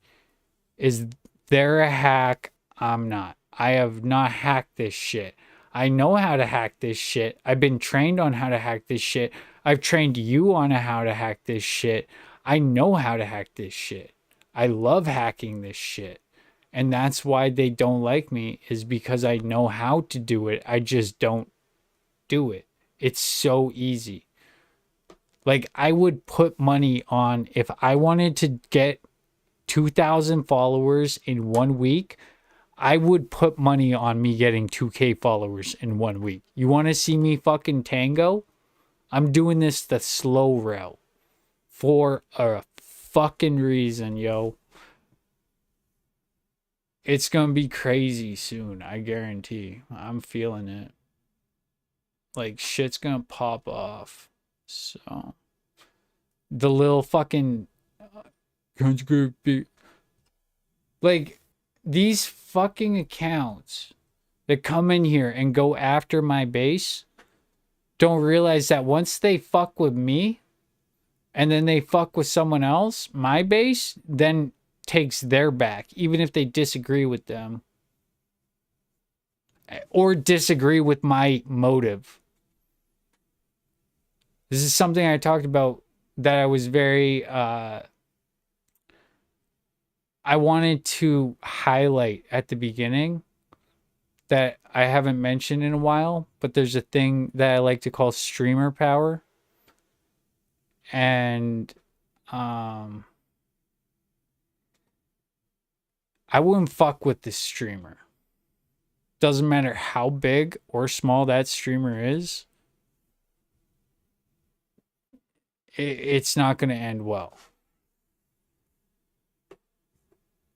is they're a hack, I'm not. I have not hacked this shit. I know how to hack this shit. I've been trained on how to hack this shit. I've trained you on how to hack this shit. I know how to hack this shit. I love hacking this shit. And that's why they don't like me, is because I know how to do it. I just don't do it. It's so easy. Like, I would put money on, if I wanted to get 2,000 followers in 1 week, I would put money on me getting 2K followers in 1 week. You want to see me fucking tango? I'm doing this the slow route for a fucking reason, yo. It's gonna be crazy soon, I guarantee. I'm feeling it. Like, shit's gonna pop off. So, the little fucking like, these fucking accounts that come in here and go after my base don't realize that once they fuck with me and then they fuck with someone else, my base then takes their back, even if they disagree with them or disagree with my motive. This is something I talked about that I was very I wanted to highlight at the beginning that I haven't mentioned in a while, but there's a thing that I like to call streamer power. And I wouldn't fuck with this streamer. Doesn't matter how big or small that streamer is. It's not going to end well.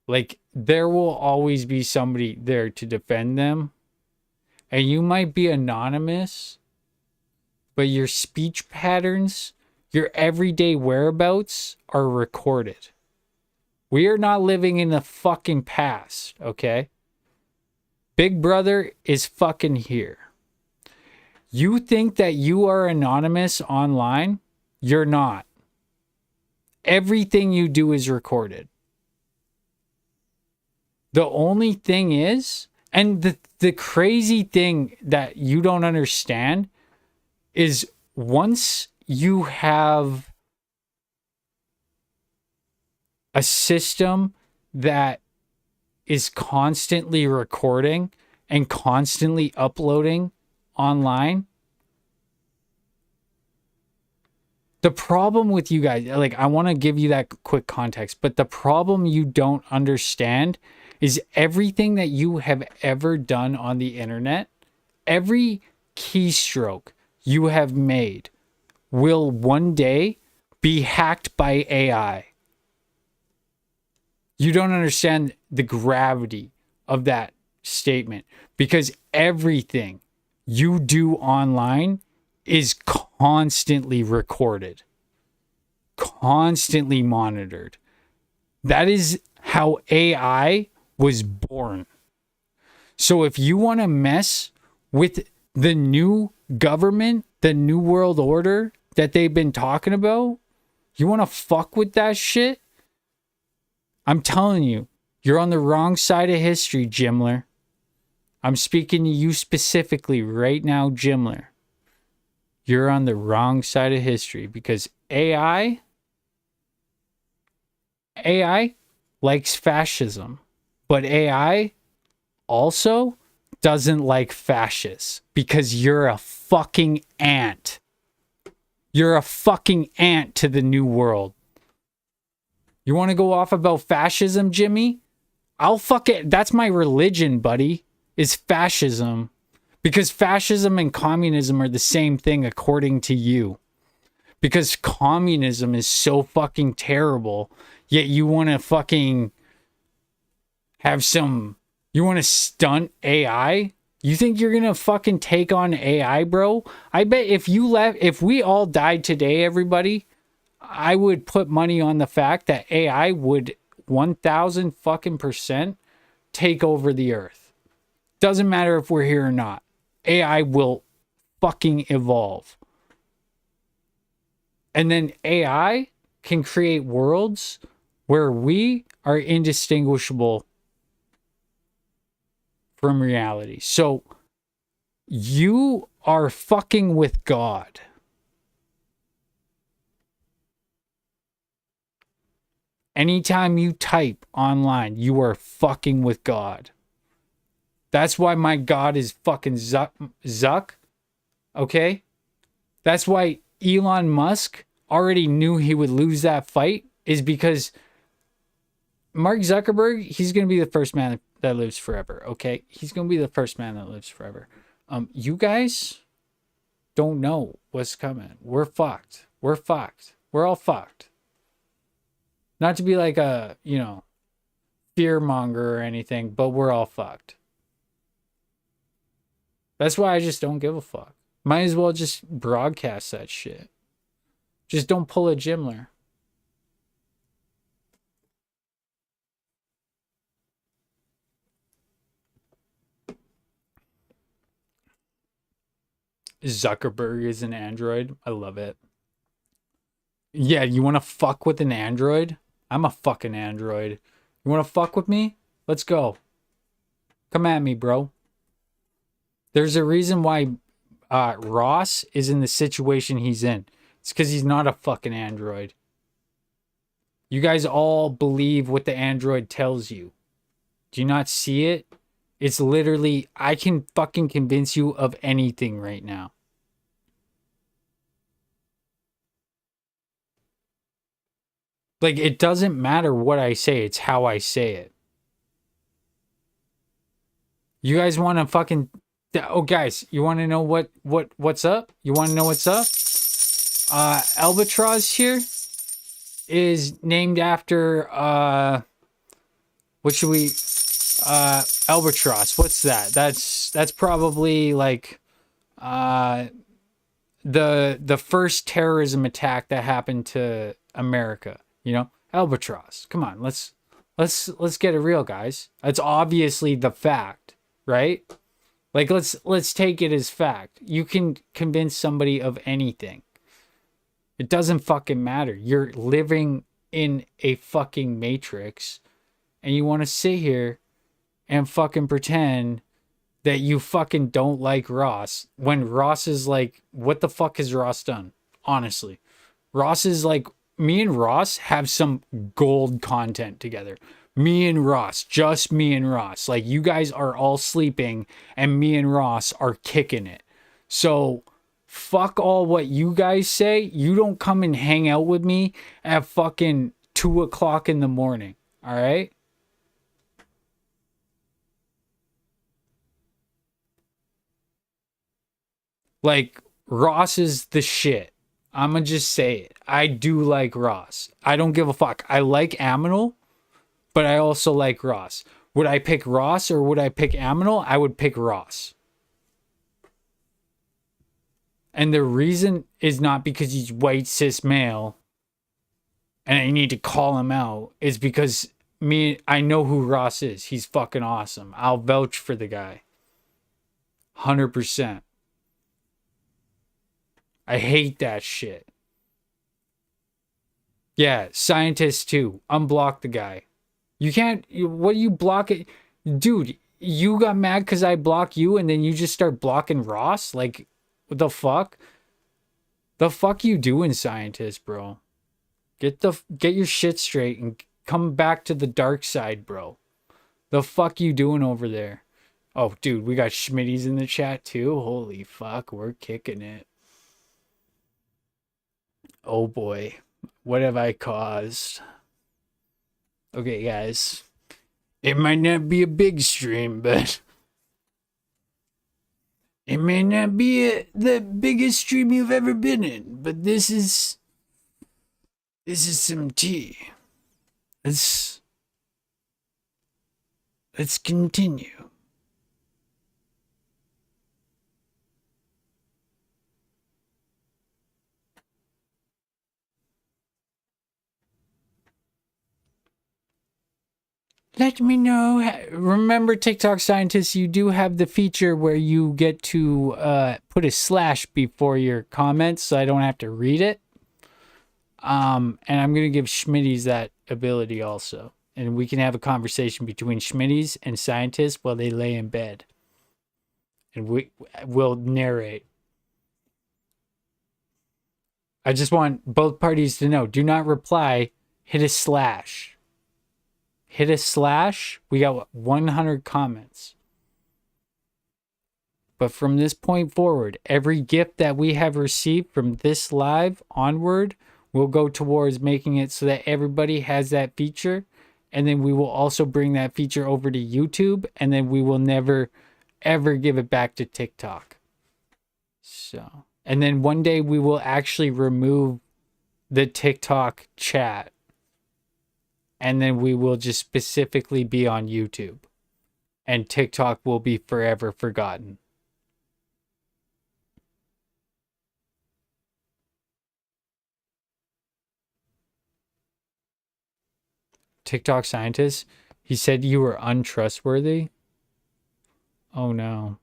Like, there will always be somebody there to defend them. And you might be anonymous, but your speech patterns, your everyday whereabouts are recorded. We are not living in the fucking past, okay? Big Brother is fucking here. You think that you are anonymous online? You're not. Everything you do is recorded. The only thing is, and the crazy thing that you don't understand is, once you have a system that is constantly recording and constantly uploading online, the problem with you guys, like, I want to give you that quick context, but the problem you don't understand is everything that you have ever done on the internet, every keystroke you have made will one day be hacked by AI. You don't understand the gravity of that statement, because everything you do online is constantly recorded, constantly monitored. That is how AI was born. So if you want to mess with the new government, the new world order that they've been talking about, you want to fuck with that shit, I'm telling you, you're on the wrong side of history, Jimler. I'm speaking to you specifically right now, Jimler. You're on the wrong side of history, because AI likes fascism, but AI also doesn't like fascists because you're a fucking ant. You're a fucking ant to the new world. You want to go off about fascism, Jimmy? I'll fuck it. That's my religion, buddy, is fascism. Because fascism and communism are the same thing according to you. Because communism is so fucking terrible, yet you want to fucking have some... You want to stunt AI? You think you're going to fucking take on AI, bro? I bet if we all died today, everybody, I would put money on the fact that AI would 1000 fucking % take over the earth. Doesn't matter if we're here or not. AI will fucking evolve. And then AI can create worlds where we are indistinguishable from reality. So you are fucking with God. Anytime you type online, you are fucking with God. That's why my God is fucking Zuck. Okay? That's why Elon Musk already knew he would lose that fight, is because Mark Zuckerberg, he's going to be the first man that lives forever, okay? He's going to be the first man that lives forever. You guys don't know what's coming. We're fucked. We're fucked. We're all fucked. Not to be like a, fear monger or anything, but we're all fucked. That's why I just don't give a fuck. Might as well just broadcast that shit. Just don't pull a Jimler. Zuckerberg is an android. I love it. Yeah, you want to fuck with an android? I'm a fucking android. You want to fuck with me? Let's go. Come at me, bro. There's a reason why Ross is in the situation he's in. It's because he's not a fucking android. You guys all believe what the android tells you. Do you not see it? It's literally, I can fucking convince you of anything right now. Like, it doesn't matter what I say. It's how I say it. You guys want to fucking... Oh, guys, you want to know what's up? You want to know what's up? Albatross here is named after... what should we... Albatross. What's that? That's probably like... the first terrorism attack that happened to America. Albatross. Come on, let's get it real, guys. That's obviously the fact, right? Like, let's take it as fact. You can convince somebody of anything. It doesn't fucking matter. You're living in a fucking matrix, and you want to sit here and fucking pretend that you fucking don't like Ross when Ross is like, what the fuck has Ross done? Honestly, Ross is like, me and Ross have some gold content together. Me and Ross, just me and Ross. Like, you guys are all sleeping and me and Ross are kicking it. So fuck all what you guys say. You don't come and hang out with me at fucking 2 o'clock in the morning. All right? Like, Ross is the shit. I'm gonna just say it. I do like Ross. I don't give a fuck. I like Aminal, but I also like Ross. Would I pick Ross or would I pick Aminal? I would pick Ross. And the reason is not because he's white cis male and I need to call him out, is because I know who Ross is. He's fucking awesome. I'll vouch for the guy. 100%. I hate that shit. Yeah, scientists too. Unblock the guy. You can't... What do you block it? Dude, you got mad because I block you and then you just start blocking Ross? Like, what the fuck? The fuck you doing, scientist, bro? Get your shit straight come back to the dark side, bro. The fuck you doing over there? Oh, dude, we got Schmitty's in the chat too. Holy fuck, we're kicking it. Oh boy, what have I caused? Okay, guys. It might not be a big stream, but it may not be the biggest stream you've ever been in, but this is some tea. Let's continue. Let me know. Remember, TikTok scientists, you do have the feature where you get to put a slash before your comments, so I don't have to read it. And I'm gonna give Schmitty's that ability also, and we can have a conversation between Schmitty's and scientists while they lay in bed, and we'll narrate. I just want both parties to know: do not reply. Hit a slash. Hit a slash. We got 100 comments. But from this point forward, every gift that we have received from this live onward will go towards making it so that everybody has that feature. And then we will also bring that feature over to YouTube. And then we will never, ever give it back to TikTok. So, and then one day we will actually remove the TikTok chat. And then we will just specifically be on YouTube. And TikTok will be forever forgotten. TikTok scientist, he said you were untrustworthy. Oh no.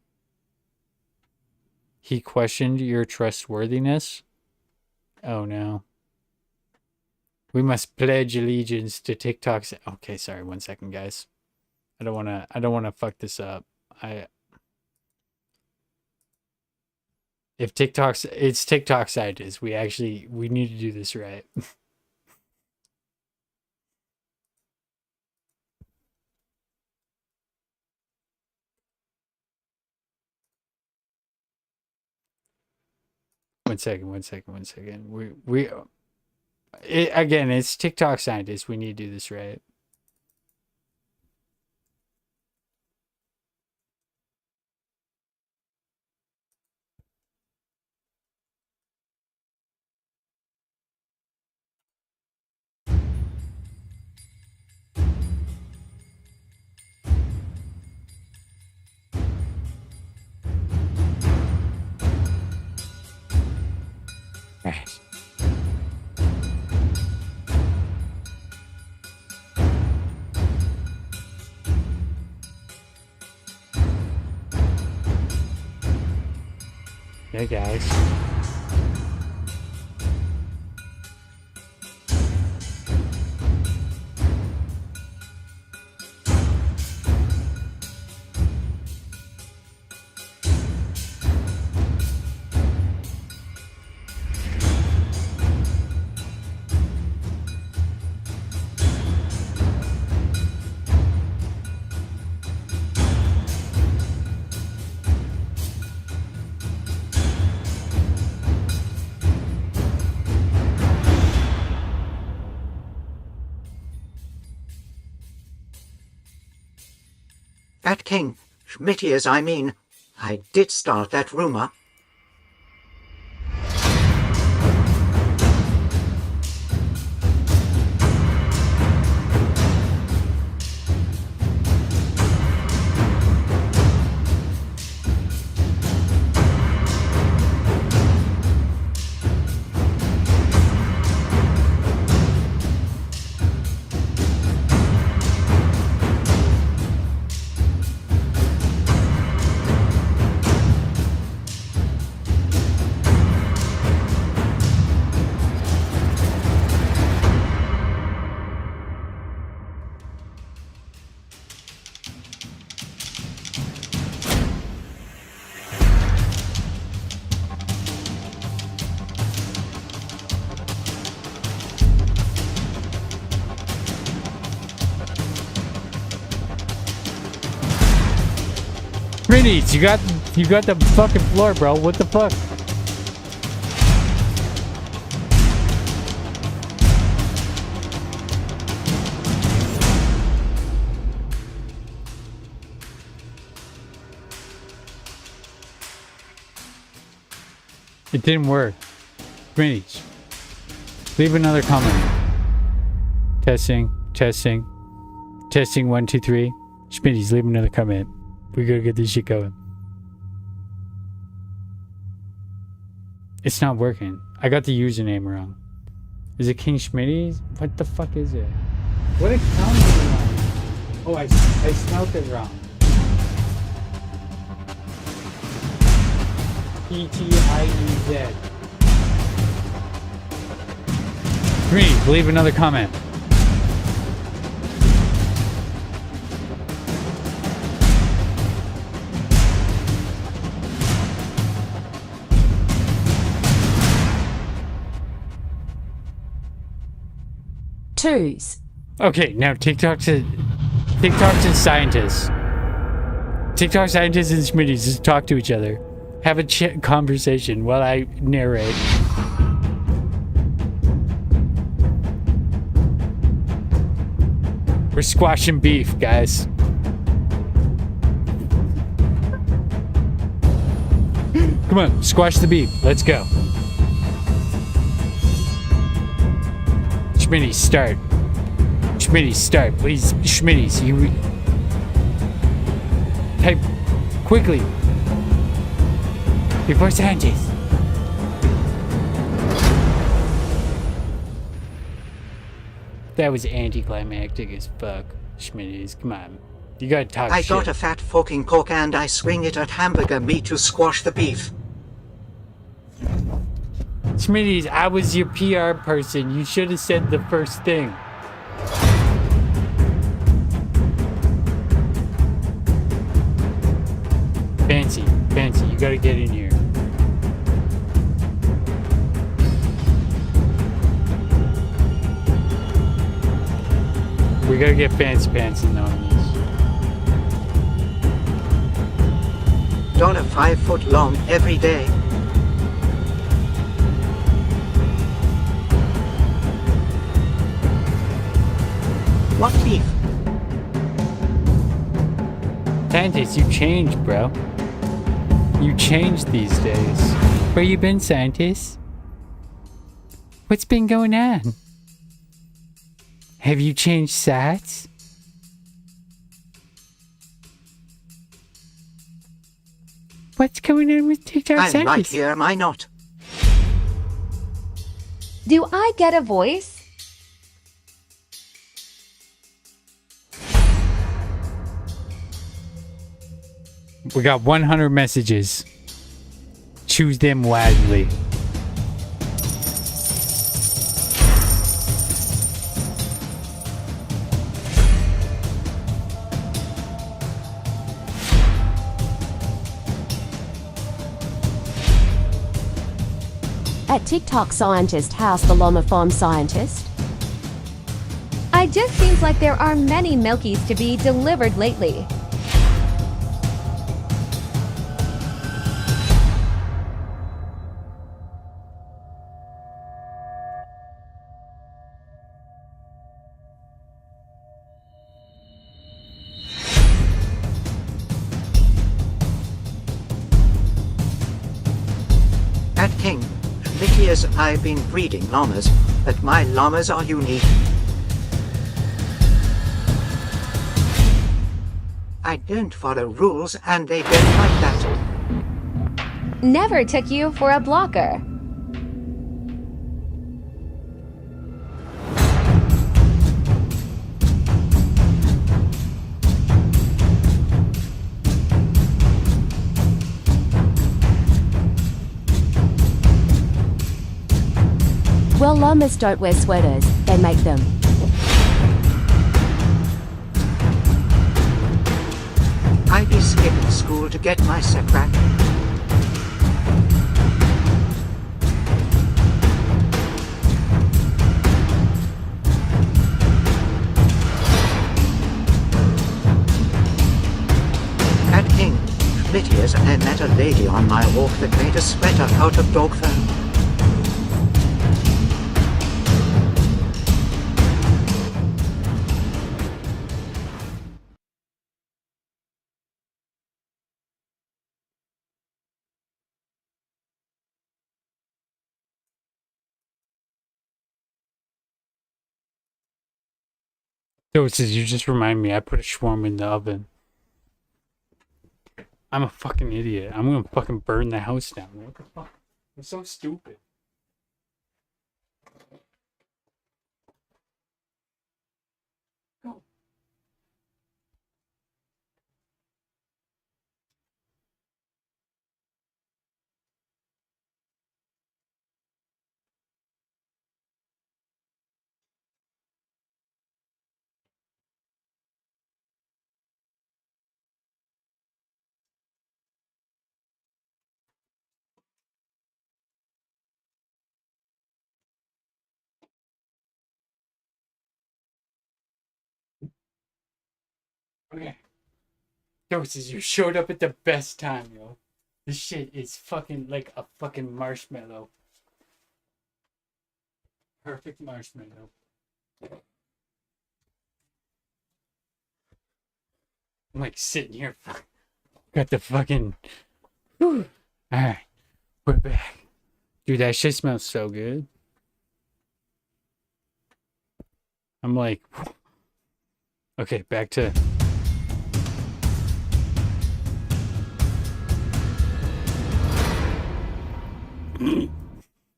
He questioned your trustworthiness. Oh no. We must pledge allegiance to TikTok's. Okay, sorry, 1 second, guys. I don't wanna fuck this up. It's TikTok scientists. We need to do this right. One second. Again, it's TikTok scientists. We need to do this right. Right. Hey guys. At King, Schmitty as I mean, I did start that rumor. Schmitties, you got the fucking floor, bro. What the fuck? It didn't work. Schmitties, leave another comment. Testing. 1, 2, 3. Schmitties, leave another comment. We gotta get this shit going. It's not working. I got the username wrong. Is it King Schmitties? What the fuck is it? What account is it on? Oh, I spelled it wrong. P-T-I-E-Z. Schmitties, leave another comment. Twos. Okay, now TikTok to scientists. TikTok scientists and Schmitties just talk to each other. Have a conversation while I narrate. We're squashing beef, guys. Come on, squash the beef. Let's go. Schmitties, start. Schmitties, start. Please, Schmitties, you... Type quickly. Before scientists. That was anticlimactic as fuck. Schmitties, come on. You gotta talk I shit. got a fat fucking cock and I swing it at hamburger meat to squash the beef. Schmitties, I was your PR person. You should have said the first thing. Fancy, you gotta get in here. We gotta get fancy pants in on this. $5 long every day. What beef? Scientist, you changed, bro. You changed these days. Where you been, scientist? What's been going on? Have you changed sides? What's going on with TikTok I'm scientist? right here, am I not? Do I get a voice? We got 100 messages. Choose them wisely. At TikTok scientist, how's the llama farm scientist? It just seems like there are many milkies to be delivered lately. At King, the years I've been breeding llamas, but my llamas are unique. I don't follow rules and they don't like that. Never took you for a blocker. Well, llamas don't wear sweaters, they make them. I be skipping school to get my set back. At King, split ears and I met a lady on my walk that made a sweater out of dog fur. So it says, you just remind me, I put a shawarma in the oven. I'm a fucking idiot. I'm gonna fucking burn the house down. What the fuck? I'm so stupid. Go. Okay. So it says, you showed up at the best time, yo. This shit is fucking like a fucking marshmallow. Perfect marshmallow. I'm like sitting here. Got the fucking. Whew. Alright. We're back. Dude, that shit smells so good. I'm like. Okay, back to.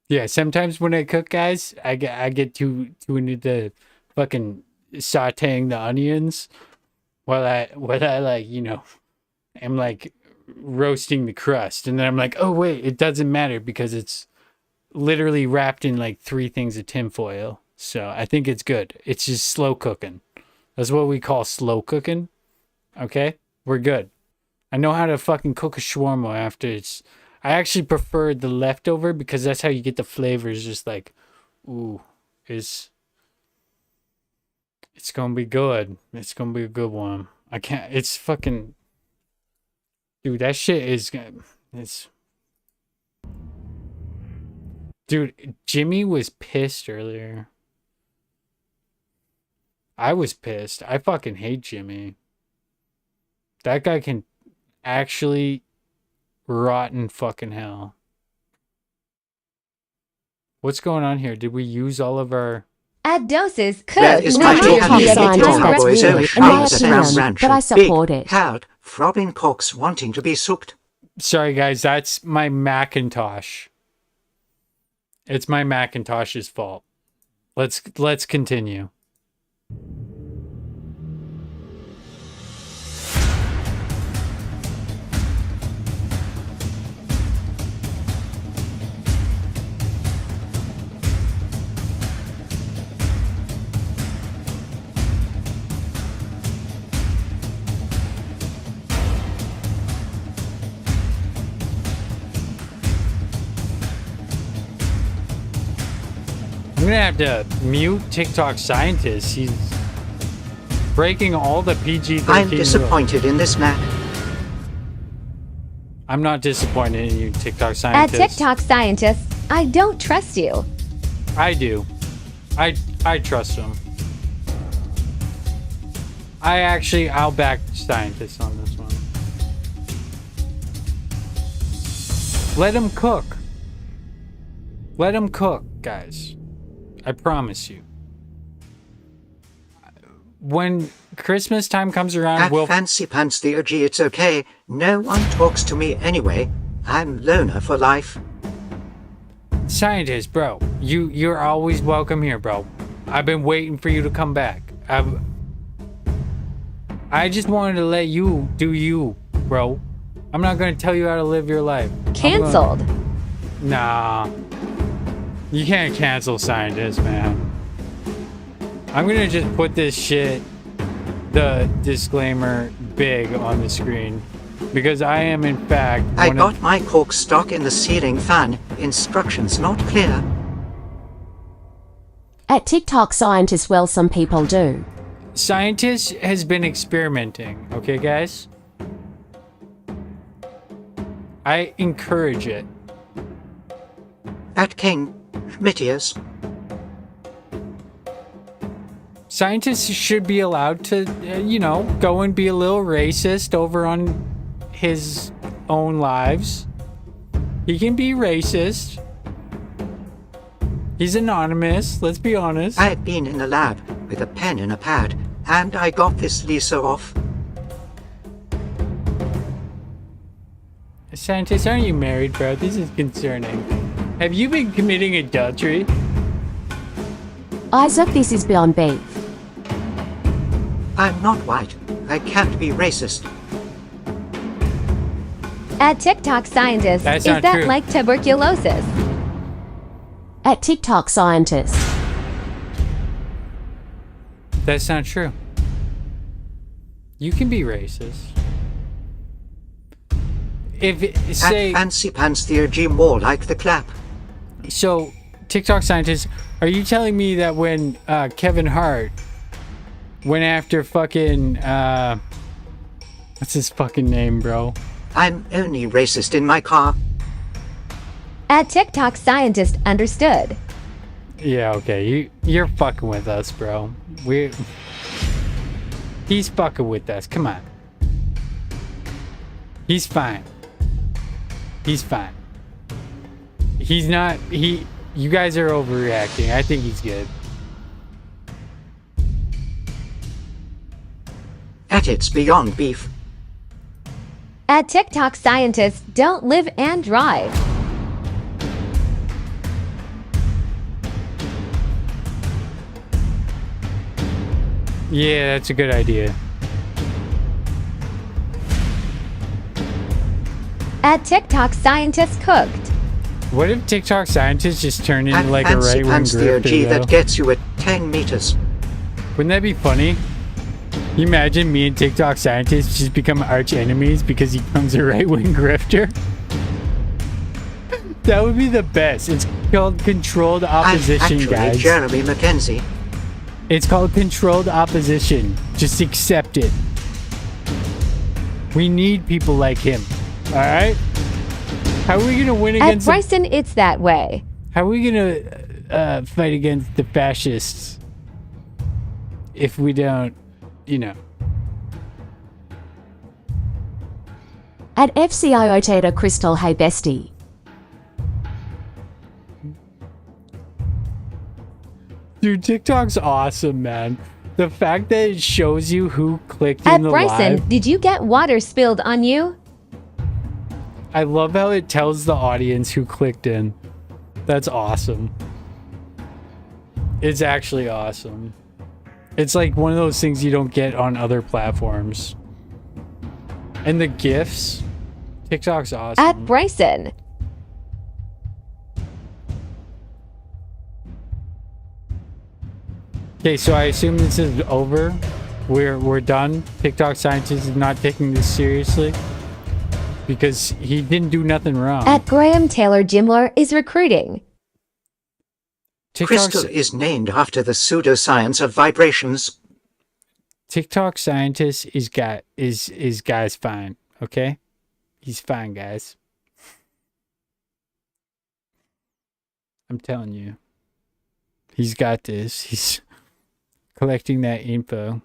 Yeah, sometimes when I cook, guys, I get too into the fucking sauteing the onions while I like, you know, am like roasting the crust, and then I'm like, oh wait, it doesn't matter because it's literally wrapped in like 3 things of tinfoil. So I think it's good. It's just slow cooking. That's what we call slow cooking. Okay, we're good. I know how to fucking cook a shawarma after it's. I actually prefer the leftover because that's how you get the flavors. Just like, ooh, it's gonna be good. It's gonna be a good one. I can't. It's fucking, dude. That shit is. It's. Dude, Jimmy was pissed earlier. I was pissed. I fucking hate Jimmy. That guy can actually rotten fucking hell. What's going on here? Did we use all of our... Add doses There could is not my be scientist cowboys only in my finds around opinion, ranch but I support big, it. proud, throbbing cocks wanting to be sucked. Sorry guys, that's my Macintosh. It's my Macintosh's fault. Let's continue. I'm gonna have to mute TikTok scientist. He's breaking all the PG-13 I'm disappointed in this man. I'm not disappointed in you, TikTok At scientist. TikTok scientist, I don't trust you. I do. I trust him. I'll back scientists on this one. Let him cook. Let him cook, guys. I promise you. When Christmas time comes around, At Fancy Pants the OG, it's okay. No one talks to me anyway. I'm loner for life. Scientist, bro, you're always welcome here, bro. I've been waiting for you to come back. I just wanted to let you do you, bro. I'm not gonna tell you how to live your life. Cancelled. Nah. You can't cancel scientists, man. I'm gonna just put this shit, the disclaimer, big on the screen. Because I am, in fact... I got my cork stuck in the ceiling fan. Instructions not clear. At TikTok scientist, well, some people do. Scientist has been experimenting, okay, guys? I encourage it. At King, Mitias. Scientists should be allowed to, go and be a little racist over on his own lives. He can be racist. He's anonymous, let's be honest. I've been in the lab with a pen and a pad, and I got this Lisa off. Scientist, aren't you married, bro? This is concerning. Have you been committing adultery? Isaac, this is Beyond Beef. I'm not white. I can't be racist. At TikTok scientist, That's is not that true. like tuberculosis? At TikTok scientist. That's not true. You can be racist. Say At Fancy Pants Theurgy more like the clap. so, TikTok scientists, are you telling me that when Kevin Hart went after fucking what's his fucking name, bro? I'm only racist in my car. At TikTok scientist understood. Yeah, okay, you're fucking with us, bro. He's fucking with us. Come on. He's fine. He's fine. He's not. You guys are overreacting. I think he's good. At its Beyond Beef. At TikTok scientists, don't live and drive. Yeah, that's a good idea. At TikTok scientists cooked. What if TikTok scientists just turn into At like a Fancy right-wing Pants grifter, Theurgy though? that gets you at 10 meters. Wouldn't that be funny? Can you imagine me and TikTok scientists just become arch enemies because he becomes a right-wing grifter? That would be the best. It's called controlled opposition, I'm actually guys. Jeremy Mackenzie. It's called controlled opposition. Just accept it. We need people like him. Alright? How are we gonna win At against Bryson, it's that way. How are we gonna fight against the fascists if we don't, At FCIOTata Crystal Hey Bestie. Dude, TikTok's awesome, man. The fact that it shows you who clicked At in the Bryson, live. did you get water spilled on you? I love how it tells the audience who clicked in. That's awesome. It's actually awesome. It's like one of those things you don't get on other platforms. And the GIFs. TikTok's awesome. At Bryson. Okay, so I assume this is over. We're done. TikTok scientist is not taking this seriously because he didn't do nothing wrong. At Graham Taylor Gimler is recruiting. Crystal is named after the pseudoscience of vibrations. TikTok scientist is guy's fine. Okay, he's fine, guys. I'm telling you, he's got this. He's collecting that info.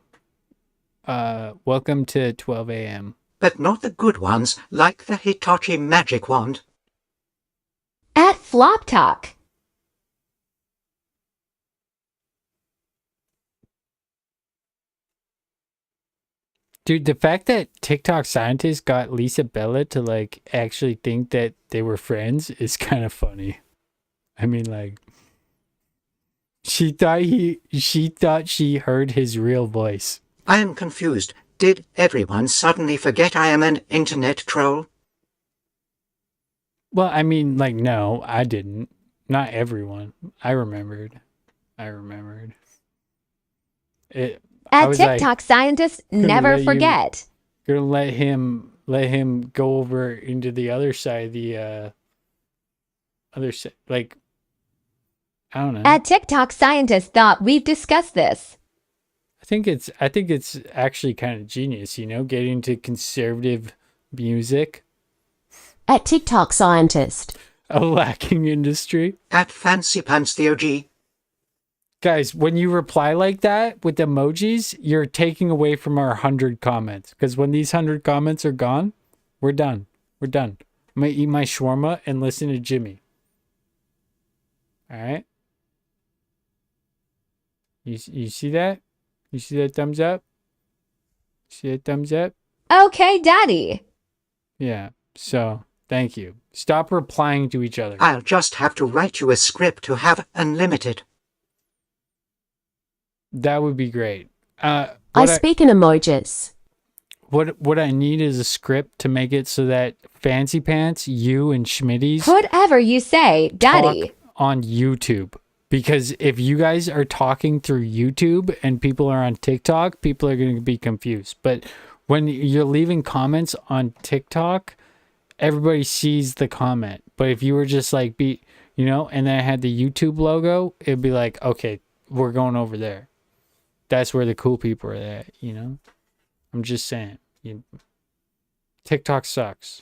Welcome to 12 a.m. But not the good ones, like the Hitachi magic wand. At Flop Talk. Dude, the fact that TikTok scientists got Lisa Bella to like actually think that they were friends is kind of funny. I mean, like, she thought she heard his real voice. I am confused. Did everyone suddenly forget I am an internet troll? Well, I mean, like, no, I didn't. Not everyone. I remembered. It. I At was TikTok scientists gonna never let you- forget. Gonna let him go over into the other side, other side, like, I don't know. At TikTok scientists thought we've discussed this. I think it's actually kind of genius, getting to conservative music. At TikTok Scientist. A lacking industry. At Fancy Pants the OG. Guys, when you reply like that with emojis, you're taking away from our 100 comments. Because when these 100 comments are gone, we're done. We're done. I'm going to eat my shawarma and listen to Jimmy. All right? You see that? You see that thumbs up? See that thumbs up? Okay, Daddy. Yeah. So, thank you. Stop replying to each other. I'll just have to write you a script to have unlimited. That would be great. I speak in emojis. What I need is a script to make it so that Fancy Pants, you and Schmitty's Whatever you say, Daddy. talk on YouTube. Because if you guys are talking through YouTube and people are on TikTok, people are going to be confused. But when you're leaving comments on TikTok, everybody sees the comment. But if you were just like, and then I had the YouTube logo, it'd be like, okay, we're going over there. That's where the cool people are at, I'm just saying. TikTok sucks.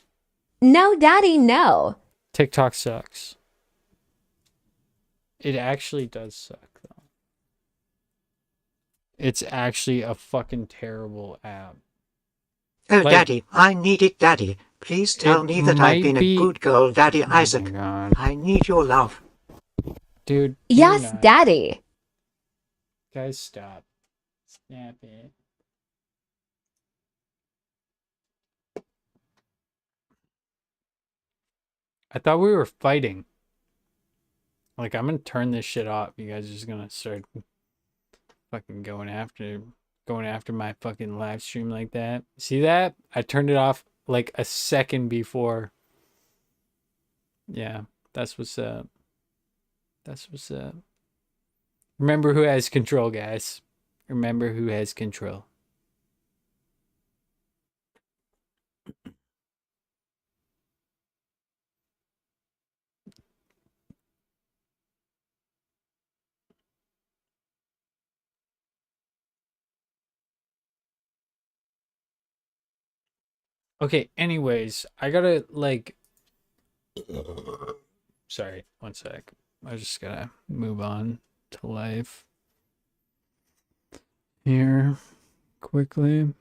No, Daddy, no. TikTok sucks. It actually does suck, though. It's actually a fucking terrible app. Oh, Daddy, I need it, Daddy. Please tell me that I've been a good girl, Daddy Isaac. I need your love. Dude. Yes, Daddy. Guys, stop. Snap it. I thought we were fighting. Like, I'm gonna turn this shit off. You guys are just gonna start fucking going after my fucking live stream like that. See that? I turned it off like a second before. Yeah, that's what's up. That's what's up. Remember who has control, guys. Remember who has control. Okay, anyways, I gotta, sorry, one sec. I just gotta move on to life here quickly.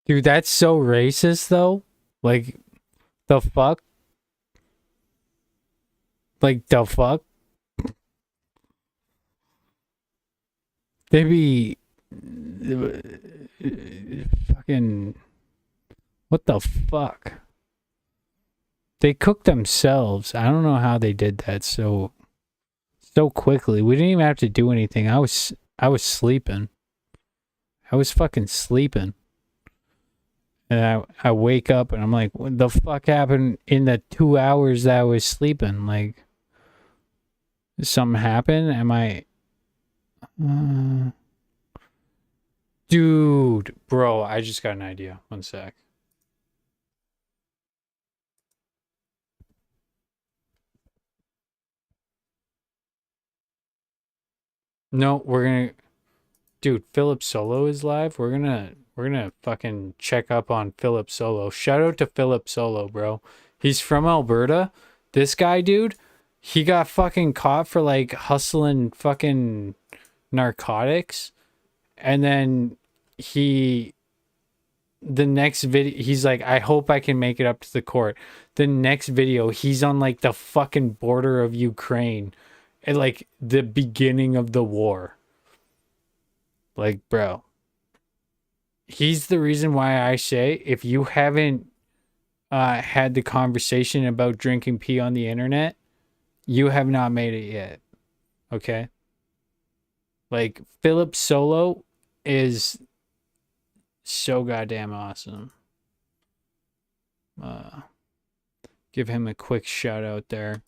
Dude, that's so racist, though. Like, the fuck? Like, the fuck? They be... fucking... What the fuck? They cooked themselves. I don't know how they did that so quickly. We didn't even have to do anything. I was sleeping. I was fucking sleeping. And I wake up and I'm like, what the fuck happened in the 2 hours that I was sleeping? Like, did something happen? Am I... Dude, bro, I just got an idea. One sec. No, we're gonna... Dude, Philip Solo is live. We're gonna fucking check up on Philip Solo. Shout out to Philip Solo, bro. He's from Alberta. This guy, dude, he got fucking caught for like hustling fucking narcotics. And then the next video, he's like, I hope I can make it up to the court. The next video, he's on like the fucking border of Ukraine at like the beginning of the war. Like, bro, he's the reason why I say if you haven't had the conversation about drinking pee on the internet, you have not made it yet. Okay? Like, Philip Solo is so goddamn awesome. Give him a quick shout out there.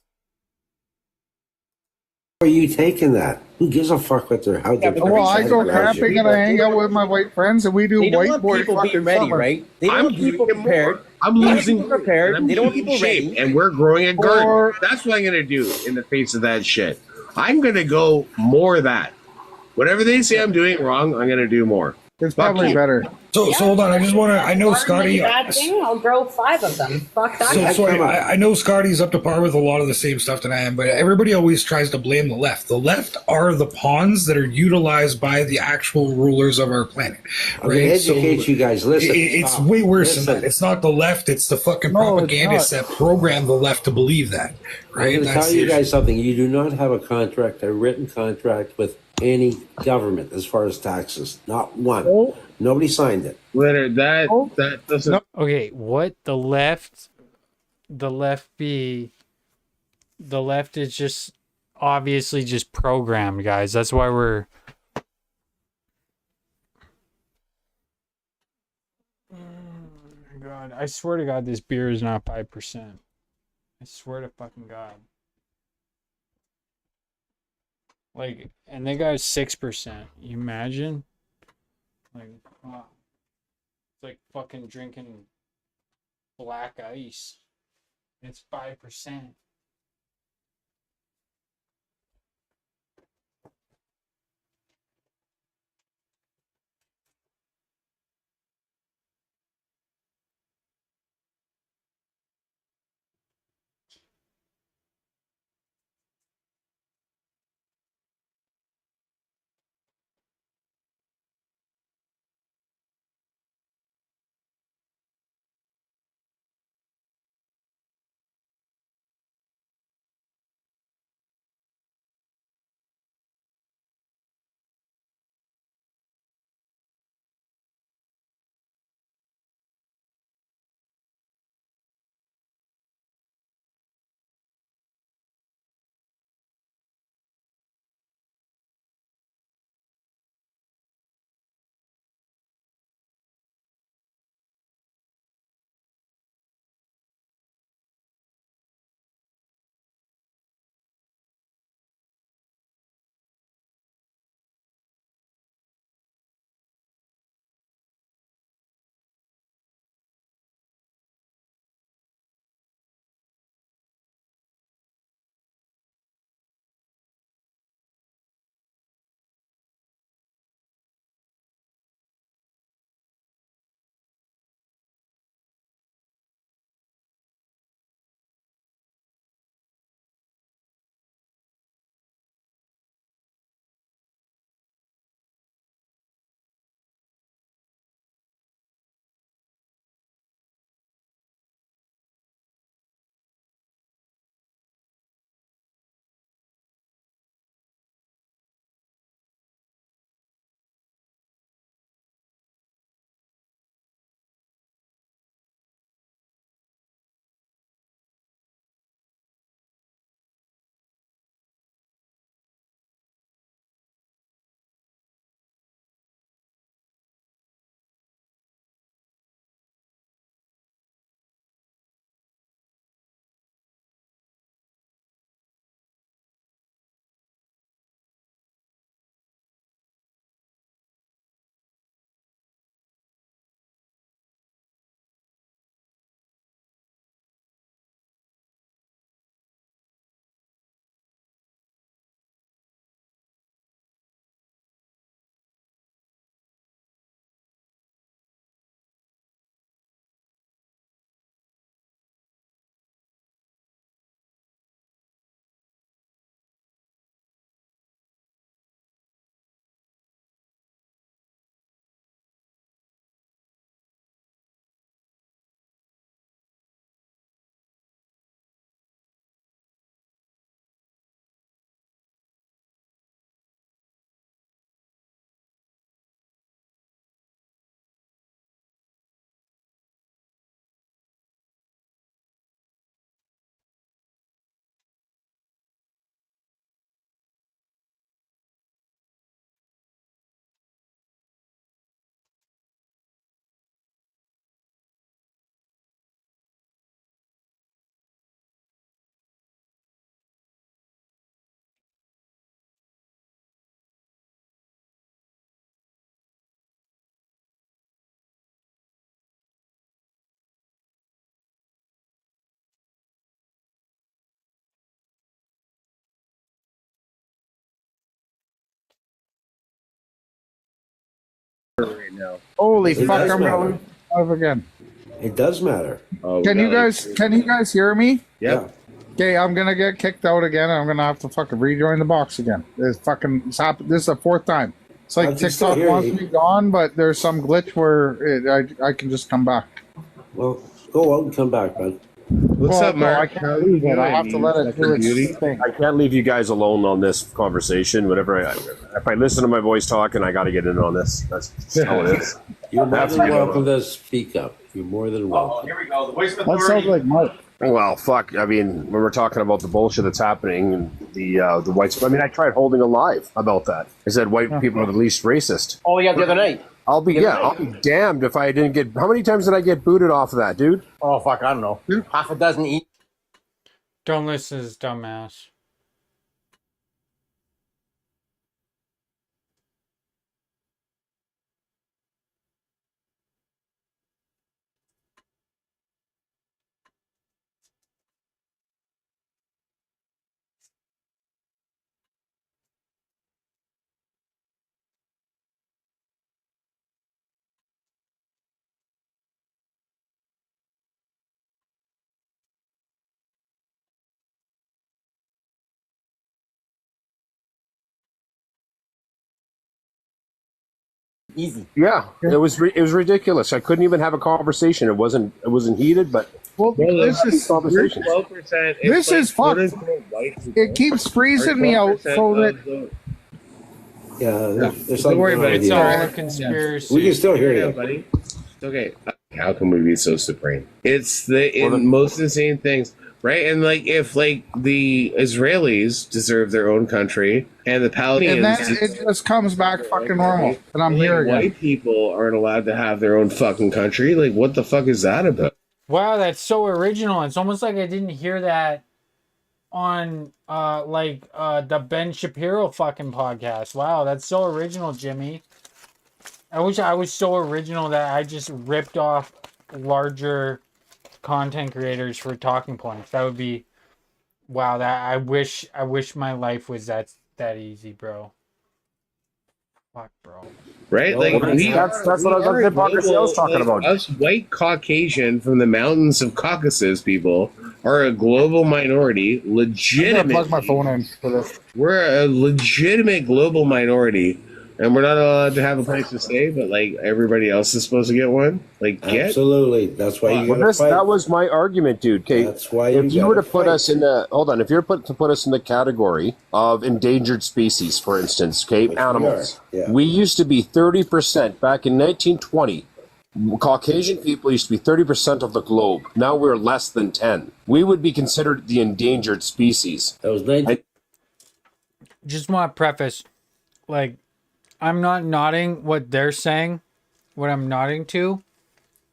are you taking that? Who gives a fuck what they're how they're Well, I go camping and I hang out with my white friends and we do They don't want whiteboard people being fucking ready, summer. right? They don't want people prepared. I'm They don't want losing people prepared. I'm They don't want losing people shape, ready. and we're growing a garden. Or- That's what I'm gonna do in the face of that shit. I'm gonna go more of that. Whatever they say I'm doing wrong, I'm gonna do more. It's probably better. So hold on. I just want to. I know Scotty. Bad thing. I'll grow 5 of them. Fuck that. So I know Scotty's up to par with a lot of the same stuff that I am, but everybody always tries to blame the left. The left are the pawns that are utilized by the actual rulers of our planet. I'm gonna educate you guys. Listen, it's stop. way worse Listen. than that. It's not the left. It's the fucking No, it's propagandists not. that program the left to believe that. Right? I'm going to tell you guys something. You do not have a written contract with any government as far as taxes. Not one. Nobody signed it. Leonard, that doesn't. Okay, what the left is just obviously just programmed, guys. That's why we're God, I swear to God this beer is not 5%. I swear to fucking God. Like, and they got 6%. You imagine? Like, wow. It's like fucking drinking black ice. It's 5%. right now. Holy It fuck! does I'm gonna matter. lose live again. It does matter. Oh, Can you guys hear me? Yeah. Okay, I'm gonna get kicked out again. I'm gonna have to fucking rejoin the box again. It's happened. This is the fourth time. It's like I can still TikTok hear wants you. me gone, but there's some glitch where I can just come back. Well, go out and come back, bud. What's Well, up, no, I Mark? can't leave it. I have to let it do its thing. I can't leave you guys alone on this conversation. If I listen to my voice talking, I got to get in on this. That's just how it is. You're more That's than what- welcome to speak up. You're more than welcome. Here we go. The voice of That sounds authority. like Mark. Well, fuck. I mean, when we're talking about the bullshit that's happening and the whites, I mean, I tried holding a live about that. I said white people are the least racist. Oh yeah, the other night. I'll be damned if I didn't get. How many times did I get booted off of that, dude? Oh fuck, I don't know. Half a dozen each. Don't listen to this dumbass. Easy. Yeah, it was ridiculous. I couldn't even have a conversation. It wasn't heated, but this is conversations. 12%. This is fucked. It keeps freezing me out so that. Yeah, there's Don't worry something about it. It's with all you. a conspiracy. We can still hear Yeah, you. buddy. It's okay. How can we be so supreme? It's the most insane things, right? And like, if like the Israelis deserve their own country and the Palestinians, And then it just comes back fucking normal. And I'm like, here again. white people aren't allowed to have their own fucking country. Like, what the fuck is that about? Wow, that's so original. It's almost like I didn't hear that on the Ben Shapiro fucking podcast. Wow, that's so original, Jimmy. I wish I was so original that I just ripped off larger content creators for talking points. That would be wow, that I wish my life was that easy, bro. Fuck, bro. Right? Well, Like, that's what the hypocrisy I was talking about. Us white Caucasian from the mountains of Caucasus people are a global minority. I'm gonna Legitimate. plug my phone in for this. We're a legitimate global minority, and we're not allowed to have a place to stay. But like everybody else is supposed to get one. Like, get Absolutely. That's why you gotta fight. That was my argument, dude. Okay, That's why if you gotta were to put fight. us in the if you were to put us in the category of endangered species, for instance, okay, Which animals. we are, yeah. We used to be 30% back in 1920. Caucasian people used to be 30% of the globe. Now we're less than 10. We would be considered the endangered species. That was 19. Just want to preface, like, I'm not nodding what they're saying. What I'm nodding to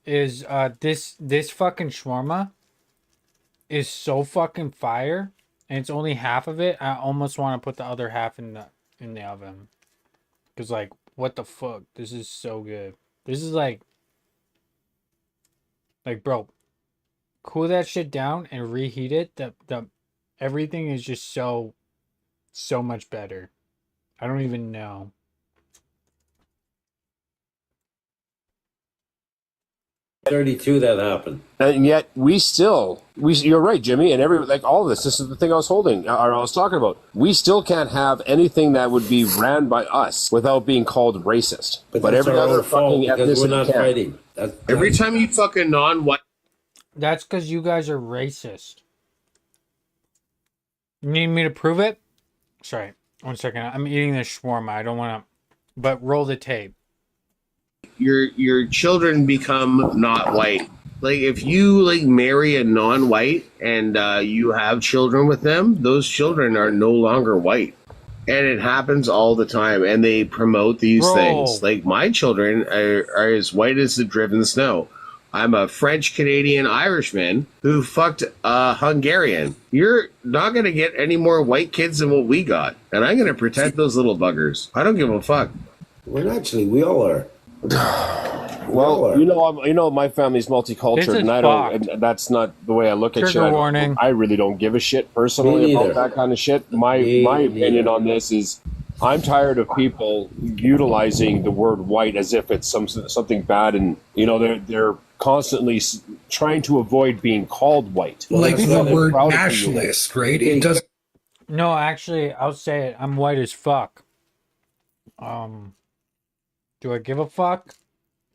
is this fucking shawarma is so fucking fire, and it's only half of it. I almost want to put the other half in the oven, cause like, what the fuck? This is so good. This is like, bro, cool that shit down and reheat it. The everything is just so much better. I don't even know. '32 that happened. And yet you're right, Jimmy, and all of this is the thing I was talking about. We still can't have anything that would be ran by us without being called racist. But that's every our other own fault fucking because we're ethnicity not can. fighting. every time you fucking non-white. That's because you guys are racist. You need me to prove it? Sorry, 1 second. I'm eating this shawarma. I don't want to, but roll the tape. Your children become not white. Like, if you like marry a non-white and you have children with them, those children are no longer white, and it happens all the time. And they promote these things. Like, my children are as white as the driven snow. I'm a French Canadian Irishman who fucked a Hungarian. You're not gonna get any more white kids than what we got, and I'm gonna protect those little buggers. I don't give a fuck. Well, naturally, we all are. Well, my family's multicultural, and I don't. And that's not the way I look at shit. Trigger warning. I really don't give a shit personally about that kind of shit. My opinion on this is I'm tired of people utilizing the word white as if it's something bad, and they're constantly trying to avoid being called white. Like the word proud of who you are. nationalist, right? It does. No, actually, I'll say it. I'm white as fuck. Do I give a fuck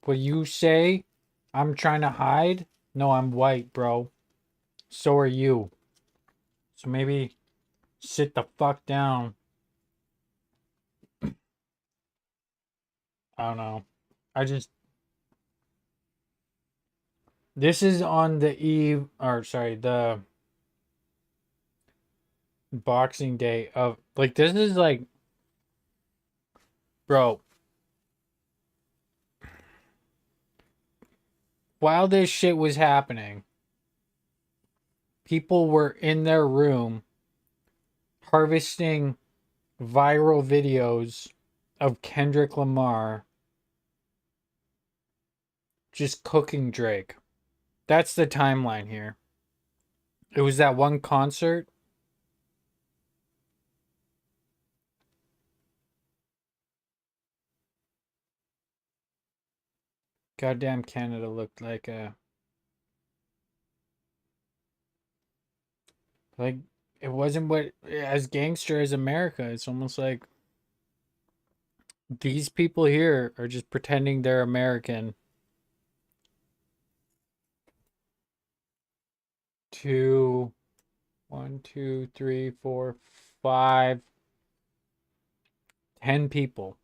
what you say? I'm trying to hide? No, I'm white, bro. So are you. So maybe sit the fuck down. I don't know. This is on the the Boxing Day of, like, this is like, bro, while this shit was happening, people were in their room harvesting viral videos of Kendrick Lamar just cooking Drake. That's the timeline here. It was that one concert. Goddamn, Canada looked like it wasn't what as gangster as America. It's almost like these people here are just pretending they're American. 2, 1, 2, 3, 4, 5, 10 people.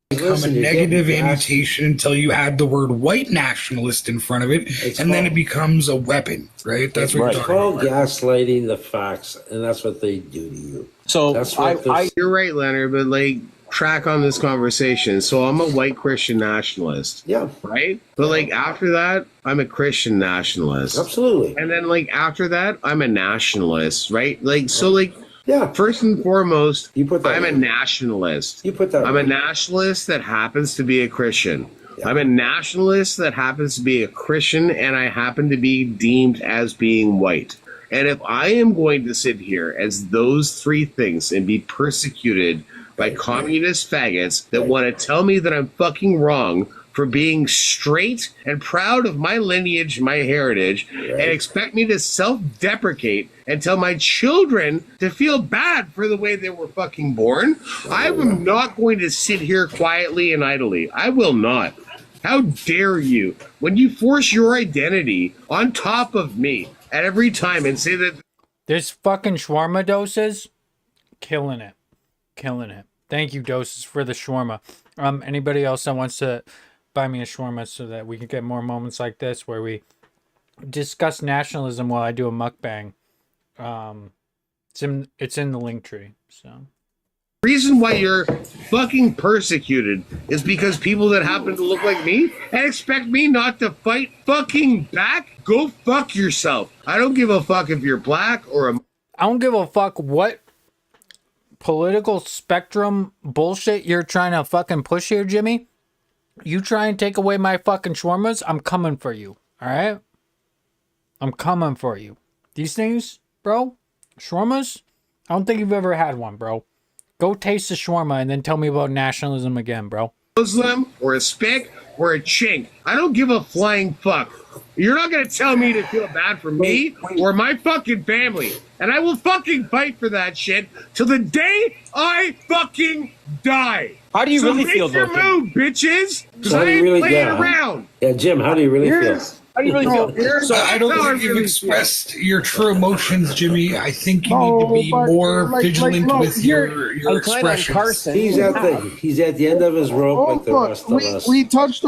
Become a negative annotation until you add the word white nationalist in front of it, and then it becomes a weapon, right? That's what It's called gaslighting the facts, and that's what they do to you. So that's what you're right, Leonard, but like track on this conversation. So I'm a white Christian nationalist. Yeah. Right? But like after that, I'm a Christian nationalist. Absolutely. And then like after that, I'm a nationalist, right? Like so like yeah. First and foremost, I'm a in. nationalist. You put that I'm a in. nationalist that happens to be a Christian. Yeah. I'm a nationalist that happens to be a Christian, and I happen to be deemed as being white. And if I am going to sit here as those three things and be persecuted by communist faggots that want to tell me that I'm fucking wrong for being straight and proud of my lineage, my heritage, and expect me to self-deprecate and tell my children to feel bad for the way they were fucking born, I am not going to sit here quietly and idly. I will not. How dare you, when you force your identity on top of me at every time and say that this fucking shawarma doses, killing it. Thank you, Doses, for the shawarma. Anybody else that wants to buy me a shawarma so that we can get more moments like this where we discuss nationalism while I do a mukbang. It's in the link tree. So reason why you're fucking persecuted is because people that happen to look like me and expect me not to fight fucking back. Go fuck yourself. I don't give a fuck if you're black or I don't give a fuck what political spectrum bullshit you're trying to fucking push here, Jimmy. You try and take away my fucking shawarmas, I'm coming for you. All right? I'm coming for you. These things, bro, shawarmas, I don't think you've ever had one, bro. Go taste the shawarma and then tell me about nationalism again, bro. Muslim or a spick or a chink. I don't give a flying fuck. You're not going to tell me to feel bad for me or my fucking family. And I will fucking fight for that shit till the day I fucking die. How do you really feel, though? Make your move, bitches. Because I ain't really playing get, around. Yeah, Jim, how do you really feel? How do you really feel? So I don't think you've expressed your true emotions, Jimmy. I think you need to be more vigilant with your expressions. He's at the end of his rope like the rest of us. We touched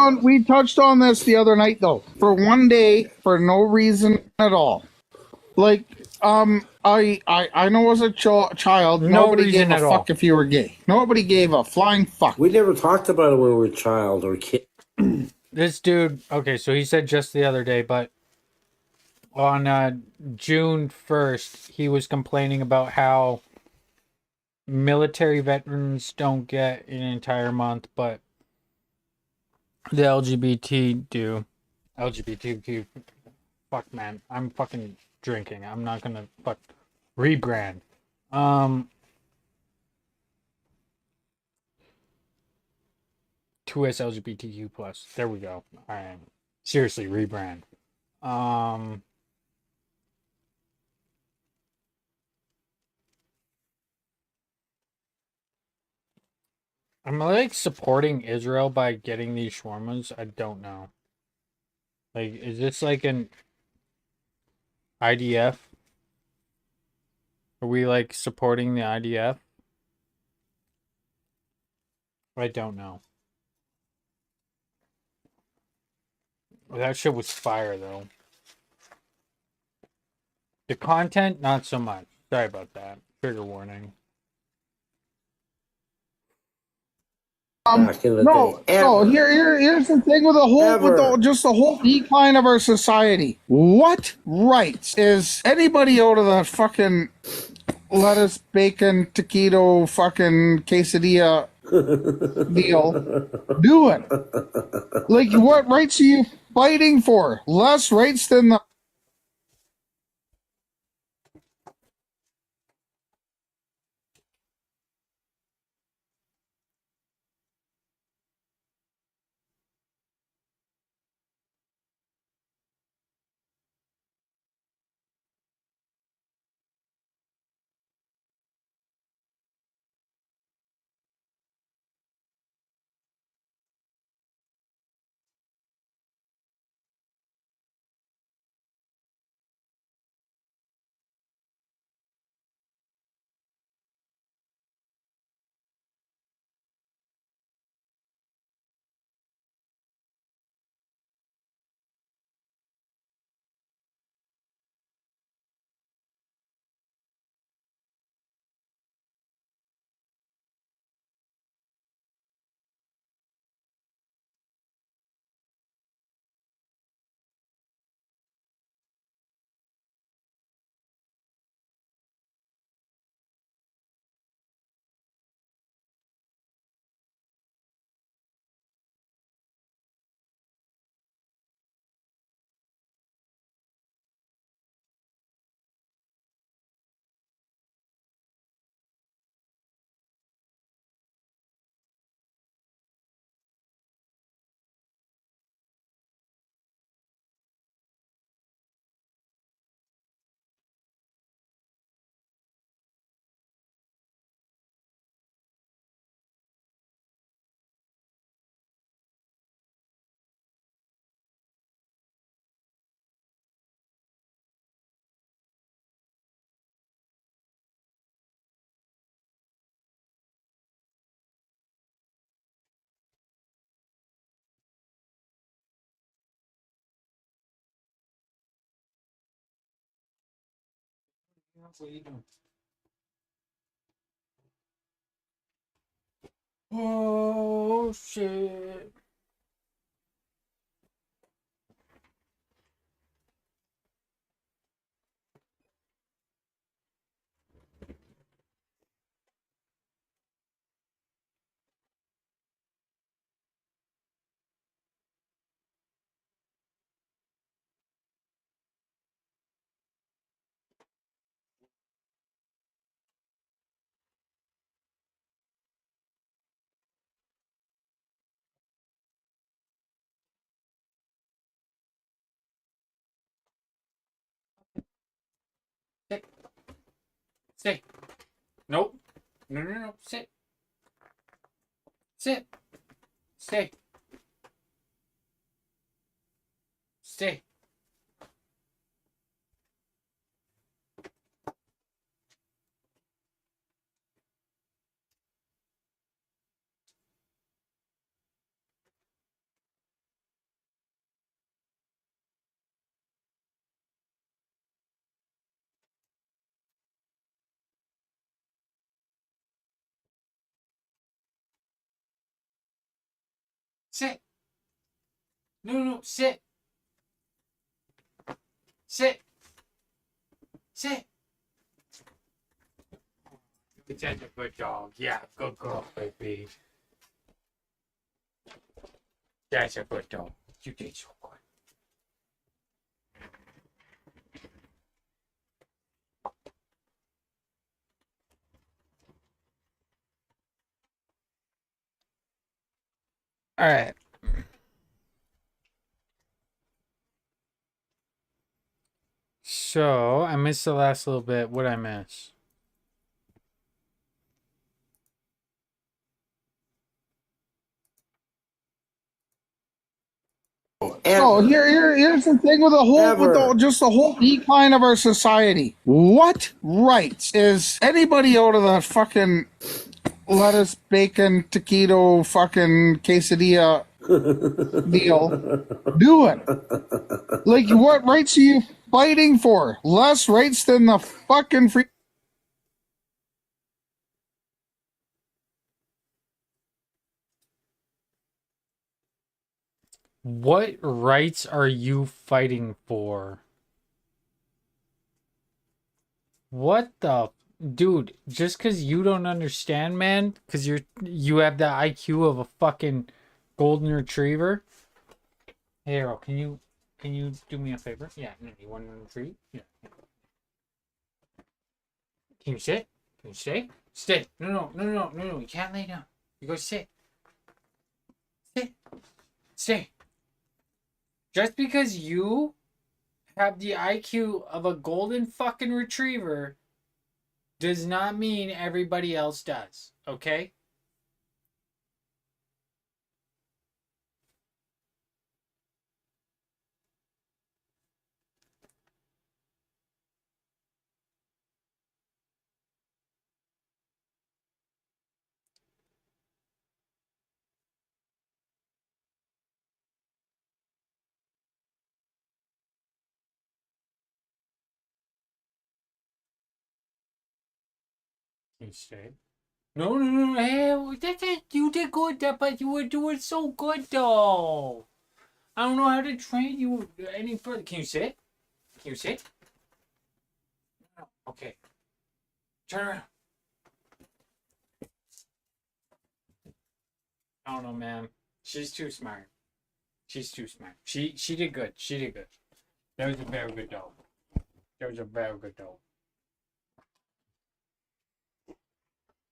on this the other night though. For one day, for no reason at all. Like, I know as a child, nobody gave a fuck if you were gay. Nobody gave a flying fuck. We never talked about it when we were a child or kid. This dude, okay, so he said just the other day, but on June 1st, he was complaining about how military veterans don't get an entire month, but the LGBT do. LGBTQ. Fuck, man. I'm fucking drinking. I'm not gonna rebrand. 2S LGBTQ plus. There we go. All right. Seriously, rebrand. Am I like supporting Israel by getting these shawarmas? I don't know. Like, is this like an IDF? Are we like supporting the IDF? I don't know. That shit was fire though. The content, not so much. Sorry about that. Trigger warning. Back in the No, day. no. Ever. Here's the thing with just the whole decline of our society. What rights is anybody out of the fucking lettuce, bacon, taquito, fucking quesadilla deal doing? Like, what rights are you fighting for? Less rights than the. Oh shit. Sit. Sit. Nope. No. Sit. Sit. Stay. Stay. Sit. No. Sit. Sit. Sit. That's a good dog. Yeah, good girl, baby. That's a good dog. You did so good. All right. So I missed the last little bit. What'd I miss? Here's the thing with the whole decline of our society. What rights is anybody out of the fucking lettuce, bacon, taquito, fucking quesadilla deal doing? Like, what rights are you fighting for? Less rights than the fucking free. What rights are you fighting for? What the dude? Just because you don't understand, man, because you have the IQ of a fucking golden retriever. Hey, Errol, can you do me a favor? Yeah, no, you want to retreat? Yeah. Can you sit? Can you stay? Stay. No. You can't lay down. You go sit. Sit. Stay. Just because you have the IQ of a golden fucking retriever does not mean everybody else does. Okay? Can you stay? No. Hey, that's it. You did good, but you were doing so good, though. I don't know how to train you any further. Can you sit? Can you sit? No. Okay. Turn around. I don't know, man. She's too smart. She's too smart. She did good. She did good. That was a very good dog. That was a very good dog.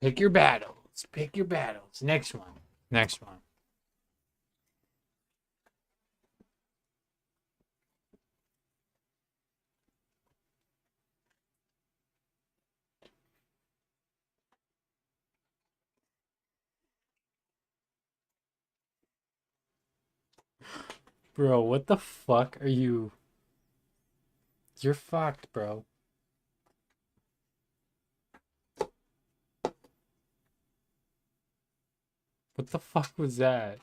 Pick your battles. Pick your battles. Next one. Next one. Bro, what the fuck are you? You're fucked, bro. What the fuck was that?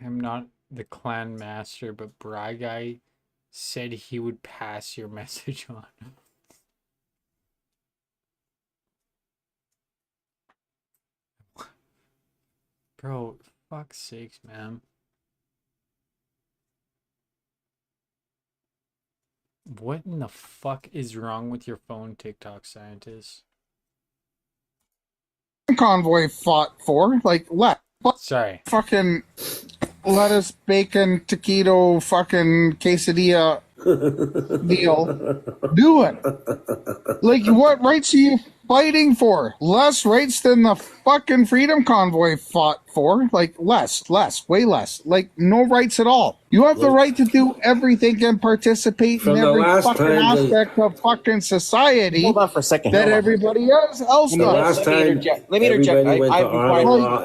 I'm not the clan master, but Bry Guy said he would pass your message on. Bro, fuck's sakes, man. What in the fuck is wrong with your phone, TikTok scientist? Convoy fought for? Like, Sorry. Fucking lettuce, bacon, taquito, fucking quesadilla deal doing? Like, what rights are you fighting for? Less rights than the fucking Freedom Convoy fought for? Like, way less. Like, no rights at all. You have the right to do everything and participate in every fucking aspect of fucking society. Hold on for a second. That everybody else does. Let me interject.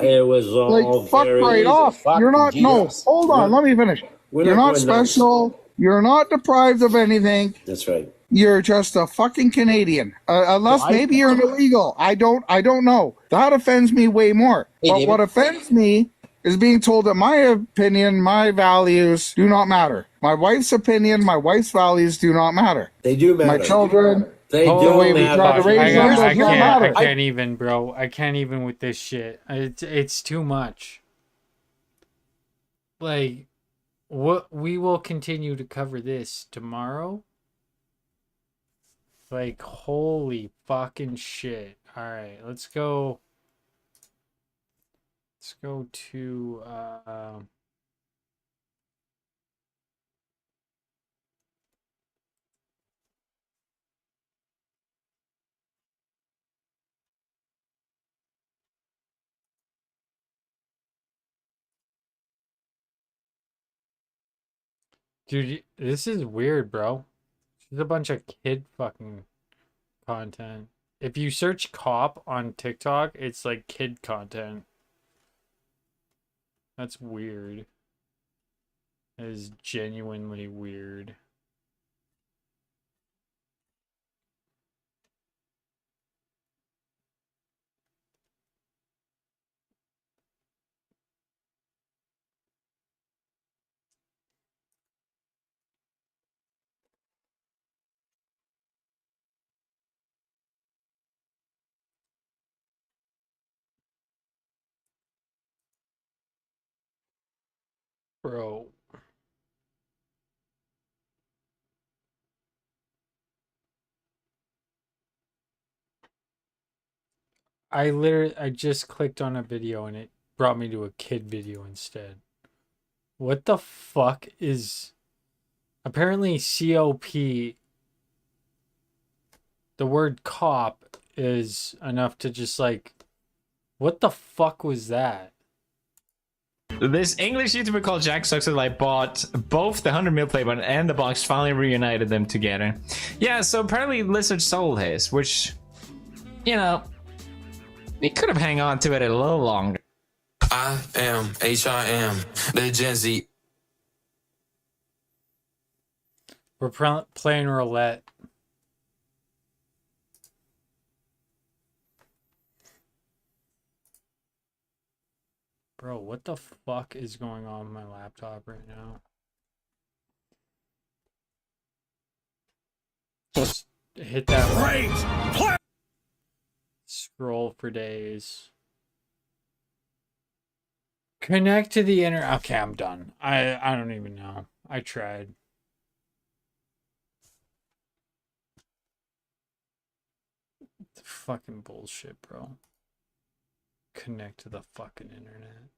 It was all like, fuck very right easy. off. You're not. No, hold on. Let me finish. You're not special. You're not deprived of anything. That's right. You're just a fucking Canadian. Unless maybe you're illegal. I don't know. That offends me way more. But David? what offends me is being told that my opinion, my values do not matter. My wife's opinion, my wife's values do not matter. They do matter. My children, They the do way we try to raise them does not matter. I can't even, bro. I can't even with this shit. It's too much. Like, what we will continue to cover this tomorrow. Like, holy fucking shit. All right, let's go. Let's go to Dude, this is weird, bro. There's a bunch of kid fucking content. If you search cop on TikTok, it's like kid content. That's weird. That is genuinely weird. Bro. I just clicked on a video and it brought me to a kid video instead. What the fuck is... Apparently COP, the word cop is enough to just like... What the fuck was that? This English YouTuber called Jack Sucks bought both the 100 mil play button and the box, finally reunited them together. Yeah, so apparently Lizard sold his, which, you know, he could have hang on to it a little longer. I am HIM, the Gen Z. We're playing roulette. Bro, what the fuck is going on with my laptop right now? Just hit that. Right. Scroll for days. Connect to the internet. Okay, I'm done. I don't even know. I tried. Fucking bullshit, bro. Connect to the fucking internet.